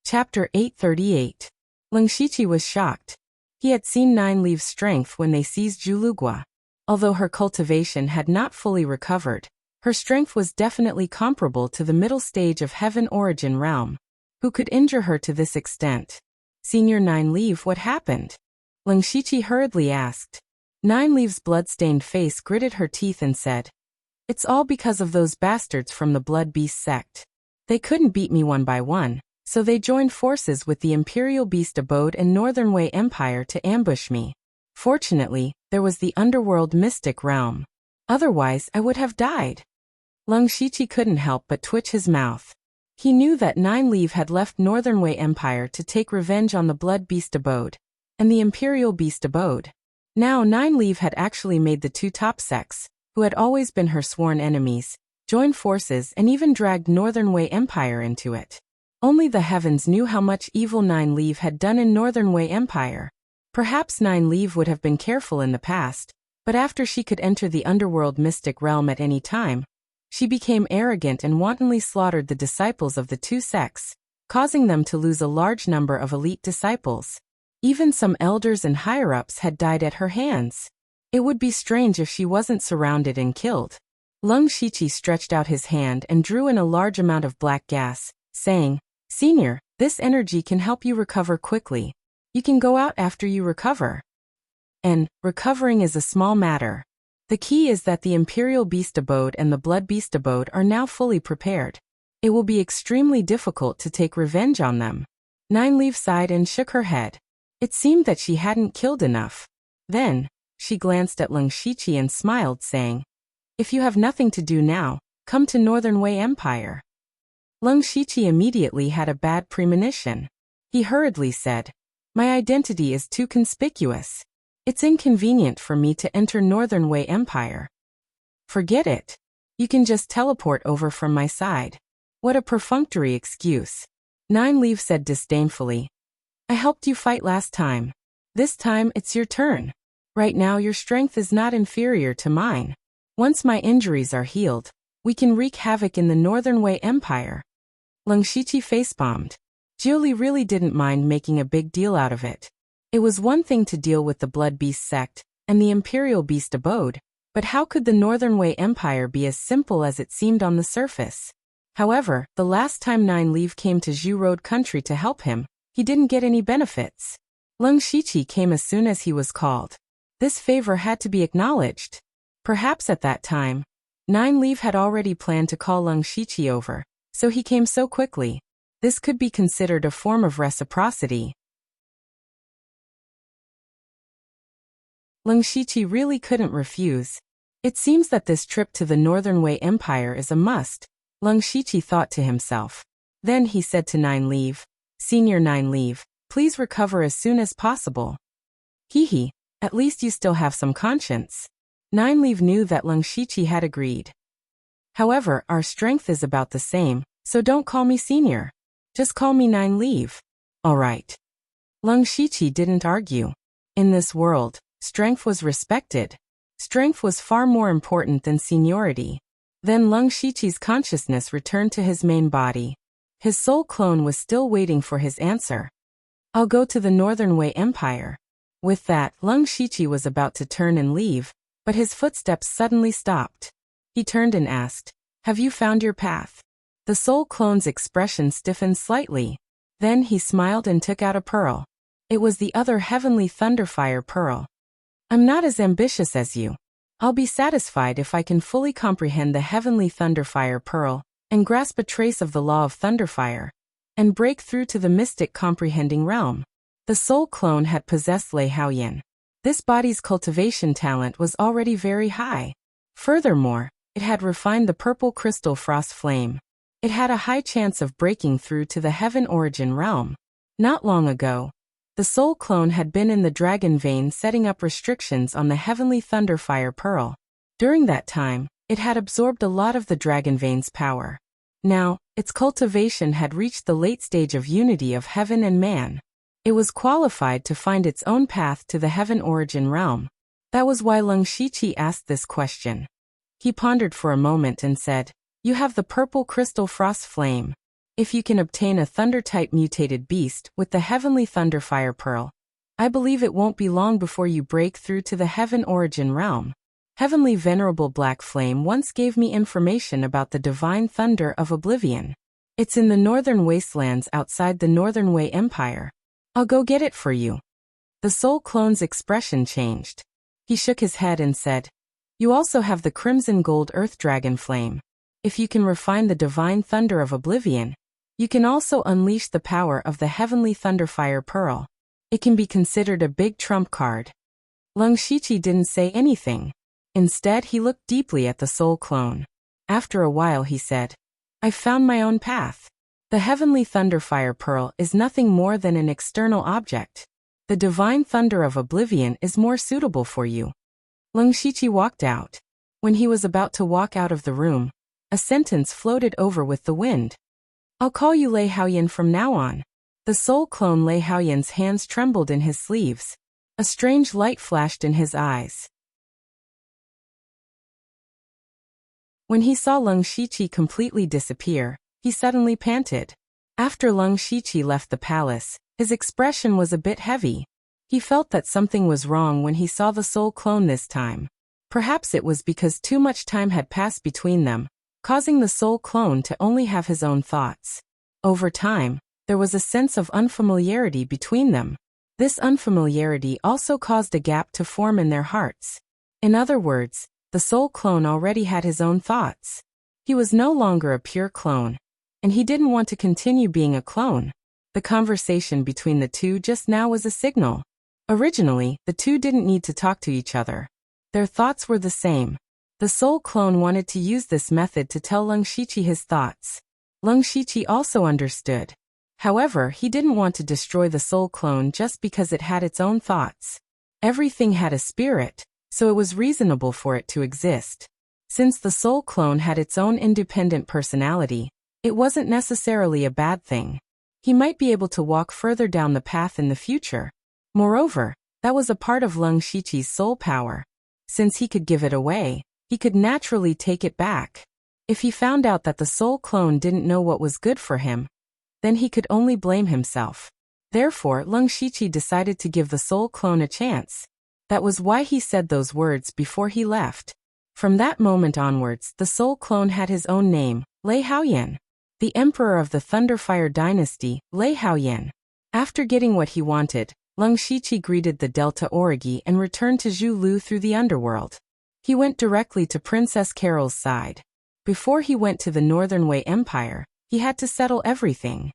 Chapter 838. Lung Shiqi was shocked. He had seen 9 Leave's strength when they seized Julugua. Although her cultivation had not fully recovered, her strength was definitely comparable to the middle stage of Heaven Origin Realm. Who could injure her to this extent? Senior 9 Leave, what happened? Lung Shiqi hurriedly asked. 9 Leave's blood-stained face gritted her teeth and said, "It's all because of those bastards from the Blood Beast sect. They couldn't beat me one by one, so they joined forces with the Imperial Beast Abode and Northern Wei Empire to ambush me. Fortunately, there was the underworld mystic realm. Otherwise, I would have died." Lung Shiqi couldn't help but twitch his mouth. He knew that 9 Leave had left Northern Wei Empire to take revenge on the Blood Beast Abode and the Imperial Beast Abode. Now 9 Leave had actually made the 2 top sects, who had always been her sworn enemies, join forces and even dragged Northern Wei Empire into it. Only the heavens knew how much evil 9 Leave had done in Northern Wei Empire. Perhaps 9 Leave would have been careful in the past, but after she could enter the underworld mystic realm at any time, she became arrogant and wantonly slaughtered the disciples of the 2 sects, causing them to lose a large number of elite disciples. Even some elders and higher-ups had died at her hands. It would be strange if she wasn't surrounded and killed. Lung Shiqi stretched out his hand and drew in a large amount of black gas, saying, "Senior, this energy can help you recover quickly. You can go out after you recover." And recovering is a small matter. The key is that the Imperial Beast Abode and the Blood Beast Abode are now fully prepared. It will be extremely difficult to take revenge on them. Nine Leaf sighed and shook her head. It seemed that she hadn't killed enough. Then, she glanced at Lung Shiqi and smiled, saying, "If you have nothing to do now, come to Northern Wei Empire." Lung Shiqi immediately had a bad premonition. He hurriedly said, "My identity is too conspicuous. It's inconvenient for me to enter Northern Wei Empire." "Forget it. You can just teleport over from my side." "What a perfunctory excuse." Nine Leaf said disdainfully. "I helped you fight last time. This time it's your turn. Right now your strength is not inferior to mine. Once my injuries are healed, we can wreak havoc in the Northern Wei Empire." Lung Shiqi facepalmed. Jiuli really didn't mind making a big deal out of it. It was one thing to deal with the Blood Beast sect and the Imperial Beast Abode, but how could the Northern Wei Empire be as simple as it seemed on the surface? However, the last time Nine Leaf came to Zhu Road country to help him, he didn't get any benefits. Lung Shiqi came as soon as he was called. This favor had to be acknowledged. Perhaps at that time, Nine Leaf had already planned to call Lung Shiqi over, so he came so quickly. This could be considered a form of reciprocity. Lung Shiqi really couldn't refuse. It seems that this trip to the Northern Wei Empire is a must, Lung Shiqi thought to himself. Then he said to Nine Leaf, "Senior Nine Leaf, please recover as soon as possible." "Hee, at least you still have some conscience." Nine Leaf knew that Lung Shiqi had agreed. "However, our strength is about the same, so don't call me senior. Just call me Nine Leaf." "All right." Lung Shiqi didn't argue. In this world, strength was respected. Strength was far more important than seniority. Then Lung Shiqi's consciousness returned to his main body. His soul clone was still waiting for his answer. "I'll go to the Northern Wei Empire." With that, Lung Shiqi was about to turn and leave, but his footsteps suddenly stopped. He turned and asked, "Have you found your path?" The soul clone's expression stiffened slightly. Then he smiled and took out a pearl. It was the other Heavenly Thunderfire pearl. "I'm not as ambitious as you. I'll be satisfied if I can fully comprehend the Heavenly Thunderfire pearl, and grasp a trace of the law of Thunderfire, and break through to the mystic comprehending realm." The soul clone had possessed Lei Haoyan. This body's cultivation talent was already very high. Furthermore, it had refined the purple crystal frost flame. It had a high chance of breaking through to the heaven origin realm. Not long ago, the soul clone had been in the dragon vein setting up restrictions on the Heavenly Thunderfire pearl. During that time, it had absorbed a lot of the dragon vein's power. Now, its cultivation had reached the late stage of unity of heaven and man. It was qualified to find its own path to the heaven origin realm. That was why Lung Shiqi asked this question. He pondered for a moment and said, "You have the purple crystal frost flame. If you can obtain a thunder-type mutated beast with the Heavenly Thunderfire pearl, I believe it won't be long before you break through to the heaven origin realm." Heavenly Venerable Black Flame once gave me information about the divine thunder of oblivion. It's in the northern wastelands outside the Northern Wei Empire. I'll go get it for you. The soul clone's expression changed. He shook his head and said, "You also have the crimson gold earth dragon flame. If you can refine the divine thunder of oblivion, you can also unleash the power of the Heavenly Thunderfire pearl. It can be considered a big trump card." Lung Shiqi didn't say anything. Instead, he looked deeply at the soul clone. After a while he said, "I've found my own path. The Heavenly Thunderfire pearl is nothing more than an external object. The divine thunder of oblivion is more suitable for you." Lung Shiqi walked out. When he was about to walk out of the room, a sentence floated over with the wind. "I'll call you Lei Haoyan from now on." The soul clone Lei Haoyan's hands trembled in his sleeves. A strange light flashed in his eyes. When he saw Lung Shiqi completely disappear, he suddenly panted. After Lung Shiqi left the palace, his expression was a bit heavy. He felt that something was wrong when he saw the soul clone this time. Perhaps it was because too much time had passed between them, causing the soul clone to only have his own thoughts. Over time, there was a sense of unfamiliarity between them. This unfamiliarity also caused a gap to form in their hearts. In other words, the soul clone already had his own thoughts. He was no longer a pure clone, and he didn't want to continue being a clone. The conversation between the two just now was a signal. Originally, the two didn't need to talk to each other. Their thoughts were the same. The soul clone wanted to use this method to tell Leng Shiqi his thoughts. Leng Shiqi also understood. However, he didn't want to destroy the soul clone just because it had its own thoughts. Everything had a spirit, so it was reasonable for it to exist. Since the soul clone had its own independent personality, it wasn't necessarily a bad thing. He might be able to walk further down the path in the future. Moreover, that was a part of Leng Shiqi's soul power. Since he could give it away, he could naturally take it back. If he found out that the soul clone didn't know what was good for him, then he could only blame himself. Therefore, Leng Shiqi decided to give the soul clone a chance. That was why he said those words before he left. From that moment onwards, the soul clone had his own name, Lei Haoyan, the emperor of the Thunderfire dynasty, Lei Haoyan. After getting what he wanted, Leng Shiqi greeted the Delta Origi and returned to Zhu Lu through the underworld. He went directly to Princess Carol's side. Before he went to the Northern Wei Empire, he had to settle everything.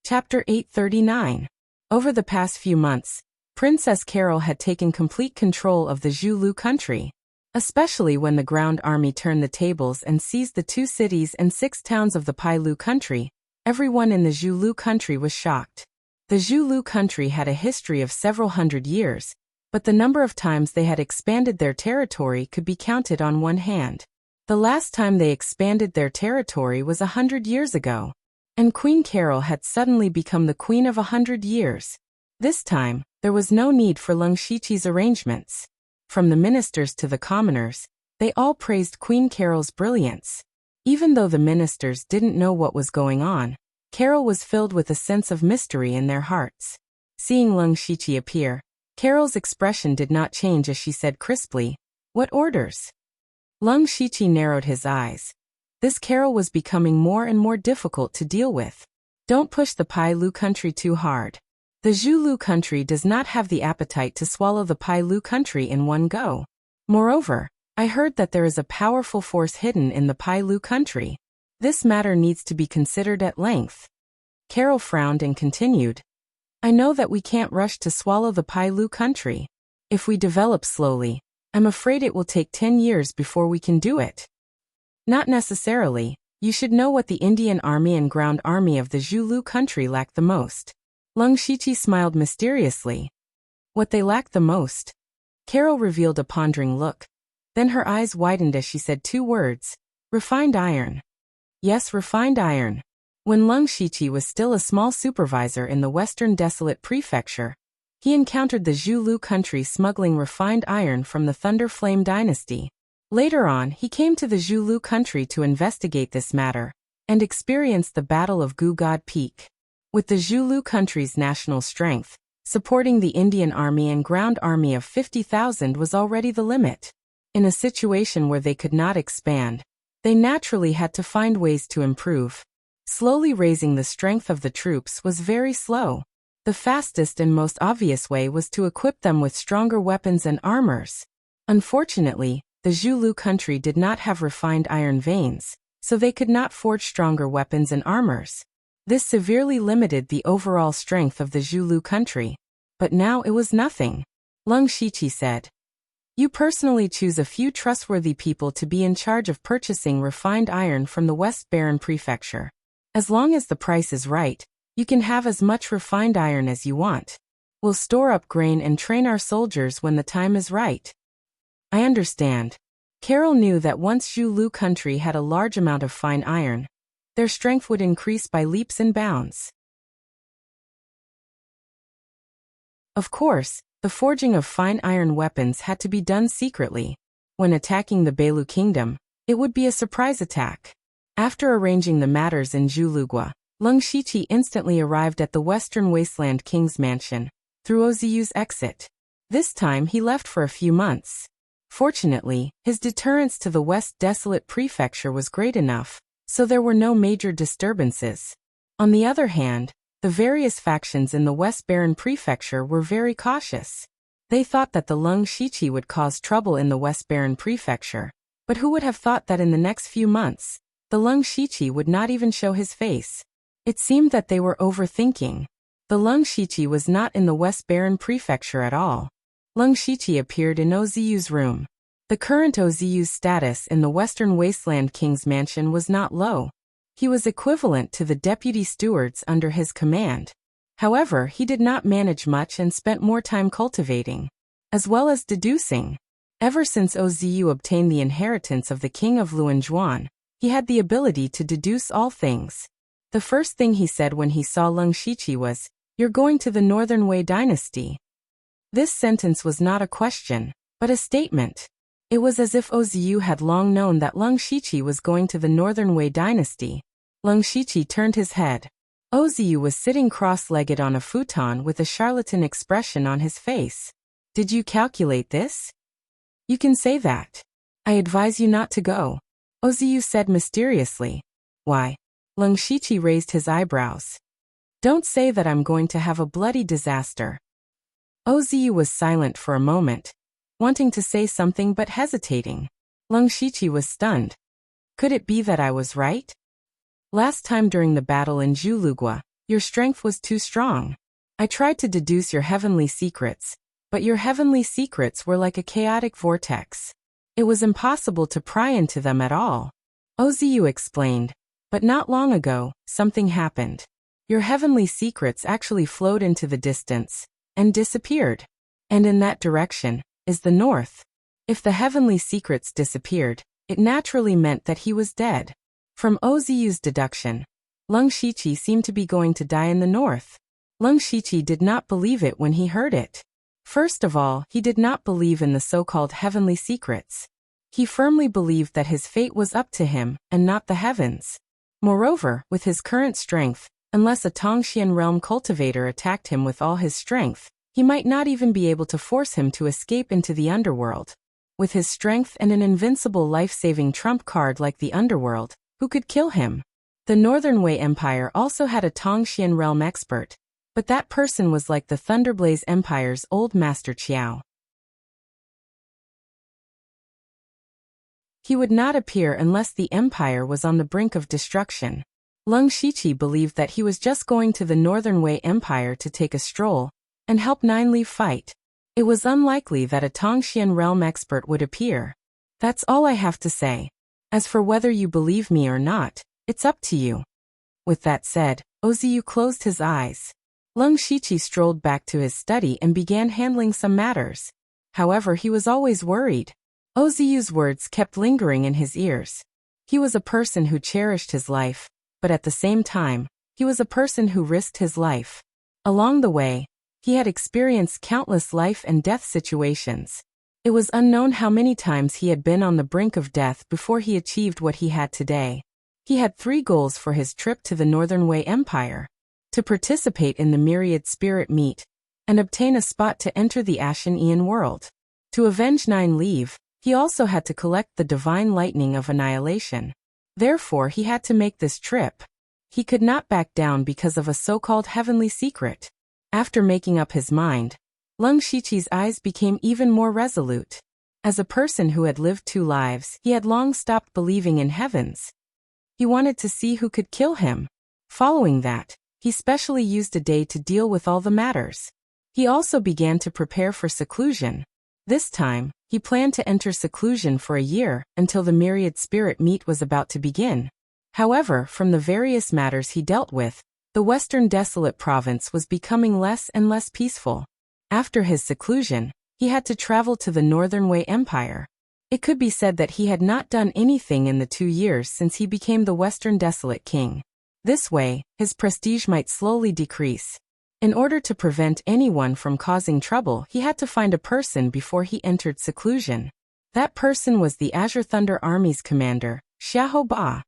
Chapter 839. Over the past few months, Princess Carol had taken complete control of the Zhu Lu country. Especially when the ground army turned the tables and seized the 2 cities and 6 towns of the Pai Lu country, everyone in the Zhu Lu country was shocked. The Zhu Lu country had a history of several hundred years, but the number of times they had expanded their territory could be counted on one hand. The last time they expanded their territory was 100 years ago, and Queen Carol had suddenly become the queen of 100 years. This time, there was no need for Leng Shiqi's arrangements. From the ministers to the commoners, they all praised Queen Carol's brilliance. Even though the ministers didn't know what was going on, Carol was filled with a sense of mystery in their hearts. Seeing Leng Shiqi appear, Carol's expression did not change as she said crisply, "What orders?" Leng Shiqi narrowed his eyes. This Carol was becoming more and more difficult to deal with. Don't push the Pai Lu country too hard. The Zhu Lu country does not have the appetite to swallow the Pai Lu country in one go. Moreover, I heard that there is a powerful force hidden in the Pai Lu country. This matter needs to be considered at length. Carol frowned and continued. I know that we can't rush to swallow the Pai Lu country. If we develop slowly, I'm afraid it will take 10 years before we can do it. Not necessarily. You should know what the Indian army and ground army of the Zhu Lu country lack the most. Leng Shiqi smiled mysteriously. What they lack the most? Carol revealed a pondering look. Then her eyes widened as she said 2 words. Refined iron. Yes, refined iron. When Leng Shiqi was still a small supervisor in the Western Desolate Prefecture, he encountered the Zhu Lu country smuggling refined iron from the Thunder Flame dynasty. Later on, he came to the Zhu Lu country to investigate this matter, and experienced the Battle of Gu God Peak. With the Zhu Lu country's national strength, supporting the Indian army and ground army of 50,000 was already the limit. In a situation where they could not expand, they naturally had to find ways to improve. Slowly raising the strength of the troops was very slow. The fastest and most obvious way was to equip them with stronger weapons and armors. Unfortunately, the Zhu Lu country did not have refined iron veins, so they could not forge stronger weapons and armors. This severely limited the overall strength of the Zhu Lu country. But now it was nothing. Leng Shiqi said. You personally choose a few trustworthy people to be in charge of purchasing refined iron from the West Baron Prefecture. As long as the price is right, you can have as much refined iron as you want. We'll store up grain and train our soldiers when the time is right. I understand. Carol knew that once Zhu Lu country had a large amount of fine iron, their strength would increase by leaps and bounds. Of course, the forging of fine iron weapons had to be done secretly. When attacking the Beilu kingdom, it would be a surprise attack. After arranging the matters in Julugua, Leng Shiqi instantly arrived at the Western Wasteland King's mansion, through Oziyu's exit. This time he left for a few months. Fortunately, his deterrence to the West Desolate Prefecture was great enough, so there were no major disturbances. On the other hand, the various factions in the West Barren Prefecture were very cautious. They thought that the Leng Shiqi would cause trouble in the West Barren Prefecture, but who would have thought that in the next few months, the Leng Shiqi would not even show his face? It seemed that they were overthinking. The Leng Shiqi was not in the West Barren Prefecture at all. Leng Shiqi appeared in Oziyu's room. The current Oziyu's status in the Western Wasteland King's mansion was not low. He was equivalent to the deputy stewards under his command. However, he did not manage much and spent more time cultivating, as well as deducing. Ever since Oziyu obtained the inheritance of the king of Luanzhuan, he had the ability to deduce all things. The first thing he said when he saw Leng Shiqi was, "You're going to the Northern Wei dynasty." This sentence was not a question, but a statement. It was as if Oziyu had long known that Leng Shiqi was going to the Northern Wei dynasty. Leng Shiqi turned his head. Oziyu was sitting cross-legged on a futon with a charlatan expression on his face. "Did you calculate this?" "You can say that. I advise you not to go," Oziyu said mysteriously. "Why?" Leng Shiqi raised his eyebrows. "Don't say that I'm going to have a bloody disaster." Oziyu was silent for a moment, wanting to say something but hesitating. Leng Shiqi was stunned. "Could it be that I was right? Last time during the battle in Julugua, your strength was too strong. I tried to deduce your heavenly secrets, but your heavenly secrets were like a chaotic vortex. It was impossible to pry into them at all." Oziyu explained. "But not long ago, something happened. Your heavenly secrets actually flowed into the distance and disappeared. And in that direction is the north. If the heavenly secrets disappeared, it naturally meant that he was dead." From Oziyu's deduction, Leng Shiqi seemed to be going to die in the north. Leng Shiqi did not believe it when he heard it. First of all, he did not believe in the so-called heavenly secrets. He firmly believed that his fate was up to him and not the heavens. Moreover, with his current strength, unless a Tongxian realm cultivator attacked him with all his strength, he might not even be able to force him to escape into the underworld. With his strength and an invincible life-saving trump card like the underworld, who could kill him? The Northern Wei Empire also had a Tongxian realm expert, but that person was like the Thunderblaze Empire's old master Qiao. He would not appear unless the empire was on the brink of destruction. Leng Shiqi believed that he was just going to the Northern Wei Empire to take a stroll and help Nine Leaf fight. It was unlikely that a Tongxian realm expert would appear. That's all I have to say. As for whether you believe me or not, it's up to you. With that said, Oziyu closed his eyes. Leng Shiqi strolled back to his study and began handling some matters. However, he was always worried. Oziyu's words kept lingering in his ears. He was a person who cherished his life, but at the same time, he was a person who risked his life. Along the way, he had experienced countless life and death situations. It was unknown how many times he had been on the brink of death before he achieved what he had today. He had 3 goals for his trip to the Northern Wei Empire: to participate in the Myriad Spirit Meet, and obtain a spot to enter the Ashen Aeon world. To avenge Nine Leaf, he also had to collect the Divine Lightning of Annihilation. Therefore, he had to make this trip. He could not back down because of a so-called heavenly secret. After making up his mind, Leng Shiqi's eyes became even more resolute. As a person who had lived 2 lives, he had long stopped believing in heavens. He wanted to see who could kill him. Following that, he specially used a day to deal with all the matters. He also began to prepare for seclusion. This time, he planned to enter seclusion for a year until the Myriad Spirit Meet was about to begin. However, from the various matters he dealt with, the Western Desolate Province was becoming less and less peaceful. After his seclusion, he had to travel to the Northern Wei Empire. It could be said that he had not done anything in the 2 years since he became the Western Desolate King. This way, his prestige might slowly decrease. In order to prevent anyone from causing trouble, he had to find a person before he entered seclusion. That person was the Azure Thunder Army's commander, Xiahou Ba.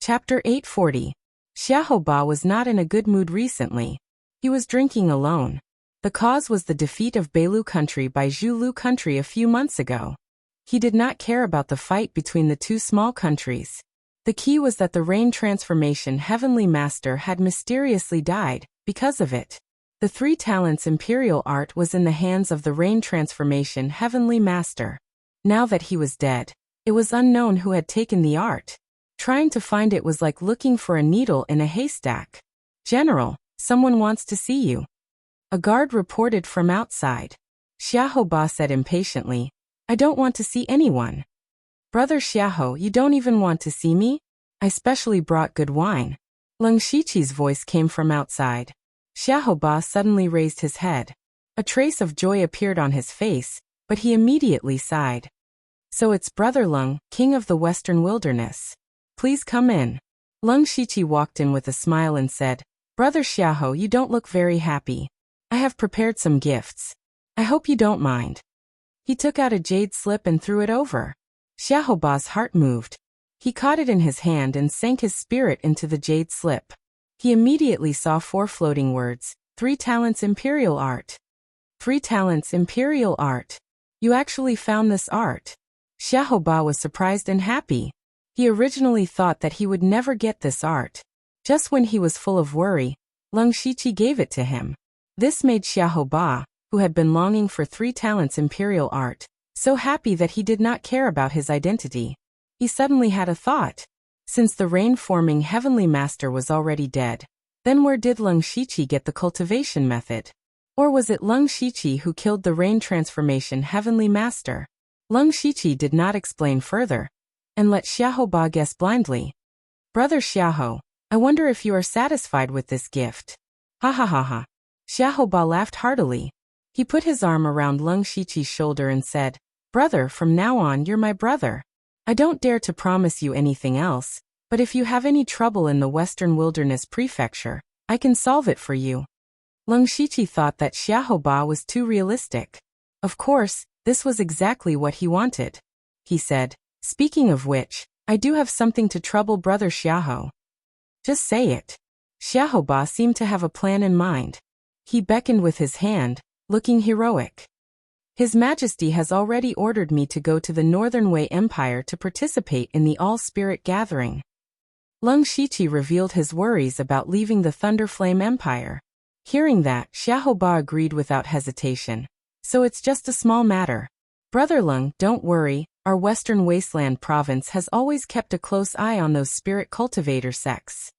Chapter 840. Xiaoba was not in a good mood recently. He was drinking alone. The cause was the defeat of Beilu country by Zhulu country a few months ago. He did not care about the fight between the two small countries. The key was that the Rain Transformation Heavenly Master had mysteriously died. Because of it, the 3 talents imperial art was in the hands of the Rain Transformation Heavenly Master. Now that he was dead, it was unknown who had taken the art. Trying to find it was like looking for a needle in a haystack. General, someone wants to see you. A guard reported from outside. Xiaoba said impatiently, I don't want to see anyone. Brother Xiao, you don't even want to see me? I specially brought good wine. Leng Shiqi's voice came from outside. Xiaoba suddenly raised his head. A trace of joy appeared on his face, but he immediately sighed. So it's Brother Leng, King of the Western Wilderness. Please come in. Leng Shiqi walked in with a smile and said, Brother Xiao, you don't look very happy. I have prepared some gifts. I hope you don't mind. He took out a jade slip and threw it over. Xiaoba's heart moved. He caught it in his hand and sank his spirit into the jade slip. He immediately saw 4 floating words, 3 talents imperial art. 3 talents imperial art. You actually found this art. Xiaoba was surprised and happy. He originally thought that he would never get this art. Just when he was full of worry, Leng Shiqi gave it to him. This made Xiaoba, who had been longing for 3 talents imperial art, so happy that he did not care about his identity. He suddenly had a thought. Since the rain-forming Heavenly Master was already dead, then where did Leng Shiqi get the cultivation method? Or was it Leng Shiqi who killed the Rain Transformation Heavenly Master? Leng Shiqi did not explain further, and let Xiaoba guess blindly. Brother Xiao, I wonder if you are satisfied with this gift. Ha ha ha ha. Xiaoba laughed heartily. He put his arm around Leng Shiqi's shoulder and said, Brother, from now on you're my brother. I don't dare to promise you anything else, but if you have any trouble in the Western Wilderness Prefecture, I can solve it for you. Leng Shiqi thought that Xiaoba was too realistic. Of course, this was exactly what he wanted. He said, Speaking of which, I do have something to trouble Brother Xiao. Just say it. Xiaoba seemed to have a plan in mind. He beckoned with his hand, looking heroic. His Majesty has already ordered me to go to the Northern Wei Empire to participate in the All-Spirit Gathering. Leng Shiqi revealed his worries about leaving the Thunderflame Empire. Hearing that, Xiaoba agreed without hesitation. So it's just a small matter. Brother Leng, don't worry, our Western Wasteland province has always kept a close eye on those spirit cultivator sects.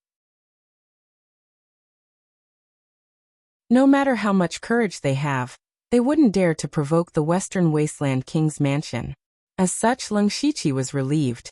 No matter how much courage they have, they wouldn't dare to provoke the Western Wasteland King's mansion. As such, Leng Shiqi was relieved.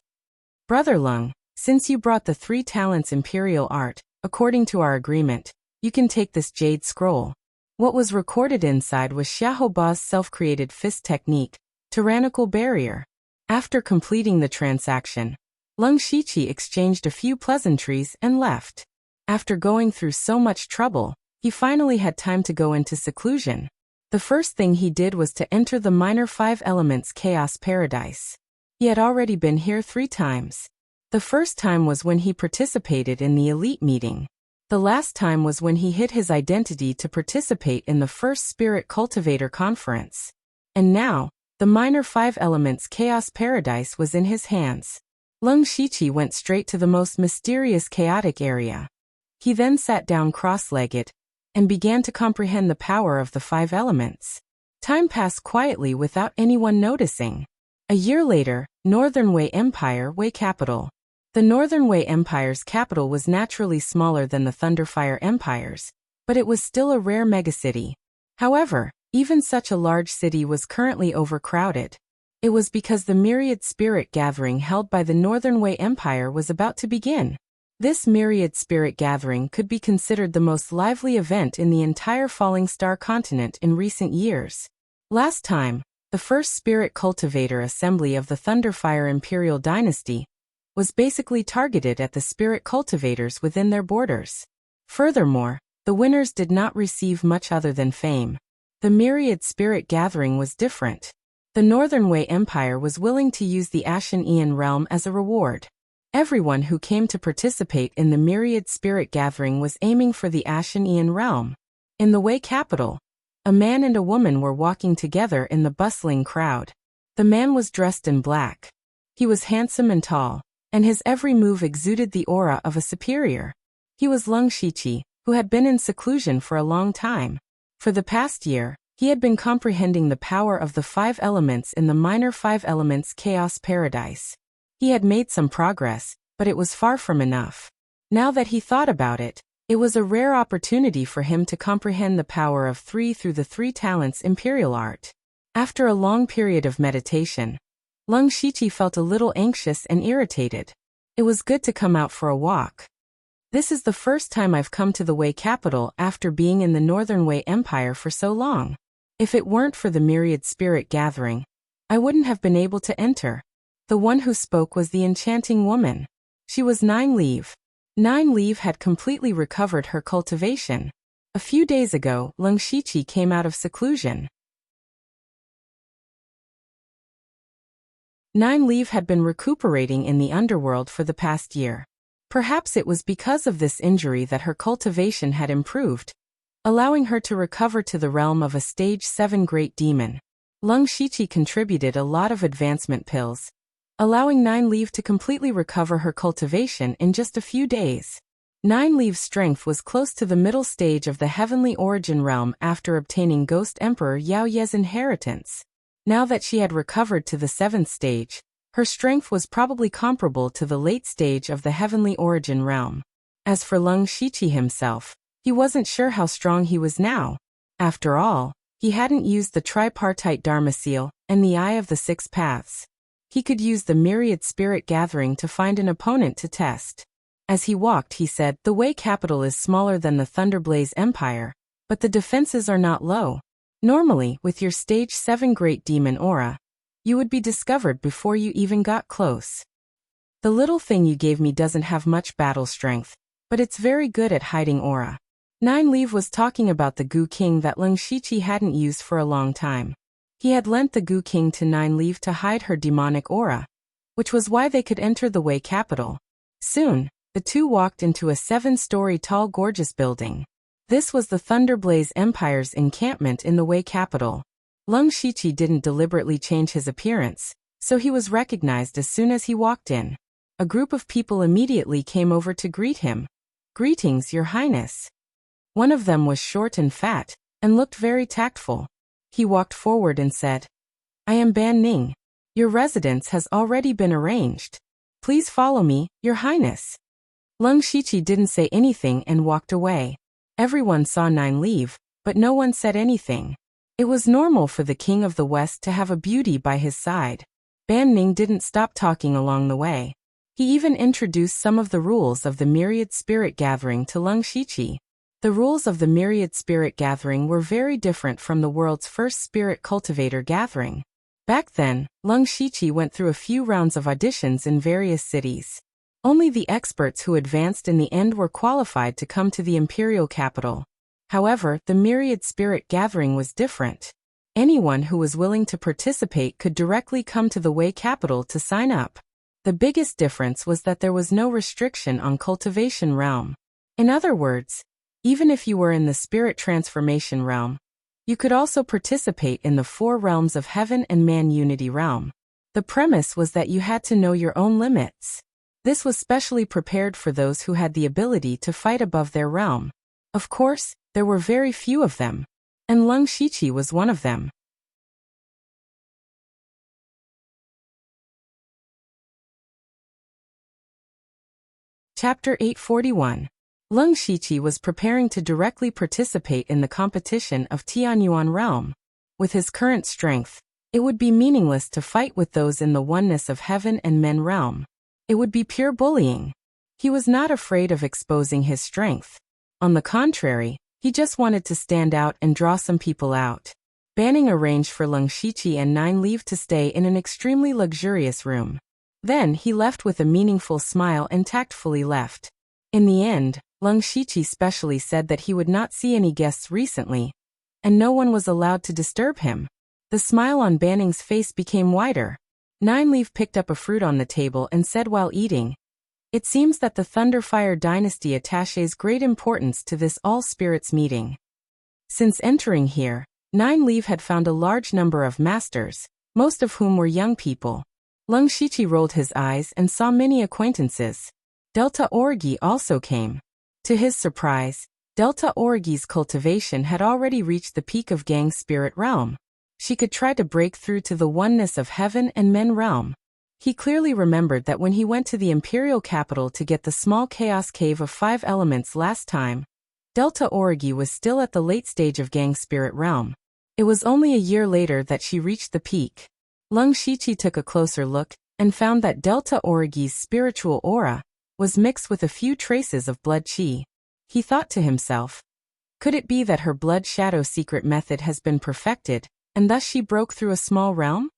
Brother Leng, since you brought the 3 talents imperial art, according to our agreement, you can take this jade scroll. What was recorded inside was Xiaoba's self-created fist technique, Tyrannical Barrier. After completing the transaction, Leng Shiqi exchanged a few pleasantries and left. After going through so much trouble, he finally had time to go into seclusion. The first thing he did was to enter the Minor 5 Elements Chaos Paradise. He had already been here 3 times. The first time was when he participated in the elite meeting. The last time was when he hid his identity to participate in the first Spirit Cultivator Conference. And now, the Minor 5 Elements Chaos Paradise was in his hands. Leng Shiqi went straight to the most mysterious chaotic area. He then sat down cross-legged and began to comprehend the power of the 5 elements. Time passed quietly without anyone noticing. A year later, Northern Wei Empire, Wei capital. The Northern Wei Empire's capital was naturally smaller than the Thunderfire Empire's, but it was still a rare megacity. However, even such a large city was currently overcrowded. It was because the myriad spirit gathering held by the Northern Wei Empire was about to begin. This myriad spirit gathering could be considered the most lively event in the entire Falling Star continent in recent years. Last time, the first spirit cultivator assembly of the Thunderfire Imperial Dynasty was basically targeted at the spirit cultivators within their borders. Furthermore, the winners did not receive much other than fame. The myriad spirit gathering was different. The Northern Wei Empire was willing to use the Ashen Aeon realm as a reward. Everyone who came to participate in the myriad spirit gathering was aiming for the Ashen Aeon realm. In the Wei capital, a man and a woman were walking together in the bustling crowd. The man was dressed in black. He was handsome and tall, and his every move exuded the aura of a superior. He was Lung Shiqi, who had been in seclusion for a long time. For the past year, he had been comprehending the power of the 5 elements in the minor 5 elements chaos paradise. He had made some progress, but it was far from enough. Now that he thought about it, it was a rare opportunity for him to comprehend the power of 3 through the 3 talents imperial art. After a long period of meditation, Lung Shiqi felt a little anxious and irritated. It was good to come out for a walk. This is the first time I've come to the Wei capital after being in the Northern Wei Empire for so long. If it weren't for the myriad spirit gathering, I wouldn't have been able to enter. The one who spoke was the enchanting woman. She was 9 Leave. 9 Leave had completely recovered her cultivation. A few days ago, Lung Shiqi came out of seclusion. 9 Leave had been recuperating in the underworld for the past year. Perhaps it was because of this injury that her cultivation had improved, allowing her to recover to the realm of a stage 7 great demon. Lung Shiqi contributed a lot of advancement pills, allowing 9 Leave to completely recover her cultivation in just a few days. 9 Leave's strength was close to the middle stage of the heavenly origin realm after obtaining Ghost Emperor Yao Ye's inheritance. Now that she had recovered to the 7th stage, her strength was probably comparable to the late stage of the heavenly origin realm. As for Lung Shiqi himself, he wasn't sure how strong he was now. After all, he hadn't used the tripartite Dharma seal and the Eye of the 6 Paths. He could use the myriad spirit gathering to find an opponent to test. As he walked, he said, "The Wei capital is smaller than the Thunderblaze Empire, but the defenses are not low. Normally, with your stage 7 great demon aura, you would be discovered before you even got close. The little thing you gave me doesn't have much battle strength, but it's very good at hiding aura." 9 Leave was talking about the Gu King that Lung Shiqi hadn't used for a long time. He had lent the Gu King to 9 Leave to hide her demonic aura, which was why they could enter the Wei capital. Soon, the two walked into a 7-story tall gorgeous building. This was the Thunderblaze Empire's encampment in the Wei capital. Lung Shiqi didn't deliberately change his appearance, so he was recognized as soon as he walked in. A group of people immediately came over to greet him. "Greetings, Your Highness." One of them was short and fat, and looked very tactful. He walked forward and said, "I am Ban Ning. Your residence has already been arranged. Please follow me, Your Highness." Lung Shiqi didn't say anything and walked away. Everyone saw 9 Leave, but no one said anything. It was normal for the King of the West to have a beauty by his side. Ban Ning didn't stop talking along the way. He even introduced some of the rules of the Myriad Spirit Gathering to Lung Shiqi. The rules of the Myriad Spirit Gathering were very different from the world's first Spirit Cultivator Gathering. Back then, Lung Shiqi went through a few rounds of auditions in various cities. Only the experts who advanced in the end were qualified to come to the imperial capital. However, the Myriad Spirit Gathering was different. Anyone who was willing to participate could directly come to the Wei capital to sign up. The biggest difference was that there was no restriction on cultivation realm. In other words, even if you were in the spirit transformation realm, you could also participate in the 4 realms of heaven and man unity realm. The premise was that you had to know your own limits. This was specially prepared for those who had the ability to fight above their realm. Of course, there were very few of them, and Lung Shiqi was one of them. Chapter 841. Lung Shiqi was preparing to directly participate in the competition of Tianyuan realm. With his current strength, it would be meaningless to fight with those in the oneness of heaven and men realm. It would be pure bullying. He was not afraid of exposing his strength. On the contrary, he just wanted to stand out and draw some people out. Banning arranged for Lung Shiqi and 9 Leave to stay in an extremely luxurious room. Then he left with a meaningful smile and tactfully left. In the end, Lung Shiqi specially said that he would not see any guests recently, and no one was allowed to disturb him. The smile on Banning's face became wider. 9 Leave picked up a fruit on the table and said while eating, It seems that the Thunderfire dynasty attaches great importance to this all-spirits meeting. Since entering here, Nine Leaf had found a large number of masters, most of whom were young people. Lung Shiqi rolled his eyes and saw many acquaintances. Delta Orgi also came. To his surprise, Delta Orgi's cultivation had already reached the peak of Gang's spirit realm. She could try to break through to the oneness of heaven and men realm. He clearly remembered that when he went to the imperial capital to get the small chaos cave of 5 elements last time, Delta Orgi was still at the late stage of Gang's spirit realm. It was only a year later that she reached the peak. Lung Shiqi took a closer look and found that Delta Orgi's spiritual aura was mixed with a few traces of blood chi. He thought to himself, could it be that her blood shadow secret method has been perfected, and thus she broke through a small realm?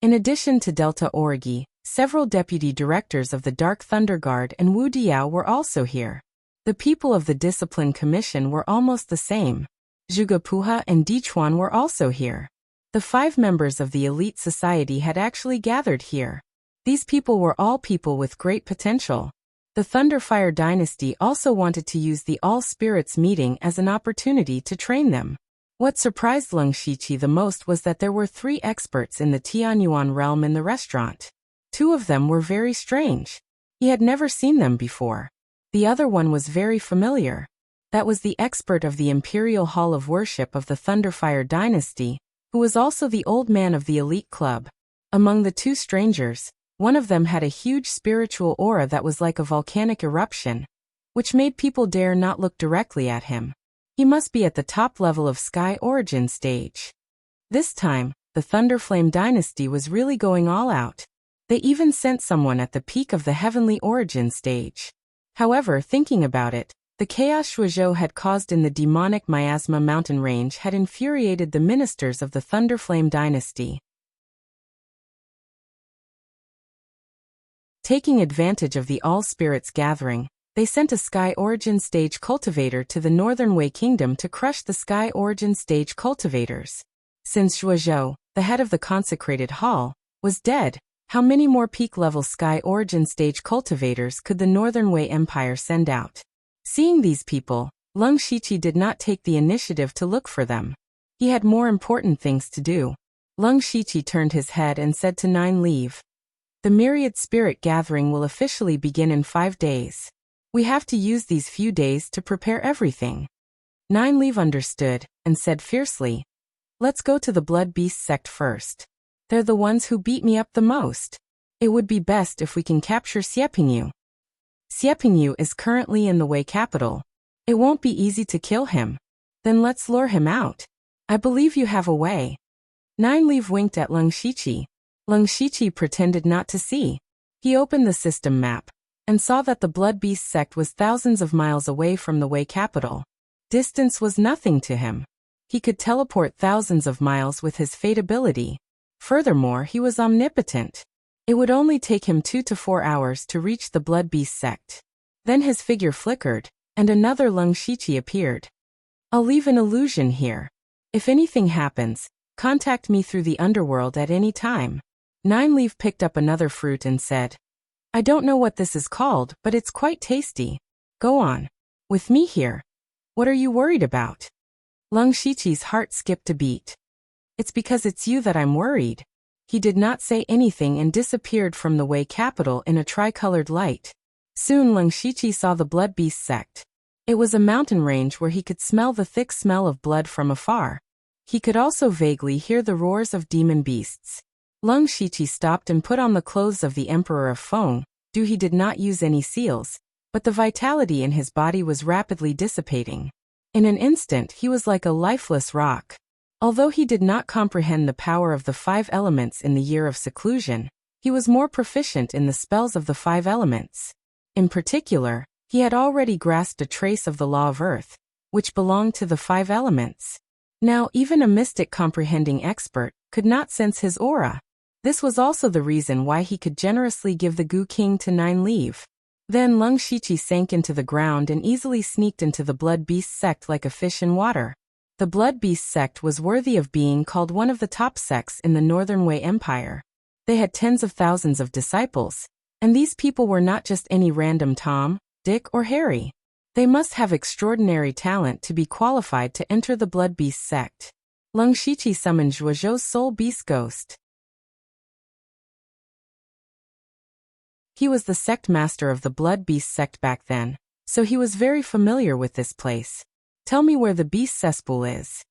In addition to Delta Orgi, several deputy directors of the Dark Thunder Guard and Wu Diao were also here. The people of the Discipline Commission were almost the same. Zhuge Puha and Dichuan were also here. The 5 members of the elite society had actually gathered here. These people were all people with great potential. The Thunderfire dynasty also wanted to use the All-Spirits meeting as an opportunity to train them. What surprised Lung Shiqi the most was that there were 3 experts in the Tianyuan realm in the restaurant. 2 of them were very strange. He had never seen them before. The other one was very familiar. That was the expert of the Imperial Hall of Worship of the Thunderfire dynasty, who was also the old man of the elite club. Among the 2 strangers, one of them had a huge spiritual aura that was like a volcanic eruption, which made people dare not look directly at him. He must be at the top level of Sky Origin stage. This time, the Thunderflame dynasty was really going all out. They even sent someone at the peak of the Heavenly Origin stage. However, thinking about it, the chaos Shuizhou had caused in the demonic Miasma mountain range had infuriated the ministers of the Thunderflame dynasty. Taking advantage of the All-Spirits gathering, they sent a Sky Origin stage cultivator to the Northern Wei Kingdom to crush the Sky Origin stage cultivators. Since Shuizhou, the head of the consecrated hall, was dead, how many more peak-level Sky Origin stage cultivators could the Northern Wei Empire send out? Seeing these people, Lung Shiqi did not take the initiative to look for them. He had more important things to do. Lung Shiqi turned his head and said to Nine Leaf, the Myriad Spirit Gathering will officially begin in 5 days. We have to use these few days to prepare everything. Nine Leaf understood, and said fiercely, let's go to the Blood Beast sect first. They're the ones who beat me up the most. It would be best if we can capture Xiepingyu. Xiepingyu is currently in the Wei capital. It won't be easy to kill him. Then let's lure him out. I believe you have a way. Nine Leaf winked at Lung Shiqi. Lung Shiqi pretended not to see. He opened the system map, and saw that the Blood Beast sect was thousands of miles away from the Wei capital. Distance was nothing to him. He could teleport thousands of miles with his fate ability. Furthermore, he was omnipotent. It would only take him 2 to 4 hours to reach the Blood Beast sect. Then his figure flickered, and another Lung Shiqi appeared. I'll leave an illusion here. If anything happens, contact me through the underworld at any time. Nine Leaf picked up another fruit and said, I don't know what this is called, but it's quite tasty. Go on. With me here. What are you worried about? Lung Shiqi's heart skipped a beat. It's because it's you that I'm worried. He did not say anything and disappeared from the Wei capital in a tricolored light. Soon Lung Shiqi saw the Blood Beast sect. It was a mountain range where he could smell the thick smell of blood from afar. He could also vaguely hear the roars of demon beasts. Lung Shiqi stopped and put on the clothes of the Emperor of Feng. He did not use any seals, but the vitality in his body was rapidly dissipating. In an instant he was like a lifeless rock. Although he did not comprehend the power of the 5 elements in the year of seclusion, he was more proficient in the spells of the 5 elements. In particular, he had already grasped a trace of the law of earth, which belonged to the 5 elements. Now even a mystic comprehending expert could not sense his aura. This was also the reason why he could generously give the Gu King to Nine Leaf. Then Lung Shiqi sank into the ground and easily sneaked into the Blood Beast sect like a fish in water. The Blood Beast sect was worthy of being called one of the top sects in the Northern Wei Empire. They had tens of thousands of disciples, And these people were not just any random Tom, Dick, or Harry. They must have extraordinary talent to be qualified to enter the Blood Beast sect. Leng Shiqi summoned Zhuozhou's soul beast ghost. He was the sect master of the Blood Beast sect back then, so he was very familiar with this place. Tell me where the Beast Cesspool is.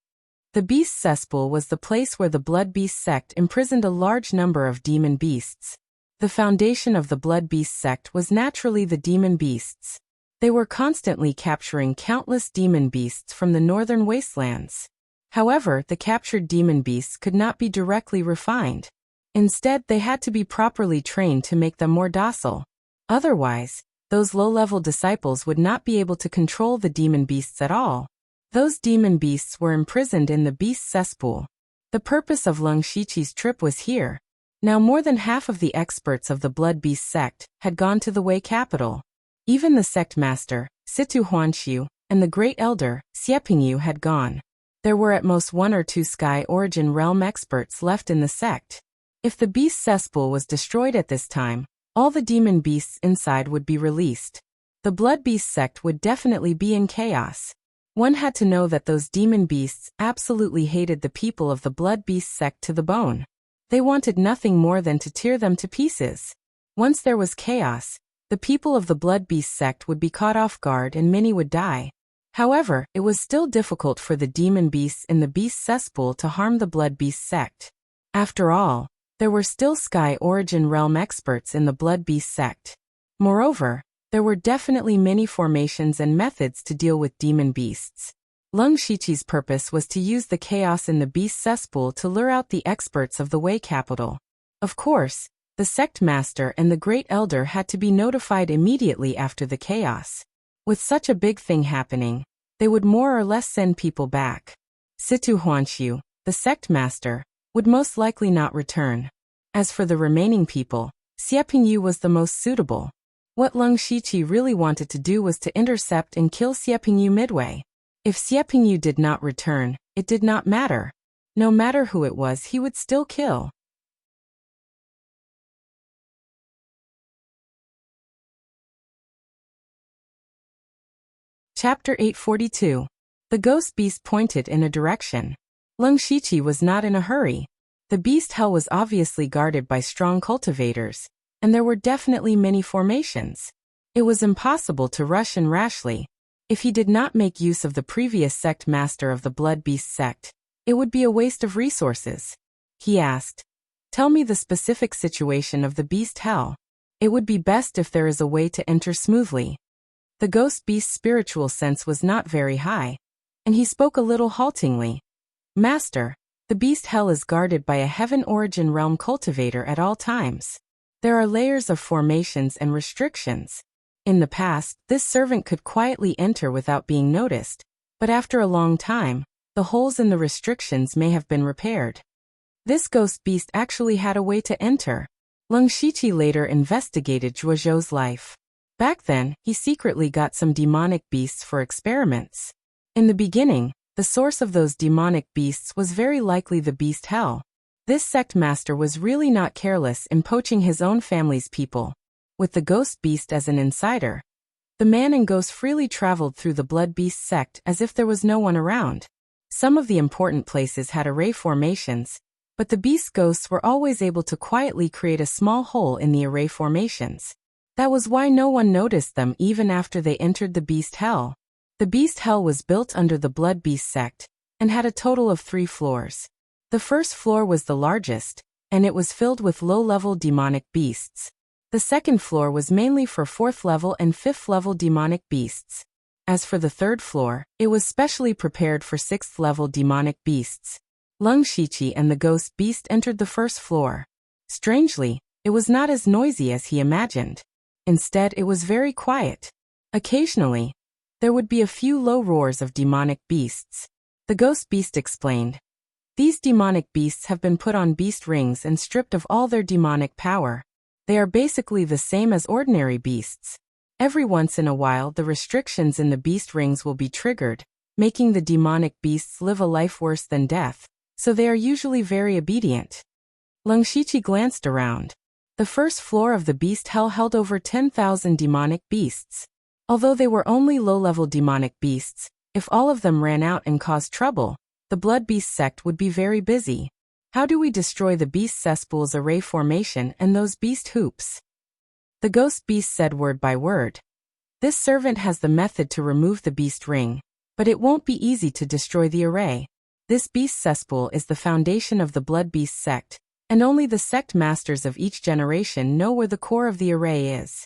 The Beast Cesspool was the place where the Blood Beast sect imprisoned a large number of demon beasts. The foundation of the Blood Beast sect was naturally the demon beasts. They were constantly capturing countless demon beasts from the northern wastelands. However, the captured demon beasts could not be directly refined. Instead, they had to be properly trained to make them more docile. Otherwise, those low-level disciples would not be able to control the demon beasts at all. Those demon beasts were imprisoned in the Beast Cesspool. The purpose of Leng Shiqi's trip was here. Now more than half of the experts of the Blood Beast sect had gone to the Wei capital. Even the sect master, Situ Huanxiu, and the great elder, Xiepingyu had gone. There were at most 1 or 2 Sky Origin Realm experts left in the sect. If the Beast Cesspool was destroyed at this time, all the demon beasts inside would be released. The Blood Beast sect would definitely be in chaos. One had to know that those demon beasts absolutely hated the people of the Blood Beast sect to the bone. They wanted nothing more than to tear them to pieces. Once there was chaos, the people of the Blood Beast sect would be caught off guard and many would die. However, it was still difficult for the demon beasts in the Beast Cesspool to harm the Blood Beast sect. After all, there were still Sky Origin Realm experts in the Blood Beast sect. Moreover, there were definitely many formations and methods to deal with demon beasts. Leng Shiqi's purpose was to use the chaos in the Beast Cesspool to lure out the experts of the Wei capital. Of course, the sect master and the great elder had to be notified immediately after the chaos. With such a big thing happening, they would more or less send people back. Situ Huanxiu, the sect master, would most likely not return. As for the remaining people, Xiepingyu was the most suitable. What Leng Shiqi really wanted to do was to intercept and kill Xiepingyu midway. If Xiepingyu did not return, it did not matter. No matter who it was, he would still kill. Chapter 842. The ghost beast pointed in a direction. Leng Shiqi was not in a hurry. The beast hell was obviously guarded by strong cultivators, and there were definitely many formations. It was impossible to rush in rashly. If he did not make use of the previous sect master of the Blood Beast sect, it would be a waste of resources. He asked, "Tell me the specific situation of the beast hell. It would be best if there is a way to enter smoothly." The ghost beast's spiritual sense was not very high, and he spoke a little haltingly. "Master, the beast hell is guarded by a Heaven Origin Realm cultivator at all times. There are layers of formations and restrictions. In the past, this servant could quietly enter without being noticed, but after a long time, the holes in the restrictions may have been repaired. This ghost beast actually had a way to enter." Leng Shiqi later investigated Zhuozhou's life. Back then, he secretly got some demonic beasts for experiments. In the beginning, the source of those demonic beasts was very likely the beast hell. This sect master was really not careless in poaching his own family's people. With the ghost beast as an insider, the man and ghost freely traveled through the Blood Beast sect as if there was no one around. Some of the important places had array formations, but the beast ghosts were always able to quietly create a small hole in the array formations. That was why no one noticed them even after they entered the beast hell. The beast hell was built under the Blood Beast sect, and had a total of 3 floors. The first floor was the largest, and it was filled with low-level demonic beasts. The second floor was mainly for 4th level and 5th level demonic beasts. As for the third floor, it was specially prepared for 6th level demonic beasts. Leng Shiqi and the ghost beast entered the first floor. Strangely, it was not as noisy as he imagined. Instead, it was very quiet. Occasionally, there would be a few low roars of demonic beasts. The ghost beast explained, "These demonic beasts have been put on beast rings and stripped of all their demonic power. They are basically the same as ordinary beasts. Every once in a while, the restrictions in the beast rings will be triggered, making the demonic beasts live a life worse than death, so they are usually very obedient." Leng Shiqi glanced around. The first floor of the beast hell held over 10,000 demonic beasts. Although they were only low-level demonic beasts, if all of them ran out and caused trouble, the Blood Beast sect would be very busy. How do we destroy the beast cesspool's array formation and those beast hoops? The ghost beast said word by word. This servant has the method to remove the beast ring, but it won't be easy to destroy the array. This beast cesspool is the foundation of the Blood Beast sect, and only the sect masters of each generation know where the core of the array is.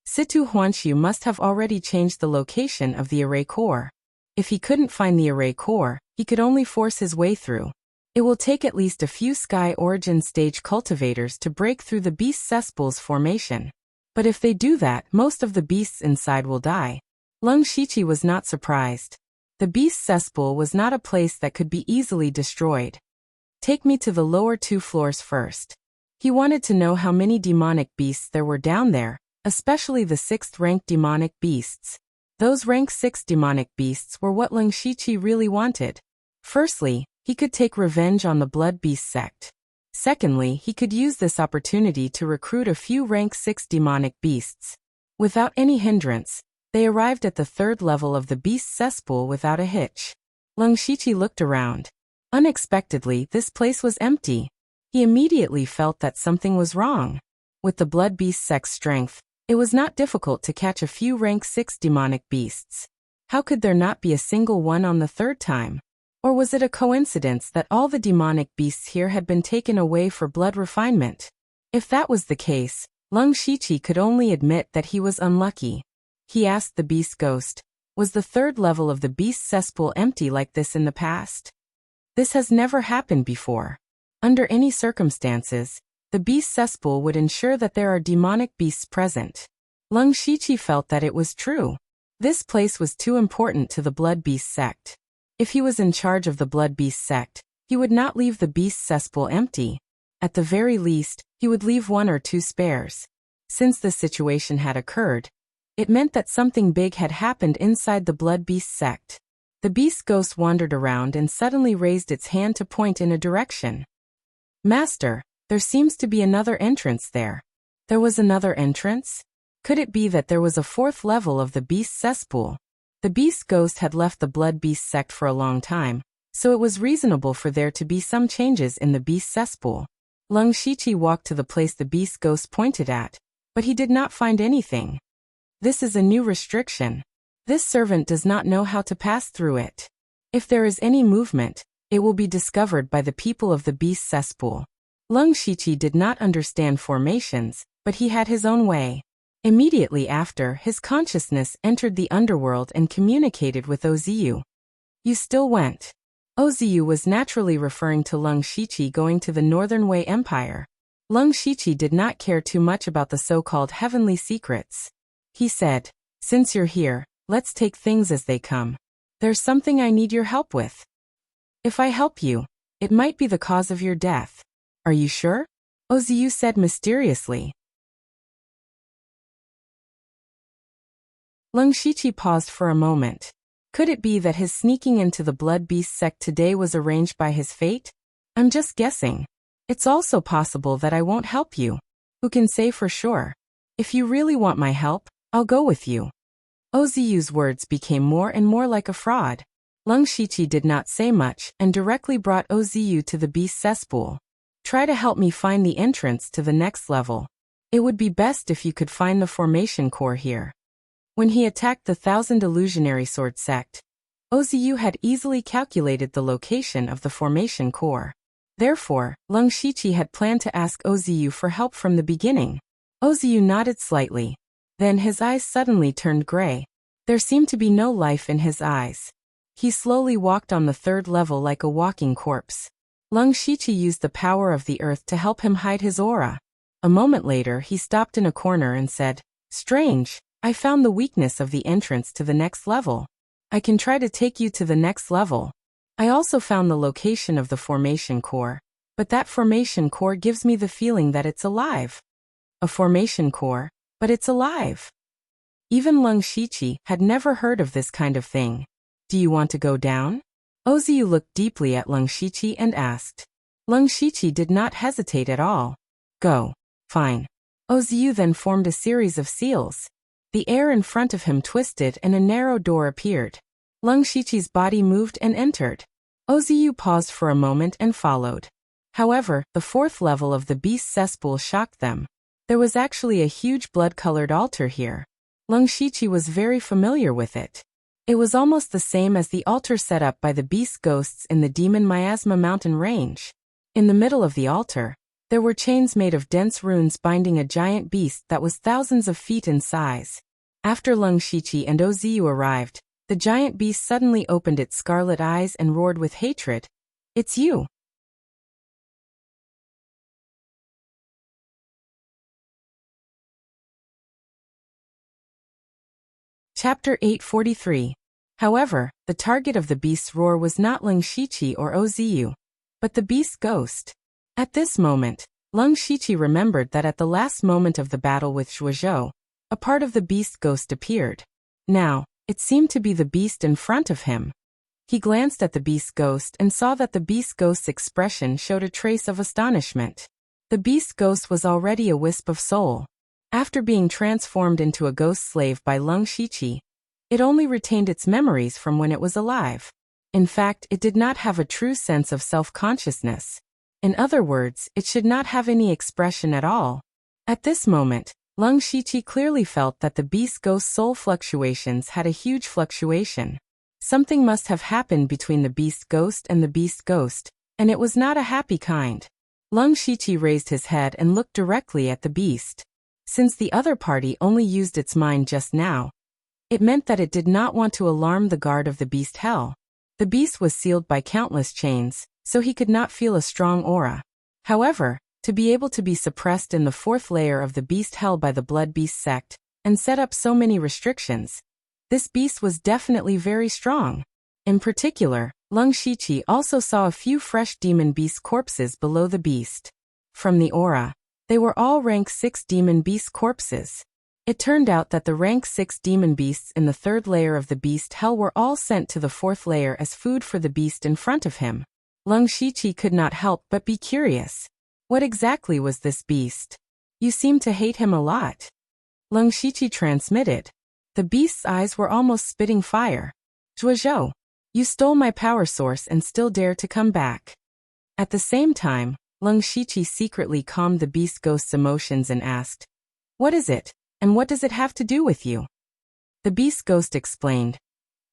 Situ Huanshu must have already changed the location of the array core. If he couldn't find the array core, he could only force his way through. It will take at least a few Sky Origin stage cultivators to break through the beast cesspool's formation. But if they do that, most of the beasts inside will die. Lung Shiqi was not surprised. The beast cesspool was not a place that could be easily destroyed. Take me to the lower 2 floors first. He wanted to know how many demonic beasts there were down there, especially the 6th rank demonic beasts. Those rank 6 demonic beasts were what Lung Shiqi really wanted. Firstly, he could take revenge on the Blood Beast sect. Secondly, he could use this opportunity to recruit a few rank 6 demonic beasts. Without any hindrance, they arrived at the 3rd level of the beast cesspool without a hitch. Lung Shiqi looked around. Unexpectedly, this place was empty. He immediately felt that something was wrong. With the Blood Beast sect's strength, it was not difficult to catch a few rank 6 demonic beasts. How could there not be a single one on the 3rd time? Or was it a coincidence that all the demonic beasts here had been taken away for blood refinement? If that was the case, Lung Shiqi could only admit that he was unlucky. He asked the beast ghost, was the 3rd level of the beast cesspool empty like this in the past? This has never happened before. Under any circumstances, the beast cesspool would ensure that there are demonic beasts present. Lung Shiqi felt that it was true. This place was too important to the Blood Beast sect. If he was in charge of the Blood Beast sect, he would not leave the beast cesspool empty. At the very least, he would leave 1 or 2 spares. Since this situation had occurred, it meant that something big had happened inside the Blood Beast sect. The beast ghost wandered around and suddenly raised its hand to point in a direction. Master, there seems to be another entrance there. There was another entrance? Could it be that there was a 4th level of the beast cesspool? The beast ghost had left the Blood Beast sect for a long time, so it was reasonable for there to be some changes in the beast cesspool. Lung Shiqi walked to the place the beast ghost pointed at, but he did not find anything. This is a new restriction. This servant does not know how to pass through it. If there is any movement, it will be discovered by the people of the beast cesspool. Lung Shiqi did not understand formations, but he had his own way. Immediately after, his consciousness entered the underworld and communicated with Oziu. You still went. Oziu was naturally referring to Lung Shiqi going to the Northern Wei Empire. Lung Shiqi did not care too much about the so-called heavenly secrets. He said, since you're here, let's take things as they come. There's something I need your help with. If I help you, it might be the cause of your death. Are you sure? Oziu said mysteriously. Lung Shiqi paused for a moment. Could it be that his sneaking into the Blood Beast sect today was arranged by his fate? I'm just guessing. It's also possible that I won't help you. Who can say for sure? If you really want my help, I'll go with you. Oziu's words became more and more like a fraud. Lung Shiqi did not say much and directly brought Oziu to the beast cesspool. Try to help me find the entrance to the next level. It would be best if you could find the formation core here. When he attacked the 1000 Illusionary Sword sect, Oziu had easily calculated the location of the formation core. Therefore, Lung Shiqi had planned to ask Oziu for help from the beginning. Oziu nodded slightly. Then his eyes suddenly turned gray. There seemed to be no life in his eyes. He slowly walked on the 3rd level like a walking corpse. Lung Shiqi used the power of the earth to help him hide his aura. A moment later he stopped in a corner and said, Strange, I found the weakness of the entrance to the next level. I can try to take you to the next level. I also found the location of the formation core, but that formation core gives me the feeling that it's alive. A formation core, but it's alive. Even Lung Shiqi had never heard of this kind of thing. Do you want to go down? Oziu looked deeply at Lung Shiqi and asked. Lung Shiqi did not hesitate at all. Go. Fine. Oziu then formed a series of seals. The air in front of him twisted and a narrow door appeared. Lung Shiqi's body moved and entered. Oziu paused for a moment and followed. However, the fourth level of the beast's cesspool shocked them. There was actually a huge blood-colored altar here. Lung Shiqi was very familiar with it. It was almost the same as the altar set up by the beast ghosts in the demon Miasma mountain range. In the middle of the altar, there were chains made of dense runes binding a giant beast that was thousands of feet in size. After Lung Shiqi and Oziu arrived, the giant beast suddenly opened its scarlet eyes and roared with hatred. It's you! Chapter 843. However, the target of the beast's roar was not Lung Shiqi or Oziu, but the beast ghost. At this moment, Lung Shiqi remembered that at the last moment of the battle with Zhuozhou, a part of the beast ghost appeared. Now, it seemed to be the beast in front of him. He glanced at the beast ghost and saw that the beast ghost's expression showed a trace of astonishment. The beast ghost was already a wisp of soul. After being transformed into a ghost slave by Lung Shiqi, it only retained its memories from when it was alive. In fact, it did not have a true sense of self-consciousness. In other words, it should not have any expression at all. At this moment, Lung Shiqi clearly felt that the beast ghost's soul fluctuations had a huge fluctuation. Something must have happened between the beast ghost and the beast ghost, and it was not a happy kind. Lung Shiqi raised his head and looked directly at the beast. Since the other party only used its mind just now, it meant that it did not want to alarm the guard of the beast hell. The beast was sealed by countless chains, so he could not feel a strong aura. However, to be able to be suppressed in the fourth layer of the beast hell by the blood beast sect, and set up so many restrictions, this beast was definitely very strong. In particular, Lung Shiqi also saw a few fresh demon beast corpses below the beast. From the aura, they were all rank 6 demon beast corpses. It turned out that the rank 6 demon beasts in the third layer of the beast hell were all sent to the fourth layer as food for the beast in front of him. Lung Shiqi could not help but be curious. What exactly was this beast? You seem to hate him a lot. Lung Shiqi transmitted. The beast's eyes were almost spitting fire. Zhuozhou, you stole my power source and still dare to come back. At the same time, Lung Shiqi secretly calmed the beast ghost's emotions and asked, "What is it, and what does it have to do with you?" The beast ghost explained,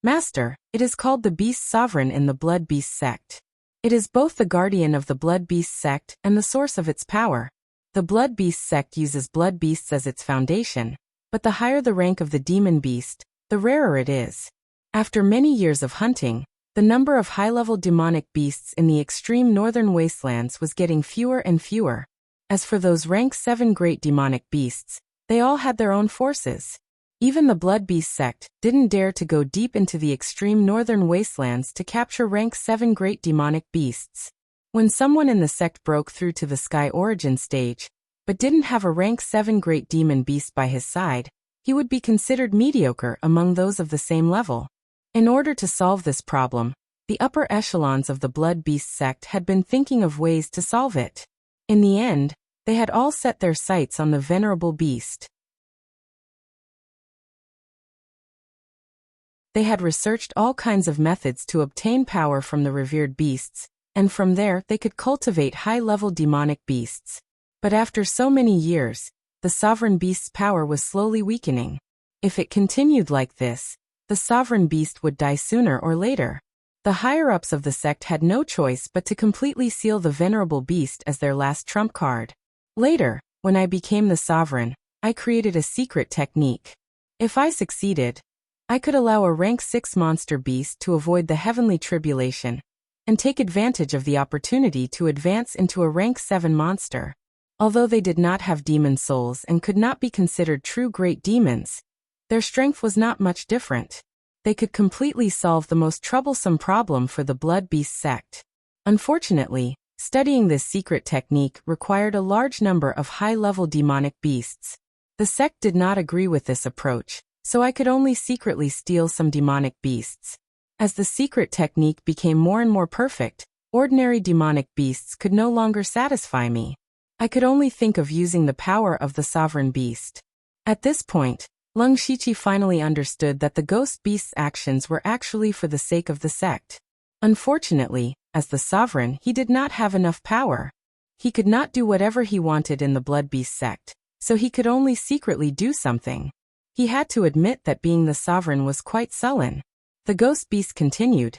"Master, it is called the beast sovereign in the blood beast sect. It is both the guardian of the blood beast sect and the source of its power. The blood beast sect uses blood beasts as its foundation, but the higher the rank of the demon beast, the rarer it is. After many years of hunting, the number of high-level demonic beasts in the extreme northern wastelands was getting fewer and fewer. As for those rank 7 great demonic beasts, they all had their own forces. Even the blood beast sect didn't dare to go deep into the extreme northern wastelands to capture rank 7 great demonic beasts. When someone in the sect broke through to the sky origin stage, but didn't have a rank 7 great demon beast by his side, he would be considered mediocre among those of the same level. In order to solve this problem, the upper echelons of the blood beast sect had been thinking of ways to solve it. In the end, they had all set their sights on the venerable beast. They had researched all kinds of methods to obtain power from the revered beasts, and from there they could cultivate high-level demonic beasts. But after so many years, the sovereign beast's power was slowly weakening. If it continued like this, the sovereign beast would die sooner or later. The higher-ups of the sect had no choice but to completely seal the venerable beast as their last trump card. Later, when I became the sovereign, I created a secret technique. If I succeeded, I could allow a rank 6 monster beast to avoid the heavenly tribulation, and take advantage of the opportunity to advance into a rank 7 monster. Although they did not have demon souls and could not be considered true great demons, their strength was not much different. They could completely solve the most troublesome problem for the blood beast sect. Unfortunately, studying this secret technique required a large number of high-level demonic beasts. The sect did not agree with this approach, so I could only secretly steal some demonic beasts. As the secret technique became more and more perfect, Ordinary demonic beasts could no longer satisfy me. I could only think of using the power of the sovereign beast. At this point, Leng Shiqi finally understood that the ghost beast's actions were actually for the sake of the sect. Unfortunately, as the sovereign, he did not have enough power. He could not do whatever he wanted in the blood beast sect, so he could only secretly do something. He had to admit that being the sovereign was quite sullen. The ghost beast continued.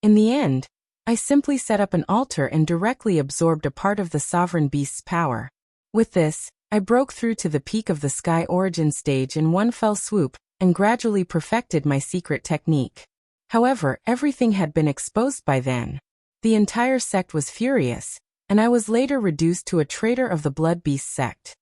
In the end, I simply set up an altar and directly absorbed a part of the sovereign beast's power. With this, I broke through to the peak of the sky origin stage in one fell swoop, and gradually perfected my secret technique. However, everything had been exposed by then. The entire sect was furious, and I was later reduced to a traitor of the blood beast sect.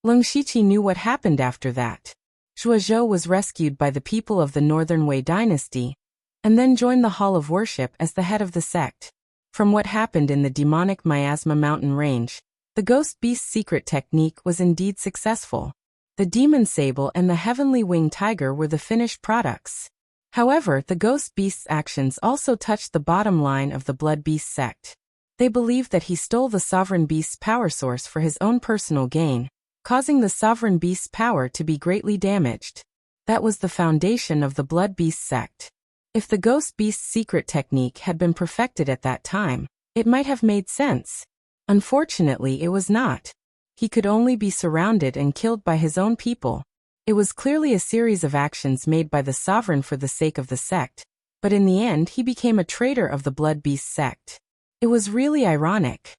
Leng Shiqi knew what happened after that. Zhuozhou was rescued by the people of the Northern Wei dynasty, and then joined the Hall of Worship as the head of the sect. From what happened in the demonic Miasma mountain range, the ghost beast's secret technique was indeed successful. The demon sable and the heavenly winged tiger were the finished products. However, the ghost beast's actions also touched the bottom line of the blood beast sect. They believed that he stole the sovereign beast's power source for his own personal gain, causing the sovereign beast's power to be greatly damaged. That was the foundation of the blood beast sect. If the ghost beast's secret technique had been perfected at that time, it might have made sense. Unfortunately, it was not. He could only be surrounded and killed by his own people. It was clearly a series of actions made by the sovereign for the sake of the sect, but in the end he became a traitor of the blood beast sect. It was really ironic.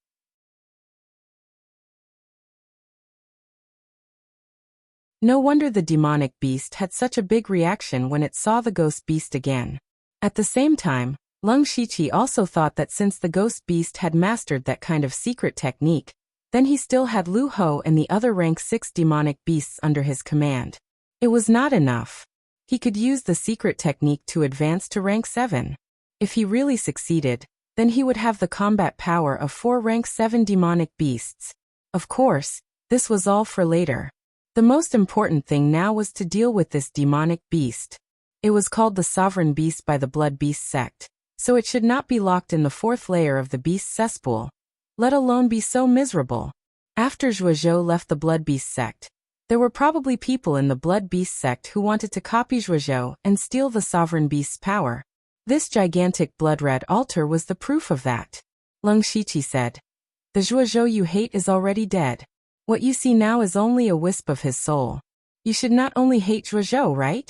No wonder the demonic beast had such a big reaction when it saw the ghost beast again. At the same time, Leng Shiqi also thought that since the ghost beast had mastered that kind of secret technique, then he still had Lu Ho and the other rank 6 demonic beasts under his command. It was not enough. He could use the secret technique to advance to rank 7. If he really succeeded, then he would have the combat power of 4 rank 7 demonic beasts. Of course, this was all for later. The most important thing now was to deal with this demonic beast. It was called the Sovereign Beast by the Blood Beast sect, so it should not be locked in the 4th layer of the beast cesspool, let alone be so miserable. After Zhuozhou left the Blood Beast sect, there were probably people in the Blood Beast sect who wanted to copy Zhuozhou and steal the Sovereign Beast's power. This gigantic blood-red altar was the proof of that. Leng Shiqi said, "The Zhuozhou you hate is already dead. What you see now is only a wisp of his soul. You should not only hate Zhuozhou, right?"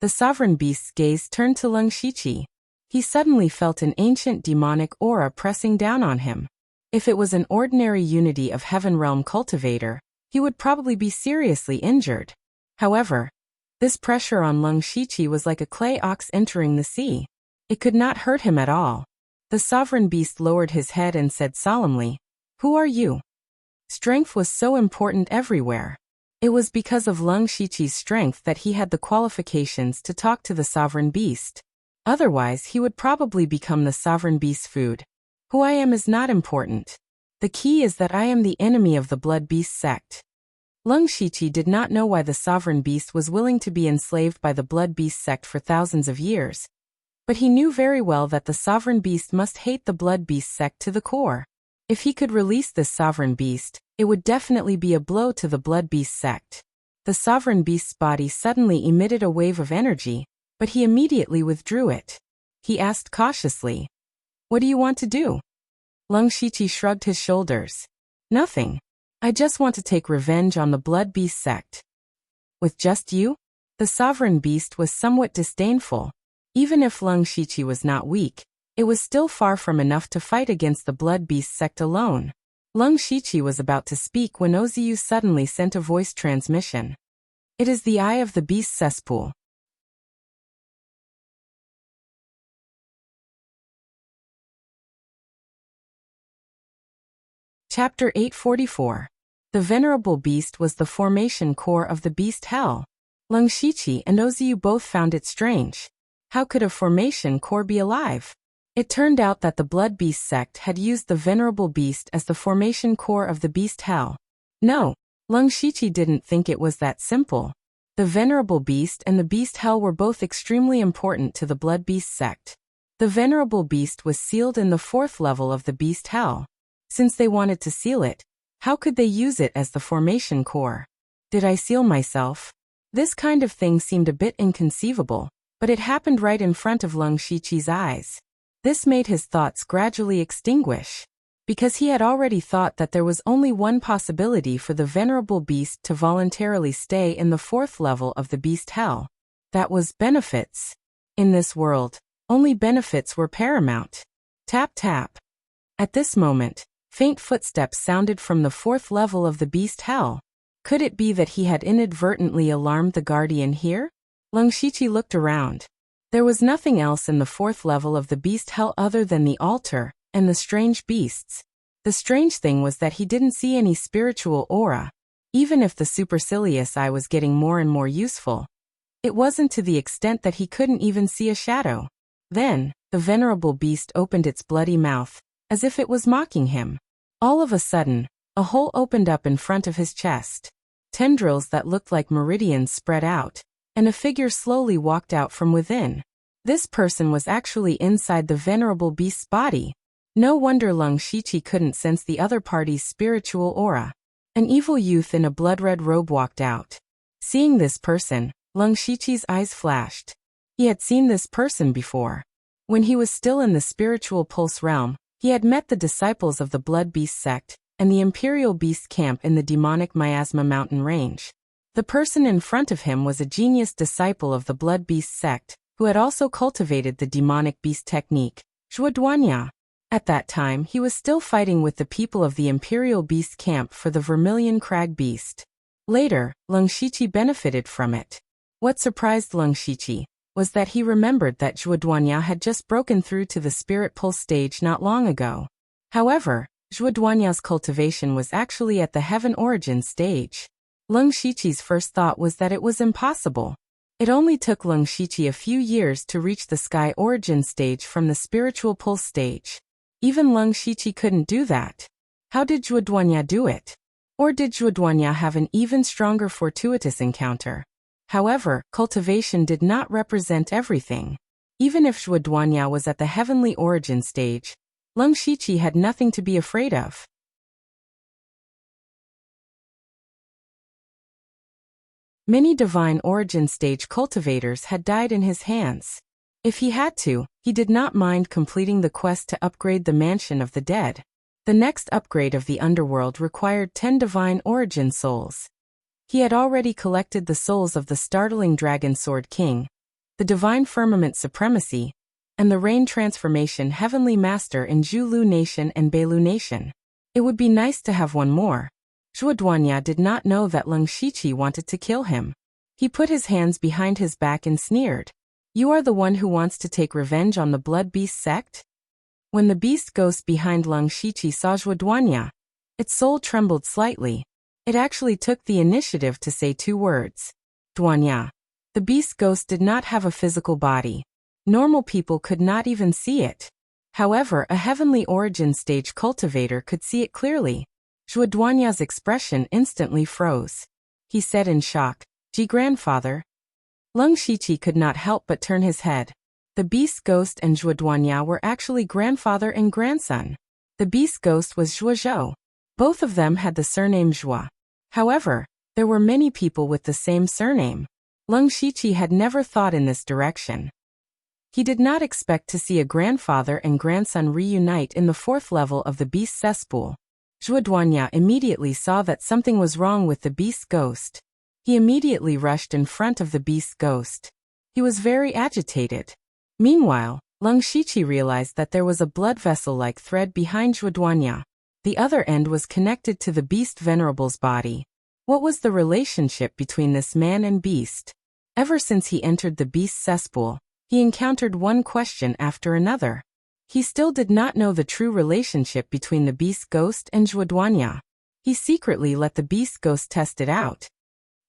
The Sovereign Beast's gaze turned to Leng Shiqi. He suddenly felt an ancient demonic aura pressing down on him. If it was an ordinary Unity of Heaven Realm cultivator, he would probably be seriously injured. However, this pressure on Leng Shiqi was like a clay ox entering the sea. It could not hurt him at all. The Sovereign Beast lowered his head and said solemnly, "Who are you?" Strength was so important everywhere. It was because of Leng Shiqi's strength that he had the qualifications to talk to the Sovereign Beast. Otherwise, he would probably become the Sovereign Beast's food. Who I am is not important. The key is that I am the enemy of the Blood Beast sect. Leng Shiqi did not know why the Sovereign Beast was willing to be enslaved by the Blood Beast sect for thousands of years. But he knew very well that the Sovereign Beast must hate the Blood Beast sect to the core. If he could release this Sovereign Beast, it would definitely be a blow to the Blood Beast sect. The Sovereign Beast's body suddenly emitted a wave of energy, but he immediately withdrew it. He asked cautiously, "What do you want to do?" Leng Shiqi shrugged his shoulders. "Nothing. I just want to take revenge on the Blood Beast sect." "With just you?" The Sovereign Beast was somewhat disdainful. Even if Leng Shiqi was not weak, it was still far from enough to fight against the Blood Beast sect alone. Leng Shiqi was about to speak when Oziu suddenly sent a voice transmission. "It is the eye of the beast cesspool." Chapter 844. The Venerable Beast was the formation core of the beast hell. Leng Shiqi and Oziu both found it strange. How could a formation core be alive? It turned out that the Blood Beast sect had used the Venerable Beast as the formation core of the beast hell. No, Leng Shiqi didn't think it was that simple. The Venerable Beast and the beast hell were both extremely important to the Blood Beast sect. The venerable beast was sealed in the 4th level of the beast hell. Since they wanted to seal it, how could they use it as the formation core? Did I seal myself? This kind of thing seemed a bit inconceivable, but it happened right in front of Leng Shiqi's eyes. This made his thoughts gradually extinguish, because he had already thought that there was only one possibility for the venerable beast to voluntarily stay in the 4th level of the beast hell. That was benefits. In this world, only benefits were paramount. Tap tap. At this moment, faint footsteps sounded from the 4th level of the beast hell. Could it be that he had inadvertently alarmed the guardian here? Leng Shiqi looked around. There was nothing else in the 4th level of the beast hell other than the altar and the strange beasts. The strange thing was that he didn't see any spiritual aura. Even if the supercilious eye was getting more and more useful, it wasn't to the extent that he couldn't even see a shadow. Then, the venerable beast opened its bloody mouth, as if it was mocking him. All of a sudden, a hole opened up in front of his chest. Tendrils that looked like meridians spread out, and a figure slowly walked out from within. This person was actually inside the venerable beast's body. No wonder Leng Shiqi couldn't sense the other party's spiritual aura. An evil youth in a blood-red robe walked out. Seeing this person, Leng Shiqi's eyes flashed. He had seen this person before. When he was still in the spiritual pulse realm, he had met the disciples of the Blood Beast sect and the Imperial Beast camp in the demonic Miasma mountain range. The person in front of him was a genius disciple of the Blood Beast sect, who had also cultivated the demonic beast technique, Zhuoduanya. At that time, he was still fighting with the people of the Imperial Beast camp for the Vermilion Crag Beast. Later, Leng Shiqi benefited from it. What surprised Leng Shiqi was that he remembered that Zhuoduanya had just broken through to the Spirit Pulse stage not long ago. However, Zhuoduanya's cultivation was actually at the Heaven Origin stage. Leng Shiqi's first thought was that it was impossible. It only took Leng Shiqi a few years to reach the Sky Origin stage from the Spiritual Pulse stage. Even Leng Shiqi couldn't do that. How did Zhuoduanya do it? Or did Zhuoduanya have an even stronger fortuitous encounter? However, cultivation did not represent everything. Even if Zhuoduanya was at the Heavenly Origin stage, Leng Shiqi had nothing to be afraid of. Many Divine Origin stage cultivators had died in his hands. If he had to, he did not mind completing the quest to upgrade the Mansion of the Dead. The next upgrade of the underworld required 10 Divine Origin souls. He had already collected the souls of the startling Dragon Sword King, the Divine Firmament Supremacy, and the Rain Transformation Heavenly Master in Zhulu Nation and Beilu Nation. It would be nice to have one more. Zhuoduanya did not know that Leng Shiqi wanted to kill him. He put his hands behind his back and sneered. You are the one who wants to take revenge on the Blood Beast sect? When the beast ghost behind Leng Shiqi saw Zhuoduanya, its soul trembled slightly. It actually took the initiative to say 2 words. Duanya. The beast ghost did not have a physical body. Normal people could not even see it. However, a Heavenly Origin stage cultivator could see it clearly. Zhuoduanya's expression instantly froze. He said in shock, "Gee, grandfather." Leng Shiqi could not help but turn his head. The beast ghost and Zhuoduanya were actually grandfather and grandson. The beast ghost was Zhuozhou. Both of them had the surname Zhua. However, there were many people with the same surname. Leng Shiqi had never thought in this direction. He did not expect to see a grandfather and grandson reunite in the 4th level of the beast cesspool. Zhuoduanya immediately saw that something was wrong with the beast ghost. He immediately rushed in front of the beast ghost. He was very agitated. Meanwhile, Leng Shiqi realized that there was a blood vessel-like thread behind Zhuoduanya. The other end was connected to the beast venerable's body. What was the relationship between this man and beast? Ever since he entered the beast cesspool, he encountered one question after another. He still did not know the true relationship between the beast ghost and Zhuoduanya. He secretly let the beast ghost test it out.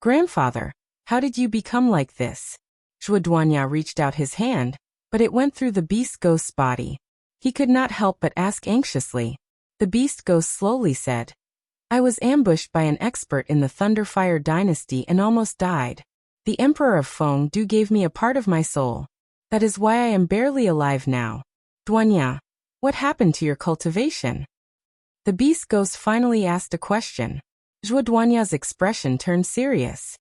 Grandfather, how did you become like this? Zhuoduanya reached out his hand, but it went through the beast ghost's body. He could not help but ask anxiously. The beast ghost slowly said, I was ambushed by an expert in the Thunderfire dynasty and almost died. The Emperor of Feng Du gave me a part of my soul. That is why I am barely alive now. Duanya, what happened to your cultivation? The beast ghost finally asked a question. Duanya's expression turned serious.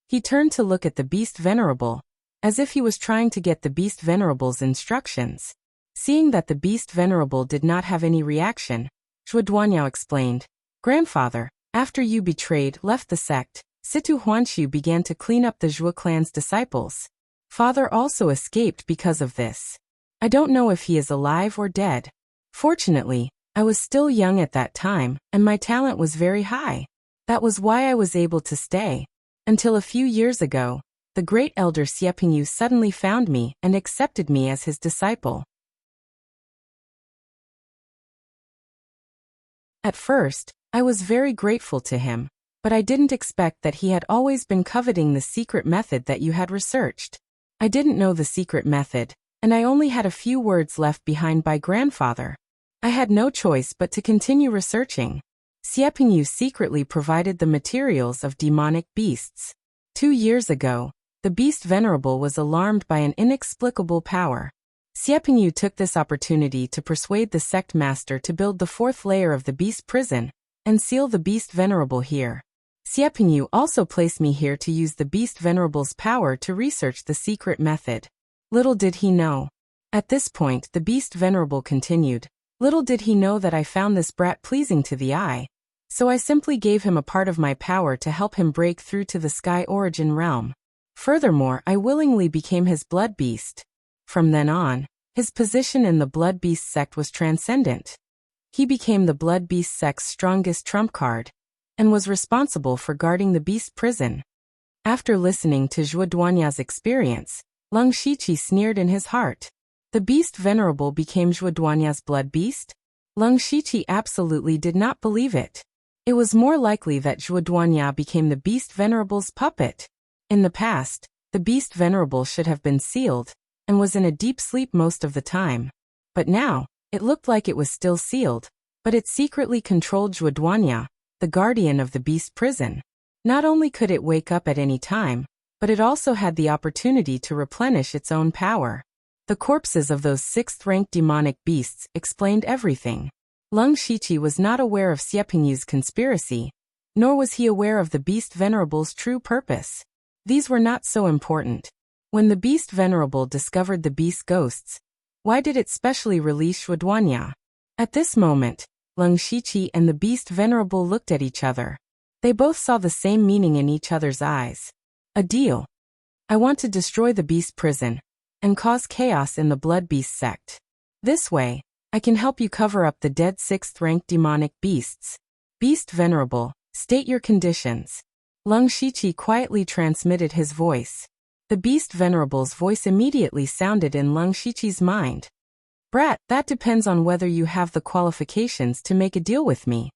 He turned to look at the beast venerable, as if he was trying to get the beast venerable's instructions. Seeing that the beast venerable did not have any reaction, Duanya explained, Grandfather, after you left the sect, Situ Huanshu began to clean up the Zhua clan's disciples. Father also escaped because of this. I don't know if he is alive or dead. Fortunately, I was still young at that time, and my talent was very high. That was why I was able to stay. Until a few years ago, the great elder Siepingyu suddenly found me and accepted me as his disciple. At first, I was very grateful to him, but I didn't expect that he had always been coveting the secret method that you had researched. I didn't know the secret method, and I only had a few words left behind by grandfather. I had no choice but to continue researching. Siepingyu secretly provided the materials of demonic beasts. 2 years ago, the beast venerable was alarmed by an inexplicable power. Siepingyu took this opportunity to persuade the sect master to build the 4th layer of the beast prison and seal the beast venerable here. Siepingyu also placed me here to use the beast venerable's power to research the secret method. Little did he know. At this point, the beast venerable continued. Little did he know that I found this brat pleasing to the eye. So I simply gave him a part of my power to help him break through to the sky origin realm. Furthermore, I willingly became his blood beast. From then on, his position in the blood beast sect was transcendent. He became the blood beast sect's strongest trump card, and was responsible for guarding the beast prison. After listening to Duanya's experience, Lung Shiqi sneered in his heart. The beast venerable became Duanya's blood beast? Lung Shiqi absolutely did not believe it. It was more likely that Duanya became the beast venerable's puppet. In the past, the beast venerable should have been sealed, and was in a deep sleep most of the time. But now, it looked like it was still sealed, but it secretly controlled Duanya, the guardian of the beast prison. Not only could it wake up at any time, but it also had the opportunity to replenish its own power. The corpses of those 6th-ranked demonic beasts explained everything. Lung Shiqi was not aware of Siepingyu's conspiracy, nor was he aware of the beast venerable's true purpose. These were not so important. When the beast venerable discovered the beast ghosts, why did it specially release Duanya? At this moment, Lung Shiqi and the beast venerable looked at each other. They both saw the same meaning in each other's eyes. A deal. I want to destroy the beast prison and cause chaos in the blood beast sect. This way, I can help you cover up the dead 6th-ranked demonic beasts. Beast venerable, state your conditions. Lung Shiqi quietly transmitted his voice. The beast venerable's voice immediately sounded in Lung Shiqi's mind. Brat, that depends on whether you have the qualifications to make a deal with me.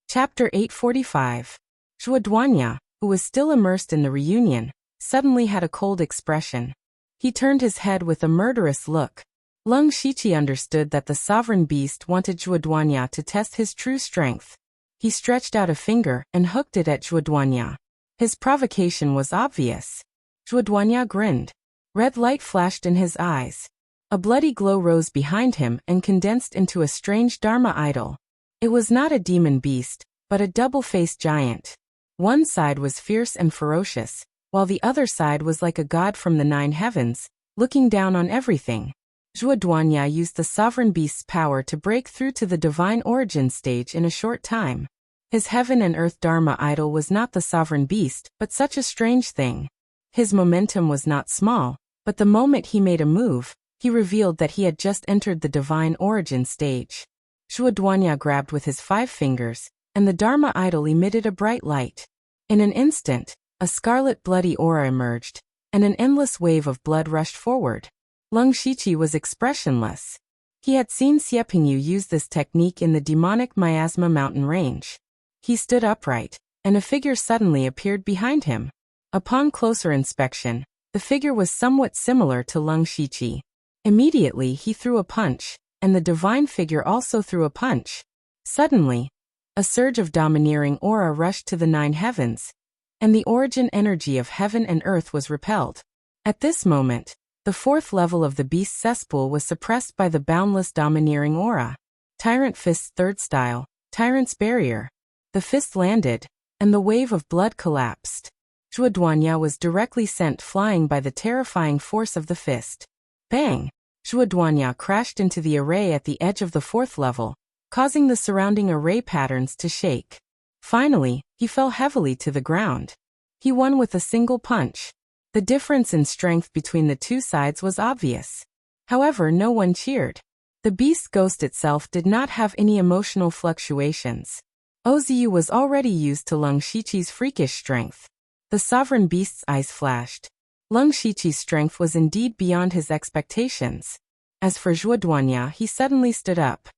Chapter 845. Duanya, who was still immersed in the reunion, suddenly had a cold expression. He turned his head with a murderous look. Lung Shiqi understood that the sovereign beast wanted Duanya to test his true strength. He stretched out a finger and hooked it at Duanya. His provocation was obvious. Duanya grinned. Red light flashed in his eyes. A bloody glow rose behind him and condensed into a strange Dharma idol. It was not a demon beast, but a double-faced giant. One side was fierce and ferocious, while the other side was like a god from the 9 heavens, looking down on everything. Duanya used the sovereign beast's power to break through to the divine origin stage in a short time. His heaven and earth Dharma idol was not the sovereign beast, but such a strange thing. His momentum was not small, but the moment he made a move, he revealed that he had just entered the divine origin stage. Duanya grabbed with his 5 fingers, and the Dharma idol emitted a bright light. In an instant, a scarlet bloody aura emerged, and an endless wave of blood rushed forward. Lung Shiqi was expressionless. He had seen Siepingyu use this technique in the demonic Miasma mountain range. He stood upright, and a figure suddenly appeared behind him. Upon closer inspection, the figure was somewhat similar to Lung Shiqi. Immediately he threw a punch, and the divine figure also threw a punch. Suddenly, A surge of domineering aura rushed to the 9 heavens, and the origin energy of heaven and earth was repelled. At this moment, the 4th level of the beast's cesspool was suppressed by the boundless domineering aura. Tyrant Fist's 3rd style, Tyrant's Barrier. The fist landed, and the wave of blood collapsed. Zhuoduanya was directly sent flying by the terrifying force of the fist. Bang! Zhuoduanya crashed into the array at the edge of the 4th level, causing the surrounding array patterns to shake. Finally, he fell heavily to the ground. He won with a single punch. The difference in strength between the two sides was obvious. However, no one cheered. The beast ghost itself did not have any emotional fluctuations. Ozu was already used to Lung Shiqi's freakish strength. The sovereign beast's eyes flashed. Lung Shiqi's strength was indeed beyond his expectations. As for Zhuoduanya, he suddenly stood up.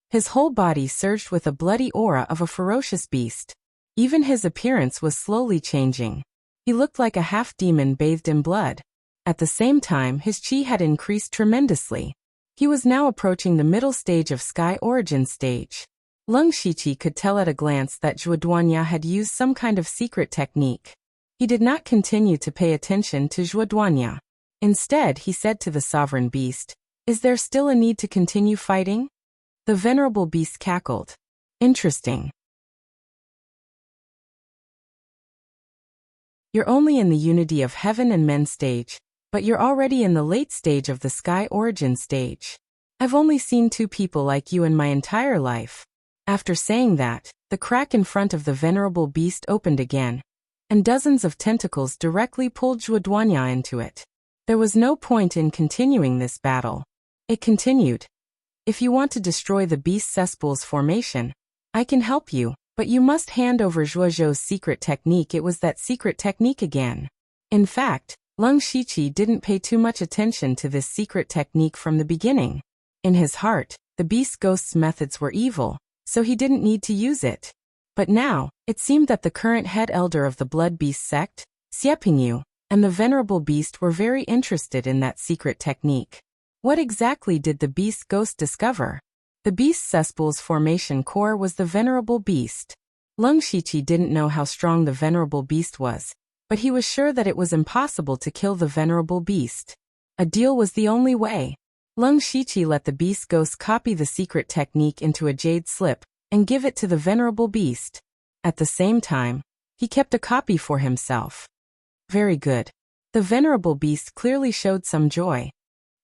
His whole body surged with a bloody aura of a ferocious beast. Even his appearance was slowly changing. He looked like a half-demon bathed in blood. At the same time, his chi had increased tremendously. He was now approaching the middle stage of Sky Origin stage. Lung Shiqi could tell at a glance that Zhuoduanya had used some kind of secret technique. He did not continue to pay attention to Zhuoduanya. Instead, he said to the sovereign beast, "Is there still a need to continue fighting?" The venerable beast cackled. "Interesting. You're only in the unity of heaven and men stage, but you're already in the late stage of the Sky Origin stage. I've only seen 2 people like you in my entire life." After saying that, the crack in front of the venerable beast opened again, and dozens of tentacles directly pulled Zhuoduanya into it. There was no point in continuing this battle. It continued. "If you want to destroy the beast cesspool's formation, I can help you, but you must hand over Zhuozhou's secret technique." It was that secret technique again. In fact, Lung Shiqi didn't pay too much attention to this secret technique from the beginning. In his heart, the beast ghost's methods were evil, so he didn't need to use it. But now, it seemed that the current head elder of the Blood Beast sect, Xiepingyu, and the venerable beast were very interested in that secret technique. What exactly did the beast ghost discover? The beast cesspool's formation core was the venerable beast. Lung Shiqi didn't know how strong the venerable beast was, but he was sure that it was impossible to kill the venerable beast. A deal was the only way. Lung Shiqi let the beast ghost copy the secret technique into a jade slip and give it to the venerable beast. At the same time, he kept a copy for himself. Very good. The venerable beast clearly showed some joy.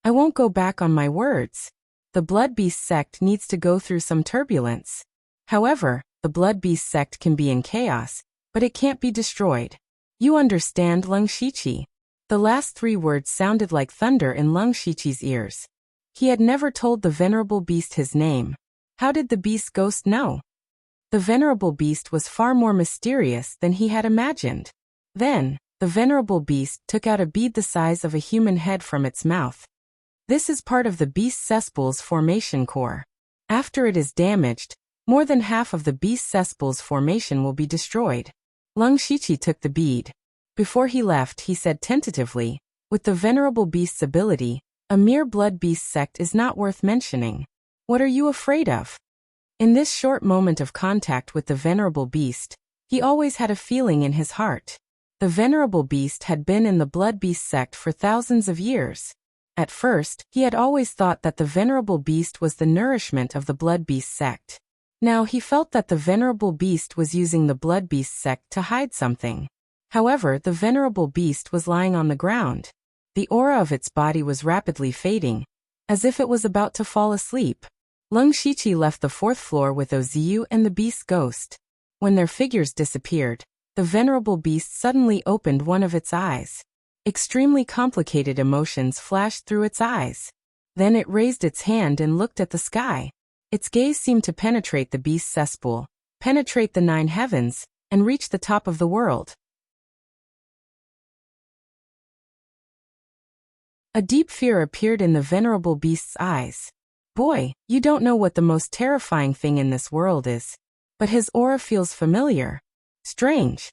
"I won't go back on my words. The Blood Beast sect needs to go through some turbulence. However, the Blood Beast sect can be in chaos, but it can't be destroyed. You understand, Lung Shiqi?" The last 3 words sounded like thunder in Lung Shiqi's ears. He had never told the venerable beast his name. How did the beast ghost know? The venerable beast was far more mysterious than he had imagined. Then, the venerable beast took out a bead the size of a human head from its mouth. This is part of the beast cesspool's formation core. After it is damaged, more than half of the beast cesspool's formation will be destroyed. Lung Shiqi took the bead. Before he left, he said tentatively, "With the venerable beast's ability, a mere blood beast sect is not worth mentioning. What are you afraid of?" In this short moment of contact with the venerable beast, he always had a feeling in his heart. The venerable beast had been in the blood beast sect for thousands of years. At first, he had always thought that the venerable beast was the nourishment of the blood beast sect. Now he felt that the venerable beast was using the blood beast sect to hide something. However, the venerable beast was lying on the ground. The aura of its body was rapidly fading, as if it was about to fall asleep. Lung Shiqi left the 4th floor with Ozu and the beast ghost. When their figures disappeared, the venerable beast suddenly opened one of its eyes. Extremely complicated emotions flashed through its eyes. Then it raised its hand and looked at the sky. Its gaze seemed to penetrate the beast cesspool, penetrate the 9 heavens, and reach the top of the world. A deep fear appeared in the venerable beast's eyes. "Boy, you don't know what the most terrifying thing in this world is. But his aura feels familiar. Strange."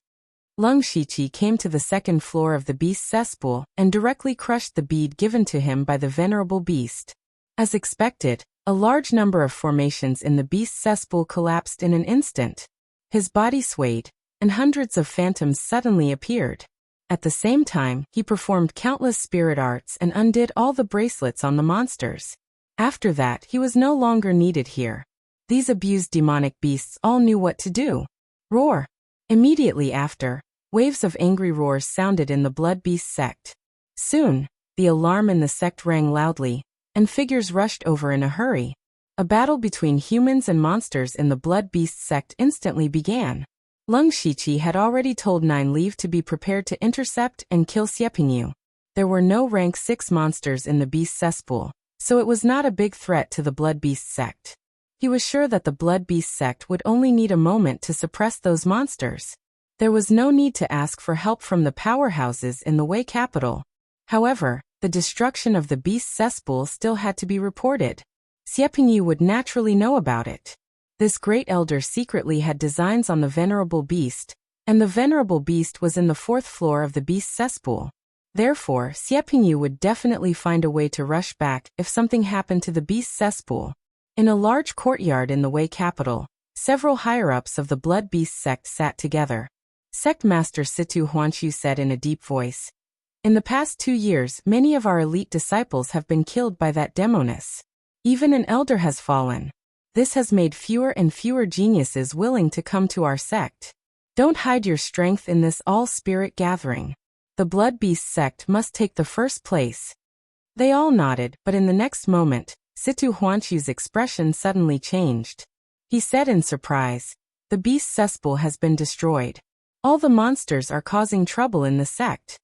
Lung Shiqi came to the 2nd floor of the beast cesspool and directly crushed the bead given to him by the venerable beast. As expected, A large number of formations in the beast's cesspool collapsed in an instant. His body swayed, and hundreds of phantoms suddenly appeared. At the same time, he performed countless spirit arts and undid all the bracelets on the monsters. After that, he was no longer needed here. These abused demonic beasts all knew what to do. Roar! Immediately after, waves of angry roars sounded in the Blood Beast sect. Soon, the alarm in the sect rang loudly, and figures rushed over in a hurry. A battle between humans and monsters in the Blood Beast sect instantly began. Lung Shiqi had already told Nine Leave to be prepared to intercept and kill Xiepingyu. There were no rank 6 monsters in the beast cesspool, so it was not a big threat to the Blood Beast sect. He was sure that the Blood Beast sect would only need a moment to suppress those monsters. There was no need to ask for help from the powerhouses in the Wei capital. However, the destruction of the beast cesspool still had to be reported. Xiepingyu would naturally know about it. This great elder secretly had designs on the venerable beast, and the venerable beast was in the 4th floor of the beast cesspool. Therefore, Xiepingyu would definitely find a way to rush back if something happened to the beast cesspool. In a large courtyard in the Wei capital, several higher-ups of the Blood Beast sect sat together. Sect Master Situ Huanshu said in a deep voice, "In the past 2 years, many of our elite disciples have been killed by that demoness. Even an elder has fallen. This has made fewer and fewer geniuses willing to come to our sect. Don't hide your strength in this all-spirit gathering. The Blood Beast sect must take the first place." They all nodded, but in the next moment, Situ Huanshu's expression suddenly changed. He said in surprise, "The beast cesspool has been destroyed. All the monsters are causing trouble in the sect."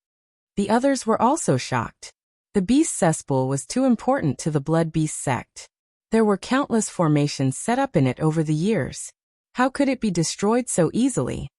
The others were also shocked. The beast cesspool was too important to the Blood Beast sect. There were countless formations set up in it over the years. How could it be destroyed so easily?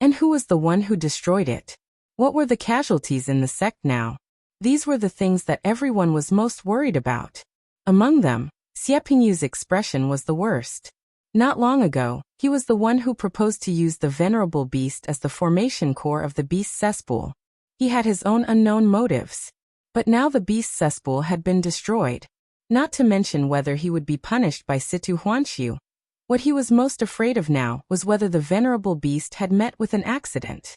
And who was the one who destroyed it? What were the casualties in the sect now? These were the things that everyone was most worried about. Among them, Xiepingyu's expression was the worst. Not long ago, he was the one who proposed to use the venerable beast as the formation core of the beast cesspool. He had his own unknown motives. But now the beast cesspool had been destroyed. Not to mention whether he would be punished by Situ Huanshu. What he was most afraid of now was whether the venerable beast had met with an accident.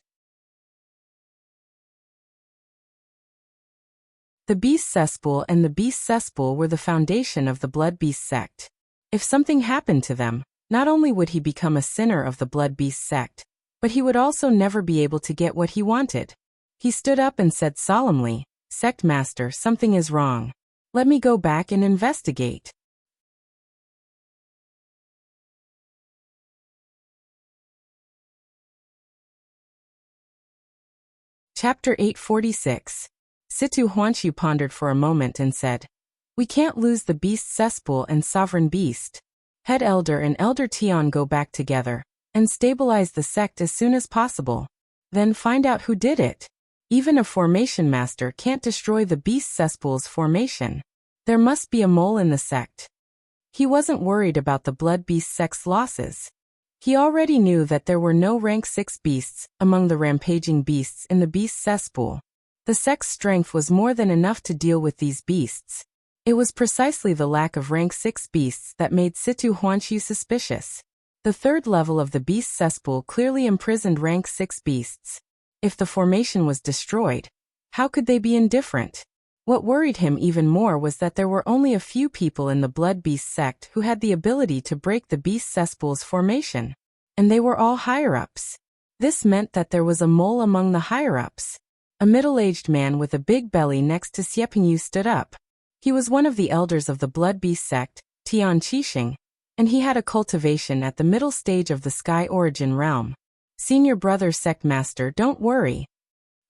The beast cesspool and the beast cesspool were the foundation of the Blood Beast sect. If something happened to them, not only would he become a sinner of the Blood Beast sect, but he would also never be able to get what he wanted. He stood up and said solemnly, "Sect Master, something is wrong. Let me go back and investigate." Chapter 846. Situ Huanshu pondered for a moment and said, "We can't lose the beast cesspool and sovereign beast. Head Elder and Elder Tian go back together, and stabilize the sect as soon as possible. Then find out who did it. Even a formation master can't destroy the beast cesspool's formation. There must be a mole in the sect." He wasn't worried about the Blood Beast sect's losses. He already knew that there were no rank 6 beasts among the rampaging beasts in the beast cesspool. The sect's strength was more than enough to deal with these beasts. It was precisely the lack of rank 6 beasts that made Situ Huanshu suspicious. The 3rd level of the beast cesspool clearly imprisoned rank 6 beasts. If the formation was destroyed, how could they be indifferent? What worried him even more was that there were only a few people in the Blood Beast sect who had the ability to break the beast cesspool's formation. And they were all higher-ups. This meant that there was a mole among the higher-ups. A middle-aged man with a big belly next to Xiepingyu stood up. He was one of the elders of the Blood Beast sect, Tian Qixing, and he had a cultivation at the middle stage of the Sky Origin realm. "Senior brother sect master, don't worry."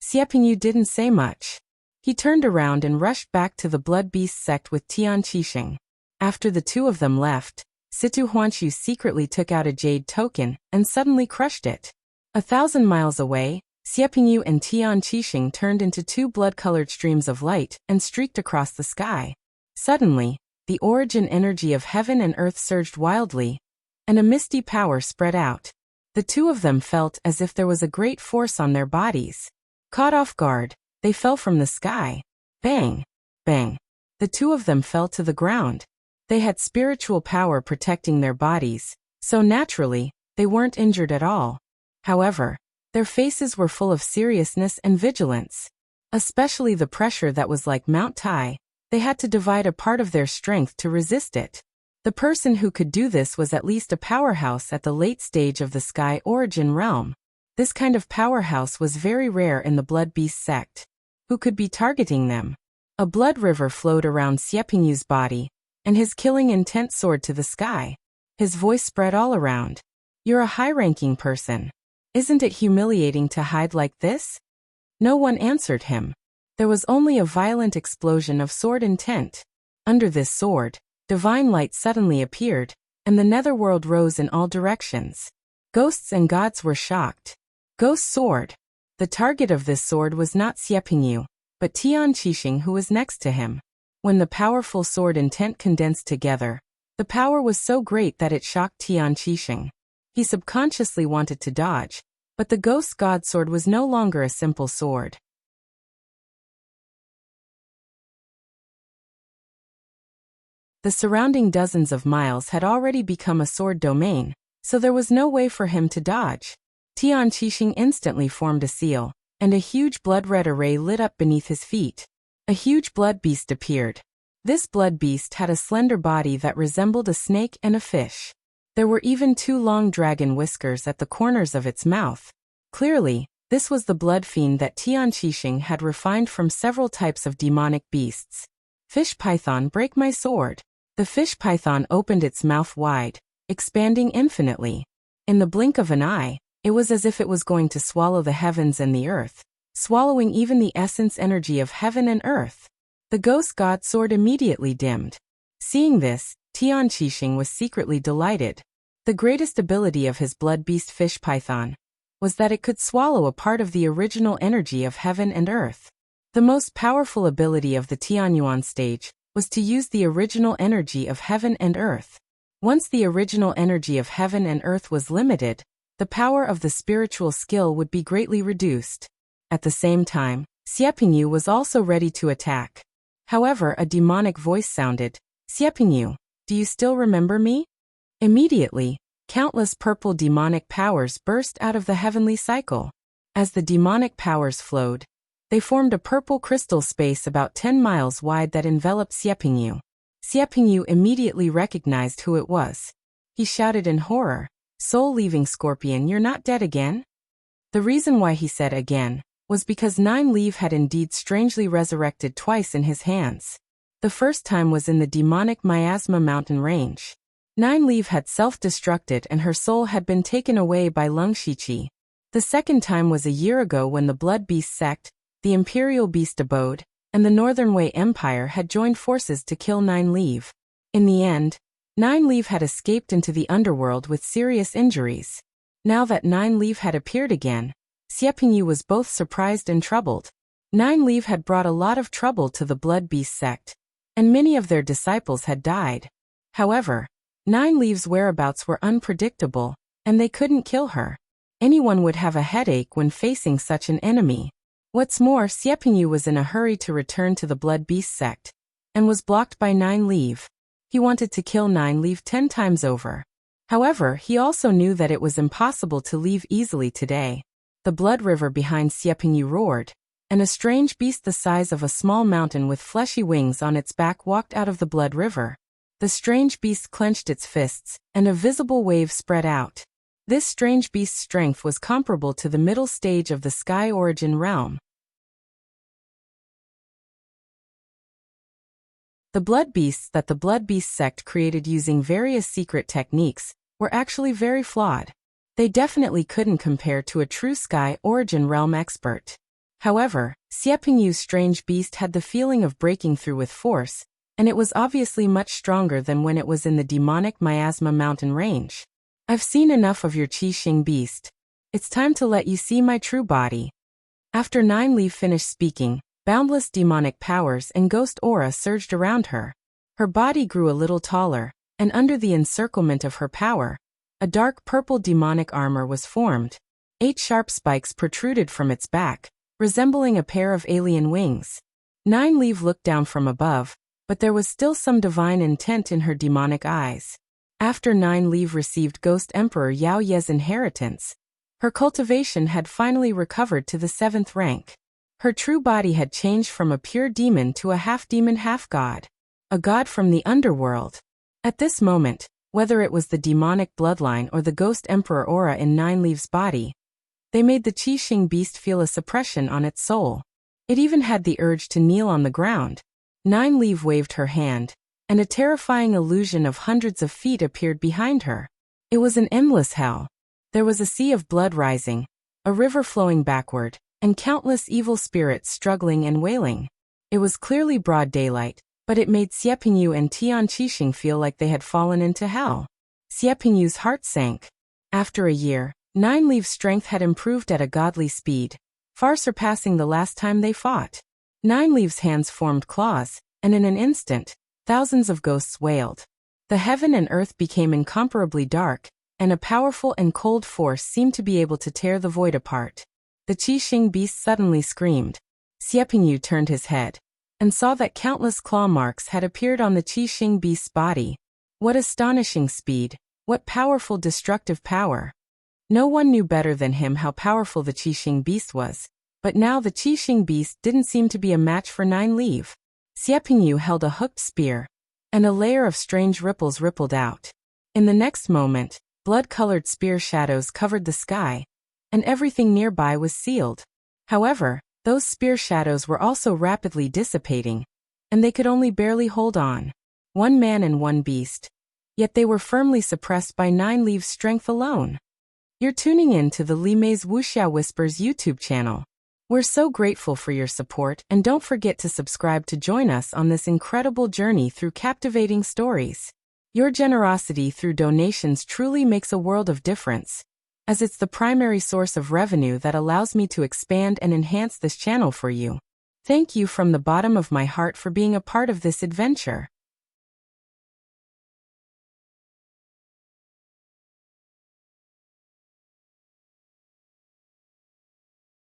Xiepingyu didn't say much. He turned around and rushed back to the Blood Beast sect with Tian Qixing. After the two of them left, Situ Huanshu secretly took out a jade token and suddenly crushed it. 1,000 miles away, Xiepingyu and Tian Qixing turned into 2 blood-colored streams of light and streaked across the sky. Suddenly, the origin energy of heaven and earth surged wildly, and a misty power spread out. The two of them felt as if there was a great force on their bodies. Caught off guard, they fell from the sky. Bang! Bang! The two of them fell to the ground. They had spiritual power protecting their bodies, so naturally, they weren't injured at all. However, their faces were full of seriousness and vigilance. Especially the pressure that was like Mount Tai, they had to divide a part of their strength to resist it. The person who could do this was at least a powerhouse at the late stage of the Sky Origin realm. This kind of powerhouse was very rare in the Blood Beast sect. Who could be targeting them? A blood river flowed around Xiepingyu's body, and his killing intent soared to the sky. His voice spread all around. You're a high-ranking person. Isn't it humiliating to hide like this? No one answered him. There was only a violent explosion of sword intent. Under this sword, divine light suddenly appeared, and the netherworld rose in all directions. Ghosts and gods were shocked. Ghost sword. The target of this sword was not Xiepingyu, but Tian Qixing, who was next to him. When the powerful sword intent condensed together, the power was so great that it shocked Tian Qixing. He subconsciously wanted to dodge, but the ghost god sword was no longer a simple sword. The surrounding dozens of miles had already become a sword domain, so there was no way for him to dodge. Tian Qixing instantly formed a seal, and a huge blood-red array lit up beneath his feet. A huge blood beast appeared. This blood beast had a slender body that resembled a snake and a fish. There were even 2 long dragon whiskers at the corners of its mouth. Clearly, this was the blood fiend that Tian Qixing had refined from several types of demonic beasts. Fish python, break my sword. The fish python opened its mouth wide, expanding infinitely. In the blink of an eye, it was as if it was going to swallow the heavens and the earth, swallowing even the essence energy of heaven and earth. The ghost god sword immediately dimmed. Seeing this, Tian Qixing was secretly delighted. The greatest ability of his blood beast fish python was that it could swallow a part of the original energy of heaven and earth. The most powerful ability of the Tianyuan stage was to use the original energy of heaven and earth. Once the original energy of heaven and earth was limited, the power of the spiritual skill would be greatly reduced. At the same time, Xiepingyu was also ready to attack. However, a demonic voice sounded, "Xiepingyu, do you still remember me?" Immediately, countless purple demonic powers burst out of the heavenly cycle. As the demonic powers flowed, they formed a purple crystal space about 10 miles wide that enveloped Xiepingyu. Xiepingyu immediately recognized who it was. He shouted in horror, "Soul-leaving scorpion, you're not dead again?" The reason why he said again was because Nine Leaf had indeed strangely resurrected twice in his hands. The first time was in the demonic Miasma mountain range. Nine Leaf had self-destructed and her soul had been taken away by Lung Shiqi. The second time was a year ago when the Blood Beast sect, the Imperial Beast Abode, and the Northern Wei Empire had joined forces to kill Nine Leaf. In the end, Nine Leaf had escaped into the underworld with serious injuries. Now that Nine Leaf had appeared again, Xiepingyu was both surprised and troubled. Nine Leaf had brought a lot of trouble to the Blood Beast sect, and many of their disciples had died. However, Nine Leaf's whereabouts were unpredictable, and they couldn't kill her. Anyone would have a headache when facing such an enemy. What's more, Xiepingyu was in a hurry to return to the Blood Beast sect, and was blocked by Nine Leaf. He wanted to kill Nine Leaf 10 times over. However, he also knew that it was impossible to leave easily today. The blood river behind Xiepingyu roared, and a strange beast the size of a small mountain with fleshy wings on its back walked out of the blood river. The strange beast clenched its fists, and a visible wave spread out. This strange beast's strength was comparable to the middle stage of the Sky Origin realm. The blood beasts that the Blood Beast sect created using various secret techniques were actually very flawed. They definitely couldn't compare to a true Sky Origin realm expert. However, Xiepingyu's strange beast had the feeling of breaking through with force, and it was obviously much stronger than when it was in the demonic Miasma mountain range. "I've seen enough of your Qixing beast. It's time to let you see my true body." After Nine Leaf finished speaking, boundless demonic powers and ghost aura surged around her. Her body grew a little taller, and under the encirclement of her power, a dark purple demonic armor was formed. 8 sharp spikes protruded from its back, resembling a pair of alien wings. Nine Leaf looked down from above, but there was still some divine intent in her demonic eyes. After 9 Leave received Ghost Emperor Yao Ye's inheritance, her cultivation had finally recovered to the 7th rank. Her true body had changed from a pure demon to a half-demon half-god, a god from the underworld. At this moment, whether it was the demonic bloodline or the Ghost Emperor aura in 9Leave's body, they made the Qixing beast feel a suppression on its soul. It even had the urge to kneel on the ground. 9Leave waved her hand, and a terrifying illusion of hundreds of feet appeared behind her. It was an endless hell. There was a sea of blood rising, a river flowing backward, and countless evil spirits struggling and wailing. It was clearly broad daylight, but it made Xie Pingyu and Tian Qixing feel like they had fallen into hell. Xie Pingyu's heart sank. After a year, 9Leave's strength had improved at a godly speed, far surpassing the last time they fought. 9Leave's hands formed claws, and in an instant, thousands of ghosts wailed. The heaven and earth became incomparably dark, and a powerful and cold force seemed to be able to tear the void apart. The Qixing beast suddenly screamed. Xie Pingyu turned his head, and saw that countless claw marks had appeared on the Qixing beast's body. What astonishing speed! What powerful destructive power! No one knew better than him how powerful the Qixing beast was, but now the Qixing beast didn't seem to be a match for 9Leave. Xie Pingyu held a hooked spear, and a layer of strange ripples rippled out. In the next moment, blood-colored spear shadows covered the sky, and everything nearby was sealed. However, those spear shadows were also rapidly dissipating, and they could only barely hold on. 1 man and 1 beast. Yet they were firmly suppressed by 9Leave's strength alone. You're tuning in to the Li Mei's Wuxia Whispers YouTube channel. We're so grateful for your support, and don't forget to subscribe to join us on this incredible journey through captivating stories. Your generosity through donations truly makes a world of difference, as it's the primary source of revenue that allows me to expand and enhance this channel for you. Thank you from the bottom of my heart for being a part of this adventure.